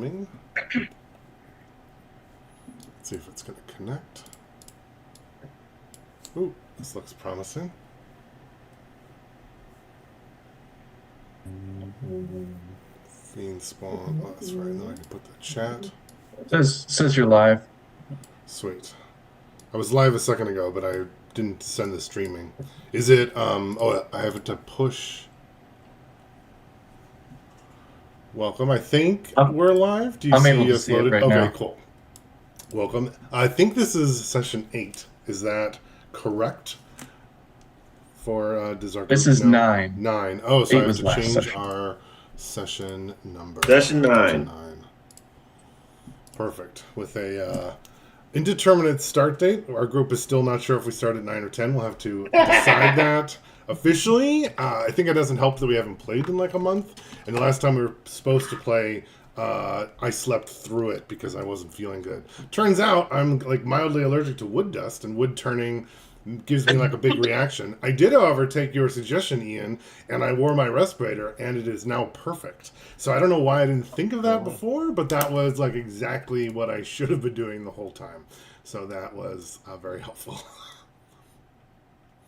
streaming. Let's see if it's going to connect. Ooh, this looks promising. Fiend spawn. Oh, that's right. Now I can put the chat. Says you're live. Sweet. I was live a second ago, but I didn't send the streaming. Is it, oh, I have to push. Welcome. I think we're live. Do you I'm see able to us see it loaded? right Okay, now. cool. Welcome. I think this is session 8. Is that correct? For does our This group is know? 9. 9. Oh, so 8 I have was to last change session. our session number. Session 9. To 9. Perfect. With a indeterminate start date. Our group is still not sure if we start at 9 or 10. We'll have to decide that officially. I think it doesn't help that we haven't played in like a month. And the last time we were supposed to play, I slept through it because I wasn't feeling good. Turns out I'm like mildly allergic to wood dust, and wood turning gives me like a big reaction. I did, however, take your suggestion, Ian, and I wore my respirator, and it is now perfect. So I don't know why I didn't think of that before, but that was like exactly what I should have been doing the whole time. So that was very helpful.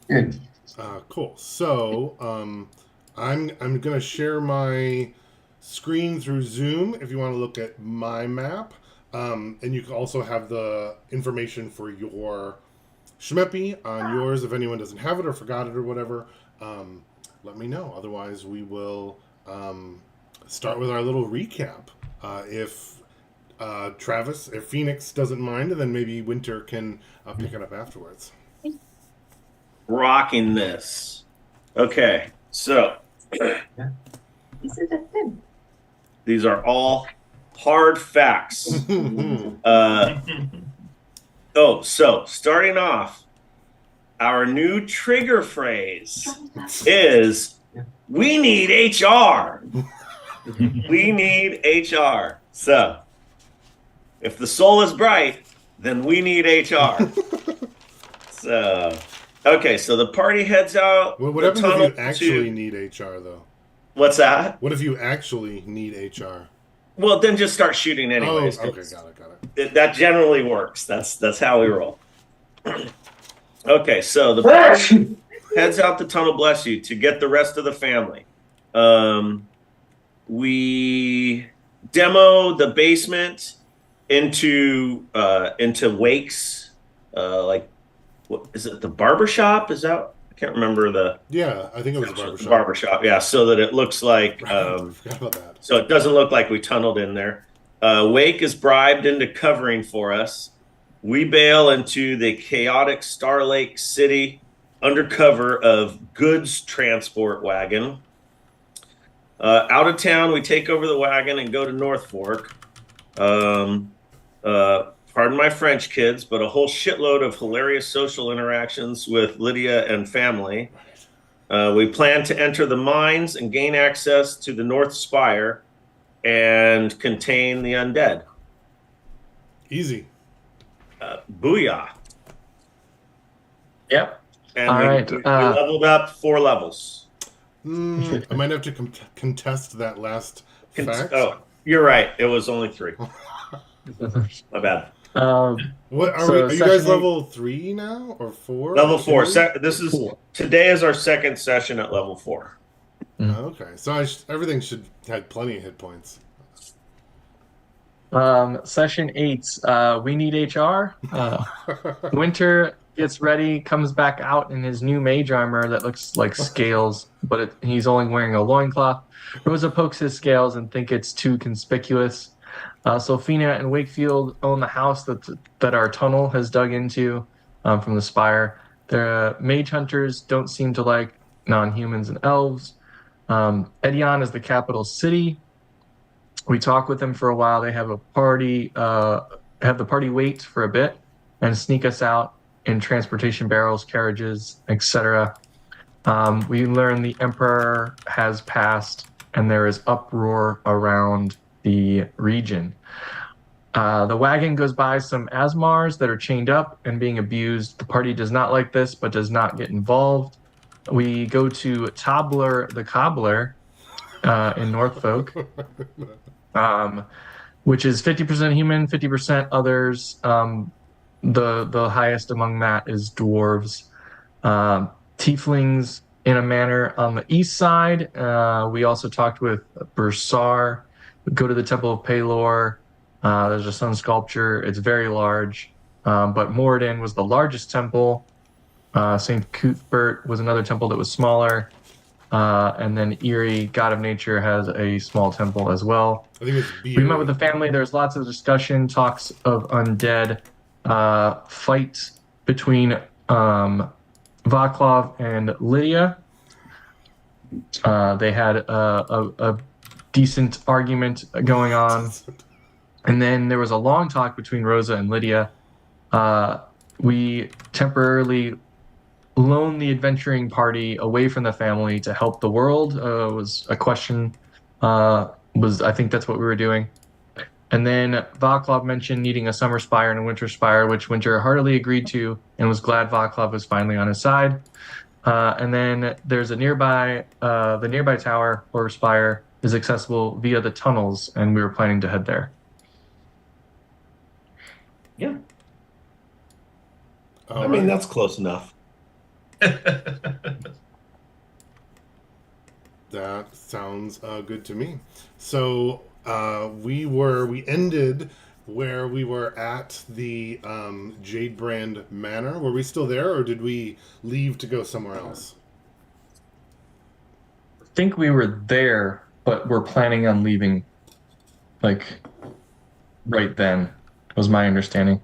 Good. Cool. So I'm gonna share my screen through Zoom if you want to look at my map, and you can also have the information for your Shmeppy on yours. If anyone doesn't have it or forgot it or whatever, let me know. Otherwise, we will start with our little recap. If Travis, if Phoenix doesn't mind, and then maybe Winter can pick it up afterwards. Rocking this. Okay, so these are all hard facts. So starting off, our new trigger phrase is "We need HR." We need HR. So if the soul is bright, then we need HR. So okay, so the party heads out. What happens if you actually need HR, though? What's that? What if you actually need HR? Well, then just start shooting anyways. Oh, okay, got it. That generally works. That's how we roll. Okay, so the party heads out the tunnel, bless you, to get the rest of the family. We demo the basement into Wake's, like, what is it? The barbershop? Is that? I can't remember the. Yeah, I think it was a barbershop. Barbershop, yeah. So that it looks like. I forgot about that. So it doesn't look like we tunneled in there. Wake is bribed into covering for us. We bail into the chaotic Star Lake City under cover of goods transport wagon. Out of town, we take over the wagon and go to North Fork. Pardon my French, kids, but a whole shitload of hilarious social interactions with Lydia and family. We plan to enter the mines and gain access to the North Spire and contain the undead. Easy. Booyah. Yep. And All right. we leveled up 4 levels. I might have to contest that last fact. Oh, you're right. It was only 3. My bad. What are you guys level 3 now or 4? Level 4. Today is our second session at level 4. Okay, so everything should have plenty of hit points. Session 8. We need HR. Winter gets ready, comes back out in his new mage armor that looks like scales, but he's only wearing a loincloth. Rosa pokes his scales and think it's too conspicuous. Sophina and Wakefield own the house that our tunnel has dug into from the spire. The mage hunters don't seem to like non-humans and elves. Edion is the capital city. We talk with them for a while. They have a party, have the party wait for a bit and sneak us out in transportation barrels, carriages, etc. We learn the Emperor has passed and there is uproar around the region. The wagon goes by some Asmars that are chained up and being abused. The party does not like this, but does not get involved. We go to Tabler the Cobbler in Norfolk. which is 50% human, 50% others. The highest among that is dwarves. Tieflings in a manner on the east side. We also talked with Bursar. We go to the Temple of Pelor. There's a sun sculpture. It's very large. But Moradin was the largest temple. St. Cuthbert was another temple that was smaller. And then Erie, God of Nature, has a small temple as well. I think it's We met with the family. There's lots of discussion, talks of undead, fights between Vaclav and Lydia. They had a decent argument going on. And then there was a long talk between Rosa and Lydia. We temporarily loaned the adventuring party away from the family to help the world. Was a question. I think that's what we were doing. And then Vaclav mentioned needing a summer spire and a winter spire, which Winter heartily agreed to and was glad Vaclav was finally on his side. And then there's the nearby tower or spire is accessible via the tunnels, and we were planning to head there. Yeah. I mean, that's close enough. That sounds good to me. So we ended where we were at the Jade Brand Manor. Were we still there, or did we leave to go somewhere else? I think we were there, but we're planning on leaving, like, right then, was my understanding.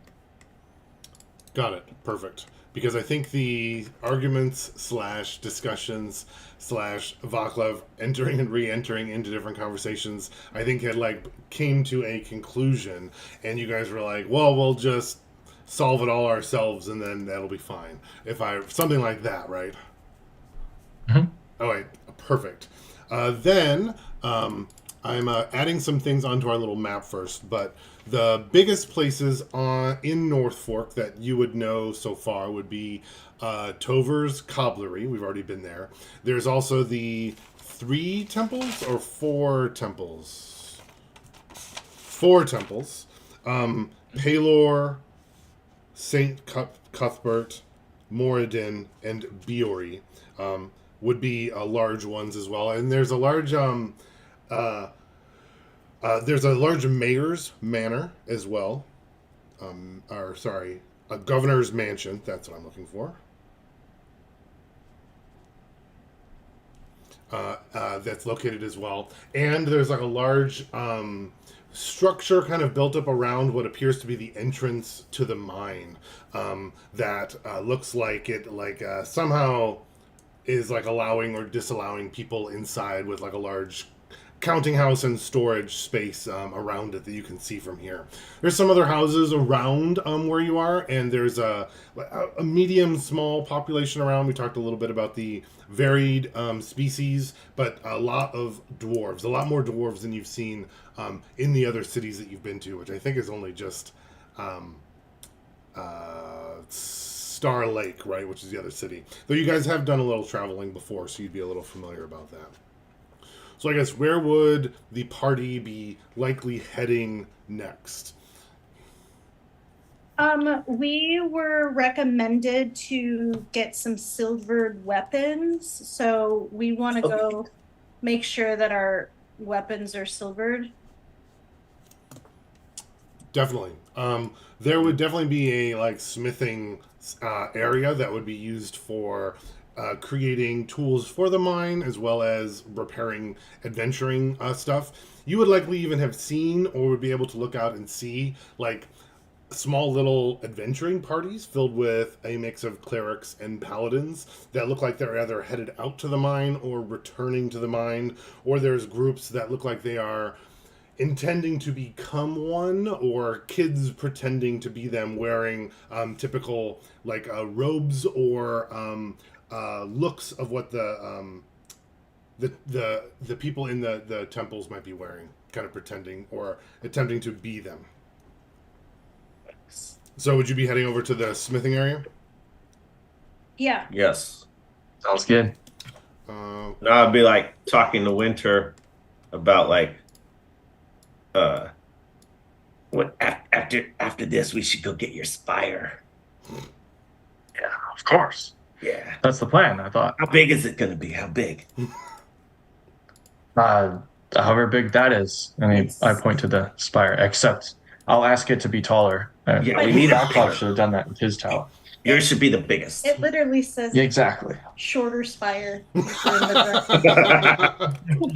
Got it. Perfect. Because I think the arguments / discussions / Vaclav entering and re-entering into different conversations, I think had came to a conclusion, and you guys were like, well, we'll just solve it all ourselves and then that'll be fine. Something like that, right? Mm-hmm. All right. Perfect. Then I'm adding some things onto our little map first, but the biggest places in North Fork that you would know so far would be Tover's Cobblery. We've already been there. There's also the 3 temples or 4 temples? 4 temples. Pelor, St. Cuthbert, Moradin, and Biori would be large ones as well. And there's a large... there's a large mayor's manor as well. A governor's mansion. That's what I'm looking for. That's located as well. And there's a large structure kind of built up around what appears to be the entrance to the mine that looks like it somehow is allowing or disallowing people inside with a large counting house and storage space around it that you can see from here. There's some other houses around where you are, and there's a medium small population around. We talked a little bit about the varied species, but a lot of dwarves, a lot more dwarves than you've seen in the other cities that you've been to, which I think is only just Star Lake, right, which is the other city. Though you guys have done a little traveling before, so you'd be a little familiar about that. So I guess where would the party be likely heading next? We were recommended to get some silvered weapons, so we want to go make sure that our weapons are silvered. Definitely. There would definitely be a smithing area that would be used for creating tools for the mine, as well as repairing adventuring stuff. You would likely even have seen or would be able to look out and see small little adventuring parties filled with a mix of clerics and paladins that look like they're either headed out to the mine or returning to the mine, or there's groups that look like they are intending to become one, or kids pretending to be them, wearing typical robes or looks of what the people in the temples might be wearing, kind of pretending or attempting to be them. So would you be heading over to the smithing area? Yeah. Yes. Sounds good. Now I'd be talking to Winter about after this, we should go get your spire. Yeah, of course. Yeah. That's the plan, I thought. How big is it going to be? How big? However big that is. I point to the spire, except I'll ask it to be taller. Yeah, we need a Black Cloud bigger. should have done that with his tower. Yours should be the biggest. It literally says Yeah, exactly. shorter spire.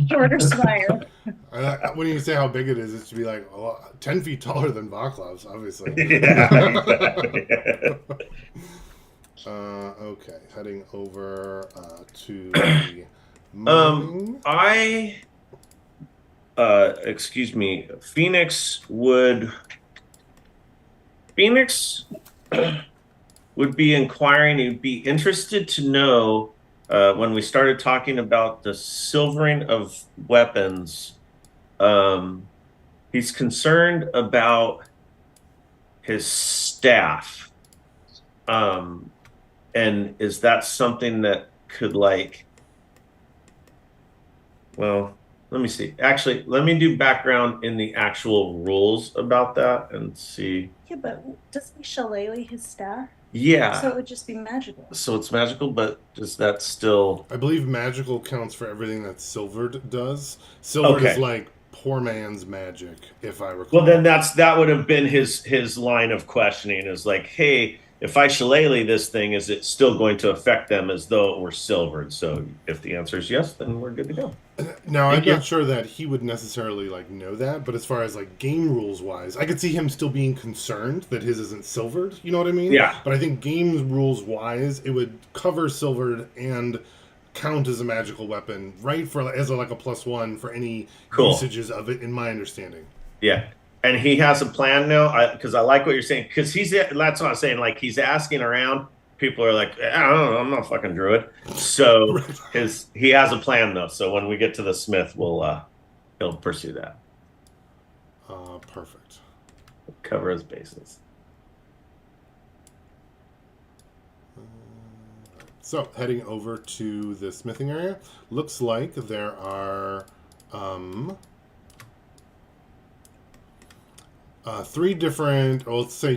Shorter spire. When you say how big it is, it should be like 10 feet taller than Vaclav's, obviously. Okay, heading over to the mining. Excuse me. Phoenix would be inquiring. He'd be interested to know when we started talking about the silvering of weapons. He's concerned about his staff. And is that something that could well, let me see. Actually, let me do background in the actual rules about that and see. Yeah, but doesn't he shillelagh his staff? Yeah. So it would just be magical. So it's magical, but does that still... I believe magical counts for everything that silvered does. Silvered is like poor man's magic, if I recall. Well, then that would have been his line of questioning is like, hey, if I shillelagh this thing, is it still going to affect them as though it were silvered? So if the answer is yes, then we're good to go. Now, I'm not sure that he would necessarily know that, but as far as game rules wise, I could see him still being concerned that his isn't silvered. You know what I mean? Yeah. But I think game rules wise, it would cover silvered and count as a magical weapon, right? As a +1 for any usages of it, in my understanding. Yeah. And he has a plan now, because I like what you're saying. Because that's what I'm saying. He's asking around. People are like, I don't know, I'm not fucking druid. So he has a plan though. So when we get to the smith, he'll pursue that. Perfect. Cover his bases. So heading over to the smithing area, looks like there are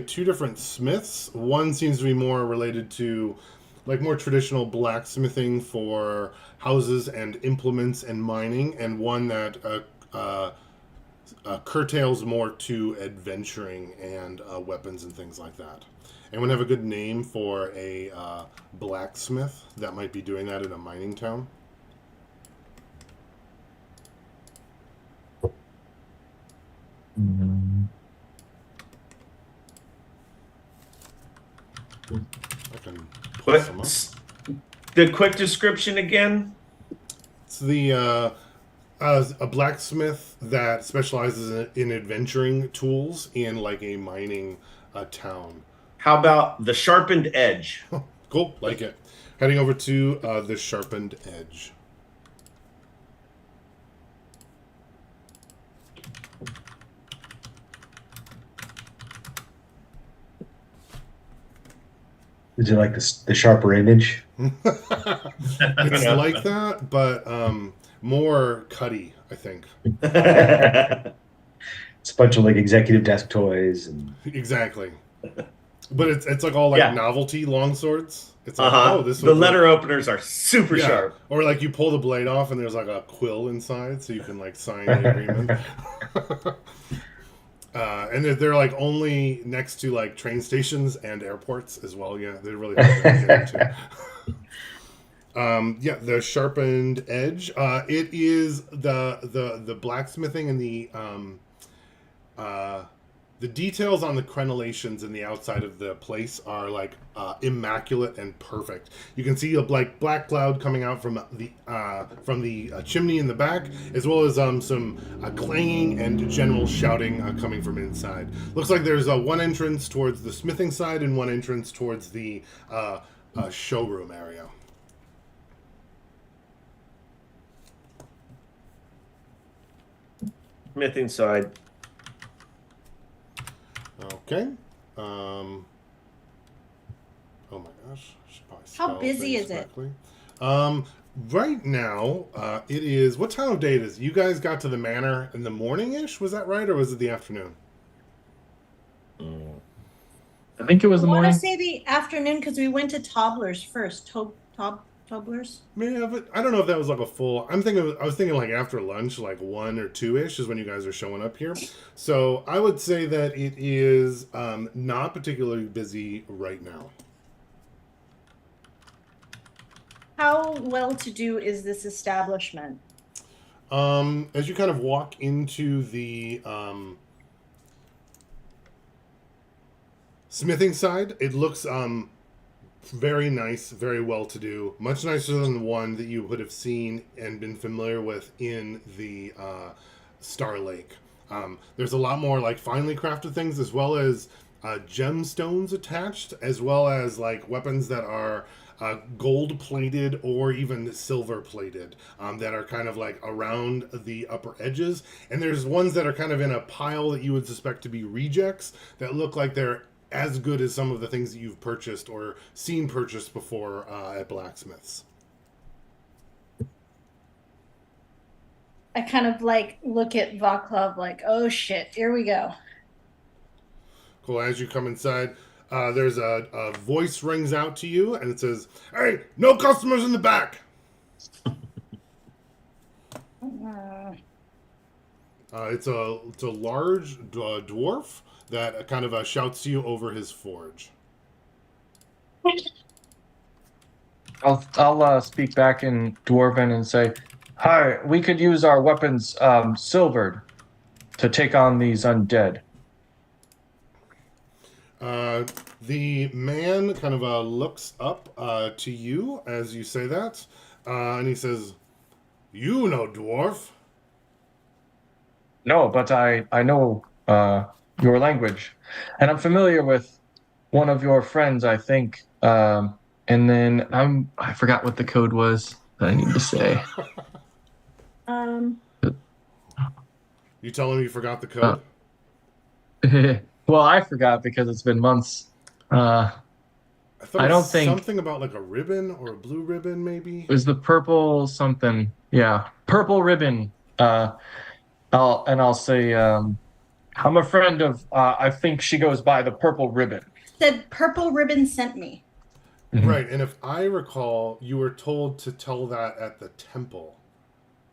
two different smiths. One seems to be more related to more traditional blacksmithing for houses and implements and mining, and one that curtails more to adventuring and weapons and things like that. Anyone have a good name for a blacksmith that might be doing that in a mining town? I can pull some up. The quick description again? It's a blacksmith that specializes in adventuring tools in a mining town. How about the sharpened edge? Cool, like it. Heading over to the sharpened edge. Is it like the sharper image? It's like that, but more cutty, I think. It's a bunch of executive desk toys and exactly. But it's all novelty long swords. It's this the letter openers are super sharp. Or you pull the blade off and there's a quill inside, so you can sign the agreement. And they're only next to train stations and airports as well. Yeah, they're really hard to get into. The sharpened edge. It is the blacksmithing and the details on the crenellations in the outside of the place are immaculate and perfect. You can see a black cloud coming out from the chimney in the back, as well as some clanging and general shouting coming from inside. Looks like there's one entrance towards the smithing side and one entrance towards the showroom area. Smithing side. Okay. Oh my gosh. I should probably How spell busy things is it? correctly. Right now, it is... What time of day it is? You guys got to the manor in the morning-ish? Was that right? Or was it the afternoon? I think it was I the want to morning. say the afternoon because we went to Toddlers first. Toddlers. Yeah, but I don't know if that was like a full. I was thinking like after lunch, like 1 or 2 ish is when you guys are showing up here. So I would say that it is not particularly busy right now. How well to do is this establishment? As you kind of walk into the smithing side, it looks very nice, very well to do, much nicer than the one that you would have seen and been familiar with in the Star Lake. There's a lot more like finely crafted things, as well as gemstones attached, as well as like weapons that are gold plated or even silver plated, that are kind of like around the upper edges. And there's ones that are kind of in a pile that you would suspect to be rejects that look like they're as good as some of the things that you've purchased or seen purchased before at blacksmiths. I kind of like look at Vaclav like, oh shit, here we go. Cool. As you come inside, there's a voice rings out to you, and it says, "Hey, no customers in the back." It's a large dwarf that kind of shouts to you over his forge. I'll speak back in Dwarven and say, "Hi, we could use our weapons silvered to take on these undead." The man kind of looks up to you as you say that, and he says, "You know dwarf." No, but I know your language, and I'm familiar with one of your friends, I think. And then I forgot what the code was that I need to say. You tell him you forgot the code? Well, I forgot because it's been months. I thought I it don't was think- something about like a ribbon or a blue ribbon, maybe. It was the purple something. Yeah, purple ribbon. I'll say I'm a friend of. I think she goes by the purple ribbon. Said purple ribbon sent me. Right, and if I recall, you were told to tell that at the temple.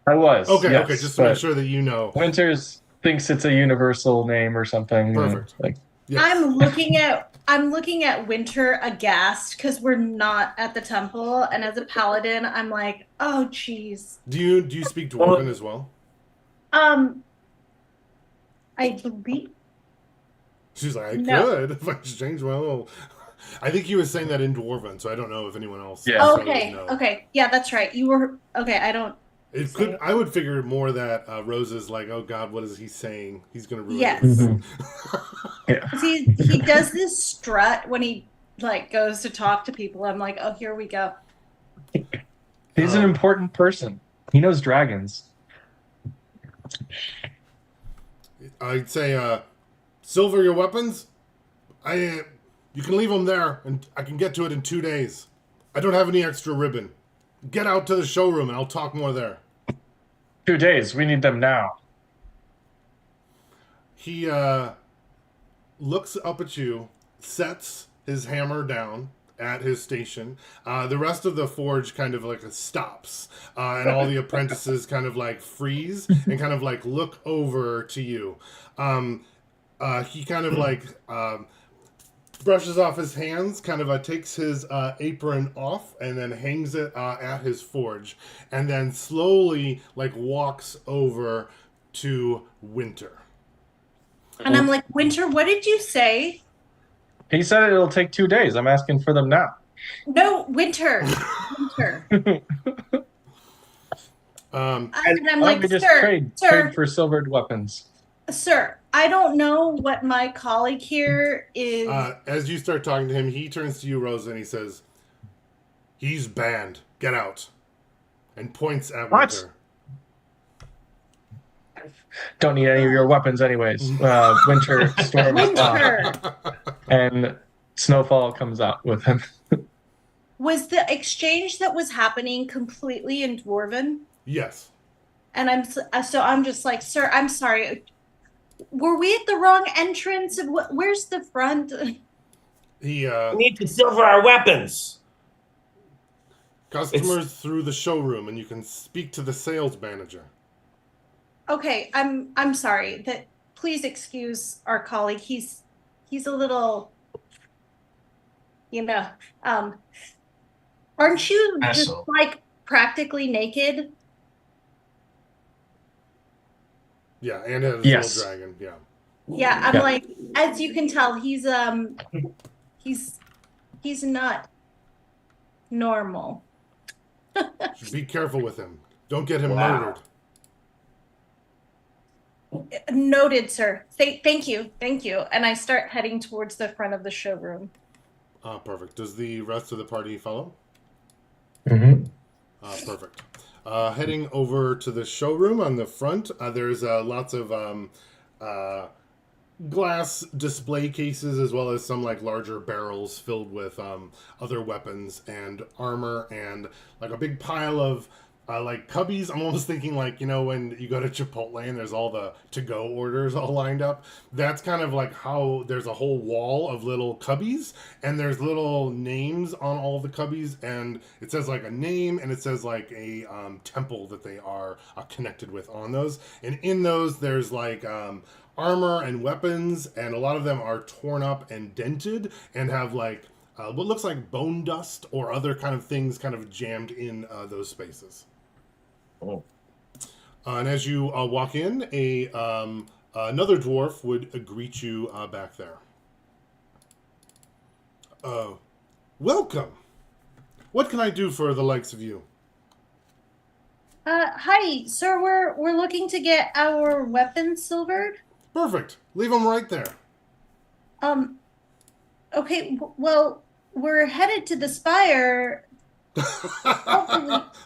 I was. Okay, yes, okay, just to make but sure that you know. Winters thinks it's a universal name or something. Perfect. Like Yes. I'm looking at Winter aghast because we're not at the temple, and as a paladin, I'm like, oh jeez. Do you speak Dwarven as well? I believe. She's like, I No. could if I change my little. I think he was saying that in Dwarven, so I don't know if anyone else. Yeah. necessarily Okay, would know. okay, yeah, that's right. You were okay. I don't. It could. I would figure more that Rose is like, oh God, what is he saying? He's gonna ruin Yes. this. yeah. He does this strut when he like goes to talk to people. I'm like, oh, here we go. He's an important person. He knows dragons. I'd say, silver your weapons. You can leave them there, and I can get to it in 2 days. I don't have any extra ribbon. Get out to the showroom, and I'll talk more there. 2 days. We need them now. He looks up at you, sets his hammer down at his station. The rest of the forge kind of like stops, and all the apprentices kind of like freeze and kind of like look over to you. He kind of like brushes off his hands, kind of takes his apron off, and then hangs it at his forge, and then slowly like walks over to Winter. And I'm like, Winter, what did you say? He said it'll take 2 days. I'm asking for them now. No, Winter. Winter. And I'm Why like, don't we just sir, trade for silvered weapons? sir, I don't know what my colleague here is. As you start talking to him, he turns to you, Rosa, and he says, "He's banned. Get out." And points at What? Winter. Don't need any of your weapons, anyways. Winter storms Winter. and Snowfall comes out with him. Was the exchange that was happening completely in Dwarven? Yes. And I'm just like, sir, I'm sorry. Were we at the wrong entrance? Where's the front? He We need to silver our weapons. customers through the showroom, and you can speak to the sales manager. Okay, I'm sorry. That please excuse our colleague. He's a little, you know, um, aren't you just Asshole. like practically naked? Yeah, and his Yes. little dragon. Yeah. Yeah, I'm Yeah. like, as you can tell, he's not normal. Should be careful with him. Don't get him Wow. murdered. Noted, sir. Thank you, thank you. And I start heading towards the front of the showroom. Perfect. Does the rest of the party follow? Mm-hmm. Perfect. Heading over to the showroom on the front, there's lots of glass display cases as well as some like larger barrels filled with other weapons and armor and like a big pile of like cubbies. I'm almost thinking like, you know, when you go to Chipotle and there's all the to-go orders all lined up. That's kind of like how there's a whole wall of little cubbies and there's little names on all the cubbies and it says like a name and it says like a temple that they are connected with on those. And in those there's like armor and weapons, and a lot of them are torn up and dented and have like what looks like bone dust or other kind of things kind of jammed in those spaces. Oh. And as you walk in, another dwarf would greet you back there. Welcome. What can I do for the likes of you? Hi, sir. We're looking to get our weapons silvered. Perfect. Leave them right there. Okay. Well, we're headed to the spire.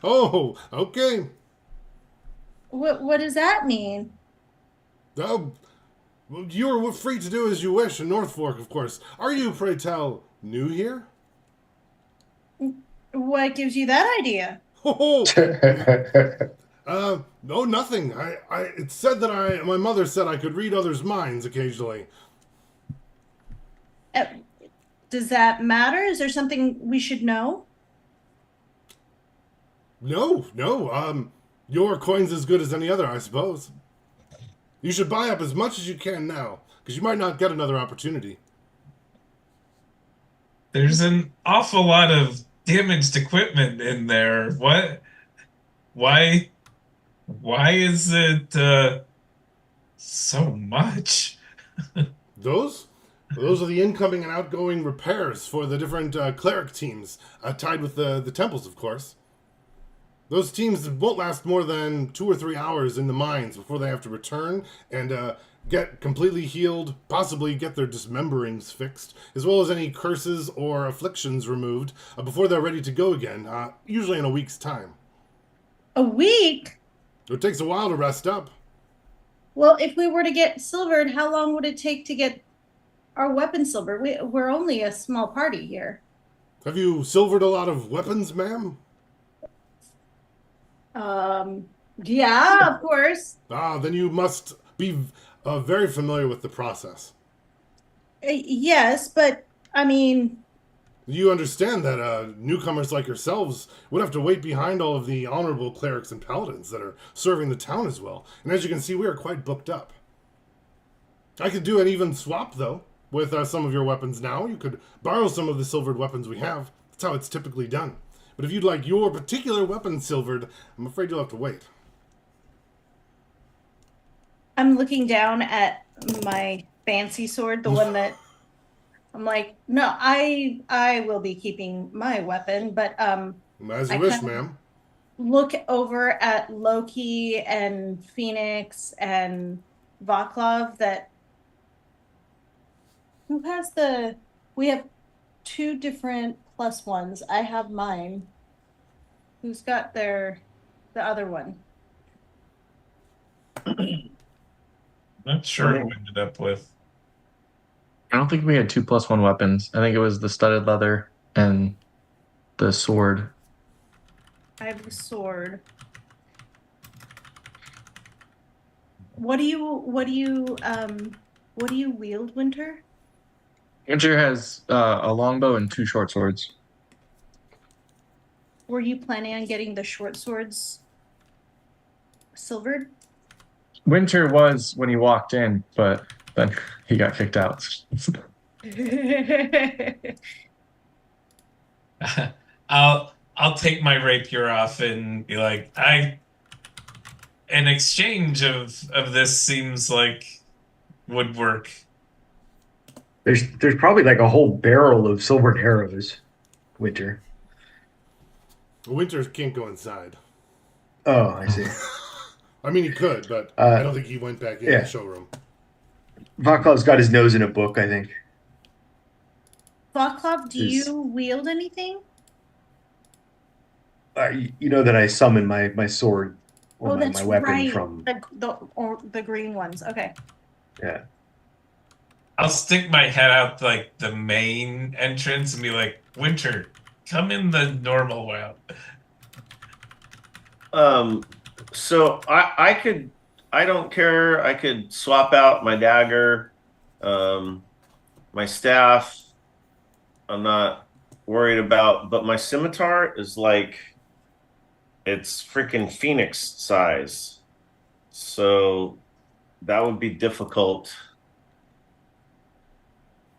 Oh, okay. What does that mean? Oh, you're free to do as you wish in North Fork, of course. Are you, pray tell, new here? What gives you that idea? Oh, no, nothing. It said that my mother said I could read others' minds occasionally. Does that matter? Is there something we should know? No. Your coin's as good as any other, I suppose. You should buy up as much as you can now, because you might not get another opportunity. There's an awful lot of damaged equipment in there. What? Why? Why is it so much? Those are the incoming and outgoing repairs for the different cleric teams, tied with the temples, of course. Those teams won't last more than 2 or 3 hours in the mines before they have to return and get completely healed, possibly get their dismemberings fixed, as well as any curses or afflictions removed before they're ready to go again, usually in a week's time. A week? It takes a while to rest up. Well, if we were to get silvered, how long would it take to get our weapons silvered? We're only a small party here. Have you silvered a lot of weapons, ma'am? Yeah, of course. Then you must be very familiar with the process. Yes, but I mean, You understand that newcomers like yourselves would have to wait behind all of the honorable clerics and paladins that are serving the town as well. And as you can see, we are quite booked up. I could do an even swap, though, with some of your weapons now. You could borrow some of the silvered weapons we have. That's how it's typically done. But if you'd like your particular weapon silvered, I'm afraid you'll have to wait. I'm looking down at my fancy sword, the one that I'm like, no, I will be keeping my weapon, but As you I wish, kind of ma'am. look over at Loki and Phoenix and Vaclav that who has we have 2 different +1s. I have mine. Who's got the other one? Not sure who ended up with. I don't think we had 2+1 weapons. I think it was the studded leather and the sword. I have the sword. What do you wield, Winter? Winter has a longbow and 2 short swords. Were you planning on getting the short swords silvered? Winter was when he walked in, but then he got kicked out. I'll take my rapier off and be like, an exchange of this seems like would work. There's probably like a whole barrel of silvered arrows, Winter. Winter can't go inside. Oh, I see. I mean, he could, but I don't think he went back in yeah. the showroom. Vaklov's got his nose in a book, I think. Vaklov, do you wield anything? You know that I summon my sword or my weapon right. from The green ones. Okay. Yeah. I'll stick my head out like the main entrance and be like, Winter, come in the normal way. So I don't care. I could swap out my dagger, my staff. I'm not worried about, but my scimitar is like, it's freaking phoenix size. So that would be difficult.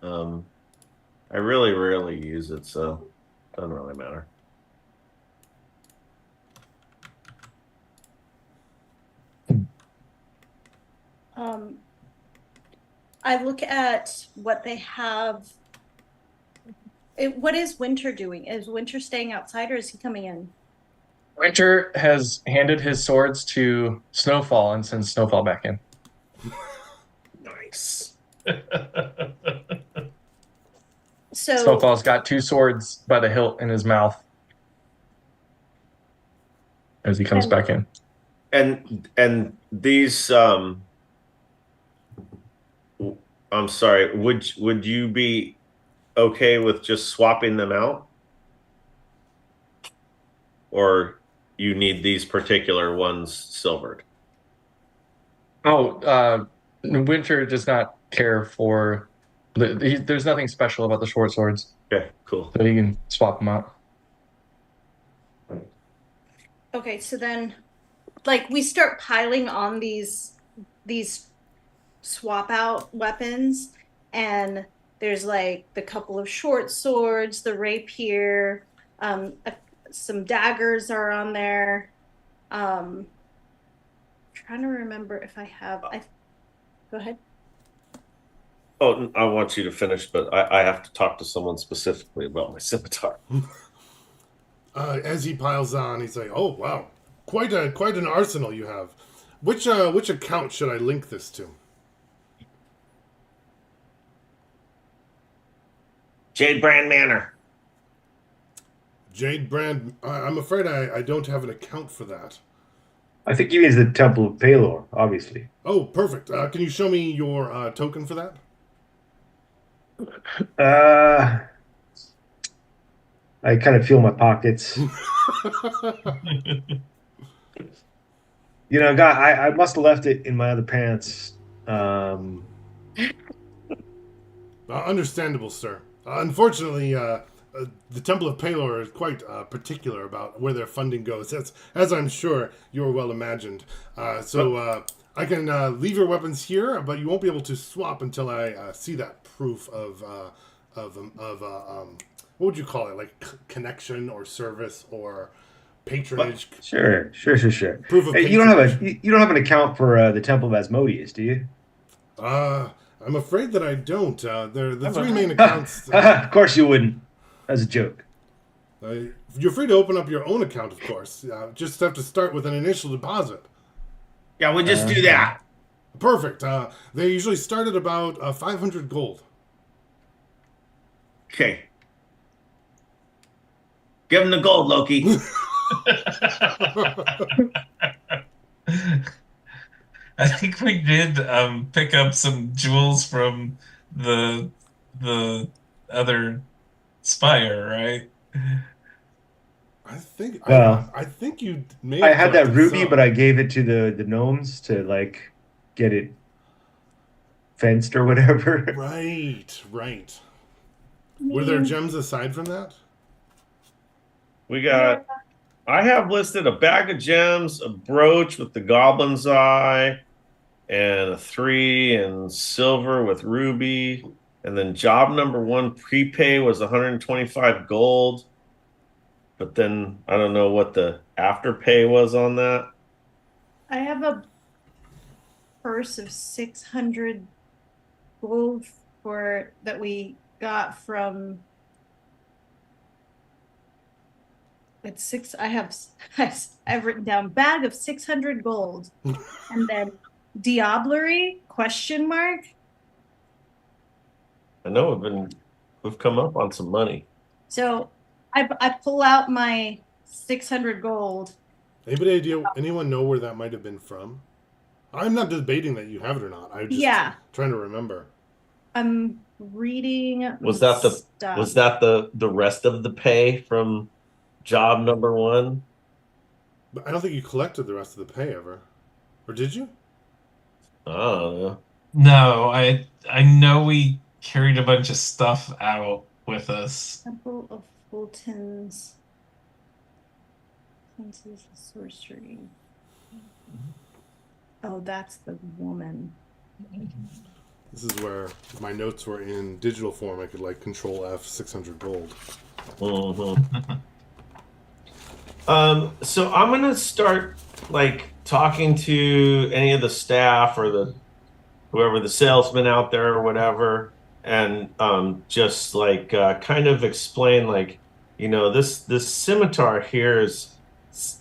I really rarely use it, so it doesn't really matter. I look at what they have. What is Winter doing? Is Winter staying outside or is he coming in? Winter has handed his swords to Snowfall and sends Snowfall back in. Nice. So Snowfall's got 2 swords by the hilt in his mouth as he comes back in. And these I'm sorry, would you be okay with just swapping them out? Or you need these particular ones silvered? Oh, Winter does not care for... There's nothing special about the short swords. Okay, cool. So he can swap them out. okay, so then like we start piling on these swap out weapons, and there's like the couple of short swords, the rapier, some daggers are on there. Trying to remember if I have. Go ahead. Oh, I want you to finish, but I have to talk to someone specifically about my scimitar. As he piles on, he's like, "Oh wow, quite an arsenal you have. Which account should I link this to?" Jade Brand Manor. Jade Brand. I'm afraid I don't have an account for that. I think he means the Temple of Palor, obviously. Oh, perfect. Can you show me your token for that? I kind of feel my pockets. Guy, I must have left it in my other pants. Understandable, sir. Unfortunately, the Temple of Palor is quite particular about where their funding goes. As I'm sure you're well imagined. So I can leave your weapons here, but you won't be able to swap until I see that proof of what would you call it? Like connection or service or patronage? Sure. Proof of You don't have an account for the Temple of Asmodeus, do you? I'm afraid that I don't. They're the 3 main accounts. Of course you wouldn't. That's a joke. You're free to open up your own account, of course. Just have to start with an initial deposit. Yeah, we'll just do that. Perfect. They usually start at about 500 gold. Okay. Give him the gold, Loki. I think we did pick up some jewels from the other spire, right? I think. Well, I think you may. I had that ruby, but I gave it to the gnomes to get it fenced or whatever. Right. Were there gems aside from that? We got. I have listed a bag of gems, a brooch with the goblin's eye, and a 3 in silver with ruby. And then job number 1 prepay was 125 gold. But then I don't know what the afterpay was on that. I have a purse of 600 gold for that we got from. It's six. I have. I've written down bag of 600 gold, and then diablerie question mark. I know we've come up on some money. So I pull out my 600 gold. Anyone know where that might have been from? I'm not debating that you have it or not. I'm just trying to remember. I'm reading. Was that the rest of the pay from job number 1? But I don't think you collected the rest of the pay ever. Or did you? I don't know. No, I know we carried a bunch of stuff out with us. Temple of Fulton's. Senses of sorcery. Oh, that's the woman. This is where if my notes were in digital form. I could like Control F 600 gold. Mm-hmm. So I'm gonna start like talking to any of the staff or whoever the salesman out there or whatever, and just like kind of explain like, this scimitar here is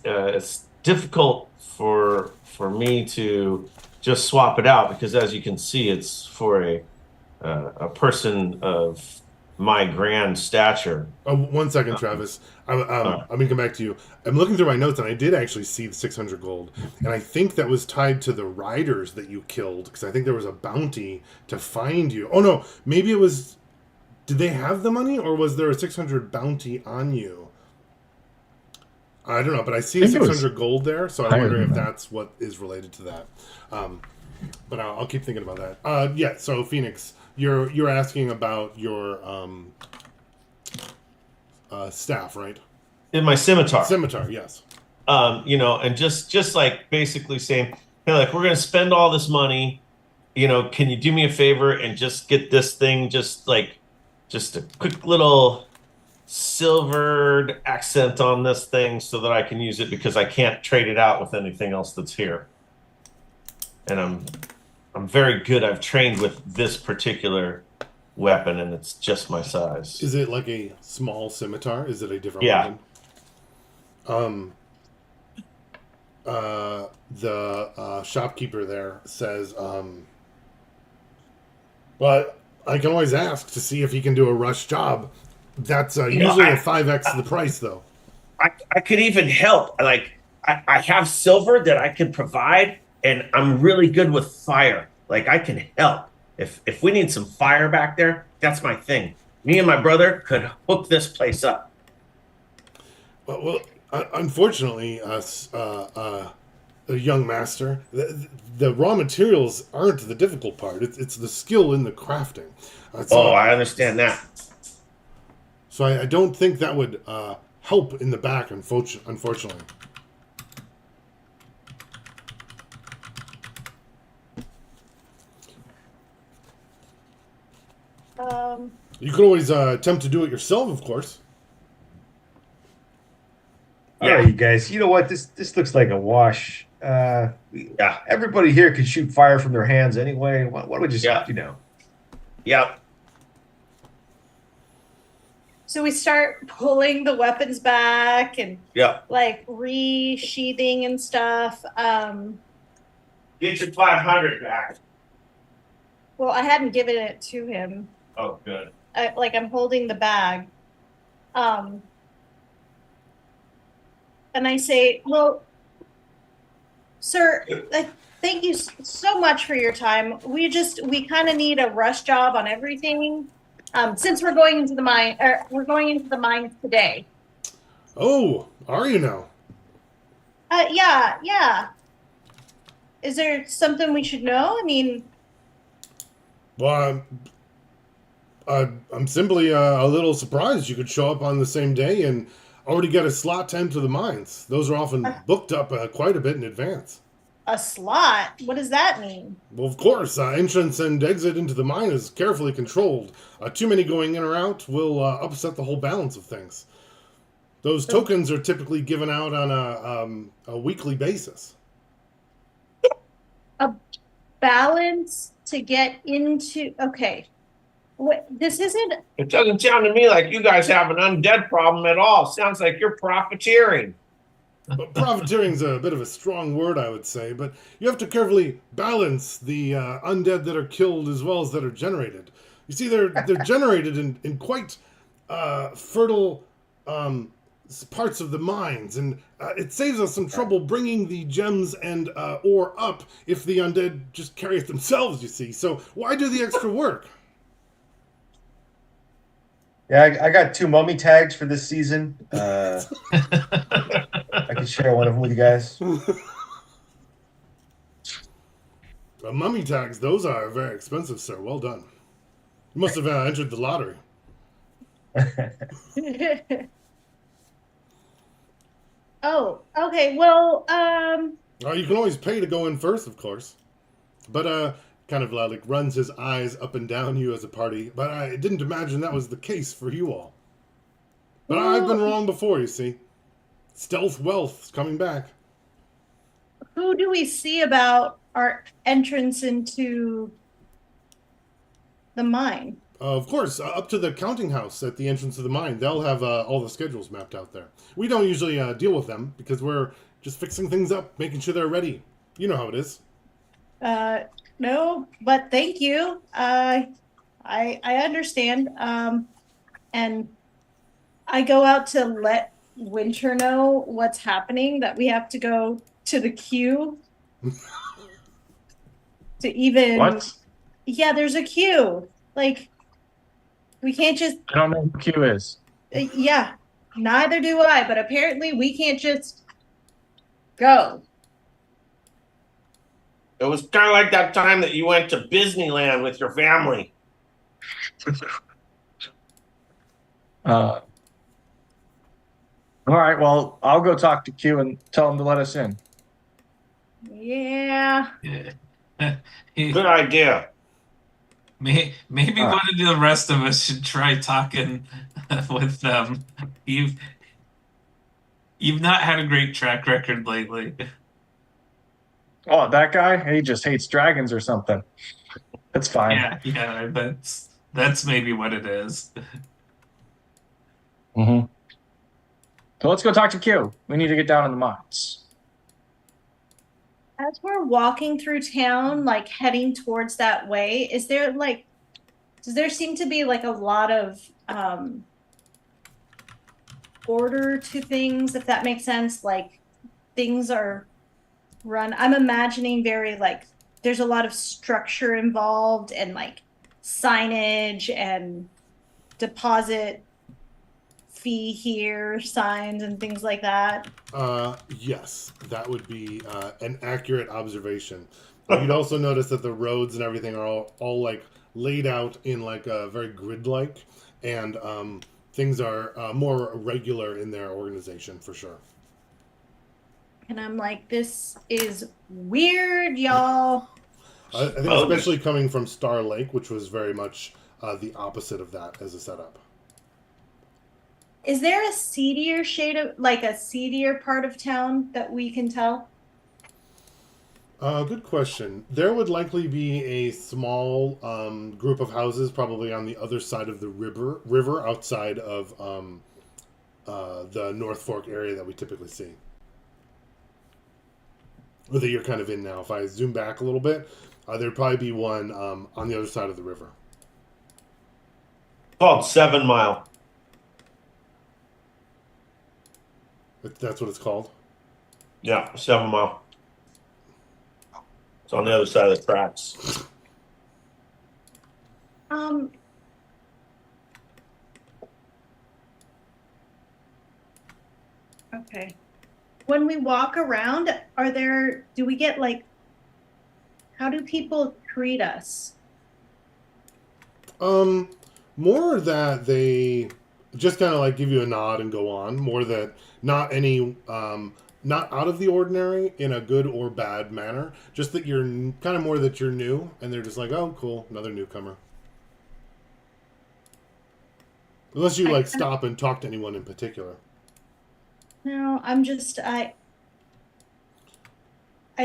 it's difficult for me to just swap it out because as you can see it's for a person of my grand stature. Oh, 1 second, Travis. I'm going to come back to you. I'm looking through my notes, and I did actually see the 600 gold. And I think that was tied to the riders that you killed, because I think there was a bounty to find you. Oh, no. Maybe it was... Did they have the money, or was there a 600 bounty on you? I don't know, but I see 600 gold there, so I'm wondering if that's what is related to that. But I'll keep thinking about that. Yeah, so Phoenix... You're asking about your staff, right? In my scimitar. Scimitar, yes. And just like basically saying, hey, like we're gonna spend all this money, can you do me a favor and just get this thing just a quick little silvered accent on this thing so that I can use it because I can't trade it out with anything else that's here. And I'm very good. I've trained with this particular weapon, and it's just my size. Is it like a small scimitar? Is it a different weapon? The shopkeeper there says, well, I can always ask to see if he can do a rush job. That's usually a 5x the price, though. I could even help. Like, I have silver that I can provide, and I'm really good with fire. Like, I can help. If we need some fire back there, that's my thing. Me and my brother could hook this place up. Well, unfortunately, a young master, the raw materials aren't the difficult part. It's the skill in the crafting. I understand that. So I don't think that would help in the back, unfortunately. You could always attempt to do it yourself, of course. All right, you guys. You know what? This looks like a wash. Everybody here can shoot fire from their hands anyway. Why don't we just, Yeah. So we start pulling the weapons back and like resheathing and stuff. Get your 500 back. Well, I hadn't given it to him. Oh, good. I'm holding the bag. And I say, well, sir, thank you so much for your time. We kind of need a rush job on everything. Since we're going into the mine, we're going into the mines today. Oh, are you now? Yeah. Is there something we should know? I mean, well, I'm simply a little surprised you could show up on the same day and already get a slot to enter the mines. Those are often booked up quite a bit in advance. A slot? What does that mean? Well, of course, entrance and exit into the mine is carefully controlled. Too many going in or out will upset the whole balance of things. Those tokens are typically given out on a weekly basis. A balance to get into. Okay. This isn't. It doesn't sound to me like you guys have an undead problem at all. Sounds like you're profiteering. But profiteering's a bit of a strong word, I would say, but you have to carefully balance the undead that are killed as well as that are generated. You see, they're generated in quite fertile parts of the mines, and it saves us some trouble bringing the gems and ore up if the undead just carry it themselves, you see. So why do the extra work? Yeah, I got 2 mummy tags for this season. I can share one of them with you guys. Mummy tags, those are very expensive, sir. Well done. You must have entered the lottery. Oh, okay. Well, You can always pay to go in first, of course. But kind of like runs his eyes up and down you as a party. But I didn't imagine that was the case for you all. But I've been wrong before, you see. Stealth wealth's coming back. who do we see about our entrance into the mine? Of course, up to the counting house at the entrance of the mine. They'll have all the schedules mapped out there. We don't usually deal with them because we're just fixing things up, making sure they're ready. You know how it is. No, but thank you. I understand. And I go out to let Winter know what's happening, that we have to go to the queue to even. What? Yeah, there's a queue. Like, we can't just. I don't know who Q is. Yeah, neither do I. But apparently, we can't just go. It was kind of like that time that you went to Disneyland with your family. All right, well, I'll go talk to Q and tell him to let us in. Yeah. Good idea. Maybe one of the rest of us should try talking with them. You've not had a great track record lately. Oh, that guy? He just hates dragons or something. That's fine. Yeah, that's maybe what it is. Mm-hmm. So let's go talk to Q. We need to get down in the mines. As we're walking through town, like heading towards that way, does there seem to be like a lot of order to things, if that makes sense? Like things are run. I'm imagining very like there's a lot of structure involved and like signage and deposit fee here signs and things like that. Yes, that would be an accurate observation. You'd also notice that the roads and everything are all like laid out in like a very grid-like, and things are more regular in their organization for sure. And I'm like, this is weird, y'all. I think especially coming from Star Lake, which was very much the opposite of that as a setup. Is there a seedier shade of, like a seedier part of town that we can tell? Good question. There would likely be a small group of houses, probably on the other side of the river outside of the North Fork area that we typically see. Or that you're kind of in now. If I zoom back a little bit, there'd probably be one on the other side of the river. Called 7 Mile. That's what it's called? Yeah, 7 Mile. It's on the other side of the tracks. Okay. When we walk around, do we get like, how do people treat us? More that they just kind of like give you a nod and go on. More that not any, not out of the ordinary in a good or bad manner. Just that you're kind of more that you're new, and they're just like, oh, cool, another newcomer. Unless you like stop and talk to anyone in particular. No, I'm just I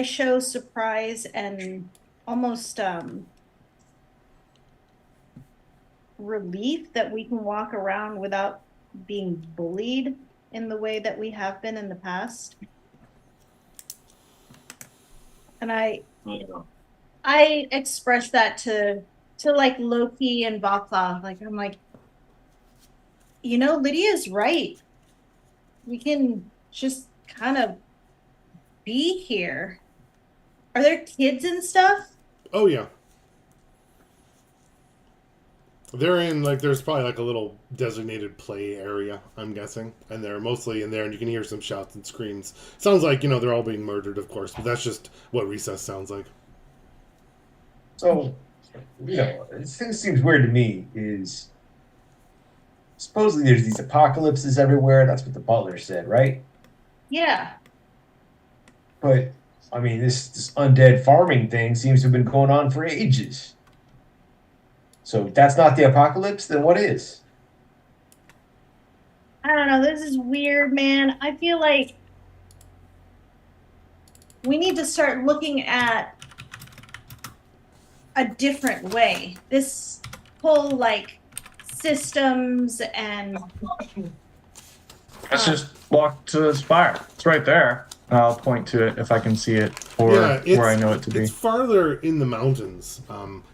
show surprise and almost relief that we can walk around without being bullied in the way that we have been in the past. And I express that to like Loki and Vaclav. Like I'm like, Lydia's right. We can just kind of be here. Are there kids and stuff? Oh yeah. They're in like there's probably like a little designated play area, I'm guessing, and they're mostly in there, and you can hear some shouts and screams. Sounds like they're all being murdered, of course, but that's just what recess sounds like. So, this thing seems weird to me. Is supposedly there's these apocalypses everywhere. That's what the butler said, right? Yeah. But I mean, this undead farming thing seems to have been going on for ages. So if that's not the apocalypse, then what is? I don't know. This is weird, man. I feel like we need to start looking at a different way. This whole like systems and Let's just walk to the spire. It's right there. I'll point to it if I can see it, or where I know it to be. It's farther in the mountains.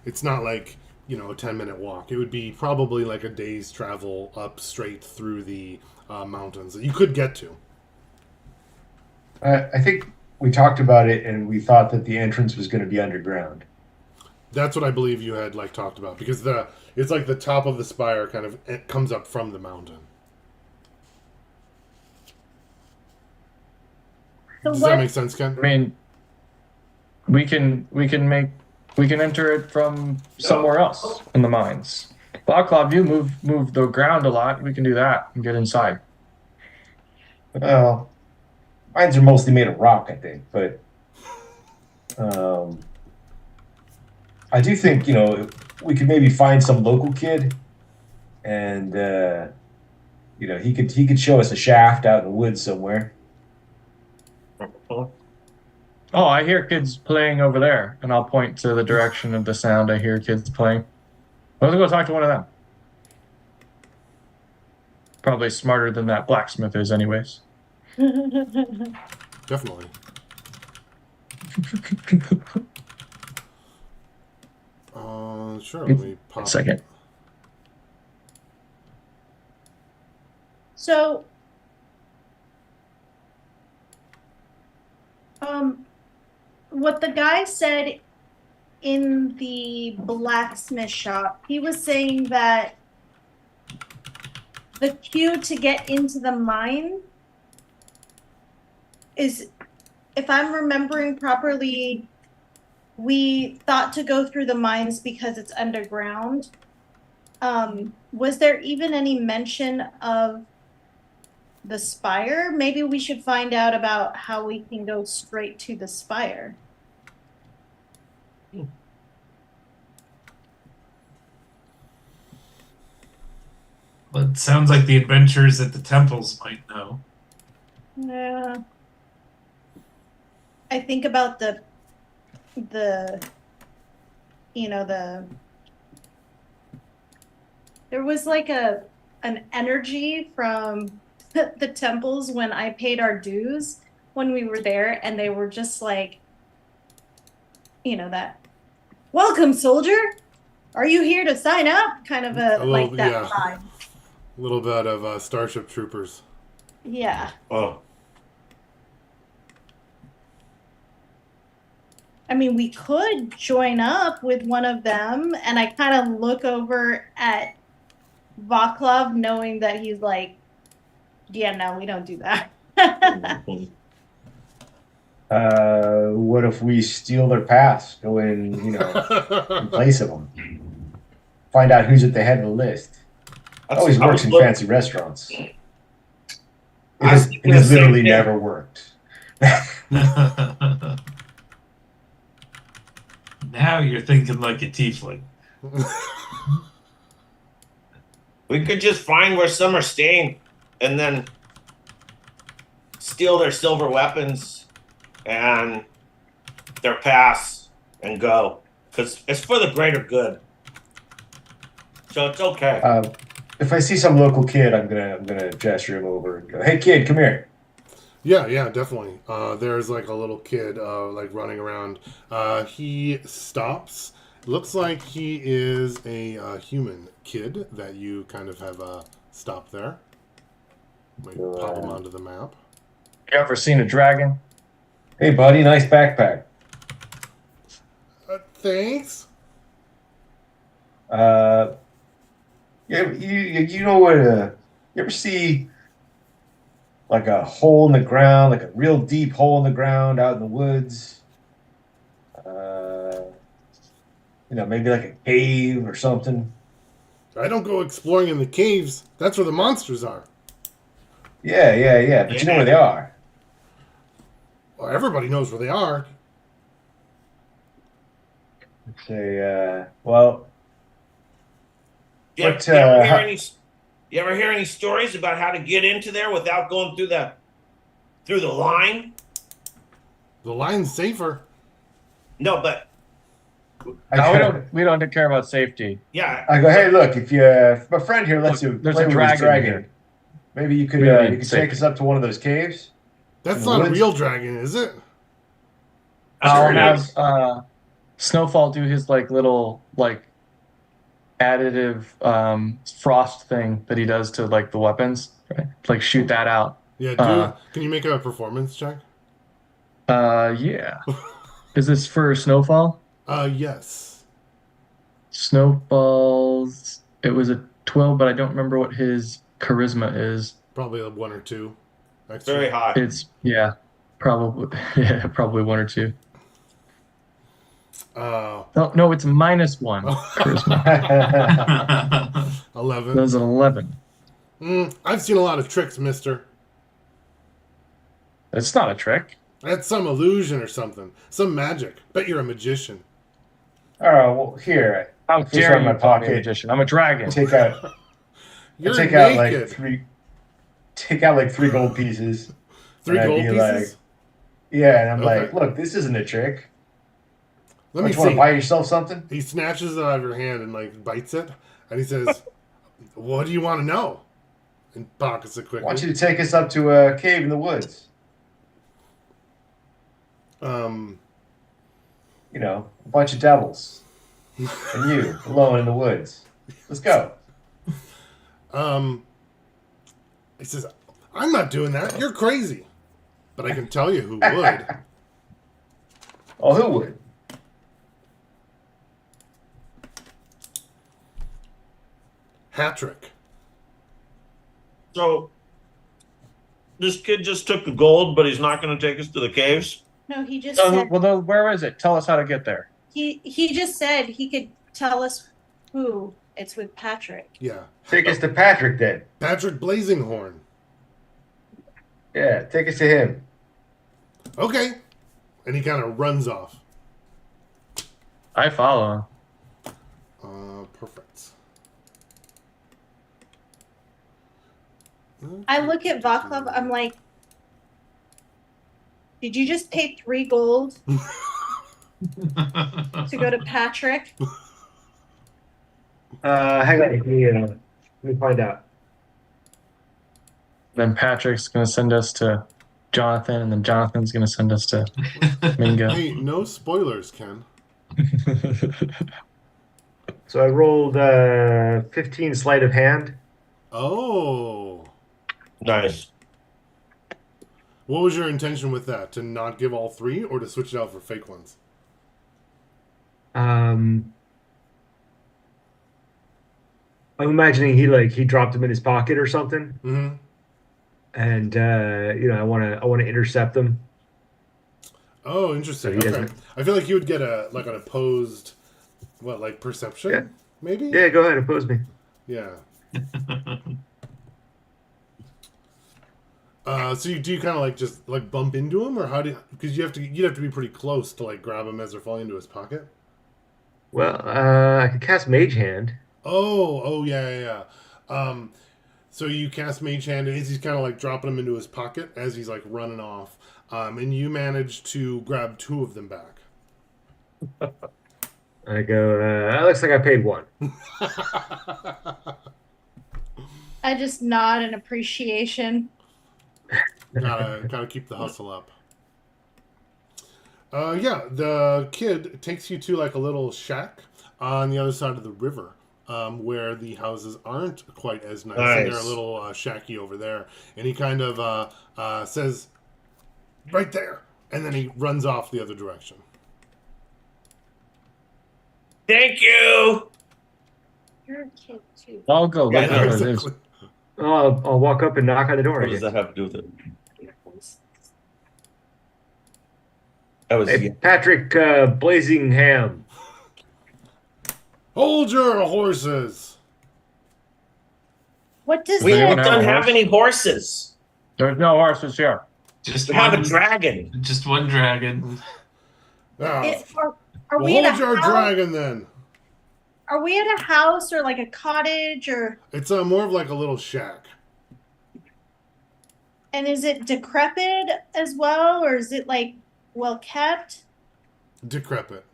It's not like a 10-minute walk. It would be probably like a day's travel up straight through the mountains that you could get to. I think we talked about it, and we thought that the entrance was going to be underground. That's what I believe you had like talked about, because it's like the top of the spire kind of it comes up from the mountain. so Does what? that make sense, Ken? I mean, we can enter it from somewhere else in the mines. Vaclav, you move the ground a lot. We can do that and get inside. Well, mines are mostly made of rock, I think, but I do think we could maybe find some local kid, and he could show us a shaft out in the woods somewhere. Oh, I hear kids playing over there, and I'll point to the direction of the sound. I hear kids playing. Let's go talk to one of them. Probably smarter than that blacksmith is, anyways. Definitely. Sure. Let me pop. A second. So, what the guy said in the blacksmith shop, he was saying that the queue to get into the mine is, if I'm remembering properly, we thought to go through the mines because it's underground. Was there even any mention of the spire? Maybe we should find out about how we can go straight to the spire. Well, it sounds like the adventurers at the temples might know. Yeah. I think about the there was like an energy from the temples when I paid our dues when we were there, and they were just like, that welcome soldier, are you here to sign up, kind of a like that vibe. A little bit of Starship Troopers. Yeah. Oh, I mean, we could join up with one of them, and I kind of look over at Vaclav, knowing that he's like, yeah, no, we don't do that. What if we steal their paths, go in place of them? find out who's at the head of the list. It always I works was in look- fancy restaurants. It I was has, thinking it has the same literally thing. never worked. Now you're thinking like a tiefling. We could just find where some are staying and then steal their silver weapons and their pass and go. Because it's for the greater good. So it's okay. If I see some local kid, I'm gonna gesture him over and go, "Hey, kid, come here." Yeah, definitely. There's like a little kid like running around. He stops. Looks like he is a human kid that you kind of have stopped there. Might pop him onto the map. You ever seen a dragon? Hey, buddy, nice backpack. Thanks. You know what? You ever see like a hole in the ground, like a real deep hole in the ground out in the woods? Maybe like a cave or something. I don't go exploring in the caves. That's where the monsters are. Yeah. But you know where they are. Well, everybody knows where they are. Say, well, You But, you ever hear any stories about how to get into there without going through the line? The line's safer. No, but No, we don't care about safety. yeah. I go, hey, look, if my friend here lets you There's play a with his dragon dragon, here. maybe you could We need you could safety. take us up to one of those caves. That's In the not a woods? real dragon, is it? I'll Sure it have is. Snowfall do his like little like additive frost thing that he does to like the weapons, right? Like shoot that out. Yeah, can you make a performance check? Yeah. Is this for Snowfall? Yes. Snowfall's. It was a 12, but I don't remember what his charisma is. Probably a 1 or 2. Extra. Very high. It's probably probably 1 or 2. No, it's -1 charisma. 11. That's an 11. I've seen a lot of tricks, mister. It's not a trick. That's some illusion or something. Some magic. Bet you're a magician. All right, well, here, How Fish dare out of you my call me a pocket. magician? I'm a dragon. take out You're take out naked. like three gold pieces. 3 and I'd gold be pieces? Yeah, and I'm Okay. like, look, this isn't a trick. Let me You want see. to buy yourself something? He snatches it out of your hand and like bites it. And he says, what do you want to know? And pockets it I quickly. want you to take us up to a cave in the woods. A bunch of devils. And you, alone in the woods. Let's go. He says, I'm not doing that. You're crazy. But I can tell you who would. Oh, who would? Hatrick. So this kid just took the gold, but he's not going to take us to the caves. No, he just So, said well, where is it? Tell us how to get there. he just said he could tell us who. It's with Patrick. Yeah. Take us to Patrick then. Patrick Blazinghorn. Yeah, take us to him. Okay. And he kind of runs off. I follow. Perfect. I look at Vaclav. I'm like, did you just pay 3 gold to go to Patrick? Hang on. Let me find out. Then Patrick's going to send us to Jonathan, and then Jonathan's going to send us to Mingo. Hey, no spoilers, Ken. So I rolled 15 sleight of hand. Oh. Nice. What was your intention with that? To not give all 3 or to switch it out for fake ones? I'm imagining he dropped them in his pocket or something, Mm-hmm. and I want to intercept them. Oh, interesting. So he Okay. doesn't- I feel like he would get an opposed, perception? Yeah. maybe? Yeah, go ahead, oppose me. Yeah. So do you kind of like just like bump into him, or how do you? Because you'd have to be pretty close to like grab him as they're falling into his pocket. Well, I could cast Mage Hand. Oh, yeah. So you cast Mage Hand, and he's kind of like dropping him into his pocket as he's like running off, and you manage to grab two of them back. I go, that looks like I paid one. I just nod in appreciation. Gotta keep the hustle up. Yeah, the kid takes you to like a little shack on the other side of the river, where the houses aren't quite as nice, and they're a Nice. little shacky over there. And he kind of says, "Right there," and then he runs off the other direction. Thank you. You're a kid too. I'll go Yeah, look no, at where it is. Oh, I'll walk up and knock on the door. What I does guess. that have to do with it? That was Hey, Patrick Blazingham. Hold your horses. What does we don't don't have a have horse. any horses. There's no horses here. Just We have a one, dragon. just one dragon. Now, are well, we at hold a your house? dragon then. Are we at a house or like a cottage or? It's more of like a little shack. And is it decrepit as well, or is it like well kept? Decrepit.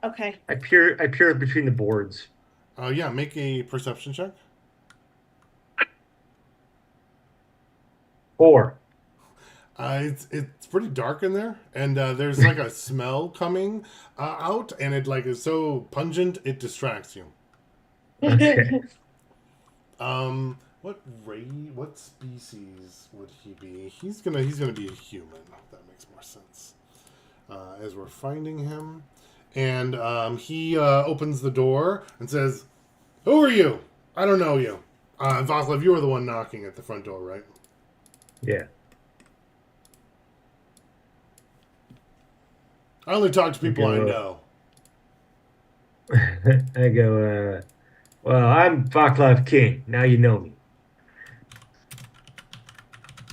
Okay. I peer between the boards. Yeah, make a perception check. 4. It's pretty dark in there, and there's like a smell coming out, and it like is so pungent it distracts you. Okay. What species would he be? He's gonna be a human. That makes more sense. As we're finding him, and he opens the door and says, "Who are you? I don't know you." Vaclav, you were the one knocking at the front door, right? Yeah. I only talk to people I Okay, know. I go, well, I'm Vaclav King. Now you know me.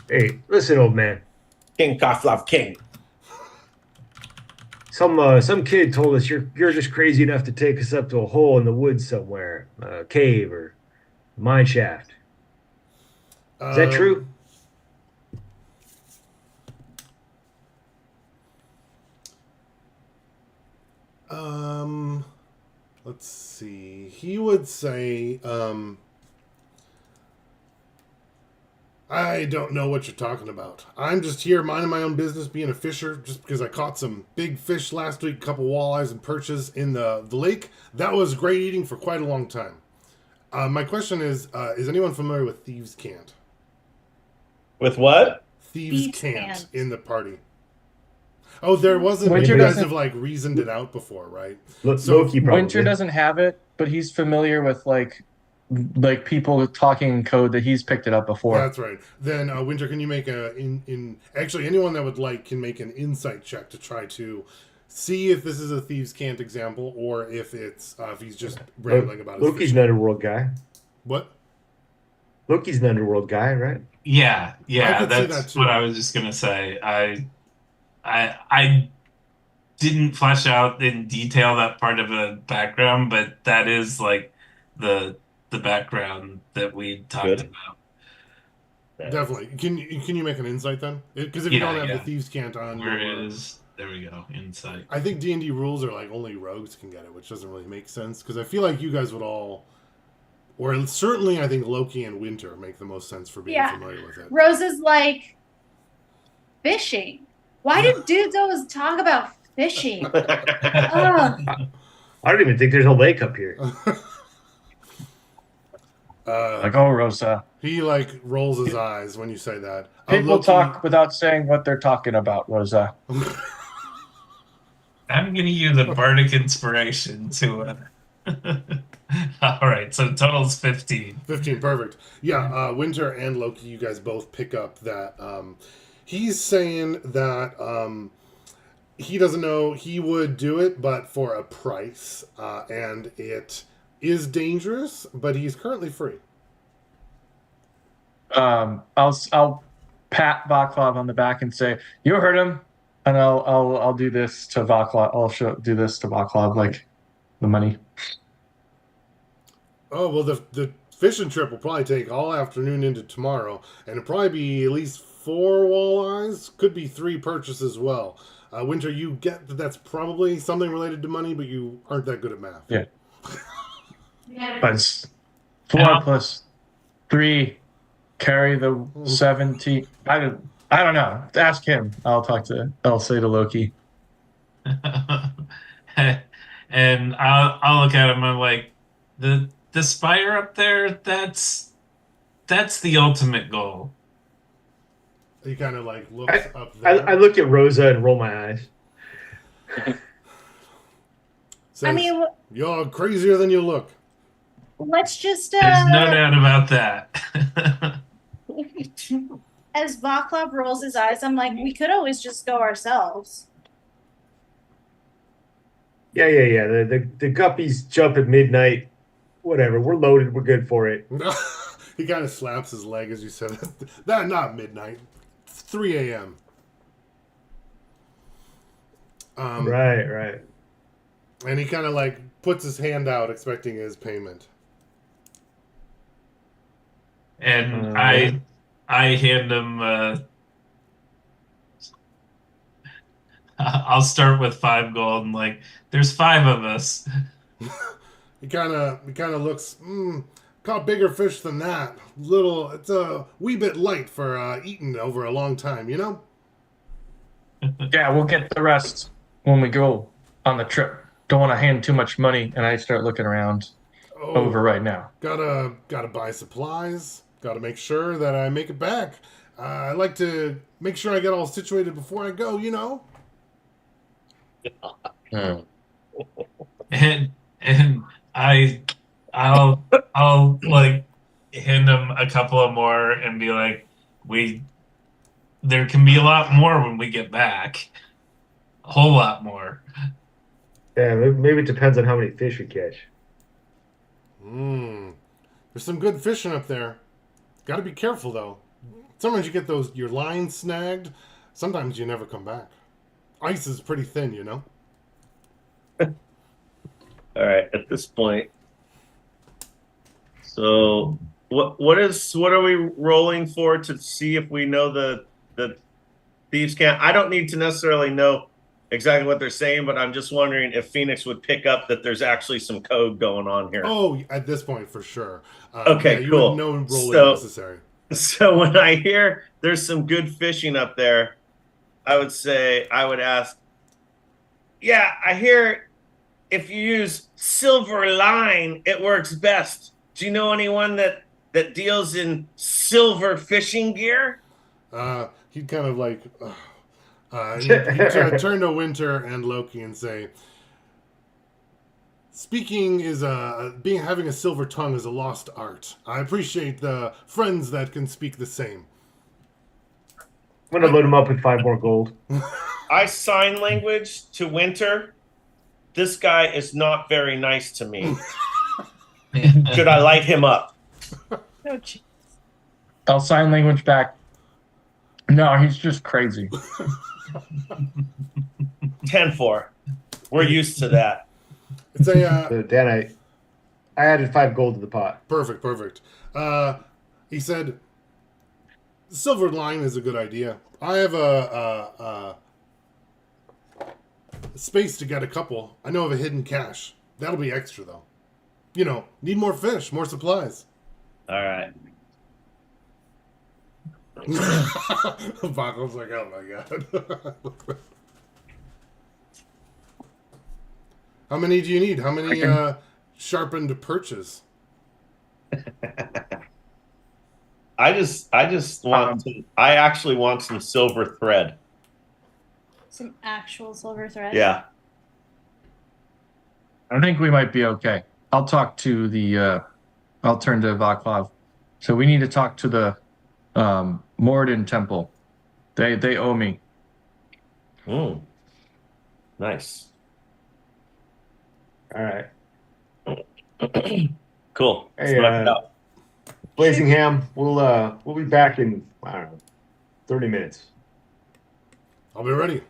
Hey, listen, old man. King Kaflav King. Some kid told us you're just crazy enough to take us up to a hole in the woods somewhere, a cave or a mine shaft. Is that true? Let's see. He would say, I don't know what you're talking about. I'm just here minding my own business, being a fisher, just because I caught some big fish last week, a couple walleyes and perches in the lake. That was great eating for quite a long time. My question is anyone familiar with Thieves' Cant? With what? Thieves' Thieves' Cant Cant. in the party. Oh, there wasn't. Winter You guys doesn't- have like reasoned it out before, right? Lo- So, Loki probably. Winter doesn't have it, but he's familiar with like people talking in code that he's picked it up before. That's right. Then Winter, can you make actually anyone that would like can make an insight check to try to see if this is a Thieves' Cant example or if it's if he's just rambling about his Loki's fishing. an underworld guy. What? Loki's an underworld guy, right? Yeah, I could see that's that too. what I was just gonna say. I didn't flesh out in detail that part of the background, but that is like the background that we talked Good. about. Definitely. Can you make an insight then? Because if you Yeah, don't have yeah. the Thieves' Cant on, Where your- is there we go, insight. I think D&D rules are like only rogues can get it, which doesn't really make sense. Because I feel like you guys would all, or certainly I think Loki and Winter make the most sense for being Yeah. familiar with it. Rose is like fishing. Why do dudes always talk about fishing? Ugh. I don't even think there's a lake up here. Like, oh, Rosa. He like rolls his eyes when you say that. People Loki- talk without saying what they're talking about, Rosa. I'm gonna use a bardic inspiration to all right, so total's 15. 15, perfect. Yeah, Winter and Loki, you guys both pick up that he's saying that he doesn't know he would do it, but for a price, and it is dangerous, but he's currently free. I'll pat Vaclav on the back and say, "You heard him," and I'll do this to Vaclav. Do this to Vaclav, like the money. Oh, well, the fishing trip will probably take all afternoon into tomorrow, and it'll probably be at least 4 walleyes. Could be 3 perches as well. Winter, you get that that's probably something related to money, but you aren't that good at math. Yeah. But it's 4 plus 3, carry the 17. I don't know. Ask him. I'll say to Loki. And I'll look at him. I'm like, the spire up there. That's the ultimate goal. He kind of like looks up there. I look at Rosa and roll my eyes. Says, I mean, you're crazier than you look. let's just There's no doubt about that. as Vaclav rolls his eyes, I'm like, we could always just go ourselves. Yeah. The guppies jump at midnight. Whatever. We're loaded. We're good for it. He kind of slaps his leg as you said it. That not midnight. 3 a.m. Right. And he kind of like puts his hand out expecting his payment. And I hand him. I'll start with 5 gold, and like, there's 5 of us. He kind of looks. Caught bigger fish than that. It's a wee bit light for eating over a long time, you know. Yeah, we'll get the rest when we go on the trip. Don't want to hand too much money, and I start looking around over right now. Gotta buy supplies. Gotta make sure that I make it back. I like to make sure I get all situated before I go, you know. And I'll like hand him a couple of more and be like, there can be a lot more when we get back. A whole lot more. Yeah, maybe it depends on how many fish we catch. There's some good fishing up there. Got to be careful though. Sometimes you get your lines snagged. Sometimes you never come back. Ice is pretty thin, you know. All right, at this point. So what are we rolling for to see if we know the thieves can't? I don't need to necessarily know exactly what they're saying, but I'm just wondering if Phoenix would pick up that there's actually some code going on here. Oh, at this point for sure. Okay, yeah, cool. No rolling necessary. So when I hear there's some good fishing up there, I would ask, yeah, I hear if you use silver line, it works best. Do you know anyone that deals in silver fishing gear? He'd kind of like he'd turn to Winter and Loki and say, speaking is having a silver tongue is a lost art. I appreciate the friends that can speak the same. I'm gonna load him up with 5 more gold. I sign language to Winter. This guy is not very nice to me. Should I light him up? Oh, geez. I'll sign language back. No, he's just crazy. 10-4. We're used to that. It's a So Dan, I added 5 gold to the pot. perfect. He said, silver line is a good idea. I have a space to get a couple. I know of a hidden cache. That'll be extra though. You know, need more fish, more supplies. All right. Baco's like, oh my god. How many do you need? How many sharpened perches? I actually want some silver thread. Some actual silver thread. Yeah. I think we might be okay. I'll talk to I'll turn to Vaclav. So we need to talk to the Morden Temple. They owe me. Nice. All right. Cool. Hey, Smoke it up. Blazingham, we'll be back in, I don't know, 30 minutes. I'll be ready.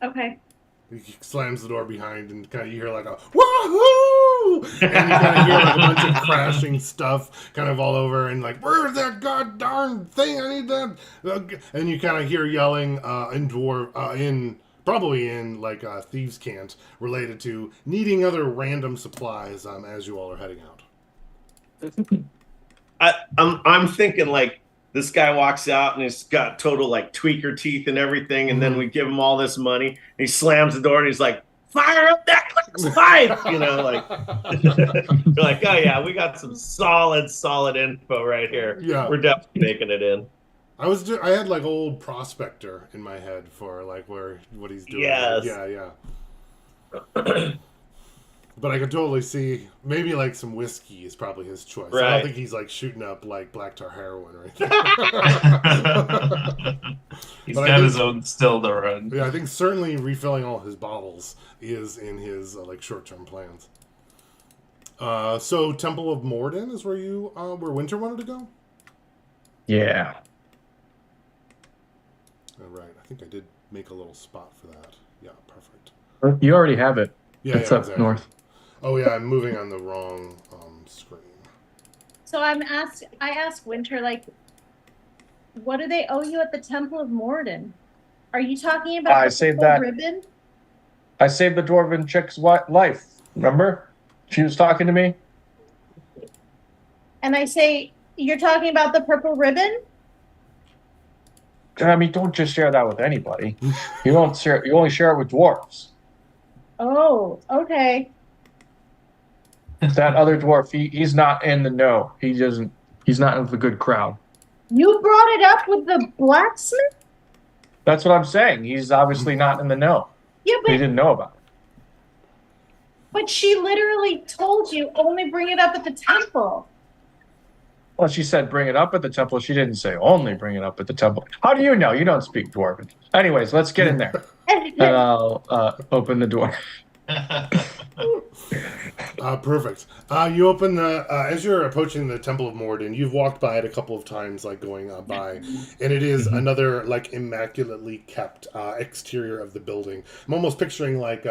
Okay. He slams the door behind, and kind of you hear like a woohoo, and you kind of hear like a bunch of crashing stuff, kind of all over, and like, where's that god darn thing? I need that. And you kind of hear yelling in dwarf, probably in like thieves' cant, related to needing other random supplies as you all are heading out. I'm thinking like this guy walks out and he's got total like tweaker teeth and everything, and then we give him all this money. And he slams the door and he's like, "Fire up that pipe!" You know, like you're like, "Oh yeah, we got some solid info right here. Yeah. We're definitely making it in." I had like old prospector in my head for like what he's doing. Yes. Yeah. But I could totally see maybe like some whiskey is probably his choice. I Right. don't think he's like shooting up like black tar heroin or anything. He's But I got think- his own still to run. Yeah, I think certainly refilling all his bottles is in his like short-term plans. So Temple of Morden is where where Winter wanted to go. Yeah. All right, I think I did make a little spot for that. Yeah, perfect. You already have it. Yeah, It's yeah, up exactly. north. Oh yeah, I'm moving on the wrong screen. So I asked Winter, like, what do they owe you at the Temple of Morden? Are you talking about I the saved purple that. ribbon? I saved the dwarven chick's life. Remember? She was talking to me. And I say, you're talking about the purple ribbon? I mean, don't just share that with anybody. You don't share. You only share it with dwarves. Oh, okay. That other dwarf, he's not in the know. He's not in the good crowd. You brought it up with the blacksmith? That's what I'm saying. He's obviously not in the know. Yeah, He didn't know about it. but she literally told you only bring it up at the temple. Well, she said bring it up at the temple. She didn't say only bring it up at the temple. How do you know? You don't speak dwarven. Anyways, let's get in there. And I'll open the door. Perfect. You open the as you're approaching the Temple of Morden. You've walked by it a couple of times, like going by, and it is another like immaculately kept exterior of the building. I'm almost picturing like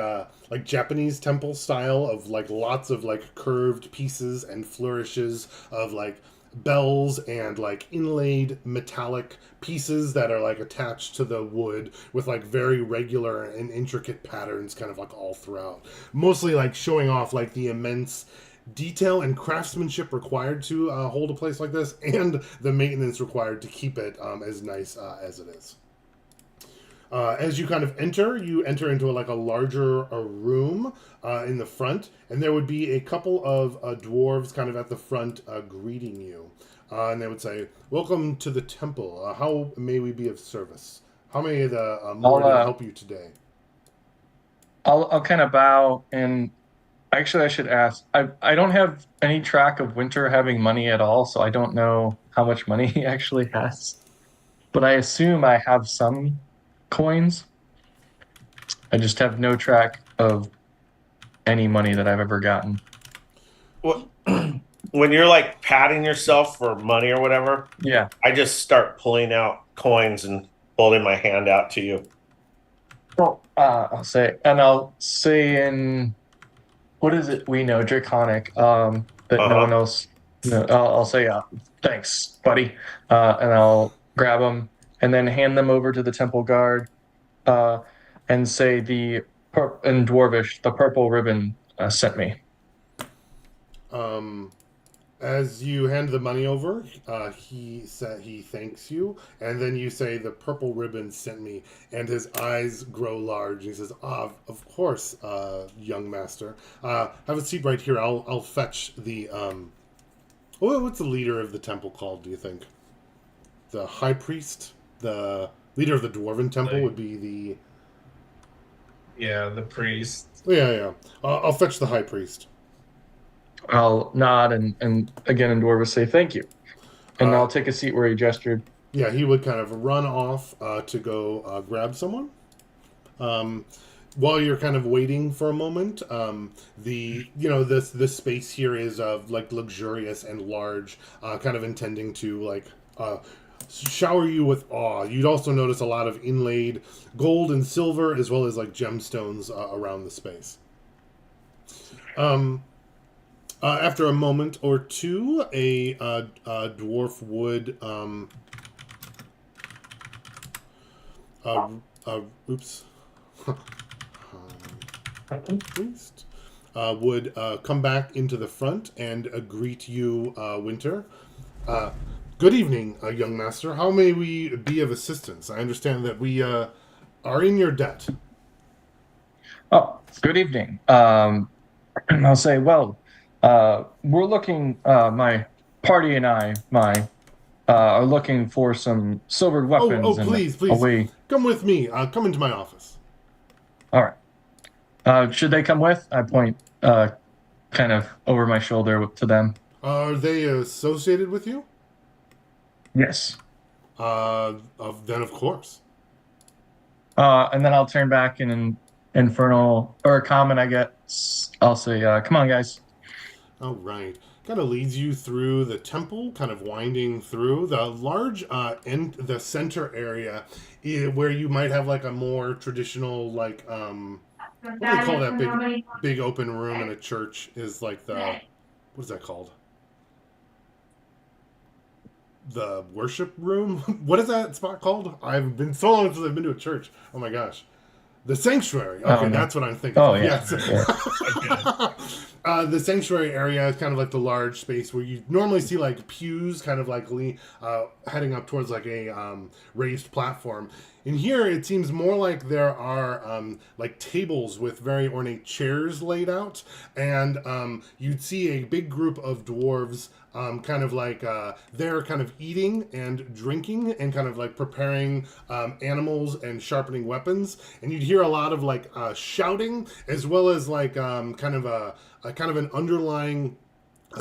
Japanese temple style of like lots of like curved pieces and flourishes of like bells and like inlaid metallic pieces that are like attached to the wood with like very regular and intricate patterns kind of like all throughout, mostly like showing off like the immense detail and craftsmanship required to hold a place like this and the maintenance required to keep it as nice as it is. As you kind of enter, you enter into like a larger room in the front, and there would be a couple of dwarves kind of at the front greeting you. And they would say, "Welcome to the temple. How may we be of service? How may the Morden help you today?" I'll kind of bow, and actually I should ask. I don't have any track of Winter having money at all, so I don't know how much money he actually has. But I assume I have some coins. I just have no track of any money that I've ever gotten. Well, when you're like patting yourself for money or whatever, Yeah. I just start pulling out coins and holding my hand out to you. Well, I'll say in what is it we know, Draconic, that no one else. No, I'll say thanks, buddy, and I'll grab them and then hand them over to the temple guard, and say in Dwarvish, the purple ribbon sent me. As you hand the money over, he said he thanks you, and then you say the purple ribbon sent me, and his eyes grow large. He says, of course, young master. Have a seat right here. I'll fetch the what's the leader of the temple called, do you think? The high priest? The leader of the dwarven temple would be the... Yeah, the priest. Yeah. I'll fetch the high priest. I'll nod and again in Dwarvish say thank you, and I'll take a seat where he gestured. Yeah, he would kind of run off to go grab someone. while you're kind of waiting for a moment, this space here is like luxurious and large, kind of intending to like shower you with awe. You'd also notice a lot of inlaid gold and silver, as well as like gemstones around the space. After a moment or two, a dwarf would oops. Priest would come back into the front and greet you, Winter. Good evening, young master. How may we be of assistance? I understand that we are in your debt. Oh, good evening. I'll say, well, we're looking, my party and I, are looking for some silvered weapons. Oh, please. Come with me. Come into my office. All right. Should they come with? I point kind of over my shoulder to them. Are they associated with you? Yes. Then of course. And then I'll turn back in an infernal or a comment I get. I'll say, come on, guys. All right. Kind of leads you through the temple, kind of winding through the large the center area where you might have like a more traditional like what do they call that big open room in a church is like the what is that called? The worship room? What is that spot called? I've been so long since I've been to a church. Oh my gosh. The sanctuary. Okay, that's what I'm thinking. Oh, of. yeah. Yes. The sanctuary area is kind of like the large space where you normally see like pews kind of like heading up towards like a raised platform. In here, it seems more like there are like tables with very ornate chairs laid out, and you'd see a big group of dwarves kind of like they're kind of eating and drinking and kind of like preparing animals and sharpening weapons, and you'd hear a lot of like shouting as well as like kind of an underlying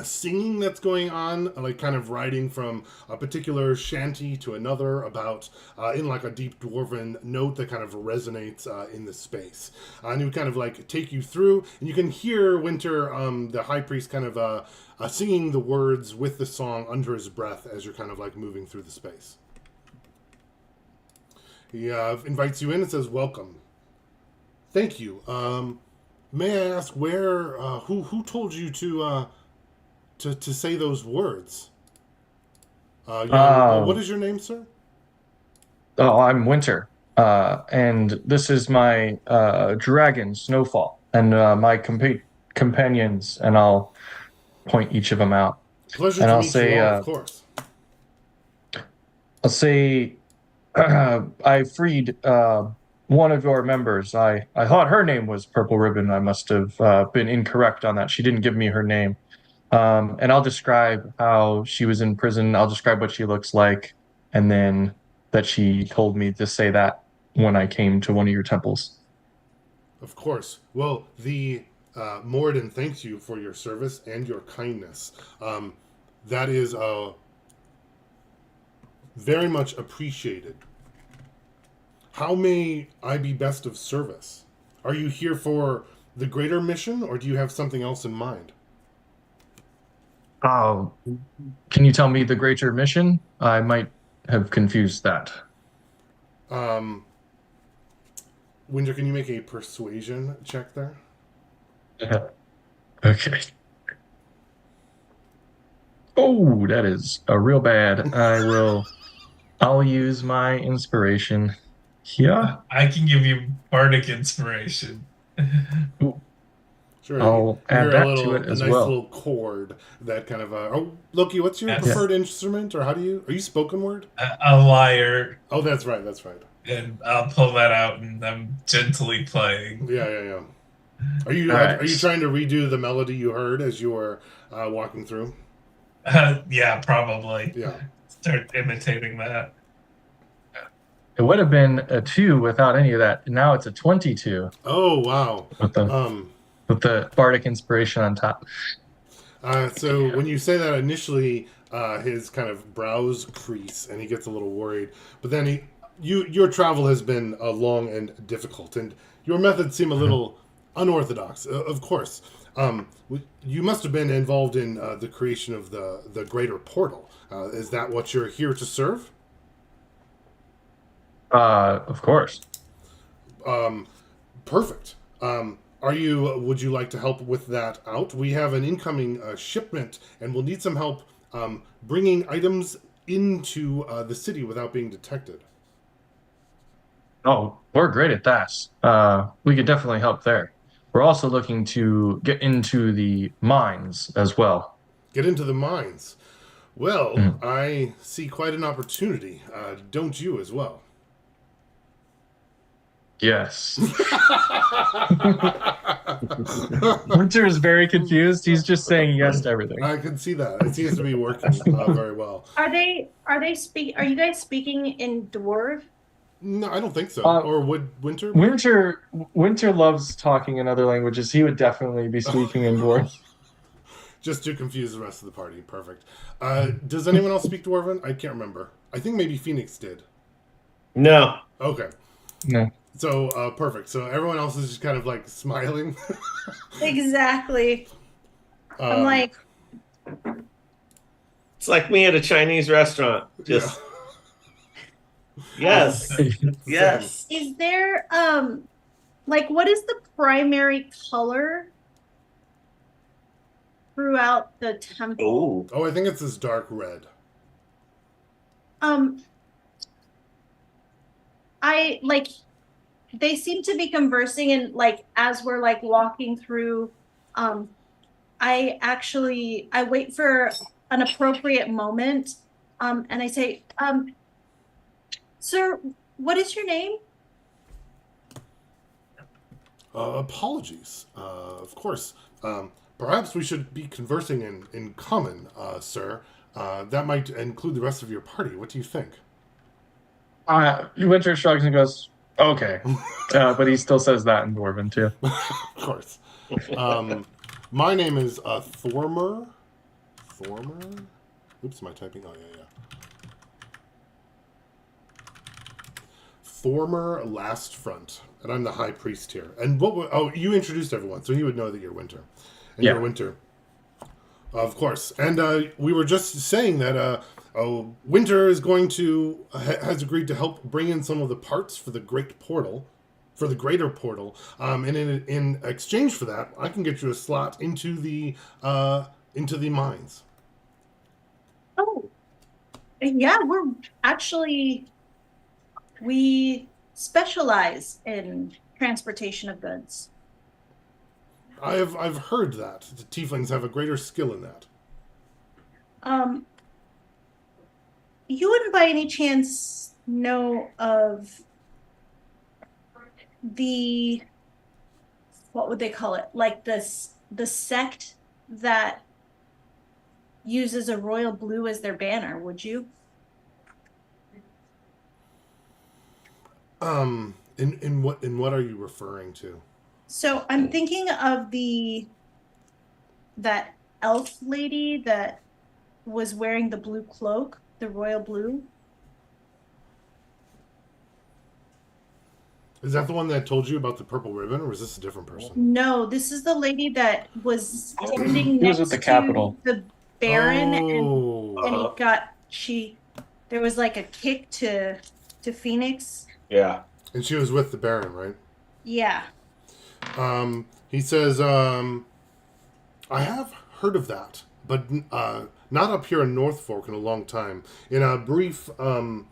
singing that's going on, like kind of riding from a particular shanty to another about in like a deep dwarven note that kind of resonates in the space. And it would kind of like take you through, and you can hear Winter, the high priest, kind of singing the words with the song under his breath as you're kind of like moving through the space. He invites you in and says, "Welcome." Thank you. May I ask where, who told you to say those words? What is your name, sir? Oh, I'm Winter. And this is my dragon, Snowfall, and my companions, and I'll point each of them out. Pleasure And to I'll meet say, you all, of course. I'll say, I freed one of your members. I thought her name was Purple Ribbon. I must have been incorrect on that. She didn't give me her name. And I'll describe how she was in prison. I'll describe what she looks like, and then that she told me to say that when I came to one of your temples. Of course. Well, the Moradin thanks you for your service and your kindness. That is very much appreciated. How may I be best of service? Are you here for the greater mission, or do you have something else in mind? Oh, can you tell me the greater mission? I might have confused that. Winter, can you make a persuasion check there? Okay. Oh, that is a real bad. I'll use my inspiration. Yeah. I can give you bardic inspiration. Sure. I'll add that to it a as nice well. little chord that kind of. Oh, Loki, what's your preferred instrument, or are you spoken word? A lyre. Oh, that's right. That's right. And I'll pull that out, and I'm gently playing. Yeah. Are you Right. trying to redo the melody you heard as you were walking through? Yeah, probably. Yeah. Start imitating that. It would have been a 2 without any of that. Now it's a 22 Oh wow. with the bardic inspiration on top. So when you say that initially, his kind of brows crease and he gets a little worried. But then your travel has been long and difficult, and your methods seem a little unorthodox. Of course, you must have been involved in the creation of the greater portal. Is that what you're here to serve? Of course. Perfect. Would you like to help with that out? We have an incoming shipment, and we'll need some help bringing items into the city without being detected. Oh, we're great at that. We could definitely help there. We're also looking to get into the mines as well. Get into the mines. Well, Mm. I see quite an opportunity. Don't you as well? Yes. Winter is very confused. He's just saying yes to everything. I can see that. It seems to be working very well. Are you guys speaking in dwarf? No, I don't think so. Uh, Or would Winter? Winter loves talking in other languages. He would definitely be speaking in dwarf. Just to confuse the rest of the party. Perfect. Does anyone else speak Dwarven? I can't remember. I think maybe Phoenix did. No. Okay. No. So, perfect. So everyone else is just kind of like smiling. Exactly. I'm like, It's like me at a Chinese restaurant. Just yes. Yes. is there like what is the primary color throughout the temple? Oh. Oh, I think it's this dark red. I like they seem to be conversing, and like as we're like walking through, I wait for an appropriate moment, and I say, sir, what is your name? Apologies. Of course. Perhaps we should be conversing in common, sir. That might include the rest of your party. What do you think? Winter shrugs and goes, okay. But he still says that in Dwarven too. Of course. My name is Thormer. Thormer? Oops, am I typing? Oh, yeah. Thormer Last Front. And I'm the High Priest here. And you introduced everyone, so he would know that you're Winter. And Yeah. you're Winter. Of course. And we were just saying that Winter is going to has agreed to help bring in some of the parts for the greater portal. And in exchange for that, I can get you a slot into the mines. Oh, yeah, we specialize in transportation of goods. I've heard that the tieflings have a greater skill in that. You wouldn't by any chance know of what would they call it? Like the sect that uses a royal blue as their banner, would you? In what are you referring to? So I'm thinking of that elf lady that was wearing the blue cloak, the royal blue. Is that the one that told you about the purple ribbon, or is this a different person? No, this is the lady that was standing He was next at the to Capitol. the Baron, Oh. and there was like a kick to Phoenix. Yeah. And she was with the Baron, right? Yeah. He says, I have heard of that, but not up here in North Fork in a long time. In a brief time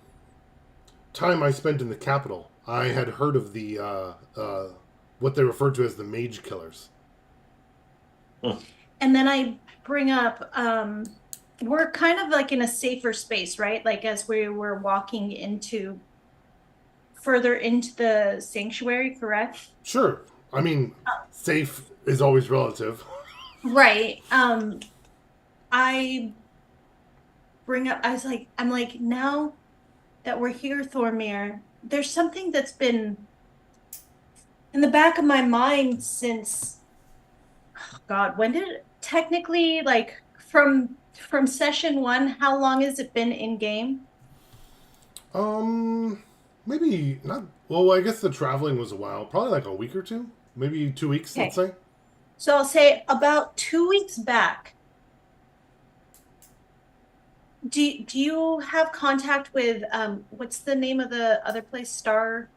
I spent in the capital, I had heard of the what they referred to as the mage killers. And then I bring up, we're kind of like in a safer space, right? Like as we were walking further into the sanctuary, correct? Sure. I mean, safe is always relative. Right. I bring up, I'm like, now that we're here, Thormir, there's something that's been in the back of my mind since, oh God, when did it technically, like from session 1, how long has it been in game? Maybe not. Well, I guess the traveling was a while. Probably like a week or two. Maybe 2 weeks, let's say. So I'll say about 2 weeks back. Do you have contact with what's the name of the other place? Starlight.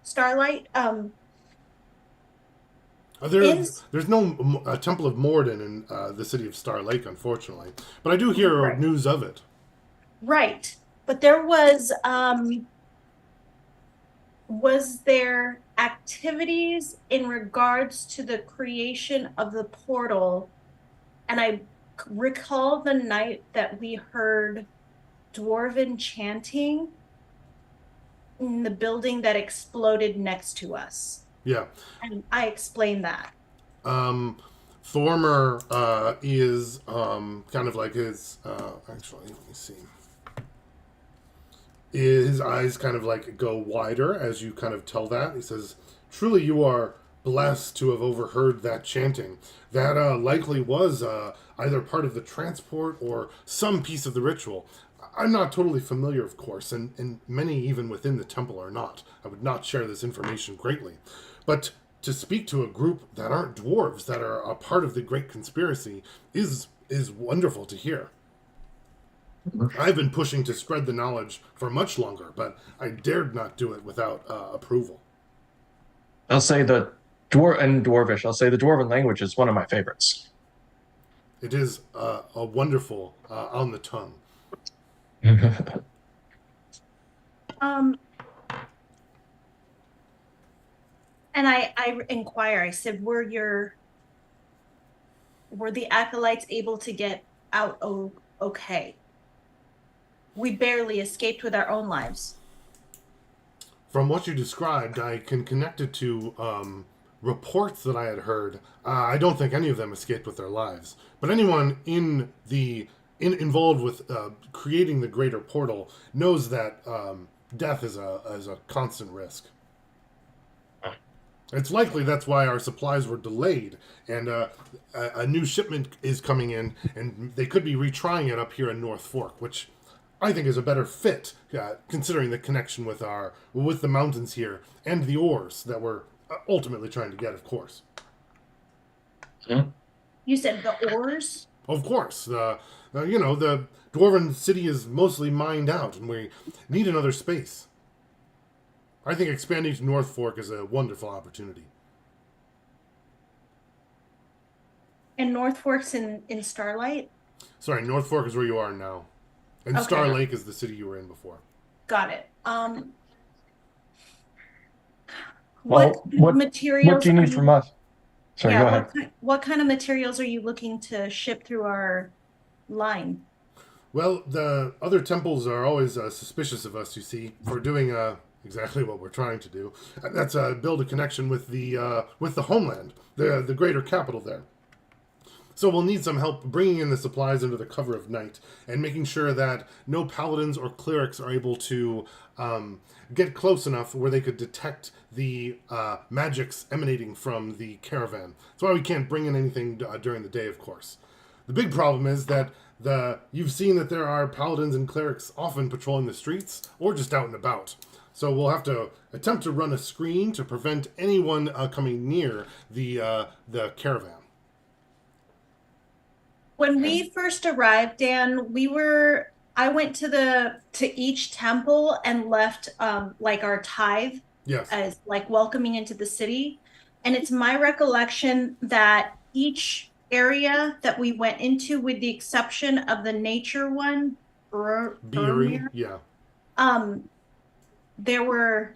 Starlight? There's no Temple of Morden in the city of Star Lake, unfortunately. But I do hear Right. news of it. Right. But there was there activities in regards to the creation of the portal? And I recall the night that we heard dwarven chanting in the building that exploded next to us. Yeah. And I explained that. Thormer is kind of like his. Actually, let me see. His eyes kind of like go wider as you kind of tell that. He says, "Truly, you are blessed to have overheard that chanting. That likely was either part of the transport or some piece of the ritual. I'm not totally familiar, of course, and many even within the temple are not. I would not share this information greatly. But to speak to a group that aren't dwarves, that are a part of the great conspiracy, is wonderful to hear. I've been pushing to spread the knowledge for much longer, but I dared not do it without approval." I'll say the Dwarvish. I'll say the Dwarven language is one of my favorites. It is a wonderful on the tongue. And I inquire, I said, were the acolytes able to get out okay? We barely escaped with our own lives. From what you described, I can connect it to reports that I had heard. I don't think any of them escaped with their lives, but anyone involved with creating the greater portal knows that death is a constant risk. It's likely that's why our supplies were delayed, and a new shipment is coming in, and they could be retrying it up here in North Fork, which I think is a better fit, considering the connection with the mountains here and the ores that we're ultimately trying to get, of course. You said the ores? Of course. The Dwarven city is mostly mined out, and we need another space. I think expanding to North Fork is a wonderful opportunity. And North Fork's in Starlight? Sorry, North Fork is where you are now. And Okay. Star Lake is the city you were in before. Got it. Well, what materials? What do you need from us? Sorry, go ahead. What kind of materials are you looking to ship through our line? Well, the other temples are always suspicious of us, you see, for doing exactly what we're trying to do. And that's build a connection with the homeland, the greater capital there. So we'll need some help bringing in the supplies under the cover of night and making sure that no paladins or clerics are able to get close enough where they could detect the magics emanating from the caravan. That's why we can't bring in anything during the day, of course. The big problem is that you've seen that there are paladins and clerics often patrolling the streets or just out and about. So we'll have to attempt to run a screen to prevent anyone coming near the caravan. When we first arrived, Dan, I went to each temple and left like our tithe Yes. as like welcoming into the city. And it's my recollection that each area that we went into, with the exception of the nature one, Beery, yeah. There were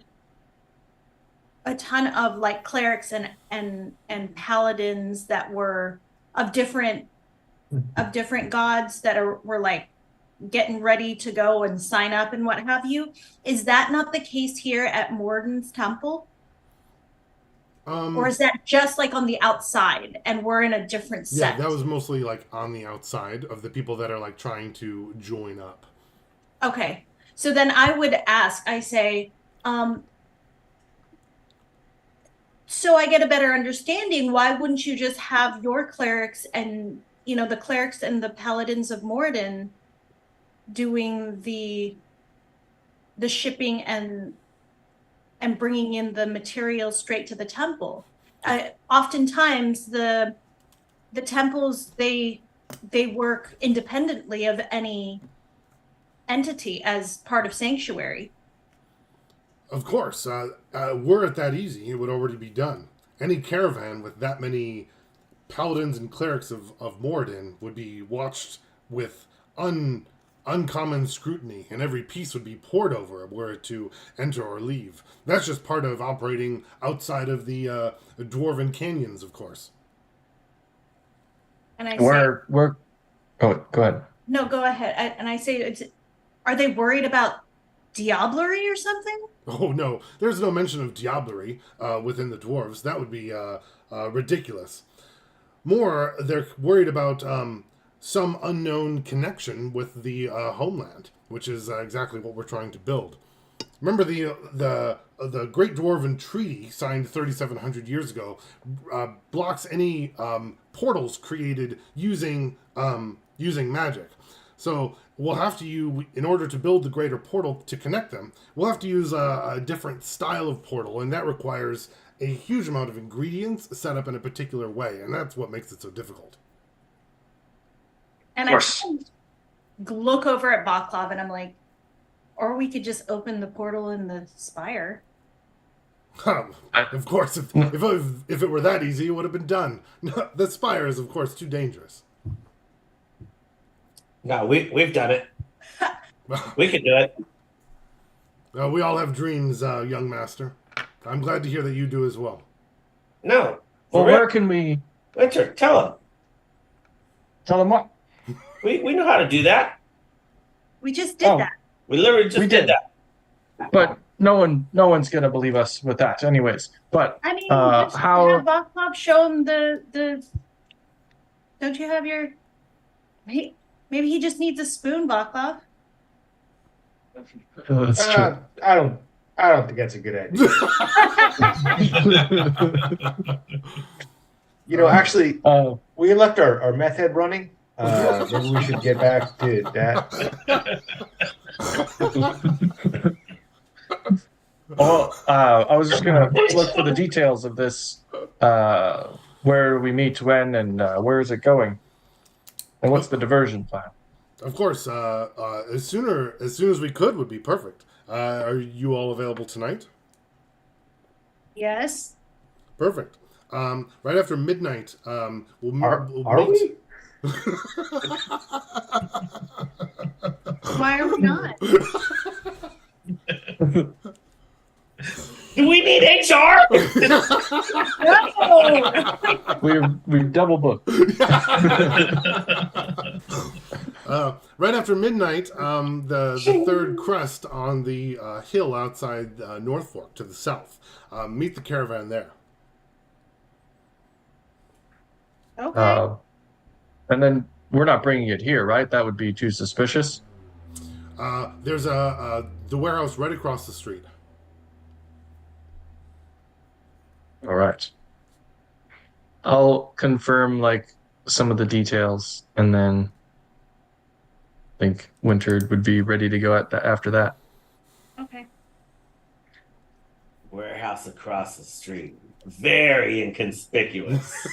a ton of like clerics and paladins that were of different gods that were like getting ready to go and sign up and what have you. Is that not the case here at Morden's temple? Or is that just like on the outside and we're in a different set? Yeah, that was mostly like on the outside of the people that are like trying to join up. Okay. So then I would ask, I say, so I get a better understanding, why wouldn't you just have your clerics and, the clerics and the paladins of Morden doing the the shipping and bringing in the materials straight to the temple. Oftentimes the temples they work independently of any entity as part of sanctuary. Of course, were it that easy, it would already be done. Any caravan with that many paladins and clerics of Moradin would be watched with uncommon scrutiny, and every piece would be poured over were it to enter or leave. That's just part of operating outside of the dwarven canyons, of course. And I We're oh, go ahead. no, go ahead. And I say, are they worried about diablerie or something? Oh no, there's no mention of diablerie within the dwarves. That would be ridiculous. More, they're worried about some unknown connection with the homeland, which is exactly what we're trying to build. Remember the Great Dwarven Treaty signed 3,700 years ago blocks any portals created using magic. So we'll have to use, in order to build the greater portal to connect them, we'll have to use a different style of portal, and that requires a huge amount of ingredients set up in a particular way, and that's what makes it so difficult. And I look over at Baklov and I'm like, or we could just open the portal in the spire. Of course, if it were that easy, it would have been done. The spire is, of course, too dangerous. No, we've done it. We can do it. We all have dreams, young master. I'm glad to hear that you do as well. No. Well, where can we Winter, tell him. tell them what? We know how to do that. We just did that. We literally just did that. But no one's gonna believe us with that, anyways. But I mean, just have Baklov show him the. Don't you have your? Maybe he just needs a spoon, Baklov. That's true. I don't think that's a good idea. Actually, we left our meth head running. Maybe we should get back to that. Well, I was just gonna look for the details of this. Where we meet, when, and where is it going, and what's the diversion plan? Of course, as soon as we could would be perfect. Are you all available tonight? Yes. Perfect. Right after midnight, we'll Are meet. we? Why are we not? Do we need HR? No. We're double booked. Right after midnight, the third crest on the hill outside North Fork to the south. Meet the caravan there. Okay. And then we're not bringing it here, right? That would be too suspicious. There's the warehouse right across the street. All right. I'll confirm some of the details, and then I think Winter would be ready to go after that. Okay. Warehouse across the street. Very inconspicuous.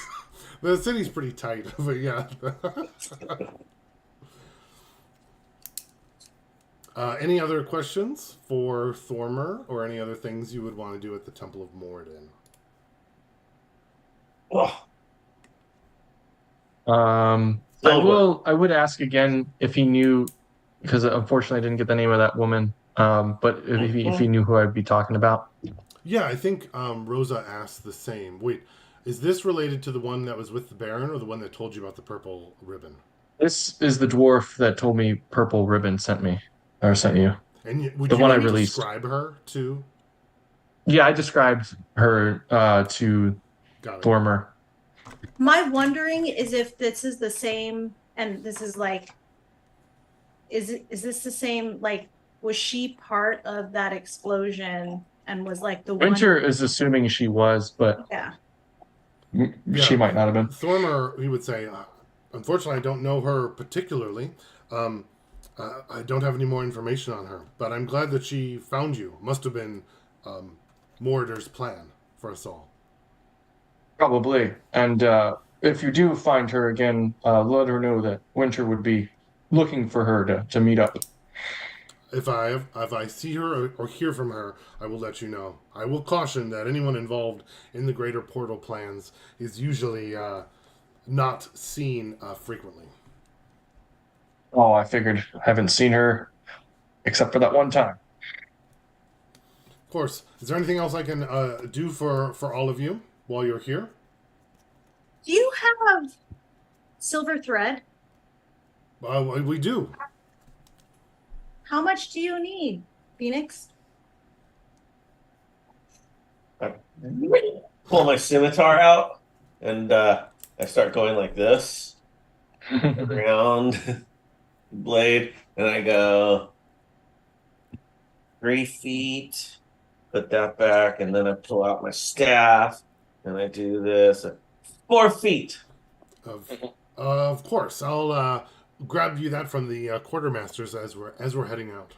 The city's pretty tight, but yeah. Any other questions for Thormer, or any other things you would want to do at the Temple of Moradin? Oh, I would ask again if he knew, because unfortunately I didn't get the name of that woman. But if he knew who I'd be talking about. Yeah, I think Rosa asked the same. Wait, is this related to the one that was with the Baron, or the one that told you about the purple ribbon? This is the dwarf that told me purple ribbon sent you. And would the you one I maybe released. describe her to? Yeah, I described her to Thormer. My wondering is if this is the same, and this is is this the same? Was she part of that explosion and was the one? Winter is assuming she was, but Yeah. She might not have been. Thormer, he would say, unfortunately, I don't know her particularly. I don't have any more information on her, but I'm glad that she found you. Must have been Mordor's plan for us all. Probably. And if you do find her again, let her know that Winter would be looking for her to meet up. If I see her or hear from her, I will let you know. I will caution that anyone involved in the greater portal plans is usually not seen frequently. Oh, I figured. I haven't seen her except for that one time. Of course. Is there anything else I can do for all of you while you're here? Do you have silver thread? We do. How much do you need, Phoenix? I pull my scimitar out and I start going like this around blade, and I go 3 feet, put that back, and then I pull out my staff and I do this 4 feet. Of course, I'll grab you that from the quartermasters as we're heading out.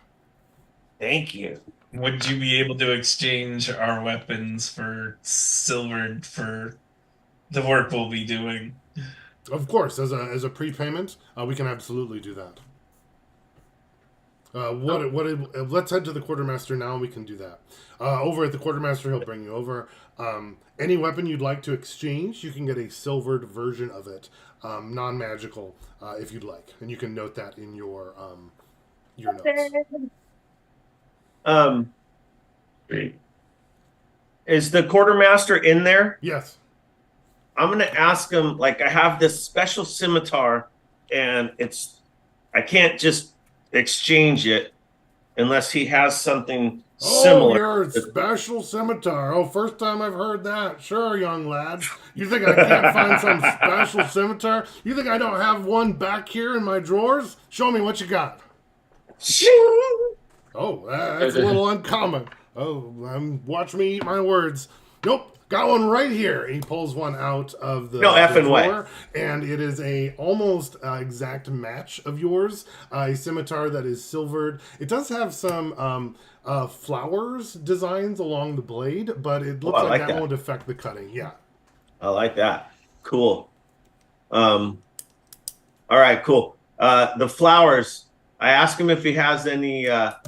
Thank you. Would you be able to exchange our weapons for silver for the work we'll be doing? Of course, as a prepayment, we can absolutely do that. Let's head to the quartermaster now, and we can do that. Over at the quartermaster, he'll bring you over. Any weapon you'd like to exchange, you can get a silvered version of it, non-magical, if you'd like, and you can note that in your notes. Is the quartermaster in there? Yes. I'm gonna ask him. Like, I have this special scimitar, and I can't just exchange it unless he has something similar. Oh, your special scimitar. Oh, first time I've heard that. Sure, young lad. You think I can't find some special scimitar? You think I don't have one back here in my drawers? Show me what you got. Oh, that's a little uncommon. Oh, watch me eat my words. Nope, got one right here. He pulls one out of the drawer, and it is a almost exact match of yours. A scimitar that is silvered. It does have some flowers designs along the blade, but it looks like that won't affect the cutting. Yeah, I like that. Cool. All right, cool. The flowers. I asked him if he has any.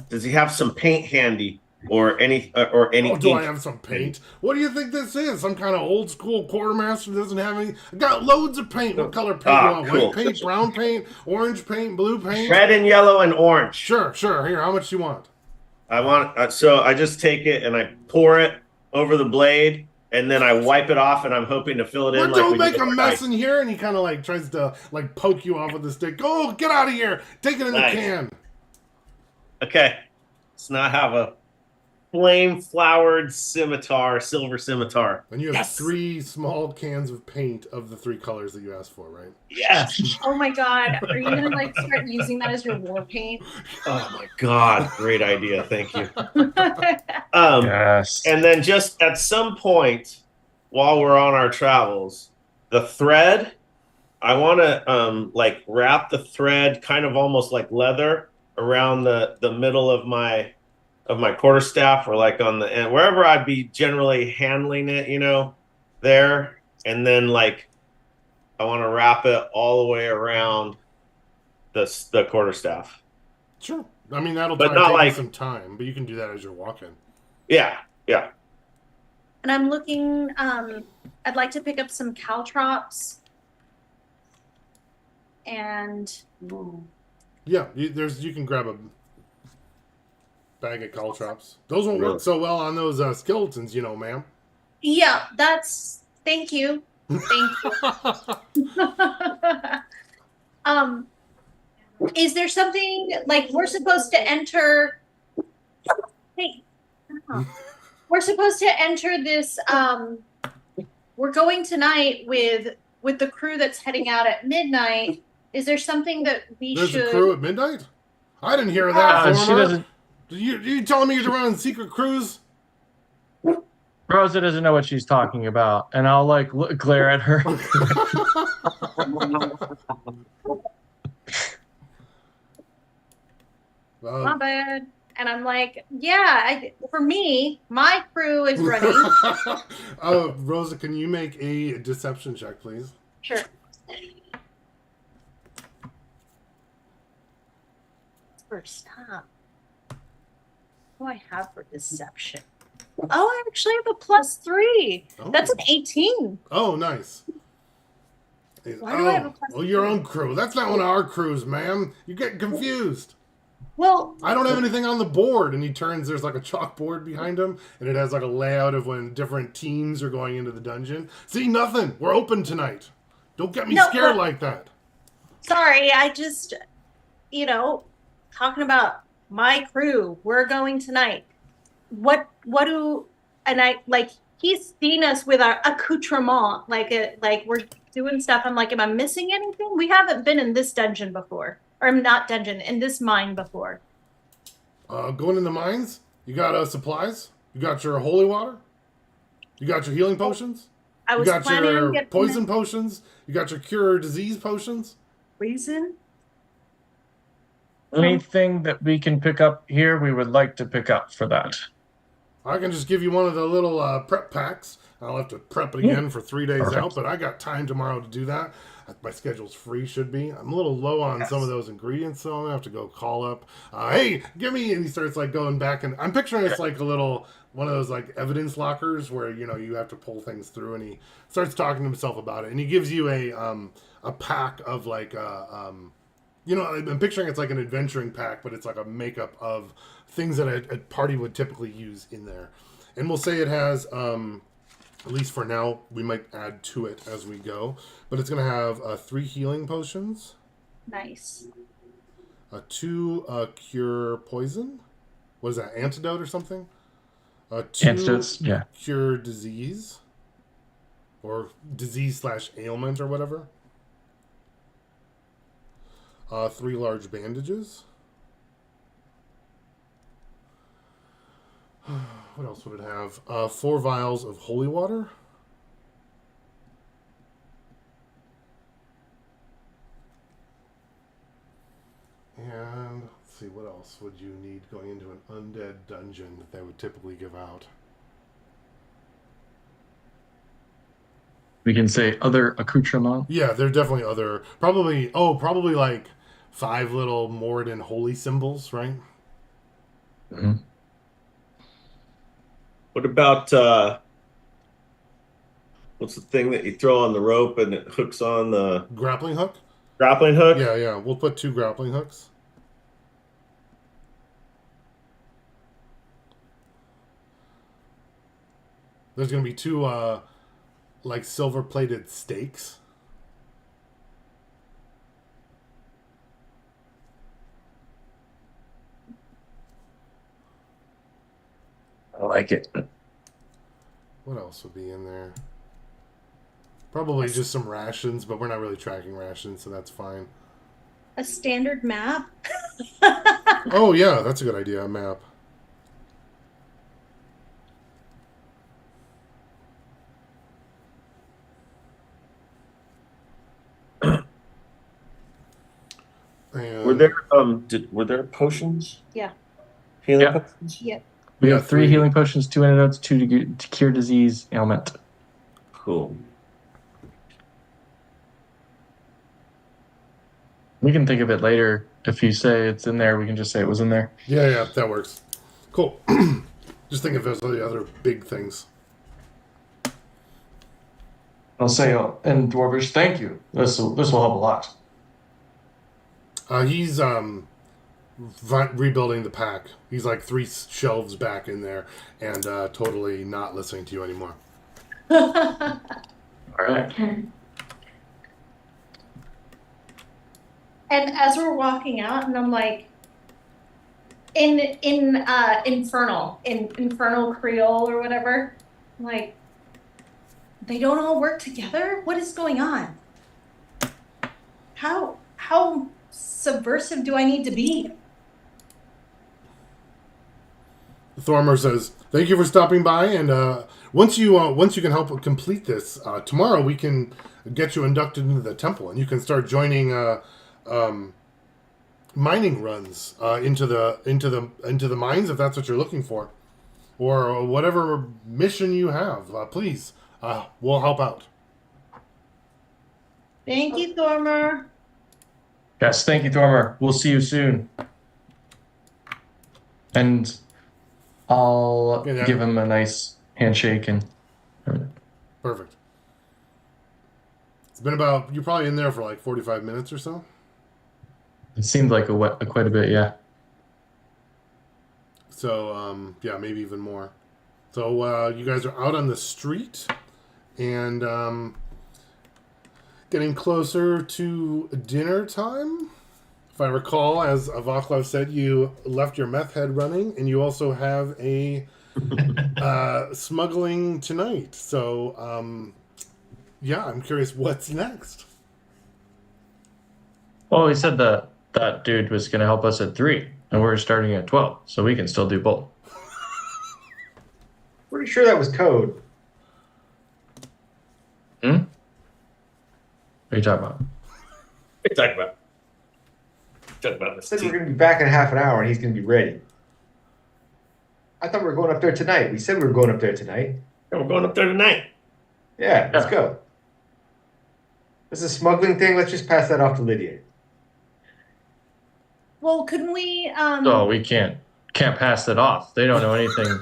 Does he have some paint handy or any? Oh, do I have some paint? What do you think this is? Some kind of old school quartermaster doesn't have any? I got loads of paint. What color paint do you want? Cool. White paint, brown paint, orange paint, blue paint? Red and yellow and orange. Sure. Here, how much do you want? I want. So I just take it and I pour it over the blade. And then I wipe it off, and I'm hoping to fill it in. Don't make a mess in here. And he kind of like tries to like poke you off with the stick. Go, get out of here. Take it in the can. Okay. Let's not have a flame-flowered scimitar, silver scimitar. And you have 3 small cans of paint of the 3 colors that you asked for, right? Yes. Oh my god. Are you gonna like start using that as your war paint? Oh my god. Great idea. Thank you. Yes. And then just at some point while we're on our travels, the thread, I want to like wrap the thread kind of almost like leather around the middle of my quarterstaff, or like on the end, wherever I'd be generally handling it, there. And then like I want to wrap it all the way around the quarterstaff. Sure. I mean, that'll But take not like- some time, but you can do that as you're walking. Yeah. And I'm looking, I'd like to pick up some caltrops. And Yeah, you can grab a bag of caltrops. Those won't work so well on those skeletons, ma'am. yeah, thank you. Thank you. Is there something like we're supposed to enter? Hey, we're supposed to enter this. We're going tonight with the crew that's heading out at midnight. Is there something that There's should? a crew at midnight? I didn't hear that. She doesn't. You telling me you're running secret crews? Rosa doesn't know what she's talking about, and I'll like glare at her. My bad. And I'm like, yeah, for me, my crew is ready. Rosa, can you make a deception check, please? Sure. First time. What do I have for deception? Oh, I actually have a +3. Oh. That's an 18. Oh, nice. Why do I have a well, your own crew. That's not one of our crews, ma'am. You're getting confused. Well, I don't have anything on the board. And he turns, there's like a chalkboard behind him, and it has like a layout of when different teams are going into the dungeon. See, nothing. We're open tonight. Don't get me scared like that. Sorry, I just, talking about my crew. We're going tonight. He's seen us with our accoutrement, like we're doing stuff. I'm like, am I missing anything? We haven't been in this dungeon before. Or not dungeon, in this mine before. Going in the mines? You got supplies? You got your holy water? You got your healing potions? I was you got planning your on getting poison potions? You got your cure disease potions? Reason? Anything that we can pick up here, we would like to pick up for that. I can just give you one of the little prep packs. I'll have to prep it again for 3 days Perfect. out, but I got time tomorrow to do that. My schedule's free, should be. I'm a little low on some of those ingredients, so I'm going to have to go call up. Hey, give me... And he starts, going back, and I'm picturing it's like a little... One of those, evidence lockers where, you have to pull things through, and he starts talking to himself about it. And he gives you a pack of, I'm picturing it's like an adventuring pack, but it's like a makeup of things that a party would typically use in there. And we'll say it has... at least for now, we might add to it as we go. But it's going to have 3 healing potions. Nice. 2 cure poison. What is that, antidote or something? 2 Antidotes, yeah. cure disease. Or disease/ailment or whatever. 3 large bandages. What else would it have? 4 vials of holy water. And let's see, what else would you need going into an undead dungeon that they would typically give out? We can say other accoutrements. Yeah, there are definitely other... Probably 5 little Moradin holy symbols, right? Mm-hmm. What about what's the thing that you throw on the rope and it hooks on the Grappling hook? grappling hook? Yeah, we'll put 2 grappling hooks. There's going to be 2, silver-plated stakes. I like it. What else would be in there? Probably just some rations, but we're not really tracking rations, so that's fine. A standard map? Oh, yeah, that's a good idea, a map. And Were there potions? Yeah. Healing Yeah. potions? Yep. We Yeah, have 3 3. healing potions, 2 antidotes, 2 to cure disease, ailment. Cool. We can think of it later. If you say it's in there, we can just say it was in there. Yeah, that works. Cool. Just think of it as the other big things. I'll say, in Dwarvish, thank you. This will help a lot. He's rebuilding the pack. He's 3 shelves back in there and totally not listening to you anymore. All right. And as we're walking out, and I'm like, in infernal Creole or whatever, I'm like, they don't all work together? What is going on? How subversive do I need to be? Thormer says, "Thank you for stopping by, and once you can help complete this, tomorrow we can get you inducted into the temple, and you can start joining mining runs into the mines if that's what you're looking for, or whatever mission you have. Please, we'll help out. Thank you, Thormer. Yes, thank you, Thormer. We'll see you soon. And I'll Yeah. give him a nice handshake and. Perfect. It's been you're probably in there for like 45 minutes or so. It seemed like quite a bit, yeah. So, yeah, maybe even more. So, you guys are out on the street and getting closer to dinner time. If I recall, as Vaclav said, you left your meth head running, and you also have a smuggling tonight. So, yeah, I'm curious what's next. Well, he said that dude was going to help us at 3, and we're starting at 12, so we can still do both. Pretty sure that was code. What are you talking about? What are you talking about? Talking about this. Said we're going to be back in half an hour and he's going to be ready. I thought we were going up there tonight. We said we were going up there tonight. Yeah, we're going up there tonight. Yeah, let's Yeah. go. This is a smuggling thing. Let's just pass that off to Lydia. Well, couldn't we? Oh, we can't pass that off. They don't know anything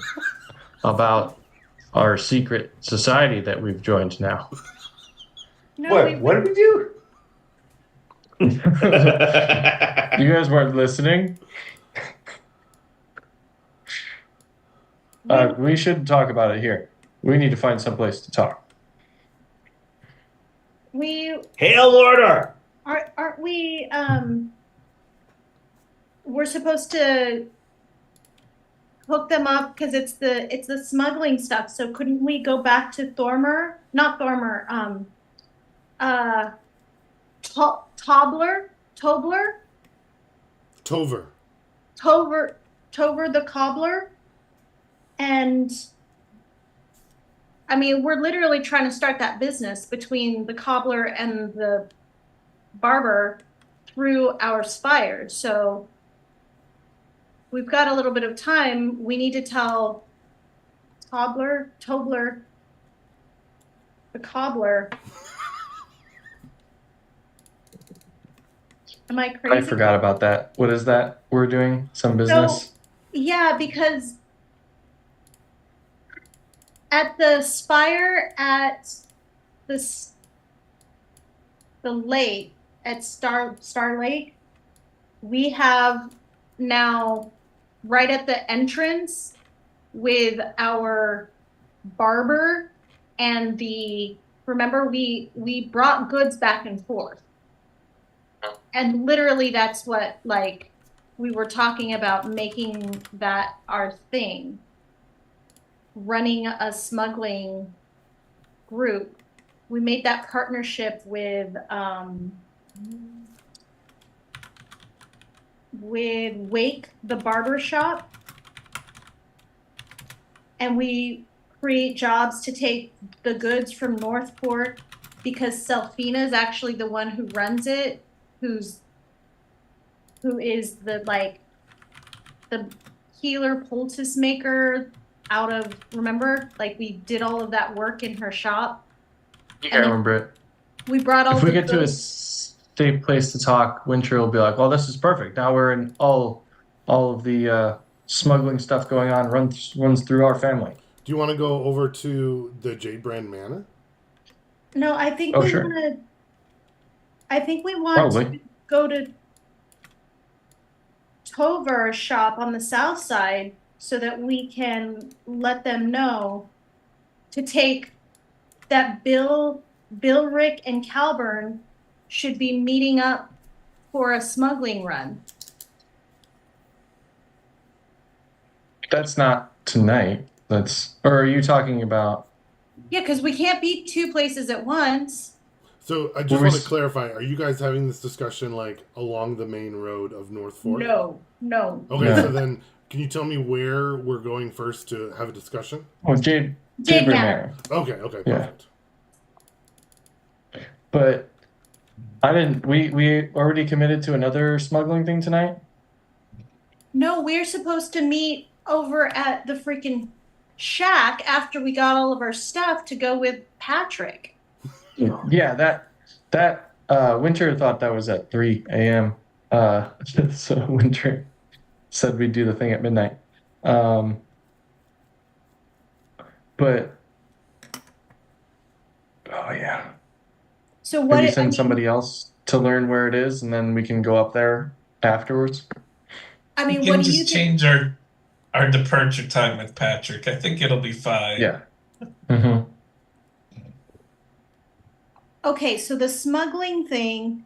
about our secret society that we've joined now. No, What did we do? You guys weren't listening. We should talk about it here. We need to find someplace to talk. Hail order! Aren't we? We're supposed to hook them up because it's the smuggling stuff. So couldn't we go back to Thormer? Not Thormer. Tobler, Tover the cobbler, and I mean we're literally trying to start that business between the cobbler and the barber through our spire. So we've got a little bit of time. We need to tell Tobler, the cobbler. Am I crazy? I forgot about that. What is that we're doing? Some business? Yeah, because at the spire at the lake at Star Lake, we have now right at the entrance with our barber and remember we brought goods back and forth. And literally that's what we were talking about, making that our thing, running a smuggling group. We made that partnership with Wake, the barber shop, and we create jobs to take the goods from Northport because Selfina is actually the one who runs it, who is the healer poultice maker out of, remember, we did all of that work in her shop. I remember it. We brought all If we the get to a safe place to talk, Winter will be like, well, this is perfect. Now we're in all of the smuggling stuff going on runs through our family. Do you want to go over to the Jade Brand Manor? No, I think sure. we want Probably. to go to Tover's shop on the south side so that we can let them know to take that Bill, Rick, and Calburn should be meeting up for a smuggling run. That's not tonight. Or are you talking about? Yeah, because we can't be two places at once. So I just want to clarify: are you guys having this discussion along the main road of North Fork? No. Okay, No. so then can you tell me where we're going first to have a discussion? Oh, Jade Manor. Manor. Okay, Yeah. perfect. But I didn't. We already committed to another smuggling thing tonight. No, we're supposed to meet over at the freaking shack after we got all of our stuff to go with Patrick. Yeah, that Winter thought that was at 3 a.m. So Winter said we'd do the thing at midnight. But oh yeah, So what? maybe I send mean, somebody else to learn where it is, and then we can go up there afterwards. I We mean, can what do you just think? change our departure time with Patrick. I think it'll be fine. Yeah. hmm Okay, so the smuggling thing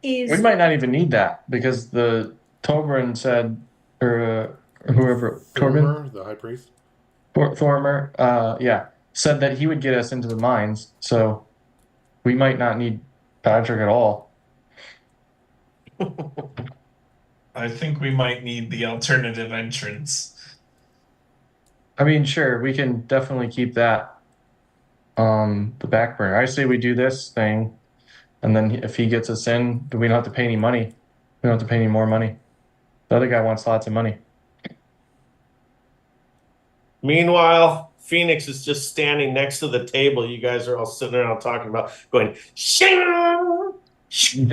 We is might not even need that because the Tobrin said, or whoever Torbin, Former, the high priest. Thormer, yeah, said that he would get us into the mines. So we might not need Patrick at all. I think we might need the alternative entrance. I mean, sure, we can definitely keep that on the back burner. I say we do this thing, and then if he gets us in, we don't have to pay any money. We don't have to pay any more money. The other guy wants lots of money. Meanwhile, Phoenix is just standing next to the table. You guys are all sitting around talking about, going, shing, shing,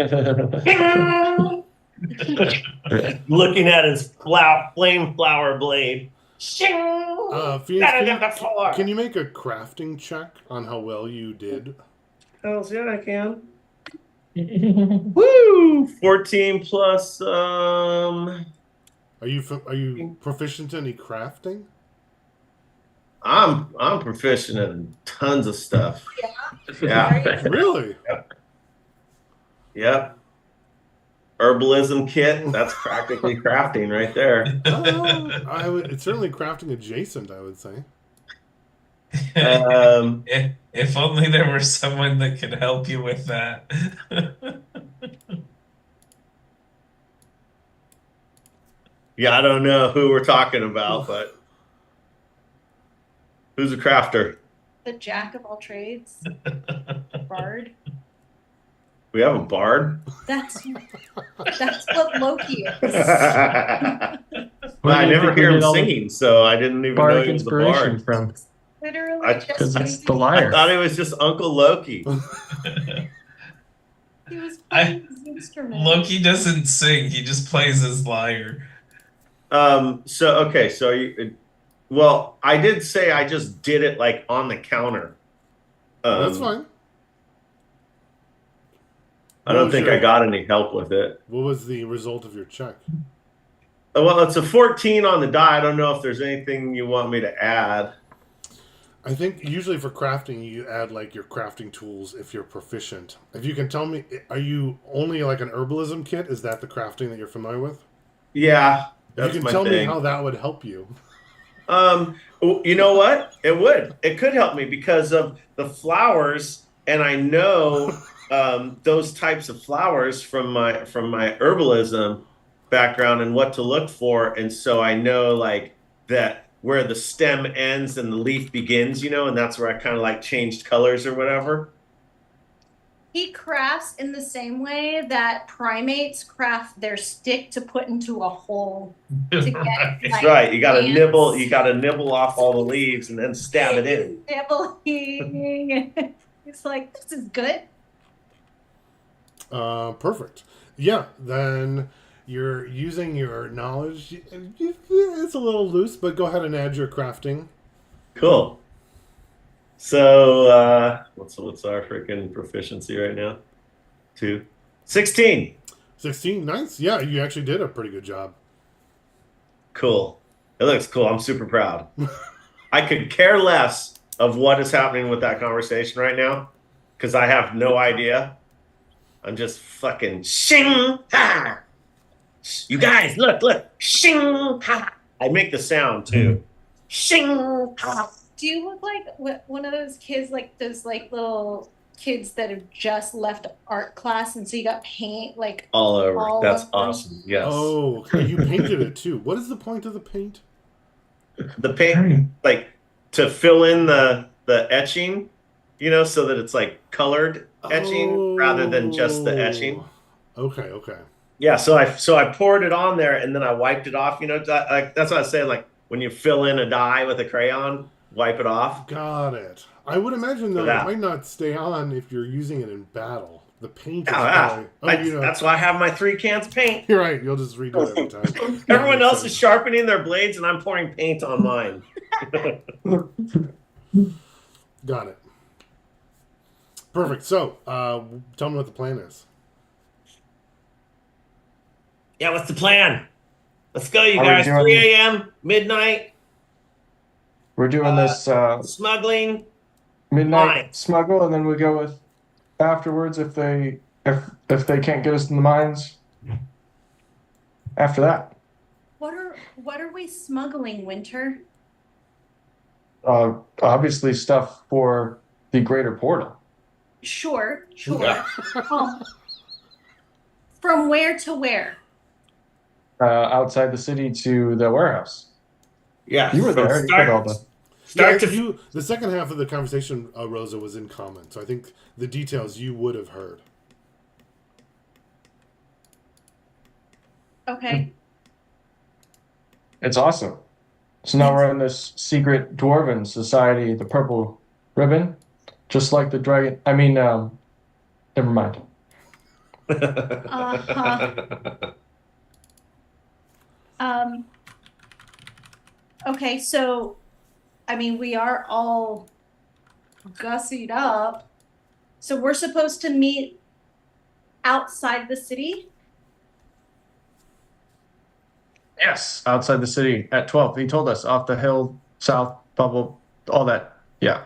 looking at his flame flower blade. Shing, Phoenix, gotta get the floor. can you make a crafting check on how well you did? Hells yeah, I can. Woo! 14 plus. Are you proficient in any crafting? I'm proficient in tons of stuff. Yeah. Really? Yep. Herbalism kit. That's practically crafting right there. It's certainly crafting adjacent, I would say. If only there were someone that could help you with that. Yeah, I don't know who we're talking about, but who's a crafter? the jack of all trades, bard. We have a bard. That's what Loki is. I Where do you never think we hear him get all the singing, so I didn't even know bardic he was the inspiration bard. from? Literally, Because just it's the I liar. thought it was just Uncle Loki. he was playing his instrument. Loki doesn't sing; he just plays his lyre. Well, I did say I just did it like on the counter. That's fine. I don't think I got any help with it. What was the result of your check? Well, it's a 14 on the die. I don't know if there's anything you want me to add. I think usually for crafting, you add like your crafting tools if you're proficient. If you can tell me, are you only like an herbalism kit? Is that the crafting that you're familiar with? Yeah, that's you can my tell me thing. how that would help you. You know what? It would. It could help me because of the flowers, and I know those types of flowers from my herbalism background and what to look for, and so I know like that where the stem ends and the leaf begins, and that's where I kind of like changed colors or whatever. He crafts in the same way that primates craft their stick to put into a hole. To get, That's like, right. You got to plants. nibble off all the leaves and then stab it in. Nibbling. It's like, this is good. Perfect. Yeah, then you're using your knowledge. It's a little loose, but go ahead and add your crafting. Cool. So what's our freaking proficiency right now? 16. 16, nice. Yeah, you actually did a pretty good job. Cool. It looks cool. I'm super proud. I could care less of what is happening with that conversation right now because I have no idea. I'm just fucking shing ha. You guys, look, shing ha. I make the sound too. Shing ha. Do you look like one of those kids, like those like little kids that have just left art class, and so you got paint like All over. all That's over? awesome. Yes. Oh, okay. You painted it too. What is the point of the paint? The paint, like to fill in the etching, so that it's like colored etching rather than just the etching. Okay. Yeah, so I poured it on there and then I wiped it off. That's what I was saying. Like when you fill in a dye with a crayon, wipe it off. Got it. I would imagine though that. it might not stay on if you're using it in battle. The paint is Yeah, probably. that's why I have my 3 cans of paint. You're right. You'll just redo it every time. Everyone else is sharpening their blades, and I'm pouring paint on mine. Got it. Perfect. So, tell me what the plan is. Yeah, what's the plan? Let's go, you Are we guys. doing- 3 a.m., midnight, We're doing this smuggling. midnight Mines. smuggle, and then we go with afterwards if they can't get us in the mines. After that, What are we smuggling, Winter? obviously stuff for the greater portal. Sure. From where to where? Outside the city to the warehouse. Yeah, You were so there. You heard all the. Start Yeah, to the second half of the conversation, Rosa, was in comment, so I think the details you would have heard. Okay. It's awesome. So now we're in this secret dwarven society, the Purple Ribbon, just like the dragon. I mean, never mind. Okay, so I mean we are all gussied up. So we're supposed to meet outside the city? Yes, outside the city at 12. He told us off the hill, south, bubble, all that. Yeah.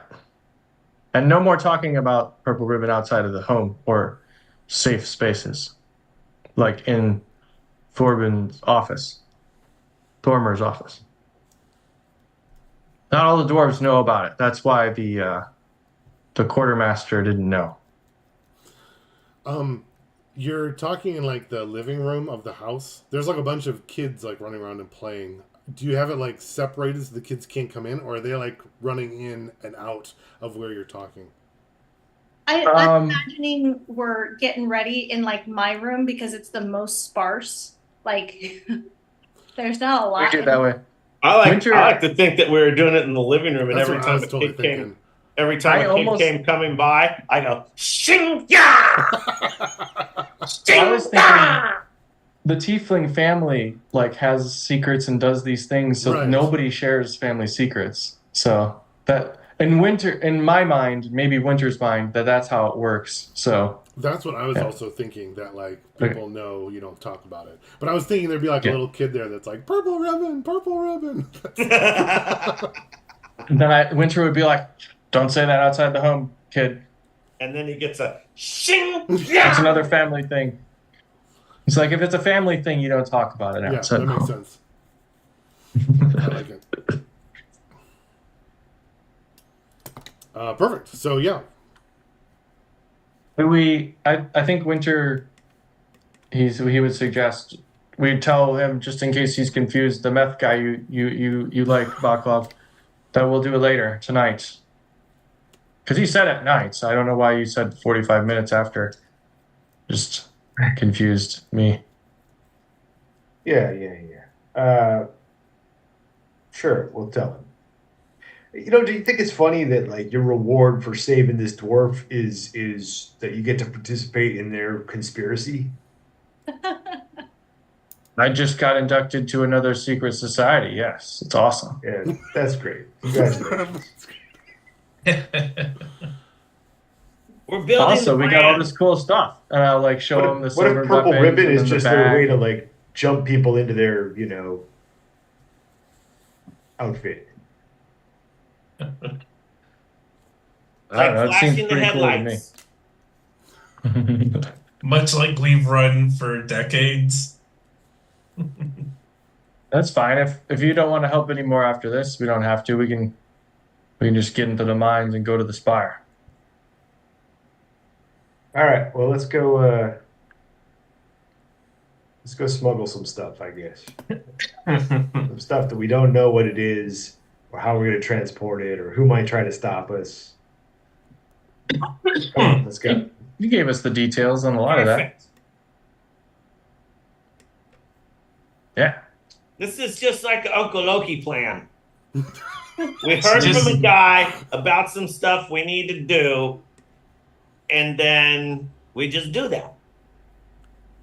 And no more talking about Purple Ribbon outside of the home or safe spaces, like in Thorber's office. Not all the dwarves know about it. That's why the quartermaster didn't know. You're talking in like the living room of the house. There's like a bunch of kids like running around and playing. Do you have it like separated so the kids can't come in, or are they like running in and out of where you're talking? I'm imagining we're getting ready in like my room because it's the most sparse. Like there's not a We lot. do it that way. I like Winter- to think that we were doing it in the living room, and That's every what I time was a totally kid came, thinking. every time I a kid almost- came coming by, I go shing ya. I was thinking the tiefling family like has secrets and does these things, so Right. nobody shares family secrets. So that in my mind, maybe Winter's mind, that's how it works. So That's what I was Yeah. also thinking, that like people know you don't talk about it. But I was thinking there'd be like a Yeah. little kid there that's like purple ribbon. and then Winter would be like, "Don't say that outside the home, kid. And then he gets a shing It's ya. another family thing." It's like if it's a family thing, you don't talk about it Yeah, outside that the makes home. sense. I like it. Perfect. So yeah, I think Winter, he would suggest we tell him, just in case he's confused, the meth guy you like, Baklov, that we'll do it later tonight. Because he said at night, so I don't know why you said 45 minutes after. Just confused me. Yeah. Sure, we'll tell him. Do you think it's funny that like your reward for saving this dwarf is that you get to participate in their conspiracy? I just got inducted to another secret society. Yes, it's awesome. Yeah, that's great. Congratulations. We're building. Also, the we got all plan. this cool stuff, and I'll like show him the What silver if Purple weapons Ribbon and is then the just their bag. way to like jump people into their, outfit? I Like don't know, it seems flashing the pretty cool to me. headlights. Much like we've run for decades. That's fine. If you don't want to help anymore after this, we don't have to. We can just get into the mines and go to the spire. All right. Well, let's go smuggle some stuff, I guess. Some stuff that we don't know what it is, or how we're going to transport it, or who might try to stop us. Come on, let's go. You gave us the details on a lot of that. Perfect. Yeah. This is just like an Uncle Loki plan. We It's heard just- from a guy about some stuff we need to do, and then we just do that.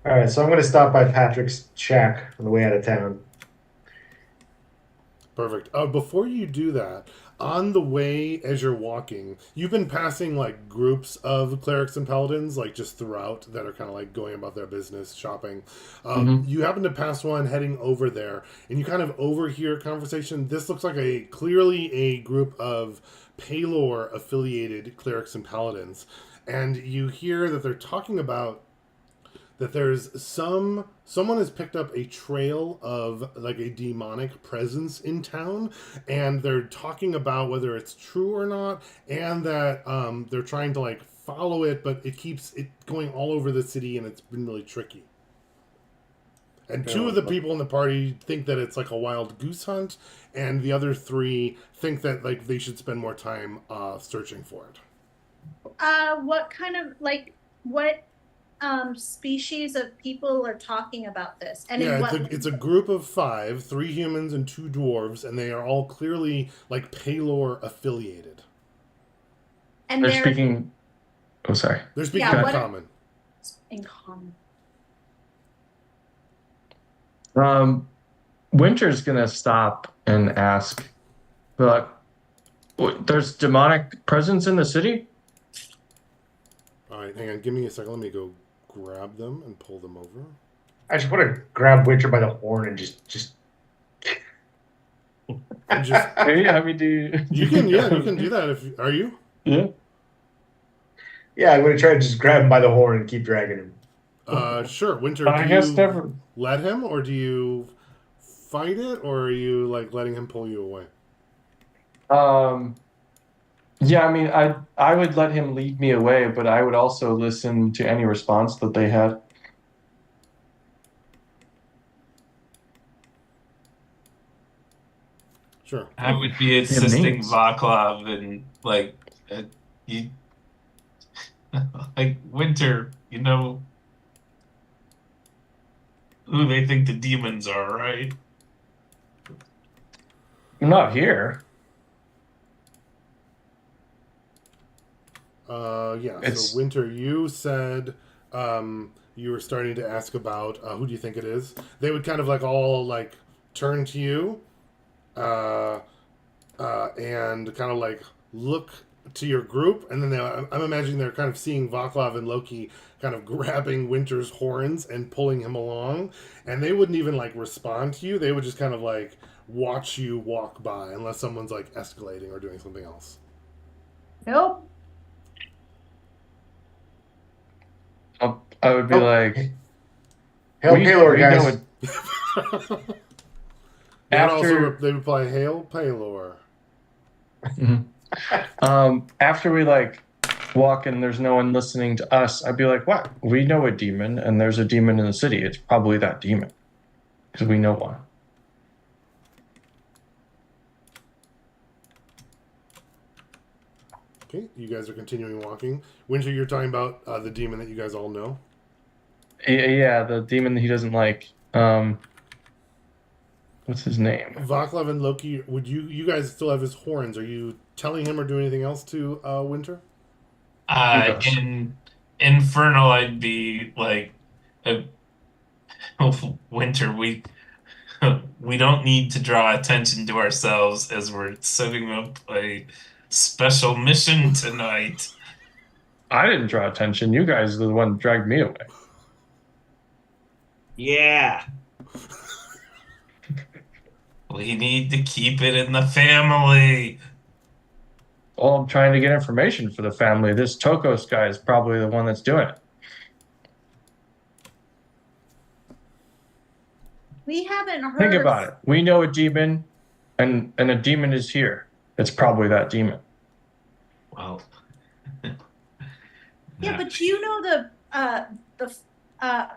All right, so I'm going to stop by Patrick's shack on the way out of town. Perfect. Before you do that, on the way as you're walking, you've been passing like groups of clerics and paladins, like just throughout, that are kind of like going about their business, shopping. You happen to pass one heading over there, and you kind of overhear a conversation. This looks like clearly a group of Paylor affiliated clerics and paladins, and you hear that they're talking about that there's someone has picked up a trail of like a demonic presence in town, and they're talking about whether it's true or not, and that they're trying to like follow it, but it keeps it going all over the city, and it's been really tricky. And two of the people in the party think that it's like a wild goose hunt, and the other three think that like they should spend more time searching for it. What kind of what species of people are talking about this? And in Yeah, what it's a group of 5, 3 humans and 2 dwarves, and they are all clearly like Paylor affiliated. and They're they're speaking. Oh, sorry. They're speaking Yeah, in what- common. in common. Winter's gonna stop and ask, but there's demonic presence in the city? All right, hang on. Give me a second. Let me go grab them and pull them over. I just want to grab Winter by the horn and just And just Hey, I mean, do you can do that if are you? Yeah. yeah, I'm going to try to just grab him by the horn and keep dragging him. Sure. Winter, I do guess you never. let him, or do you fight it, or are you like letting him pull you away? Yeah, I mean, I would let him lead me away, but I would also listen to any response that they had. Sure. I would be assisting names. Vaclav and like you, like Winter. You know who they think the demons are, right? I'm not here. Yeah. It's- So Winter, you said you were starting to ask about who do you think it is? They would kind of like all like turn to you, and kind of like look to your group, and then I'm imagining they're kind of seeing Vaclav and Loki kind of grabbing Winter's horns and pulling him along, and they wouldn't even like respond to you. They would just kind of like watch you walk by, unless someone's like escalating or doing something else. Nope. I would be Oh. like, Hail Paylor, we know guys. it. They would play Hail Paylor. After we like walk and there's no one listening to us, I'd be like, what? We know a demon, and there's a demon in the city. It's probably that demon because we know one. Okay, you guys are continuing walking. Winter, you're talking about the demon that you guys all know. Yeah, the demon that he doesn't like. What's his name? Vaclav and Loki, would you guys still have his horns? Are you telling him or doing anything else to Winter? In Infernal, I'd be like, Winter. We don't need to draw attention to ourselves as we're setting up a special mission tonight. I didn't draw attention. You guys are the one that dragged me away. Yeah. We need to keep it in the family. Well, I'm trying to get information for the family. This Tokos guy is probably the one that's doing it. We haven't heard. Think about it. We know a demon, and a demon is here. It's probably that demon. Well, Yeah, but you know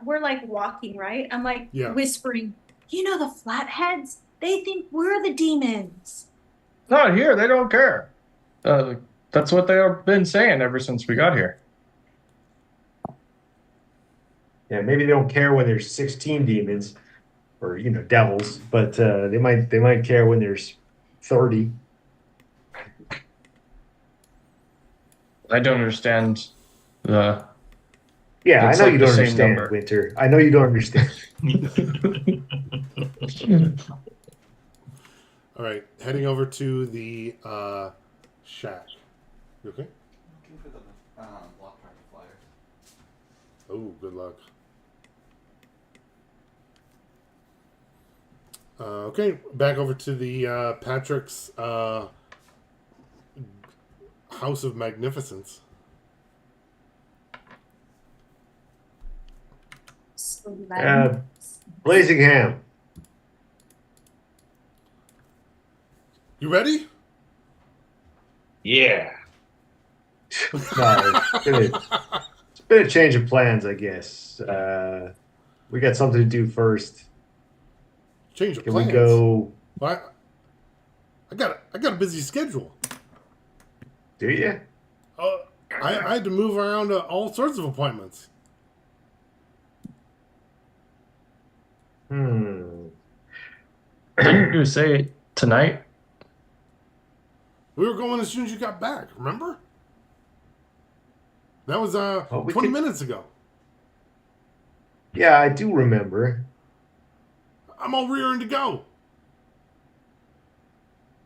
we're like walking, right? I'm like Yeah. whispering, you know, the flatheads, they think we're the demons. Not here. They don't care. That's what they've been saying ever since we got here. Yeah, maybe they don't care when there's 16 demons or devils, but they might care when there's 30. I don't understand the. Yeah, I It's know like you the don't same understand, number. Winter. I know you don't understand. All right, heading over to the shack. You okay? Looking for the block party flyers. Oh, good luck. Okay, back over to the Patrick's House of Magnificence. So Blazing Ham. You ready? Yeah. No, it's been a change of plans, I guess. We got something to do first. Change of Can plans. we go? Well, I got a busy schedule. Do you? I had to move around to all sorts of appointments. Didn't you say tonight? We were going as soon as you got back. Remember? That was Well, we 20 could- minutes ago. Yeah, I do remember. I'm all rearing to go.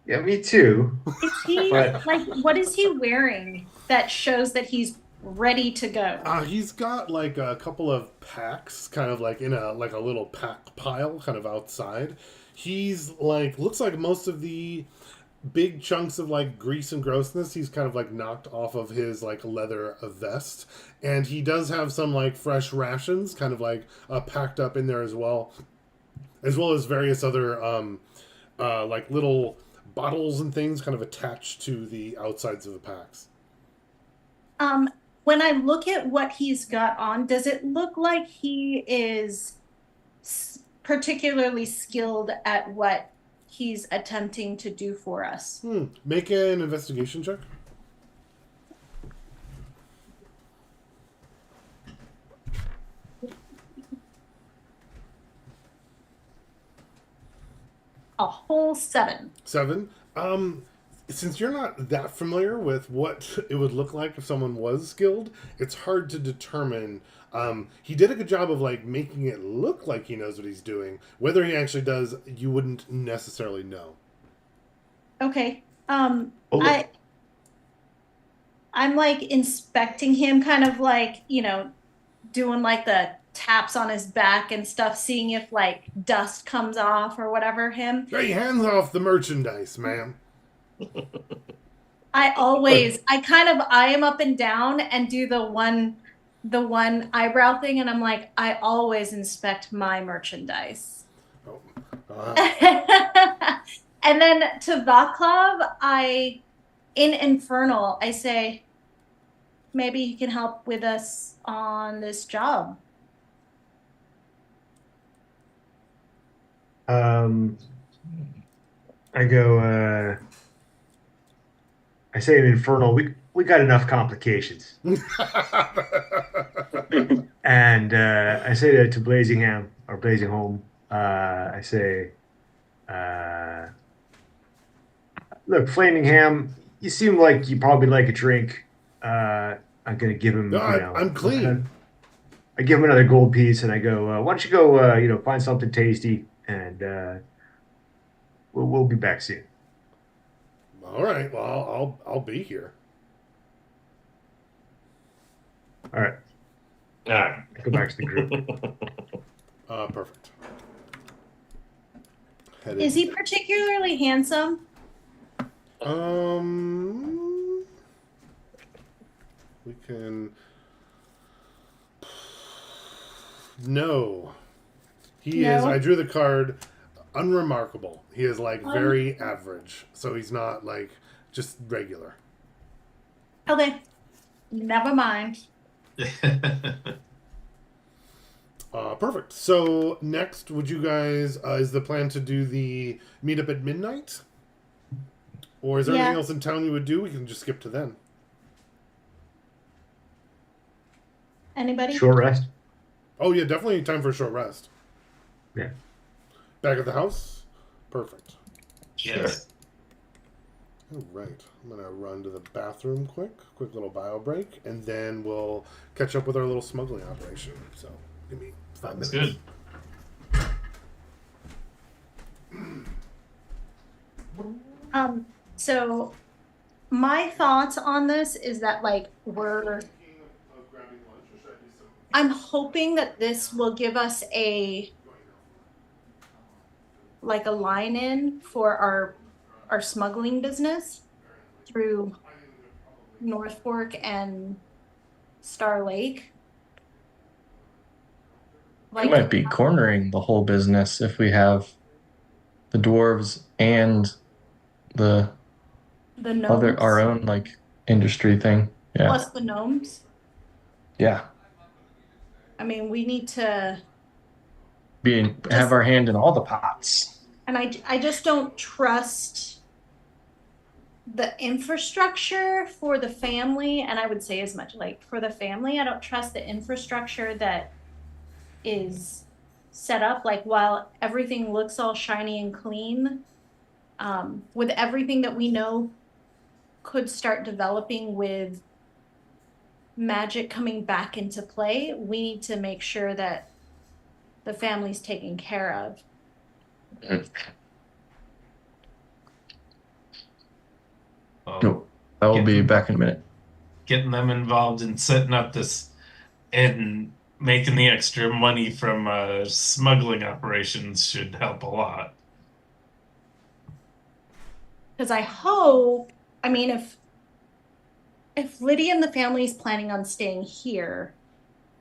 Yeah, me too. Is he But- like what is he wearing that shows that he's ready to go? He's got like a couple of packs, kind of like in a little pack pile, kind of outside. He's like looks like most of the big chunks of like grease and grossness he's kind of like knocked off of his like leather vest, and he does have some like fresh rations kind of like packed up in there as well as various other like little bottles and things kind of attached to the outsides of the packs. When I look at what he's got on, does it look like he is particularly skilled at what he's attempting to do for us? Make an investigation check. A whole 7. 7. Since you're not that familiar with what it would look like if someone was skilled, it's hard to determine. He did a good job of like making it look like he knows what he's doing. Whether he actually does, you wouldn't necessarily know. Okay. look. I'm like inspecting him, kind of like, doing like the taps on his back and stuff, seeing if like dust comes off or whatever him. Hey, hands off the merchandise, ma'am. I kind of eye him up and down and do the one eyebrow thing, and I'm like, I always inspect my merchandise. Oh, And then to Vaclav, in Infernal, I say, maybe he can help with us on this job. I go. I say in Infernal, we got enough complications. And I say to Blazingham or Blazing Home, I say, look, Flamingham, you seem like you probably like a drink. I'm gonna give him. No, I'm clean. I give him another gold piece, and I go, why don't you go, find something tasty, and we'll be back soon. All right. Well, I'll be here. All right, All right. go back to the group. Perfect. Is he particularly handsome? We can. No. He is. No? I drew the card. Unremarkable. He is like very average. So he's not like just regular. Okay, never mind. Perfect. So next, would you guys? Is the plan to do the meetup at midnight? Or is there anything Yeah. else in town you would do? We can just skip to then. Anybody? Short rest. Oh yeah, definitely time for a short rest. Yeah. Back at the house? Perfect. Yes. All right. I'm going to run to the bathroom quick little bio break, and then we'll catch up with our little smuggling operation. So give me 5 That's minutes. good. So my thoughts on this is that like I'm hoping that this will give us a line in for our smuggling business through North Fork and Star Lake. We might be cornering the whole business if we have the dwarves and the gnomes, our own like industry thing. Yeah. plus the gnomes. Yeah. I mean, we need to, Have our hand in all the pots. and I just don't trust the infrastructure for the family. And I would say as much like for the family, I don't trust the infrastructure that is set up. Like while everything looks all shiny and clean, with everything that we know could start developing with magic coming back into play, we need to make sure that the family's taken care of. Well, Nope. I will be back in a minute. getting them involved in setting up this and making the extra money from smuggling operations should help a lot. Because I hope, I mean, if Lydia and the family is planning on staying here,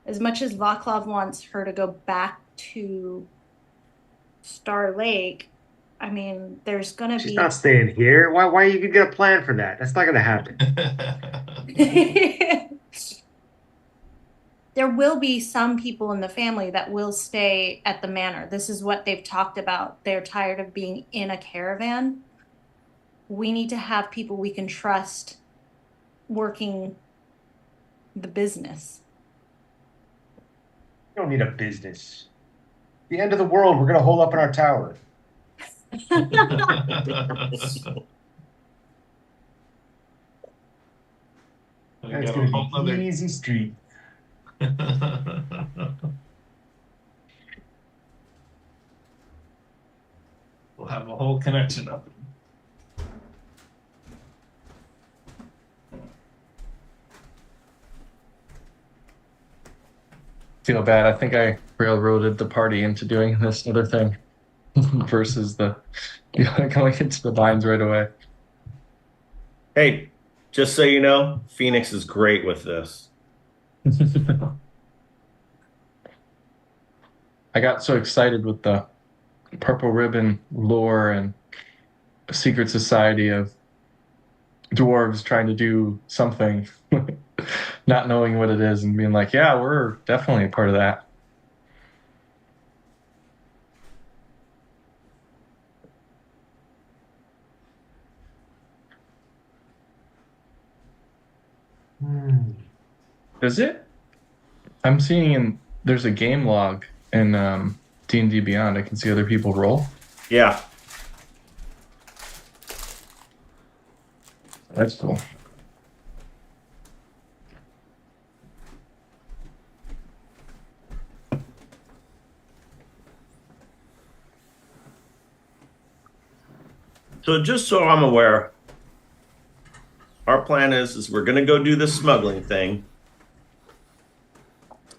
as much as Vaclav wants her to go back to Star Lake, I mean, there's gonna She's be not staying here. Why you get a plan for that? That's not gonna happen. there will be some people in the family that will stay at the manor. This is what they've talked about. They're tired of being in a caravan. We need to have people we can trust working the business. We don't need a business. The end of the world, we're gonna hole up in our tower. That's gonna be easy street. We'll have a whole connection up. Feel bad. I think I railroaded the party into doing this other thing versus the going into the vines right away. Hey, just so you know, Phoenix is great with this. I got so excited with the purple ribbon lore and secret society of dwarves trying to do something, not knowing what it is and being like, yeah, we're definitely a part of that. Is it? I'm seeing there's a game log in D&D Beyond. I can see other people roll. Yeah. That's cool. So just so I'm aware, our plan is we're going to go do the smuggling thing.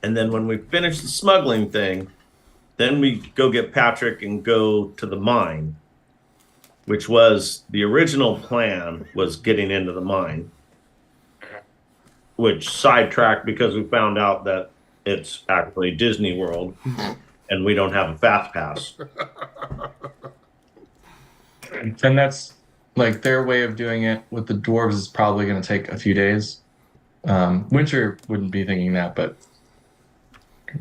And then when we finish the smuggling thing, then we go get Patrick and go to the mine, which was the original plan, was getting into the mine, which sidetracked because we found out that it's actually Disney World and we don't have a fast pass. And that's like their way of doing it with the dwarves is probably going to take a few days. Winter wouldn't be thinking that, but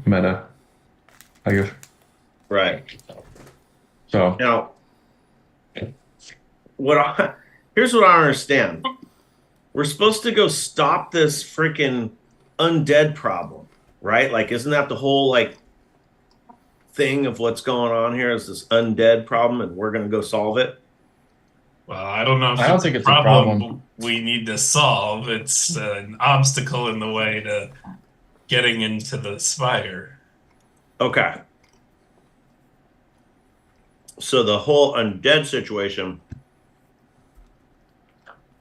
meta, I guess. Right. So Now, here's what I understand. We're supposed to go stop this freaking undead problem. right? Like, isn't that the whole like thing of what's going on here? Is this undead problem, and we're gonna go solve it? Well, I don't know if I don't it's think a it's a problem problem. we need to solve. It's an obstacle in the way to getting into the spire. Okay. So the whole undead situation.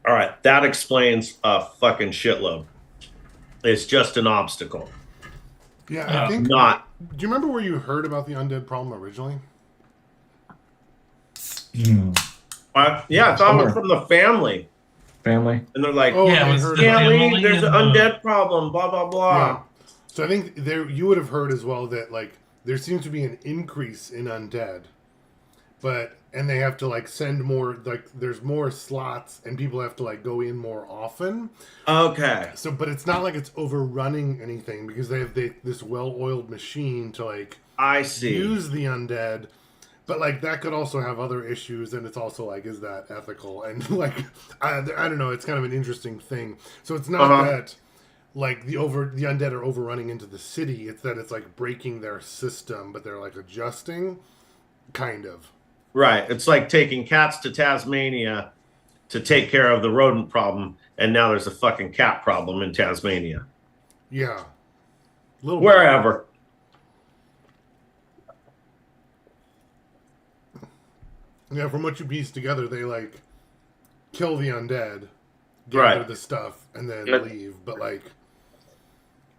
All right, that explains a fucking shitload. It's just an obstacle. Yeah, I think. Not. Do you remember where you heard about the undead problem originally? Yeah, I thought it was from the family. Family. And they're like, Oh, Yeah, I it was heard the about can't it. family leave. There's an and the- undead problem. Blah blah blah. Yeah. So I think there you would have heard as well that like there seems to be an increase in undead, and they have to like send more, like there's more slots and people have to like go in more often. Okay. So, but it's not like it's overrunning anything because they have this well-oiled machine to like I see. use the undead. But like that could also have other issues, and it's also like, is that ethical? And like, I don't know. It's kind of an interesting thing. So it's not that like the undead are overrunning into the city. It's that it's like breaking their system, but they're like adjusting, kind of. Right. It's like taking cats to Tasmania to take care of the rodent problem, and now there's a fucking cat problem in Tasmania. Yeah. Little Wherever. Yeah, from what you piece together, they like kill the undead, gather Right. the stuff, and then But- leave. But like,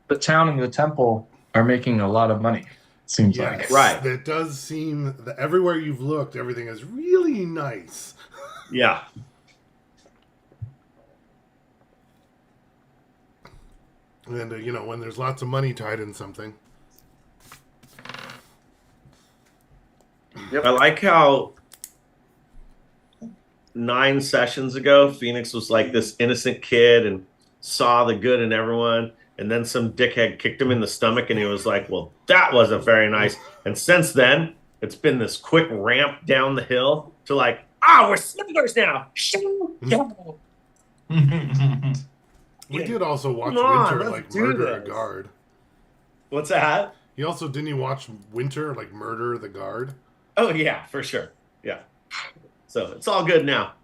The town and the temple are making a lot of money. Seems yes, like. Right. That does seem that everywhere you've looked, everything is really nice. Yeah. And you know, when there's lots of money tied in something. I like how 9 sessions ago, Phoenix was like this innocent kid and saw the good in everyone. And then some dickhead kicked him in the stomach and he was like, well, that wasn't very nice. And since then, it's been this quick ramp down the hill to like, we're snipers now. We did also watch Come on, Winter let's like do murder a this. guard. What's that? He also didn't he watch Winter like murder the guard? Oh, yeah, for sure. Yeah. So it's all good now.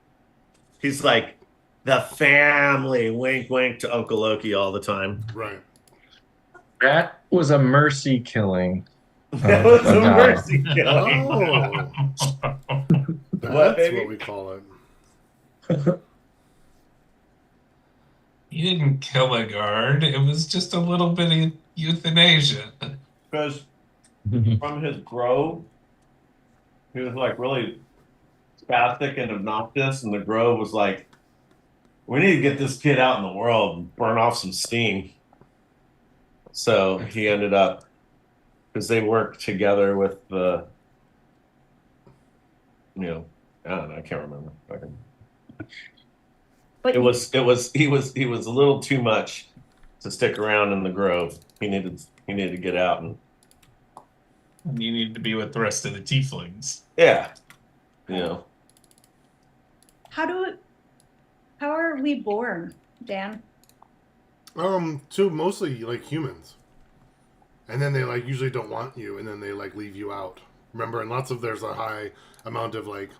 He's like, the family, wink, wink to Uncle Loki all the time. Right. That was a mercy killing. That was a guy. mercy killing. Oh, that's What, baby? what we call it. He didn't kill a guard. It was just a little bit of euthanasia. Because from his grove, he was like really spastic and obnoxious, and the grove was like, we need to get this kid out in the world and burn off some steam. So he ended up, because they worked together with the, I don't know, I can't remember. But He was a little too much to stick around in the grove. He needed to get out and You need to be with the rest of the tieflings. yeah. how are we born, Dan? To mostly like humans. And then they like usually don't want you and then they like leave you out. Remember, and there's a high amount of like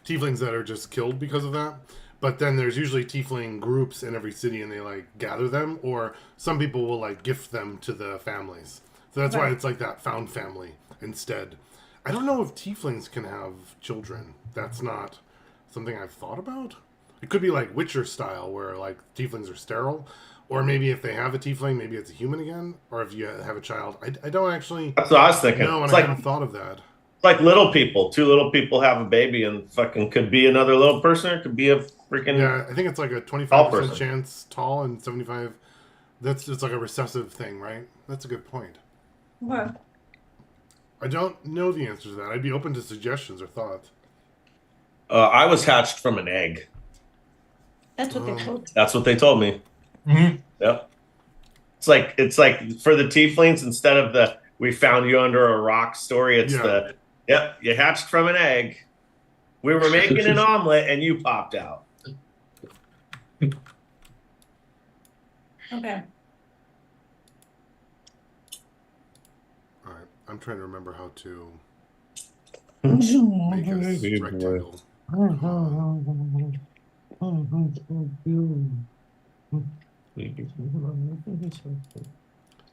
tieflings that are just killed because of that. But then there's usually tiefling groups in every city and they like gather them, or some people will like gift them to the families. So that's why Right. it's like that found family instead. I don't know if tieflings can have children. That's not something I've thought about. It could be like Witcher style where like tieflings are sterile. Or maybe if they have a tiefling, maybe it's a human again. Or if you have a child. I don't actually That's what I was thinking. know, and It's I like haven't thought of that. like little people. 2 little people have a baby and fucking could be another little person. Or it could be a freaking Yeah, I think it's like a Tall 25% person. chance tall and 75. It's like a recessive thing, right? That's a good point. What? I don't know the answer to that. I'd be open to suggestions or thoughts. I was hatched from an egg. That's what they told. That's what they told me. Mhm. Yep. It's like for the tieflings, instead of the we found you under a rock story, it's you hatched from an egg. We were making an omelet and you popped out. Okay. I'm trying to remember how to make a rectangle.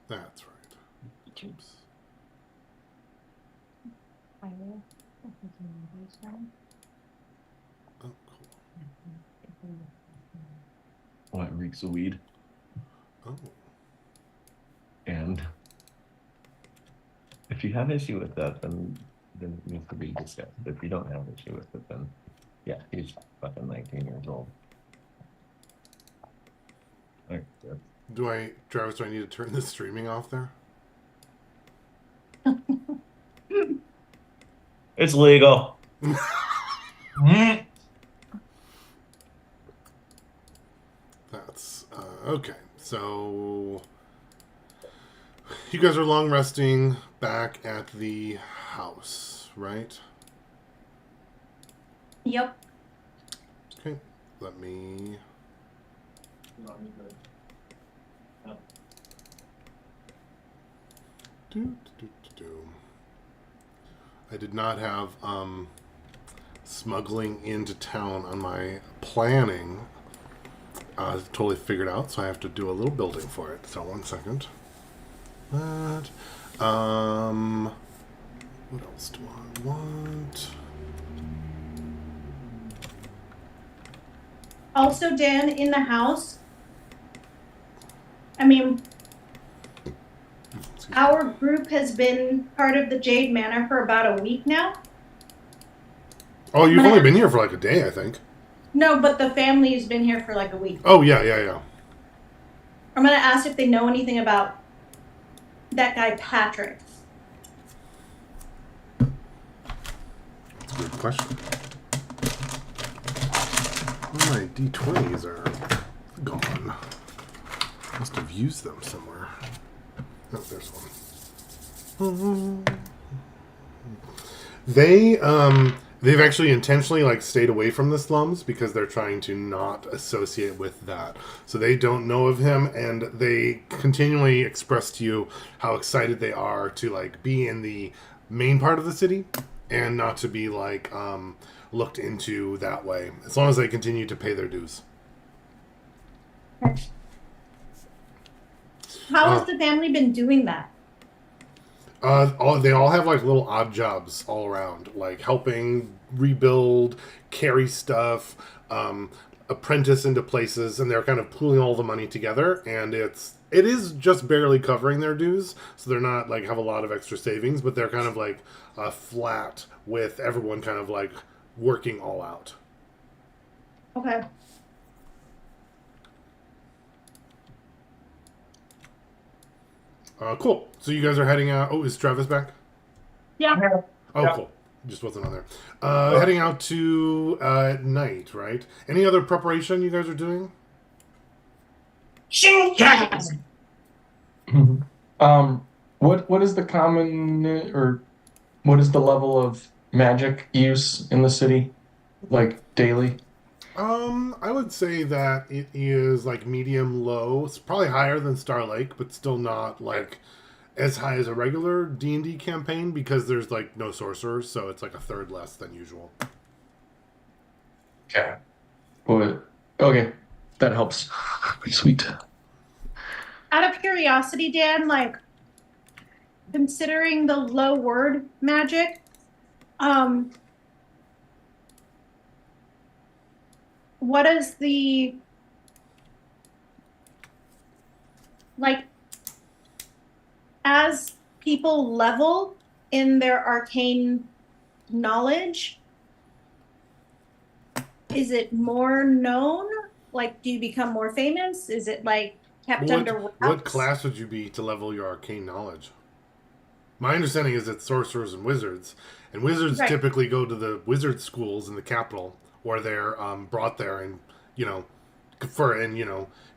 That's right. Oops. Oh, cool. What reeks of weed? Oh. And if you have issue with that, then it needs to be discussed. If you don't have issue with it, then yeah, he's fucking 19 years old. Like, Travis, do I need to turn the streaming off there? It's legal. That's okay. So you guys are long resting back at the house, right? Yep. Okay. Let me. I did not have smuggling into town on my planning totally figured out, so I have to do a little building for it. So 1 second. That. What else do I want? Also, Dan, in the house, I mean, our group has been part of the Jade Manor for about a week now. Oh, you've only been here for like a day, I think. No, but the family's been here for like a week. Oh, yeah. I'm going to ask if they know anything about that guy, Patrick. That's a good question. Oh, my D20s are gone. Must have used them somewhere. Oh, there's one. They've actually intentionally like stayed away from the slums because they're trying to not associate with that. So they don't know of him, and they continually express to you how excited they are to like be in the main part of the city and not to be like looked into that way, as long as they continue to pay their dues. How has the family been doing that? They all have like little odd jobs all around, like helping rebuild, carry stuff, apprentice into places, and they're kind of pooling all the money together. And it is just barely covering their dues, so they're not like have a lot of extra savings, but they're kind of like flat with everyone kind of like working all out. Okay. Cool. So you guys are heading out. Oh, is Travis back? Yeah. Oh, Yeah. cool. Just wasn't on there. Heading out to at night, right? Any other preparation you guys are doing? What is the common or what is the level of magic use in the city, like daily? I would say that it is like medium low. It's probably higher than Star Lake, but still not like as high as a regular D&D campaign because there's like no sorcerers, so it's like a third less than usual. Okay. Okay, that helps. Sweet. Out of curiosity, Dan, like considering the low word magic, what is the like as people level in their arcane knowledge, is it more known? Like, do you become more famous? Is it like kept under wraps? What class would you be to level your arcane knowledge? My understanding is it's sorcerers and wizards, and wizards Right. typically go to the wizard schools in the capital, or they're brought there and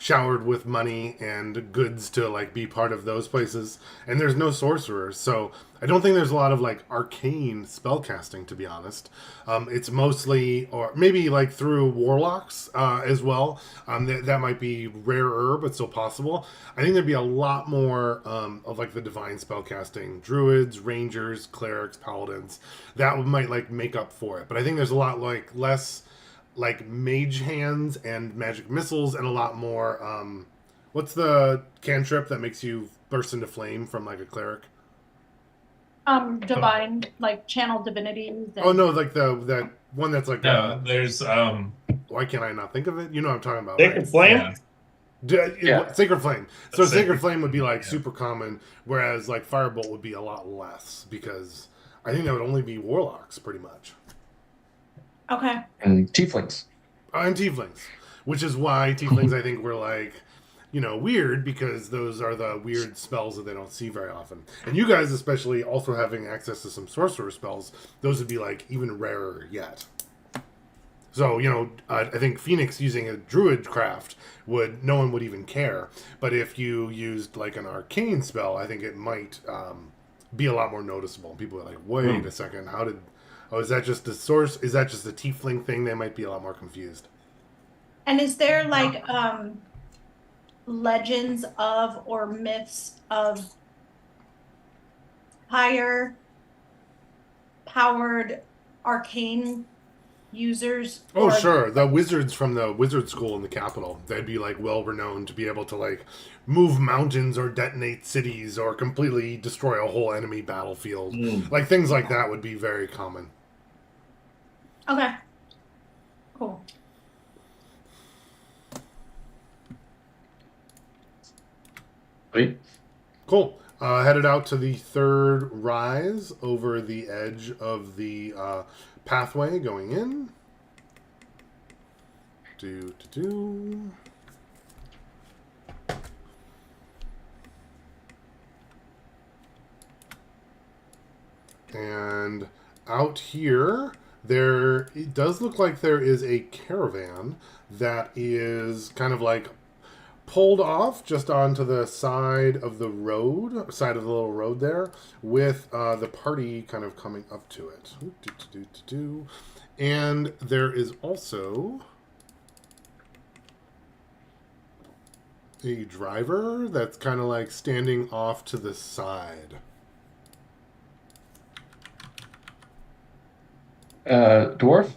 showered with money and goods to like be part of those places. And there's no sorcerers, so I don't think there's a lot of like arcane spellcasting, to be honest. It's mostly, or maybe like through warlocks as well. That might be rarer, but still possible. I think there'd be a lot more of like the divine spellcasting, druids, rangers, clerics, paladins. That might like make up for it. But I think there's a lot like less like mage hands and magic missiles, and a lot more. What's the cantrip that makes you burst into flame from like a cleric? Divine, like channel divinities. And... Oh no, like that one that's like. No, there's Why can't I not think of it? You know what I'm talking about. Sacred Right? Flame? Yeah. Sacred Flame. So Sacred Sacred Flame would be like yeah. super common, whereas like Firebolt would be a lot less, because I think that would only be warlocks pretty much. Okay. And tieflings. And tieflings, which is why tieflings I think were like, weird, because those are the weird spells that they don't see very often. And you guys, especially, also having access to some sorcerer spells, those would be like even rarer yet. So, I think Phoenix using a druid craft no one would even care. But if you used like an arcane spell, I think it might be a lot more noticeable. People are like, wait a second, is that just the source? Is that just the tiefling thing? They might be a lot more confused. And is there like legends of or myths of higher powered arcane users? Oh, sure. The wizards from the wizard school in the capital, they'd be like well renowned to be able to like move mountains or detonate cities or completely destroy a whole enemy battlefield. Like things like that would be very common. Okay. Cool. Sweet. Cool. Headed out to the third rise over the edge of the pathway going in. And out here, it does look like there is a caravan that is kind of like pulled off just onto the side of the little road there, with the party kind of coming up to it. And there is also a driver that's kind of like standing off to the side. Dwarf?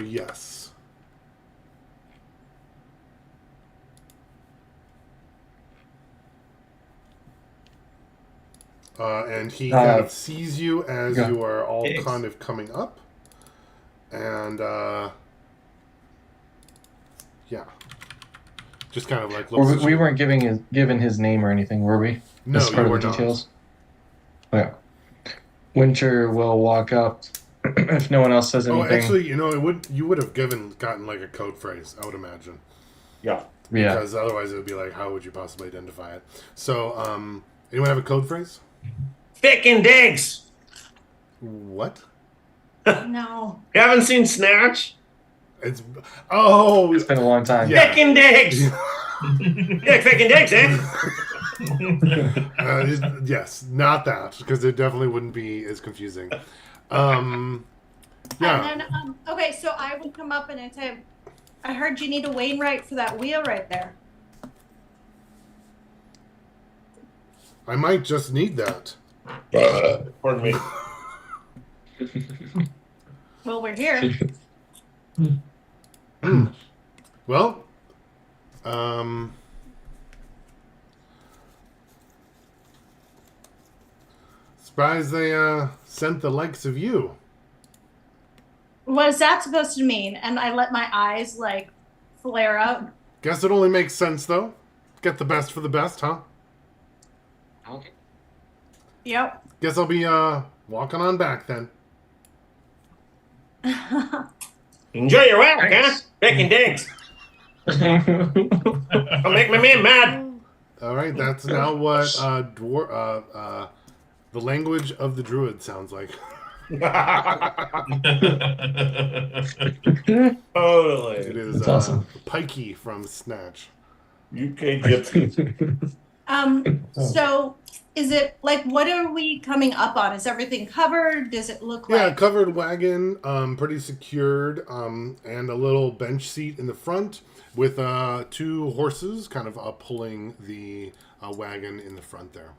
Yes. And he kind of sees you as you are all kind of coming up. And, just kind of like looks We weren't given his name or anything, were we? No, as part you of the were details? Yeah. Winter will walk up if no one else says anything. Oh, actually, you would have gotten like a code phrase, I would imagine. Yeah. Because otherwise it would be like, how would you possibly identify it? So, anyone have a code phrase? Thick and digs. What? No. You haven't seen Snatch? It's been a long time. Yeah. Thick and digs. Yeah, thick and digs, eh? Yes, not that, because it definitely wouldn't be as confusing. Yeah. And then, okay, so I would come up and I'd say, I heard you need a Wainwright for that wheel right there. I might just need that. Pardon me. Well, we're here. Well, surprised they sent the likes of you. What is that supposed to mean? And I let my eyes like flare up. Guess it only makes sense, though. Get the best for the best, huh? Okay. Yep. Guess I'll be walking on back then. Enjoy your work, huh? Thick and digs. Don't make my man mad. All right, that's now what the language of the druid sounds like. Totally. It is That's awesome. Pikey from Snatch. UK gypsy. So is it like, what are we coming up on? Is everything covered? Does it look Yeah, like covered wagon, pretty secured, and a little bench seat in the front with 2 horses kind of pulling the wagon in the front there.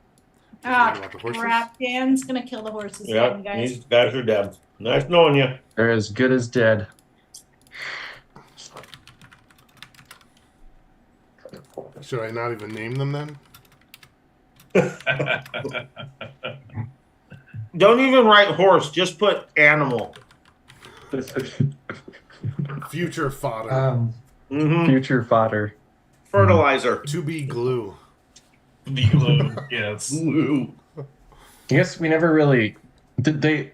Did you read about the horses? crap? Dan's gonna kill the horses Yeah, again, guys. these guys are dead. Nice knowing you. They're as good as dead. Should I not even name them then? Don't even write horse. Just put animal. Future fodder. Future fodder. Fertilizer. To be glue. The glue, yes. Glue. I guess we never really did they,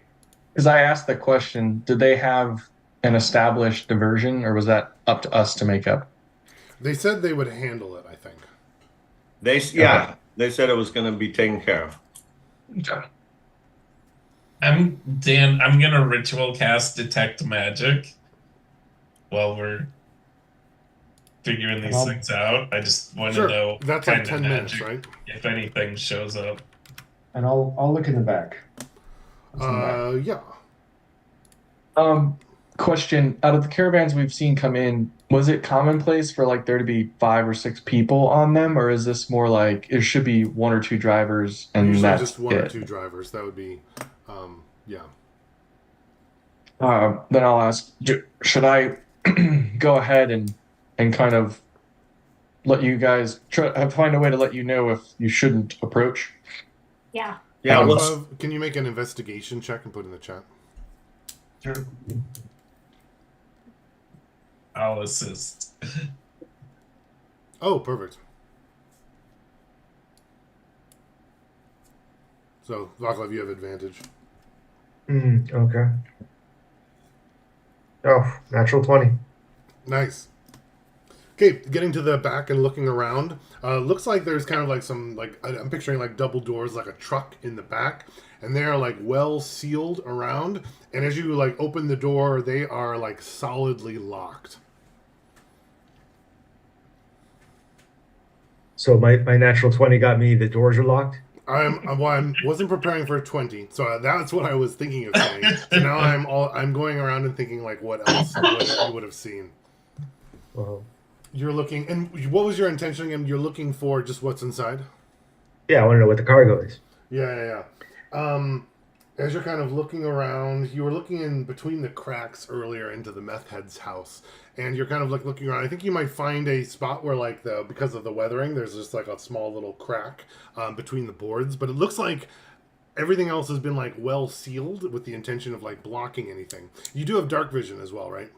because I asked the question, did they have an established diversion, or was that up to us to make up? They said they would handle it, I think. They said it was going to be taken care of. I'm gonna ritual cast detect magic while we're figuring these things out. I just want to know That's kind like of 10 minutes, magic, right? if anything shows up. And I'll look in the back. Yeah. Question, out of the caravans we've seen come in, was it commonplace for like there to be 5 or 6 people on them, or is this more like it should be 1 or 2 drivers and Usually that's just 1 or it? 2 drivers. That would be, yeah. Then I'll ask, should I go ahead and kind of let you guys find a way to let you know if you shouldn't approach? Yeah. Yeah. Can you make an investigation check and put in the chat? Sure. I'll assist. Oh, perfect. So, Vaclav, you have advantage. Okay. Oh, natural 20. Nice. Okay, getting to the back and looking around. Looks like there's kind of like some, like, I'm picturing like double doors, like a truck in the back. And they are like well sealed around. And as you like open the door, they are like solidly locked. So my natural 20 got me the doors are locked? I wasn't preparing for a 20, so that's what I was thinking of saying. So now I'm going around and thinking like what else you would have seen. Uh-huh. You're looking, and what was your intention again? You're looking for just what's inside? Yeah, I want to know what the cargo is. Yeah. As you're kind of looking around, you were looking in between the cracks earlier into the meth head's house, and you're kind of like looking around. I think you might find a spot where, like, because of the weathering, there's just like a small little crack between the boards, but it looks like everything else has been like well sealed with the intention of like blocking anything. You do have dark vision as well, right?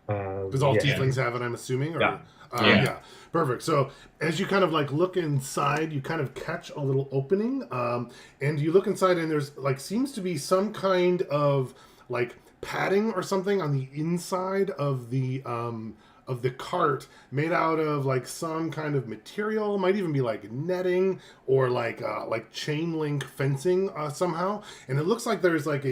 Because all tieflings have it, I'm assuming. Or, yeah. Perfect. So as you kind of like look inside, you kind of catch a little opening, and you look inside, and there's like seems to be some kind of like padding or something on the inside of the cart, made out of like some kind of material. Might even be like netting or like chain link fencing somehow. And it looks like there's like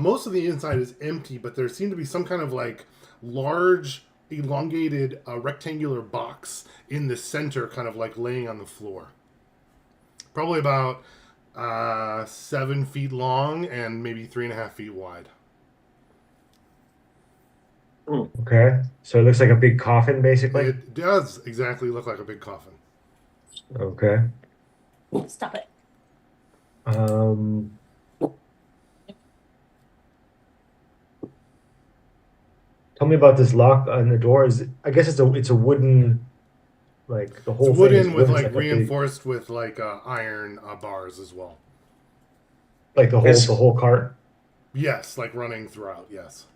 most of the inside is empty, but there seemed to be some kind of like large elongated rectangular box in the center, kind of like laying on the floor, probably about 7 feet long and maybe 3.5 feet wide. Okay, so it looks like a big coffin, basically. It does exactly look like a big coffin. Okay. Stop it. Tell me about this lock on the door. I guess it's a wooden, like the whole It's thing is wooden with wooden, like a big- reinforced with like iron bars as well. like the whole cart. Yes, like running throughout. Yes.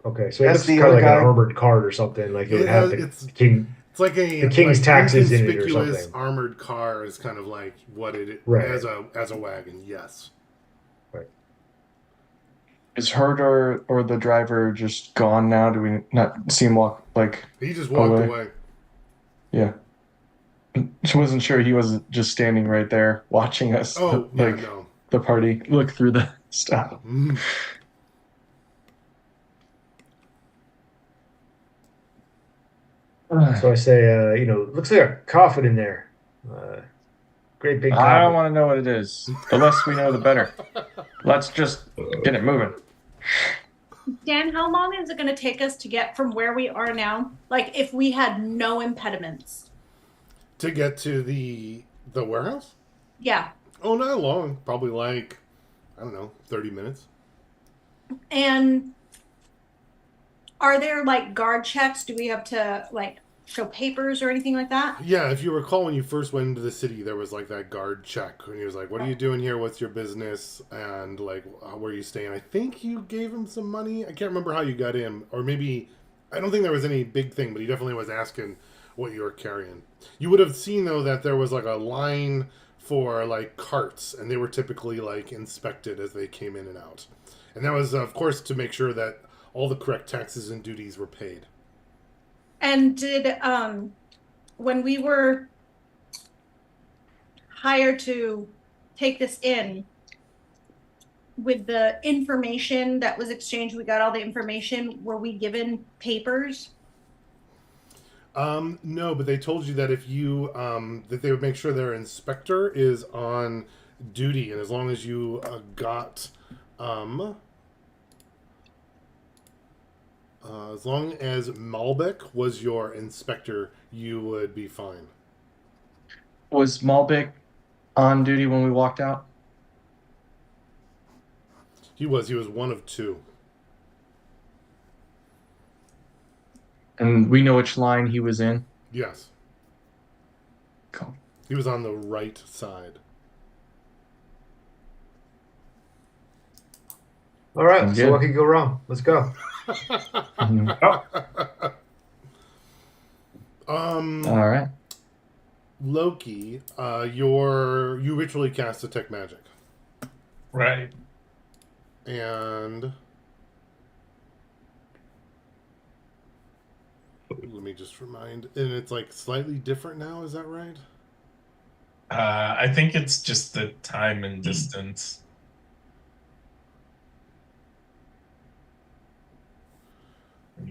Okay, so it That's looks the kind of other like an guy. armored cart or something. Like it would have it's the king. It's like a The king's like, taxes in it or inconspicuous something. armored car is kind of like what it Right. as a wagon. Yes. Is Hurt or the driver just gone now? Do we not see him walk like? He just walked Away. away. Yeah. She wasn't sure he wasn't just standing right there watching us. Oh, like, yeah, no. the party look through the stuff. Mm. So I say, looks like a coffin in there. Great big coffin. I don't want to know what it is. The less we know, the better. Let's just get it moving. Dan, how long is it going to take us to get from where we are now? Like, if we had no impediments. To get to the warehouse? Yeah. Oh, not long. Probably like, I don't know, 30 minutes. And are there like guard checks? Do we have to like show papers or anything like that? Yeah, if you recall when you first went into the city, there was like that guard check. And he was like, what are you doing here? What's your business? And like, where are you staying? I think you gave him some money. I can't remember how you got in. Or maybe, I don't think there was any big thing, but he definitely was asking what you were carrying. You would have seen, though, that there was like a line for like carts. And they were typically like inspected as they came in and out. And that was, of course, to make sure that all the correct taxes and duties were paid. And did when we were hired to take this in, with the information that was exchanged, we got all the information, were we given papers? No, but they told you that if you that they would make sure their inspector is on duty, and as long as you got as long as Malbec was your inspector, you would be fine. Was Malbec on duty when we walked out? He was one of two. And we know which line he was in? Yes. Cool. He was on the right side. All right, Sounds so good. what could go wrong? Let's go. All right. Loki, you ritually cast detect magic. Right. And let me just remind, and it's like slightly different now, is that right? I think it's just the time and distance.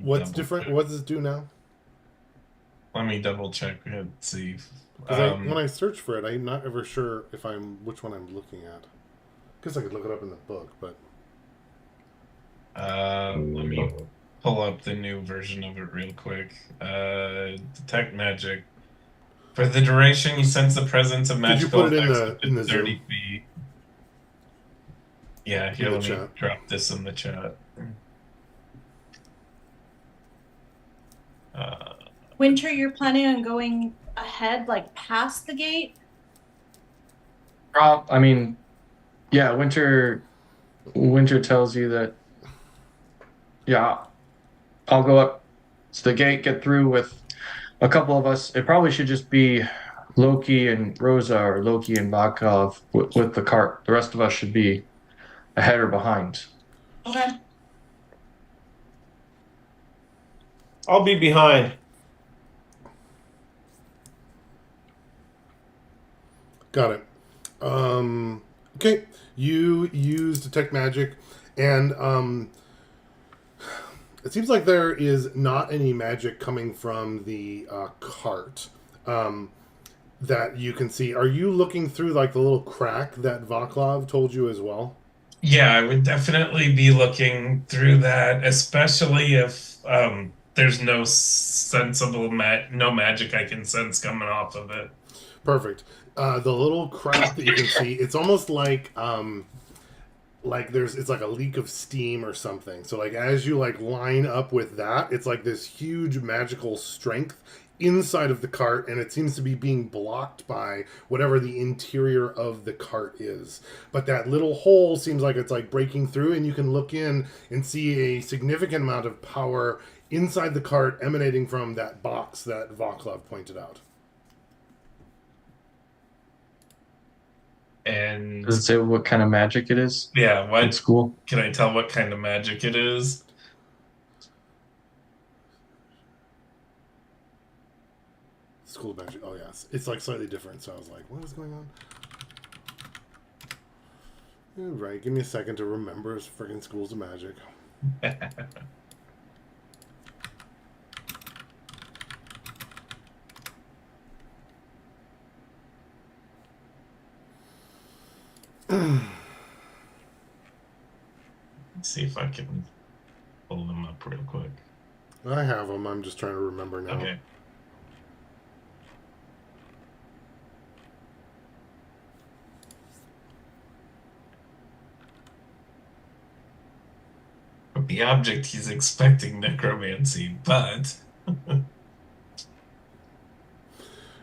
What's Double different? check. What does it do now? Let me double check and see. Because when I search for it, I'm not ever sure if which one I'm looking at. Guess I could look it up in the book, but Let me pull up the new version of it real quick. Detect magic. For the duration, you sense the presence of Did you magical put it effects in the within 30 Zoom? feet. Yeah, here, In the let me chat. drop this in the chat. Winter, you're planning on going ahead, like past the gate? I mean, yeah, Winter tells you that, yeah, I'll go up to the gate, get through with a couple of us. It probably should just be Loki and Rosa, or Loki and Bakov with the cart. The rest of us should be ahead or behind. Okay. I'll be behind. got it. Okay, you use detect magic, and it seems like there is not any magic coming from the cart that you can see. Are you looking through like the little crack that Vaclav told you as well? Yeah, I would definitely be looking through that, especially if there's no sensible no magic I can sense coming off of it. Perfect. The little crack that you can see, it's almost like it's like a leak of steam or something. So like as you like line up with that, it's like this huge magical strength inside of the cart, and it seems to be being blocked by whatever the interior of the cart is. But that little hole seems like it's like breaking through, and you can look in and see a significant amount of power inside the cart emanating from that box that Vaclav pointed out. And Does it say what kind of magic it is? yeah, At what school? can I tell what kind of magic it is? School magic. Oh yes, it's like slightly different. So I was like, what is going on? Right, give me a second to remember his friggin' schools of magic. Let's see if I can pull them up real quick. I have them. I'm just trying to remember now. Okay. The object he's expecting necromancy, but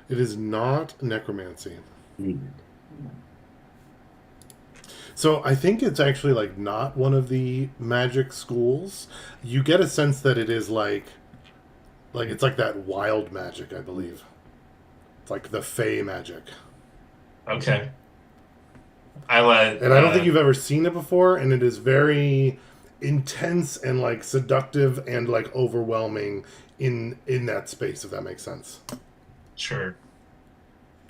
It is not necromancy. So I think it's actually like not one of the magic schools. You get a sense that it is like it's like that wild magic, I believe. It's like the fey magic. okay. And I don't think you've ever seen it before, and it is very intense and like seductive and like overwhelming in that space, if that makes sense. Sure.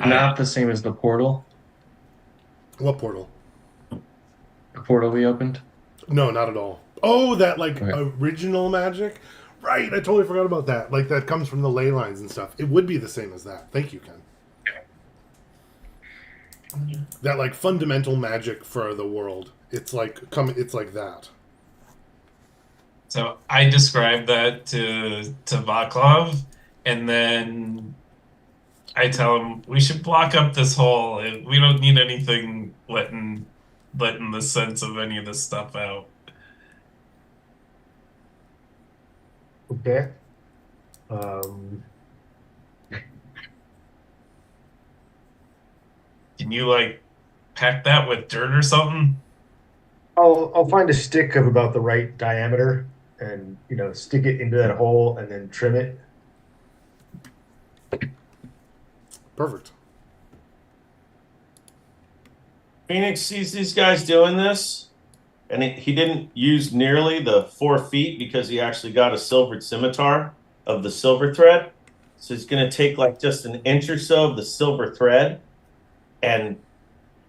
Not the same as the portal. What portal? The portal we opened. No, not at all. Oh, that like Okay. original magic? Right, I totally forgot about that. Like that comes from the ley lines and stuff. It would be the same as that. Thank you, Ken. That like fundamental magic for the world. It's like it's like that. So I described that to Vaclav, and then I tell him we should block up this hole. We don't need anything letting the sense of any of this stuff out. Okay. Can you like pack that with dirt or something? I'll find a stick of about the right diameter and stick it into that hole and then trim it. Perfect. Phoenix sees these guys doing this, and he didn't use nearly the 4 feet because he actually got a silvered scimitar of the silver thread. So he's going to take like just an inch or so of the silver thread and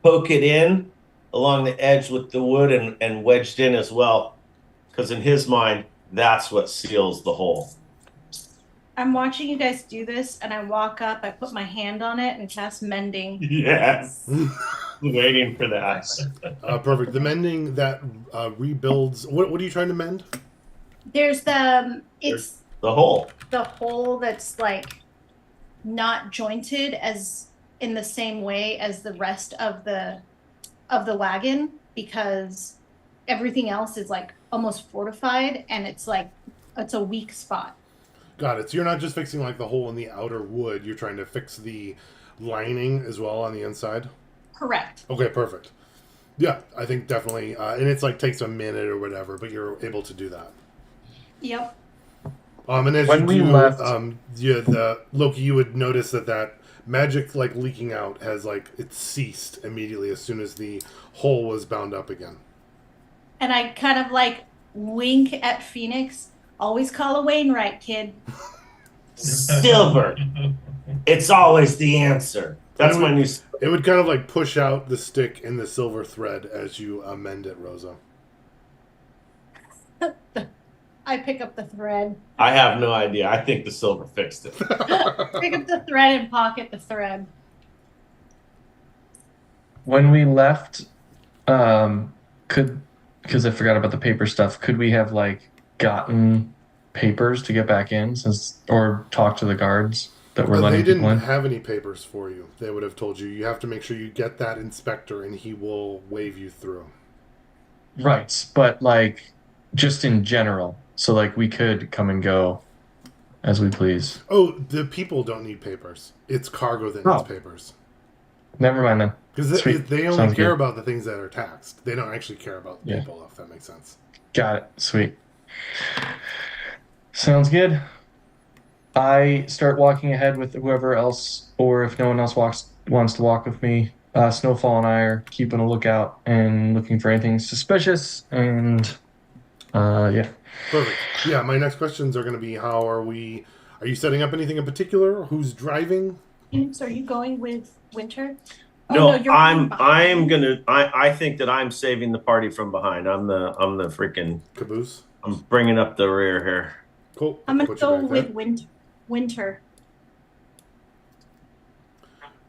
poke it in along the edge with the wood and wedged in as well. Because in his mind, that's what seals the hole. I'm watching you guys do this, and I walk up, I put my hand on it, and cast mending. Yes. Waiting for that. Perfect. The mending that rebuilds. What are you trying to mend? It's The hole. the hole that's like not jointed as in the same way as the rest of the wagon, because everything else is like almost fortified, and it's a weak spot. Got it. So you're not just fixing like the hole in the outer wood. You're trying to fix the lining as well on the inside. Correct. Okay, perfect. Yeah, I think definitely. And it's like takes a minute or whatever, but you're able to do that. Yep. And as When you we do, left- the Loki, you would notice that magic like leaking out has like it ceased immediately as soon as the hole was bound up again. And I kind of like wink at Phoenix. Always call a Wainwright, kid. Silver. It's always the answer. That's my new. It would kind of like push out the stick in the silver thread as you mend it, Rosa. I pick up the thread. I have no idea. I think the silver fixed it. Pick up the thread and pocket the thread. When we left, because I forgot about the paper stuff, could we have like gotten papers to get back in or talk to the guards that were letting They people in? didn't have any papers for you. They would have told you you have to make sure you get that inspector and he will wave you through. Right, but like just in general, so like we could come and go as we please. Oh, the people don't need papers. It's cargo that needs papers. Never mind then. Because Sweet. they only Sounds care good. about the things that are taxed. They don't actually care about the Yeah. people, if that makes sense. Got it. Sweet. Sounds good. I start walking ahead with whoever else, or if no one else wants to walk with me. Snowfall and I are keeping a lookout and looking for anything suspicious. And yeah. Perfect. Yeah, my next questions are going to be are you setting up anything in particular? Who's driving? Phoenix, are you going with Winter? Oh, No, you're I'm behind. gonna. I think that I'm saving the party from behind. I'm the freaking. Caboose. I'm bringing up the rear here. Cool. I'm gonna Put you go back there. with Winter.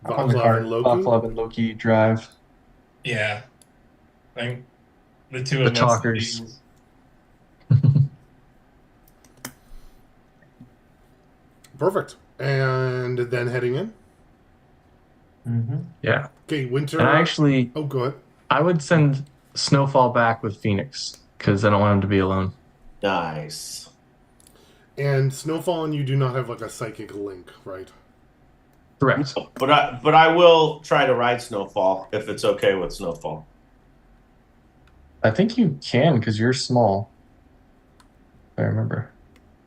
Up on the Vaclav cart. and Loki. Vaclav and Loki drive. Yeah. I think the two The of us. talkers. Perfect. And then heading in. Mm-hmm. Yeah. Okay, Winter. And actually, Oh, go ahead. I would send Snowfall back with Phoenix because I don't want him to be alone. Nice. And Snowfall and you do not have like a psychic link, right? Correct. But I will try to ride Snowfall if it's okay with Snowfall. I think you can because you're small. If I remember.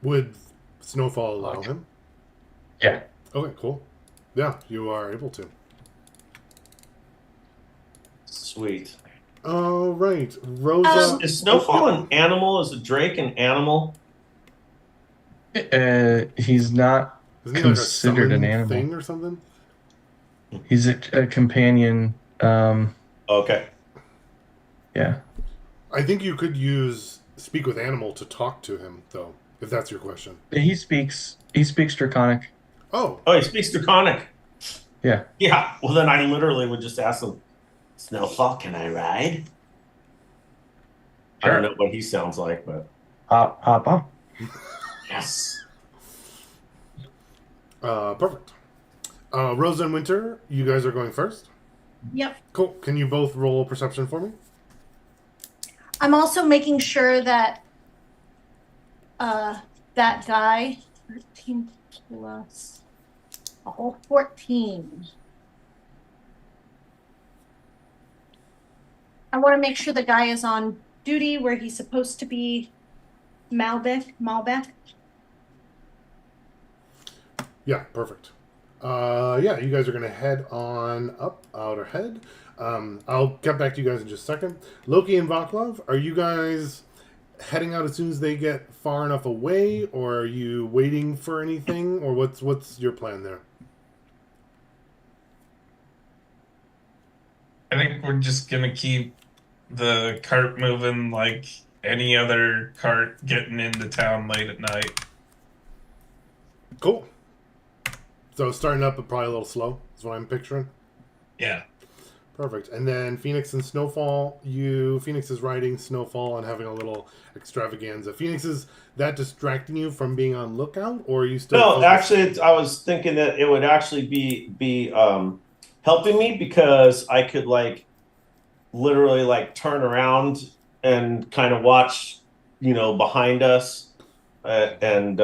Would Snowfall allow him? Yeah. Okay, cool. Yeah, you are able to. Sweet. All right, Rosa. Is Snowfall an animal? Is a drake an animal? He's not Isn't he like a considered an summon animal. thing or something? He's a companion. Okay. Yeah. I think you could use speak with animal to talk to him, though, if that's your question. He speaks Draconic. Oh, Oh, he speaks Draconic. Yeah. Yeah. Well, then I literally would just ask him, Snowfall, can I ride? I don't know what he sounds like, but Hop. yes. perfect. Rosa and Winter, you guys are going first. Yep. Cool. Can you both roll perception for me? I'm also making sure that that guy 13 plus a whole 14. I want to make sure the guy is on duty where he's supposed to be. Malbec. Yeah, perfect. Yeah, you guys are going to head on up, out ahead. I'll get back to you guys in just a second. Loki and Vaclav, are you guys heading out as soon as they get far enough away, or are you waiting for anything, or what's your plan there? I think we're just gonna keep the cart moving like any other cart getting into town late at night. Cool. So starting up, but probably a little slow, is what I'm picturing. Yeah. Perfect. And then Phoenix and Snowfall, Phoenix is riding Snowfall and having a little extravaganza. Phoenix, is that distracting you from being on lookout, or are you still? No, focused? actually, I was thinking that it would actually be helping me because I could like literally like turn around and kind of watch, behind us, and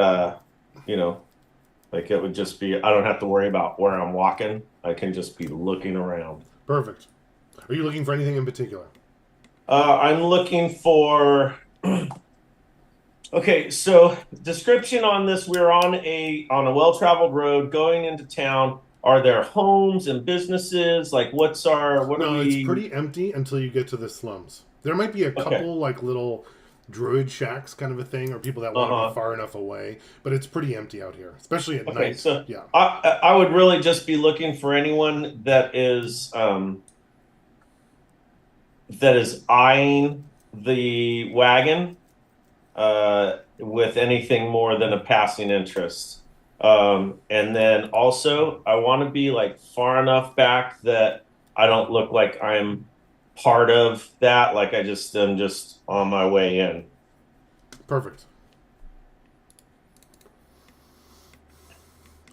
like it would just be. I don't have to worry about where I'm walking. I can just be looking around. Perfect. Are you looking for anything in particular? I'm looking for. Okay, so description on this: we're on a well-traveled road going into town. Are there homes and businesses? Like, what are we? It's pretty empty until you get to the slums. There might be a couple like little druid shacks kind of a thing, or people that want to be far enough away, but it's pretty empty out here, especially at night. So yeah, I would really just be looking for anyone that is eyeing the wagon with anything more than a passing interest. And then also I want to be like far enough back that I don't look like I'm part of that. Like I'm just on my way in. perfect.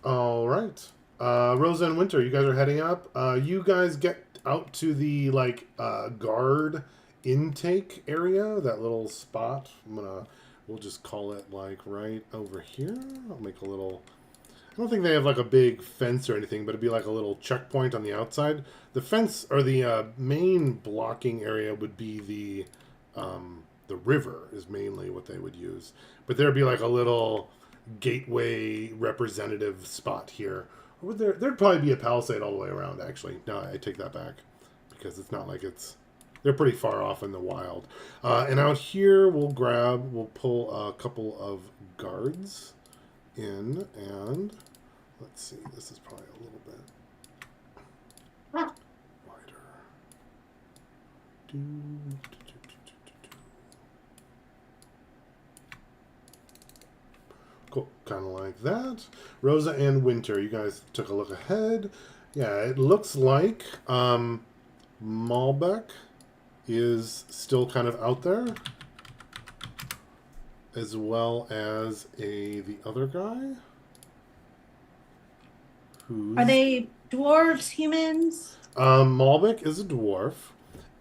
All right, Rosa and Winter, you guys are heading up. You guys get out to the guard intake area, that little spot. We'll just call it like right over here. I'll make a little. I don't think they have like a big fence or anything, but it'd be like a little checkpoint on the outside. The fence or the main blocking area would be the river is mainly what they would use. But there'd be like a little gateway representative spot here. Or would there'd probably be a palisade all the way around, actually. No, I take that back. Because it's not like they're pretty far off in the wild. And out here we'll pull a couple of guards in, and let's see, this is probably a little bit. Cool, kind of like that. Rosa and Winter, you guys took a look ahead. Yeah, it looks like Malbec is still kind of out there, as well as the other guy. Who's... Are they dwarves, humans? Malbec is a dwarf,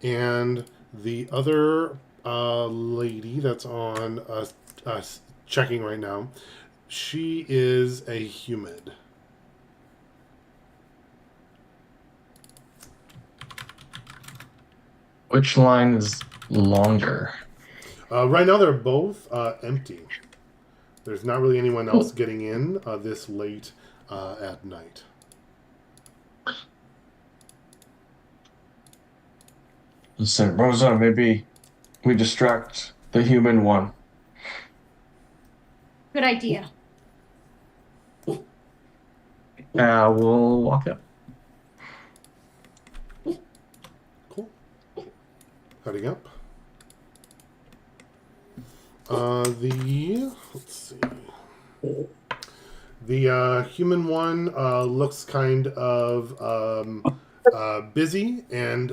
and the other lady that's on checking right now, she is a human. Which line is longer? Right now, they're both empty. There's not really anyone else getting in this late at night. Listen, Rosa, maybe we distract the human one. Good idea. We'll walk up. Cool. Heading up. Let's see. The human one looks kind of busy, and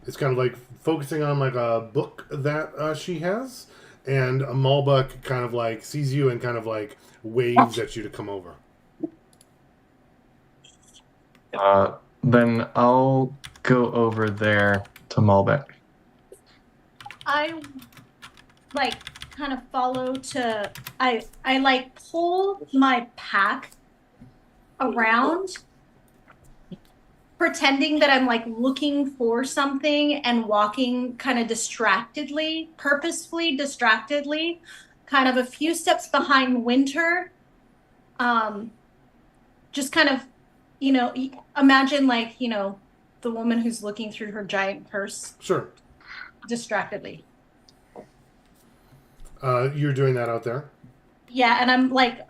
it's kind of like focusing on like a book that she has, and a Malbec kind of like sees you and kind of like waves at you to come over. Then I'll go over there to Malbec. I like kind of follow to I like pull my pack around, pretending that I'm like looking for something and walking kind of distractedly, purposefully distractedly, kind of a few steps behind Winter. Just kind of, imagine like, the woman who's looking through her giant purse. Sure. Distractedly. You're doing that out there? Yeah, and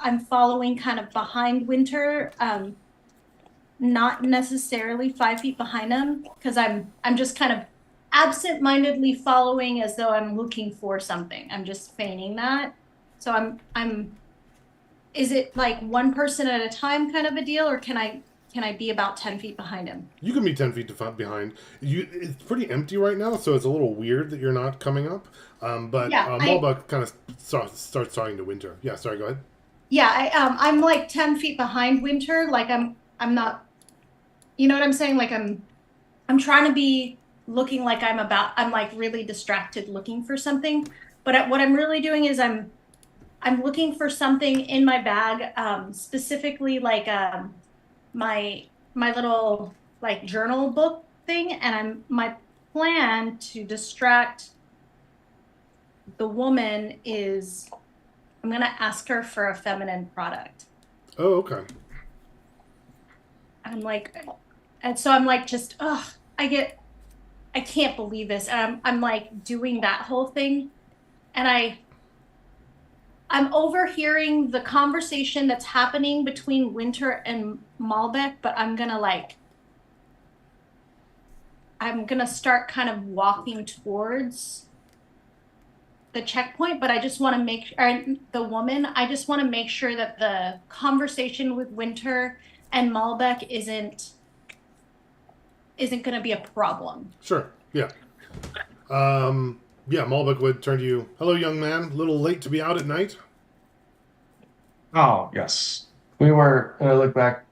I'm following kind of behind Winter, not necessarily 5 feet behind him, because I'm just kind of absent-mindedly following as though I'm looking for something. I'm just feigning that. So I'm is it like one person at a time kind of a deal, or can I be about 10 feet behind him? You can be 10 feet behind. It's pretty empty right now, so it's a little weird that you're not coming up. But Yeah, Malbec kind of starts talking to Winter. Yeah, sorry, go ahead. Yeah, I'm like 10 feet behind Winter. Like I'm not, you know what I'm saying? Like I'm trying to be looking like I'm like really distracted looking for something. But what I'm really doing is I'm looking for something in my bag, specifically like my little like journal book thing, and my plan to distract the woman is I'm gonna ask her for a feminine product. Oh, okay. And so I'm like, just I can't believe this, and I'm like doing that whole thing, and I'm overhearing the conversation that's happening between Winter and Malbec, but I'm gonna start kind of walking towards the checkpoint, but I just want to I just want to make sure that the conversation with Winter and Malbec isn't going to be a problem. Sure. Yeah. Yeah, Malbec would turn to you. Hello, young man. A little late to be out at night? Oh, yes. We were, I look back,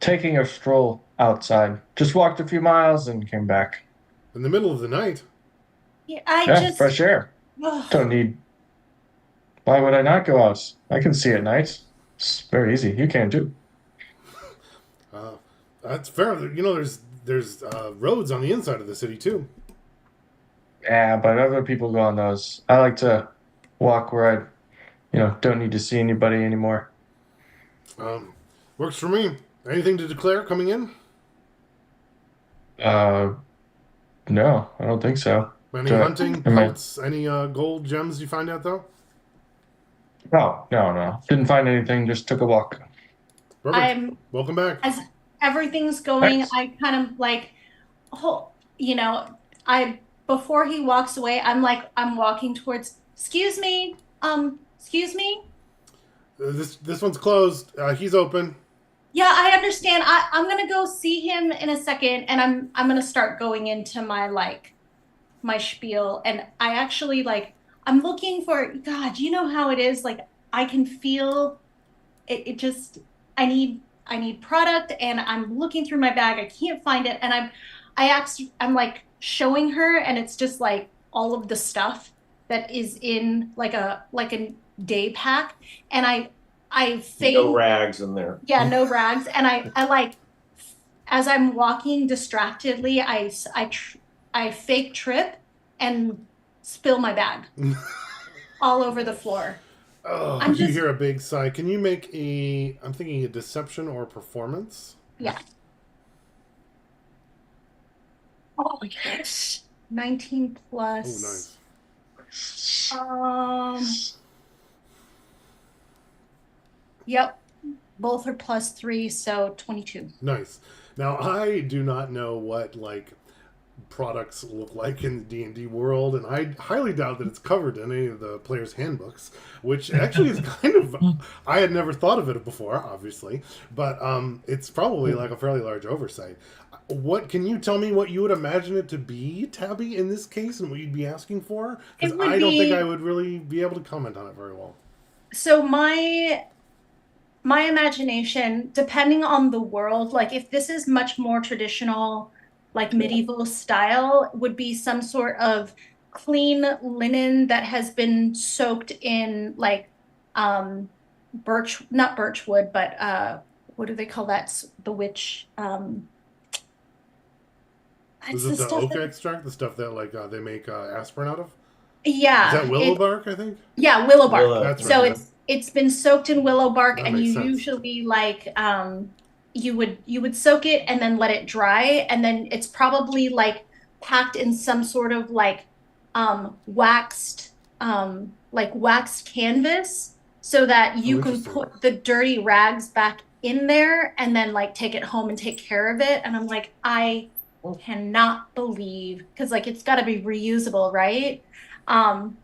taking a stroll outside. Just walked a few miles and came back. In the middle of the night? Yeah, fresh air. Don't need... Why would I not go out? I can see at night. It's very easy. You can too. That's fair. There's roads on the inside of the city too. Yeah, but other people go on those. I like to walk where I, don't need to see anybody anymore. Works for me. Anything to declare coming in? No, I don't think so. Any hunting, pelts, any gold gems you find out though? No. Didn't find anything, just took a walk. Perfect. Welcome back. As everything's going, Thanks. I kind of like, before he walks away, I'm walking towards. Excuse me. Excuse me. This one's closed. He's open. Yeah, I understand. I'm gonna go see him in a second, and I'm gonna start going into my spiel, and I actually I'm looking for God. You know how it is. Like I can feel it. It just I need product, and I'm looking through my bag. I can't find it, and I'm like showing her, and it's just like all of the stuff that is in like a day pack, and I fake No rags in there. yeah, no rags, and I like as I'm walking distractedly, I fake trip and spill my bag all over the floor. Oh, I'm you just- hear a big sigh. Can you make I'm thinking a deception or performance? Yeah. Oh yes. 19 Oh, plus. nice. Yep. Both are +3, so 22. Nice. Now, I do not know what, products look like in the D&D world, and I highly doubt that it's covered in any of the players' handbooks, which actually is kind of... I had never thought of it before, obviously, but it's probably like a fairly large oversight. What can you tell me what you would imagine it to be, Tabby, in this case, and what you'd be asking for? Because I don't think I would really be able to comment on it very well. So my imagination, depending on the world, like if this is much more traditional, like medieval style, would be some sort of clean linen that has been soaked in not birch wood, but what do they call that? The witch. Is it the oak extract, the stuff that they make aspirin out of? Yeah. Is that willow bark, I think? Yeah, willow bark. Willow. That's So right. it's been soaked in willow bark, That and makes you sense. usually you would soak it and then let it dry, and then it's probably packed in some sort of waxed canvas so that you can interesting. put the dirty rags back in there and then take it home and take care of it. And I'm like, I cannot believe, because it's got to be reusable, right? I'm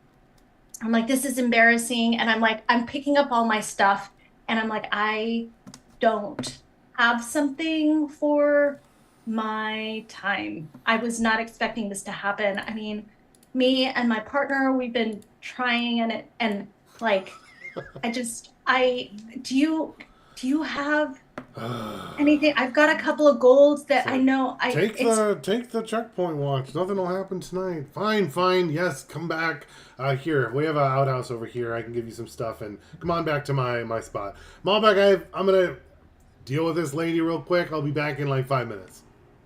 like, this is embarrassing, and I'm picking up all my stuff, and I'm like, I don't have something for my time. I was not expecting this to happen. I mean, me and my partner, we've been trying, and do you have anything? I've got a couple of golds that So I know take the checkpoint watch. Nothing will happen tonight. Fine. Yes, come back. Here, we have an outhouse over here. I can give you some stuff, and come on back to my spot. Malbec, I'm gonna deal with this lady real quick. I'll be back in 5 minutes.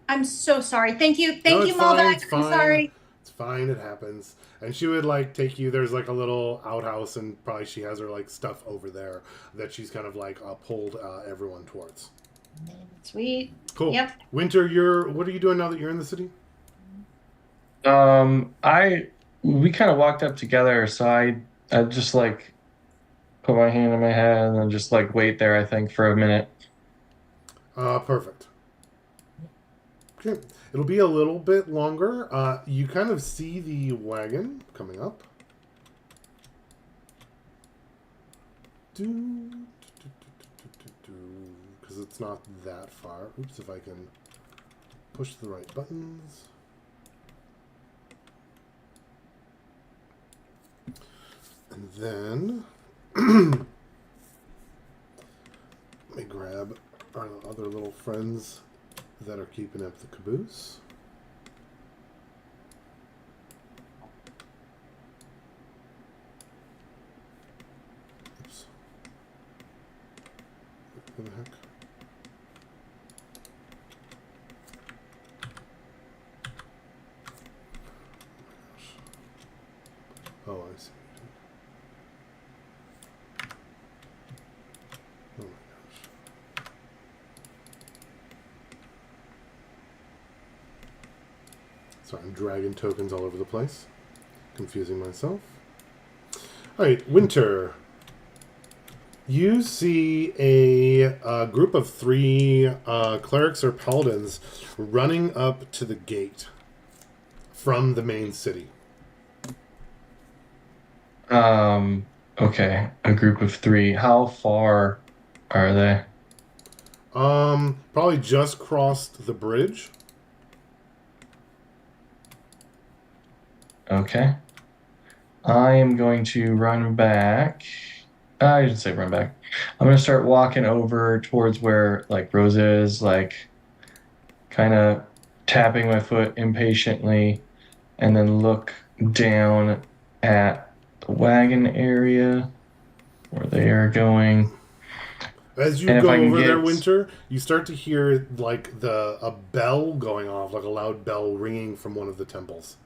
I'm so sorry. Thank you, No, it's fine, Malbec. it's I'm fine. sorry. It's fine. It happens. And she would take you. There's a little outhouse, and probably she has her stuff over there that she's kind of pulled everyone towards. Sweet. Cool. Yep. Winter, what are you doing now that you're in the city? We kind of walked up together, so I just put my hand in my head and then just wait there, I think, for a minute. Perfect. Okay. It'll be a little bit longer. You kind of see the wagon coming up. Because it's not that far. Oops, if I can push the right buttons. And then let me grab our other little friends that are keeping up the caboose. Oops. What the heck? Oh, I see. Oh my gosh. Sorry, I'm dragging tokens all over the place. Confusing myself. Alright, Winter. You see a group of 3 clerics or paladins running up to the gate. from the main city. Okay, a group of 3. How far are they? Probably just crossed the bridge. Okay. I am going to run back. I didn't say run back. I'm gonna start walking over towards where like Rosa is, like kind of tapping my foot impatiently, and then look down at the wagon area where they are going. As you And if go I can over there, get- Winter, you start to hear like a bell going off, like a loud bell ringing from one of the temples.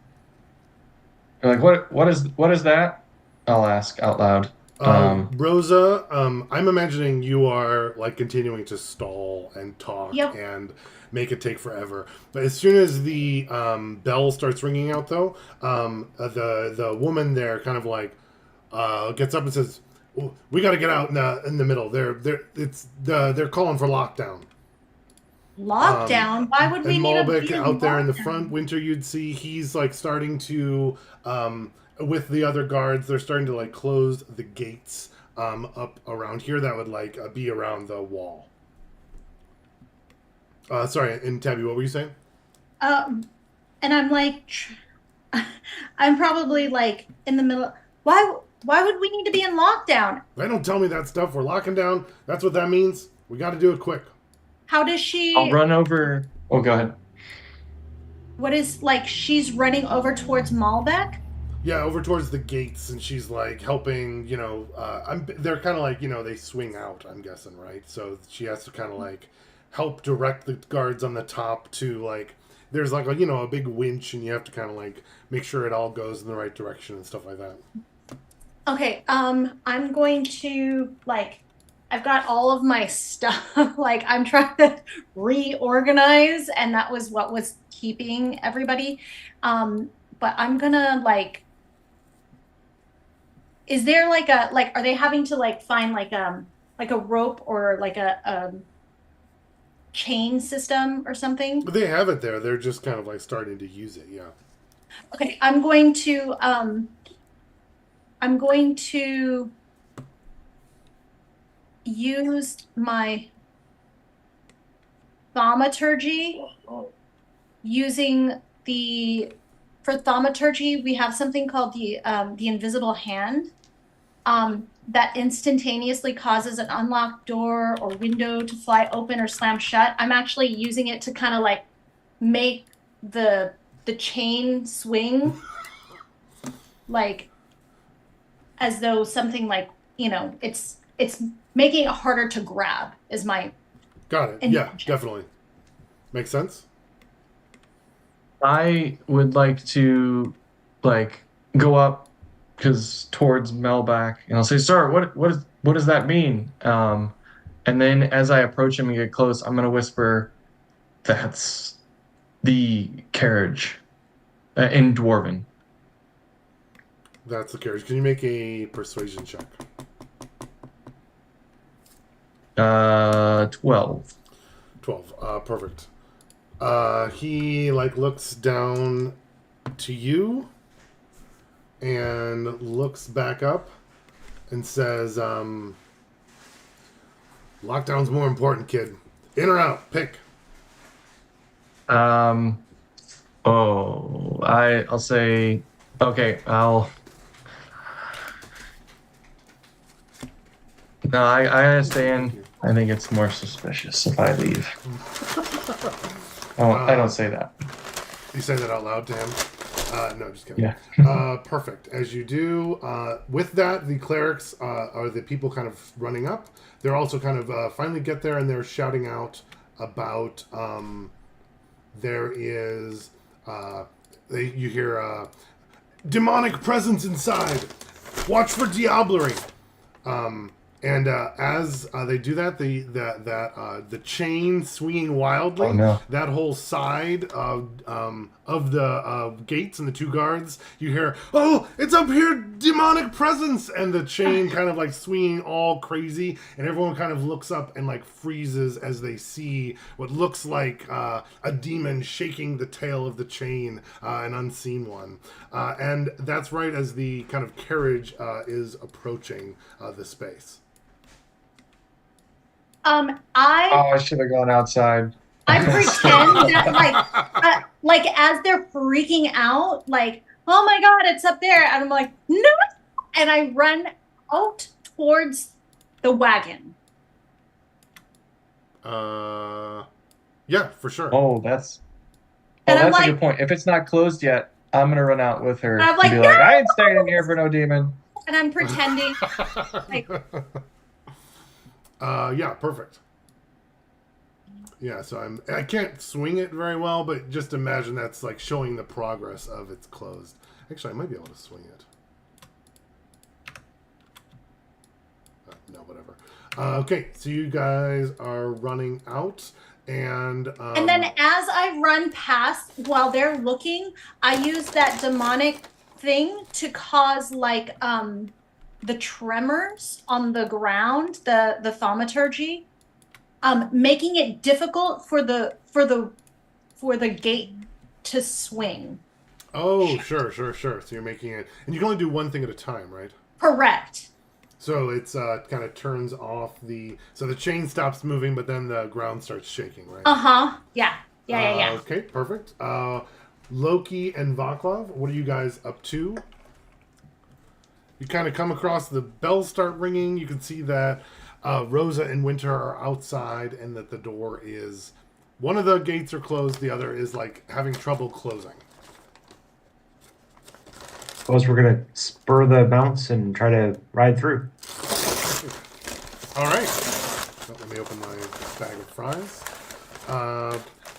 Like what is that? I'll ask out loud. Rosa, I'm imagining you are like continuing to stall and talk Yep. and make it take forever. But as soon as the bell starts ringing out, though, the woman there kind of like gets up and says, "We got to get out in the middle. They're calling for lockdown." Lockdown? Why would we And need a Malbec being out there in the lockdown? front, Winter, you'd see he's like starting to, with the other guards, they're starting to like close the gates up around here that would like be around the wall. Sorry, and Tabby, what were you saying? And I'm like, I'm probably like in the middle. Why would we need to be in lockdown? They don't tell me that stuff. We're locking down. That's what that means. We got to do it quick. How does she? I'll run over. Oh, go ahead. What is like? She's running over towards Malbec. Yeah, over towards the gates, and she's like helping. They're kind of like they swing out. I'm guessing, right? So she has to kind of like help direct the guards on the top to like. There's like a big winch, and you have to kind of like make sure it all goes in the right direction and stuff like that. Okay. I'm going to like. I've got all of my stuff. Like I'm trying to reorganize, and that was what was keeping everybody. But I'm gonna like. Is there like are they having to like find like a rope or like a chain system or something? But they have it there. They're just kind of like starting to use it. Yeah. Okay, I'm going to use my thaumaturgy. For thaumaturgy, we have something called the invisible hand, that instantaneously causes an unlocked door or window to fly open or slam shut. I'm actually using it to kind of like make the chain swing, like as though something like it's making it harder to grab. Is my Got it. Yeah, definitely. Makes sense. I would like to like go up towards Melback, and I'll say, "Sir, what does that mean?" And then as I approach him and get close, I'm gonna whisper, "That's the carriage in Dwarven." That's the carriage. Can you make a persuasion check? 12. 12. Perfect. He like looks down to you and looks back up and says, "Lockdown's more important, kid. In or out? Pick." I'll say, okay, No, I understand. I think it's more suspicious if I leave. I don't say that. You say that out loud to him? No, just kidding. Yeah. Perfect. As you do, with that, the clerics are the people kind of running up. They're also kind of finally get there, and they're shouting out about there is you hear demonic presence inside. Watch for diablerie. And as they do that, the chain swinging wildly, Oh, no. that whole side of the gates and the two guards, you hear, "Oh, it's up here, demonic presence!" And the chain kind of like swinging all crazy, and everyone kind of looks up and like freezes as they see what looks like a demon shaking the tail of the chain, an unseen one. And that's right as the kind of carriage is approaching the space. I should have gone outside. I pretend that like as they're freaking out, like, oh my god, it's up there, and I'm like, no, and I run out towards the wagon. Yeah, for sure. That's And I'm a like- good point. If it's not closed yet, I'm gonna run out with her And I'm and like, be like, "No!" I ain't staying in here for no demon. And I'm pretending. Like- Yeah, perfect. Yeah, so I can't swing it very well, but just imagine that's like showing the progress of it's closed. Actually, I might be able to swing it. No, whatever. Okay, so you guys are running out, and then as I run past while they're looking, I use that demonic thing to cause like the tremors on the ground, the thaumaturgy, making it difficult for the gate to swing. oh, sure. So you're making it, and you can only do one thing at a time, right? Correct. So it's kind of turns off so the chain stops moving, but then the ground starts shaking, right? Uh-huh. Yeah. Yeah. Okay, perfect. Loki and Vaclav, what are you guys up to? You kind of come across, the bells start ringing. You can see that Rosa and Winter are outside, and that the door is, one of the gates are closed, the other is like having trouble closing. Suppose we're gonna spur the bounce and try to ride through. All right. Oh, let me open my bag of fries.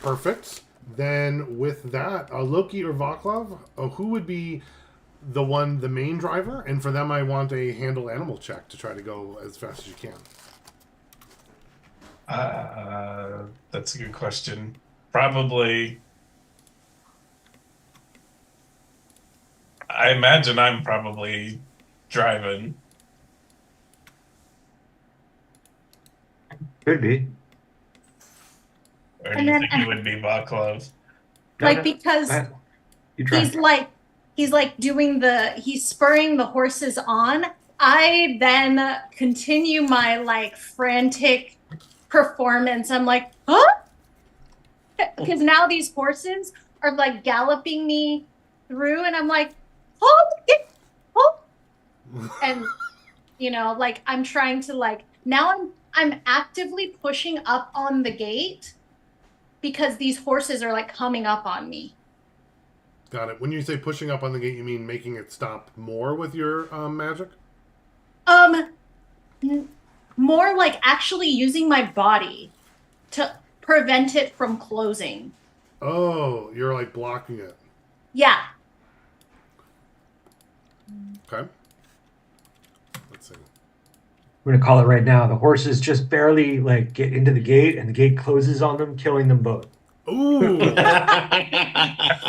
Perfect. Then with that, Loki or Vaclav, who would be the main driver? And for them, I want a handle animal check to try to go as fast as you can. That's a good question. Probably. I imagine I'm probably driving. Could be. Or do And you then- think it would be Vaclav? Like, because You try. he's like doing he's spurring the horses on. I then continue my like frantic performance. I'm like, huh? Because now these horses are like galloping me through, and I'm like, oh, and like I'm trying to like, now I'm actively pushing up on the gate because these horses are like coming up on me. Got it. When you say pushing up on the gate, you mean making it stop more with your magic? More like actually using my body to prevent it from closing. Oh, you're like blocking it. Yeah. Okay. Let's see. I'm gonna call it right now. The horses just barely like get into the gate, and the gate closes on them, killing them both. Ooh.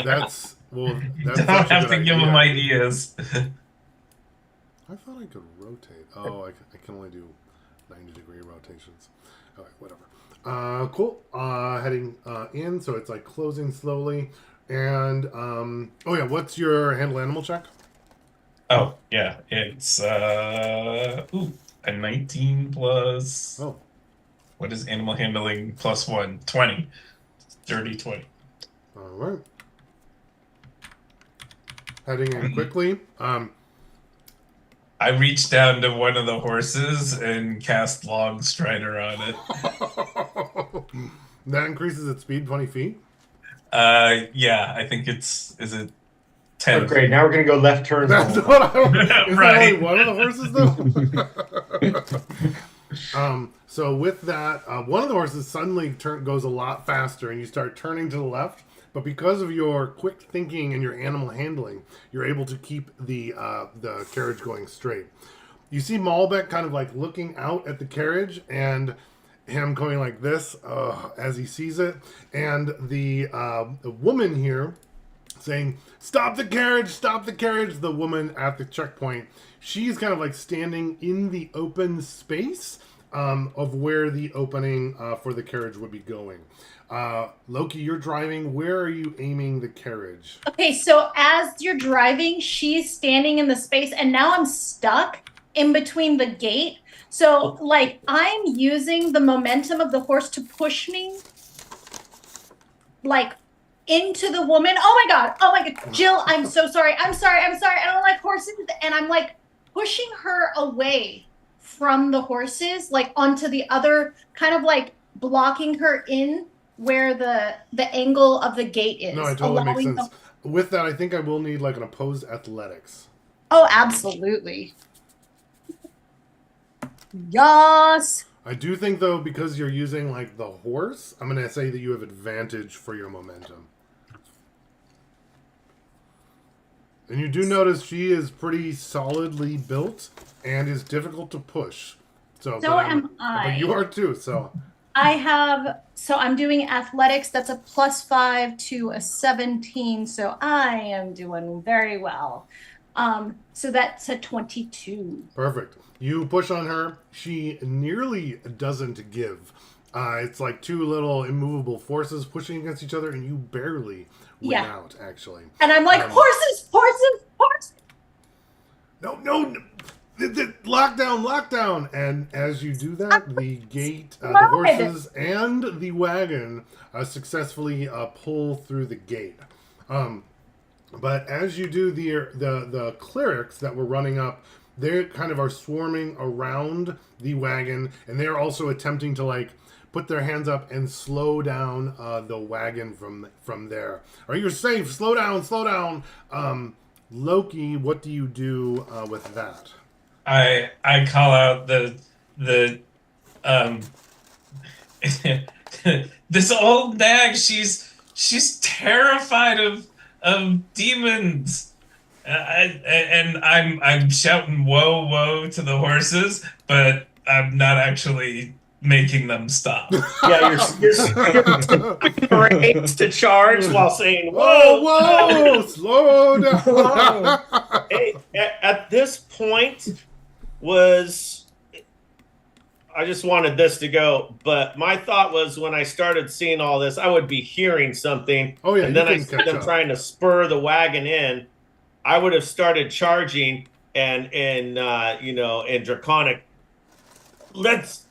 That's Don't such a have good to give idea. them ideas. I thought I could rotate. Oh, I can only do 90-degree rotations. All right, whatever. Cool. Heading in, so it's like closing slowly. And what's your handle animal check? Oh, yeah. It's a 19 plus. Oh. What is animal handling plus 1? 20. Dirty 20. All right. Heading in quickly. I reached down to one of the horses and cast Long Strider on it. That increases its speed 20 feet? Yeah, I think is it 10? Oh, great. Now we're gonna go left turns. That's what I Is Right. that only one of the horses, though? So with that, one of the horses suddenly goes a lot faster, and you start turning to the left. But because of your quick thinking and your animal handling, you're able to keep the carriage going straight. You see Malbec kind of like looking out at the carriage and him going like this as he sees it. And the woman here saying, "Stop the carriage, stop the carriage." The woman at the checkpoint, she's kind of like standing in the open space of where the opening for the carriage would be going. Loki, you're driving. Where are you aiming the carriage? Okay, so as you're driving, she's standing in the space, and now I'm stuck in between the gate. So, like, I'm using the momentum of the horse to push me, like, into the woman. Oh my god! Oh my god, Jill, I'm so sorry. I'm sorry. I'm sorry. I don't like horses, and I'm like pushing her away from the horses, like onto the other, kind of like blocking her in where the angle of the gate is. No, it totally makes allowing sense. With that, I think I will need like an opposed athletics. Oh, absolutely. Yes. I do think though, because you're using like the horse, I'm gonna say that you have advantage for your momentum. And you do notice she is pretty solidly built and is difficult to push. So am I. But you are too, so. I'm doing athletics. That's a +5 to a 17. So I am doing very well. So that's a 22. Perfect. You push on her. She nearly doesn't give. It's like two little immovable forces pushing against each other, and you barely win out, actually. And I'm like, horses! No. Lockdown. And as you do that, the gate, the horses, and the wagon successfully pull through the gate. But as you do, the clerics that were running up, they kind of are swarming around the wagon, and they're also attempting to like put their hands up and slow down the wagon from there. Are you safe? Slow down. Loki, what do you do with that? I call out the this old nag. She's terrified of demons. I'm shouting "whoa, whoa" to the horses, but I'm not actually making them stop. Yeah, you're brakes to charge while saying "whoa, slow down." Hey, at this point, I just wanted this to go, but my thought was when I started seeing all this, I would be hearing something. Oh yeah, and then I see them trying to spur the wagon in. I would have started charging and in Draconic. Let's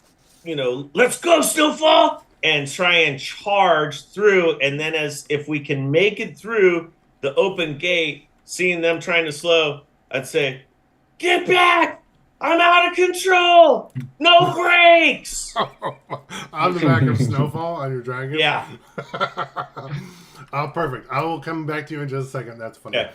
go, Snowfall, and try and charge through. And then if we can make it through the open gate, seeing them trying to slow, I'd say, "Get back! I'm out of control! No brakes!" On the back of Snowfall on your dragon? Yeah. Oh, perfect. I will come back to you in just a second. That's funny. Yeah.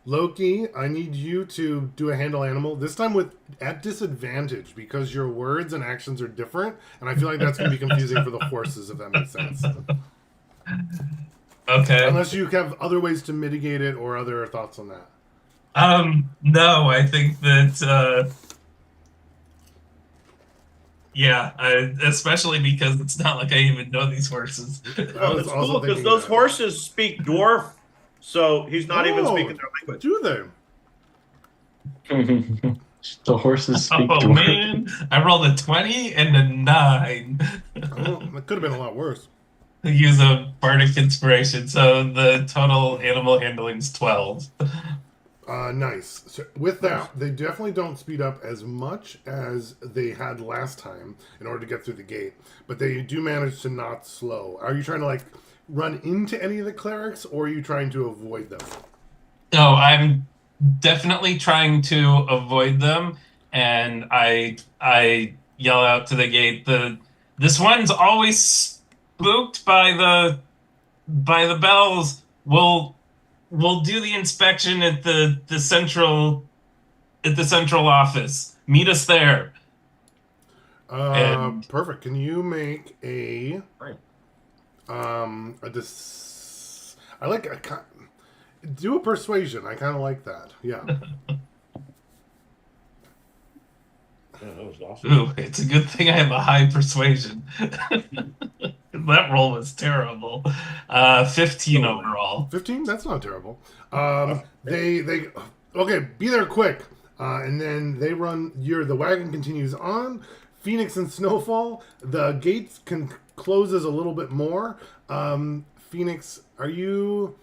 Loki, I need you to do a handle animal, this time at disadvantage, because your words and actions are different, and I feel like that's going to be confusing for the horses, if that makes sense. Okay. Unless you have other ways to mitigate it or other thoughts on that. No, I think that, especially because it's not like I even know these horses. Oh, it's cool because those horses speak dwarf, so he's not even speaking their language. Do they? The horses speak dwarf. dwarf. Man, I rolled a 20 and a 9. It could have been a lot worse. Use a bardic inspiration, so the total animal handling is 12. Nice. So with that, they definitely don't speed up as much as they had last time in order to get through the gate, but they do manage to not slow. Are you trying to like run into any of the clerics, or are you trying to avoid them? No, I'm definitely trying to avoid them, and I yell out to the gate, this one's always spooked by the bells. We'll do the inspection at the central office. Meet us there. Perfect. Can you make I like do a persuasion. I kind of like that. Yeah. Yeah, that was awesome. Ooh, it's a good thing I have a high persuasion. That roll was terrible. 15 overall. 15? That's not terrible. They okay, be there quick. And then they run the wagon continues on. Phoenix and Snowfall, the gates closes a little bit more. Phoenix, are you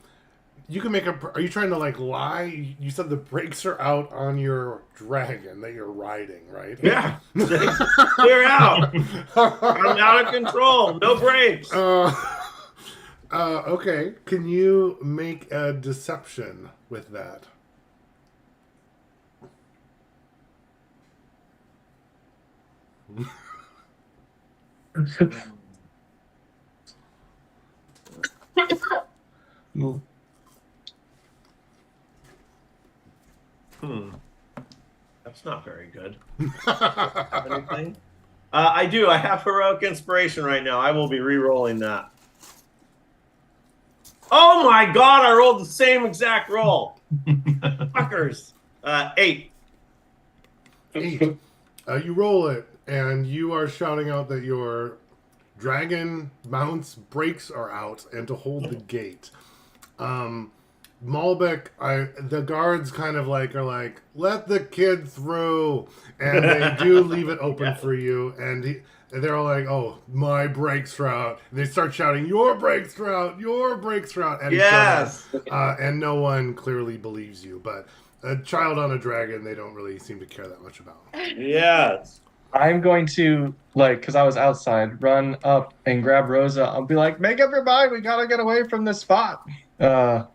can make are you trying to like lie? You said the brakes are out on your dragon that you're riding, right? Yeah. Clear out. I'm out of control. No brakes. Okay. Can you make a deception with that? That's not very good. Anything? I do. I have heroic inspiration right now. I will be re-rolling that. Oh my god! I rolled the same exact roll. Fuckers. 8. 8. You roll it, and you are shouting out that your dragon mount's brakes are out, and to hold the gate. Malbec, the guards kind of are like, let the kid through, and they do leave it open for you, and they're all like, oh, my brakes are out. And they start shouting, your brakes are out, your brakes are out at each other. And no one clearly believes you, but a child on a dragon, they don't really seem to care that much about. Yes. I'm going to, because I was outside, run up and grab Rosa. I'll be like, make up your mind. We got to get away from this spot. A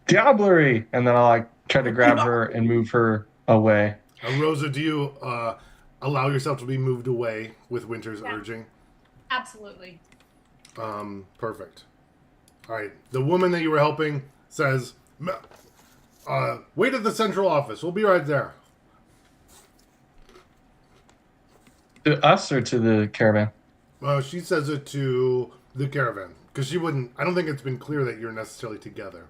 diablerie. And then I'll, try to grab her and move her away. Rosa, do you allow yourself to be moved away with Winter's urging? Absolutely. Perfect. All right. The woman that you were helping says, wait at the central office. We'll be right there. To us or to the caravan? She says it to the caravan because she wouldn't. I don't think it's been clear that you're necessarily together.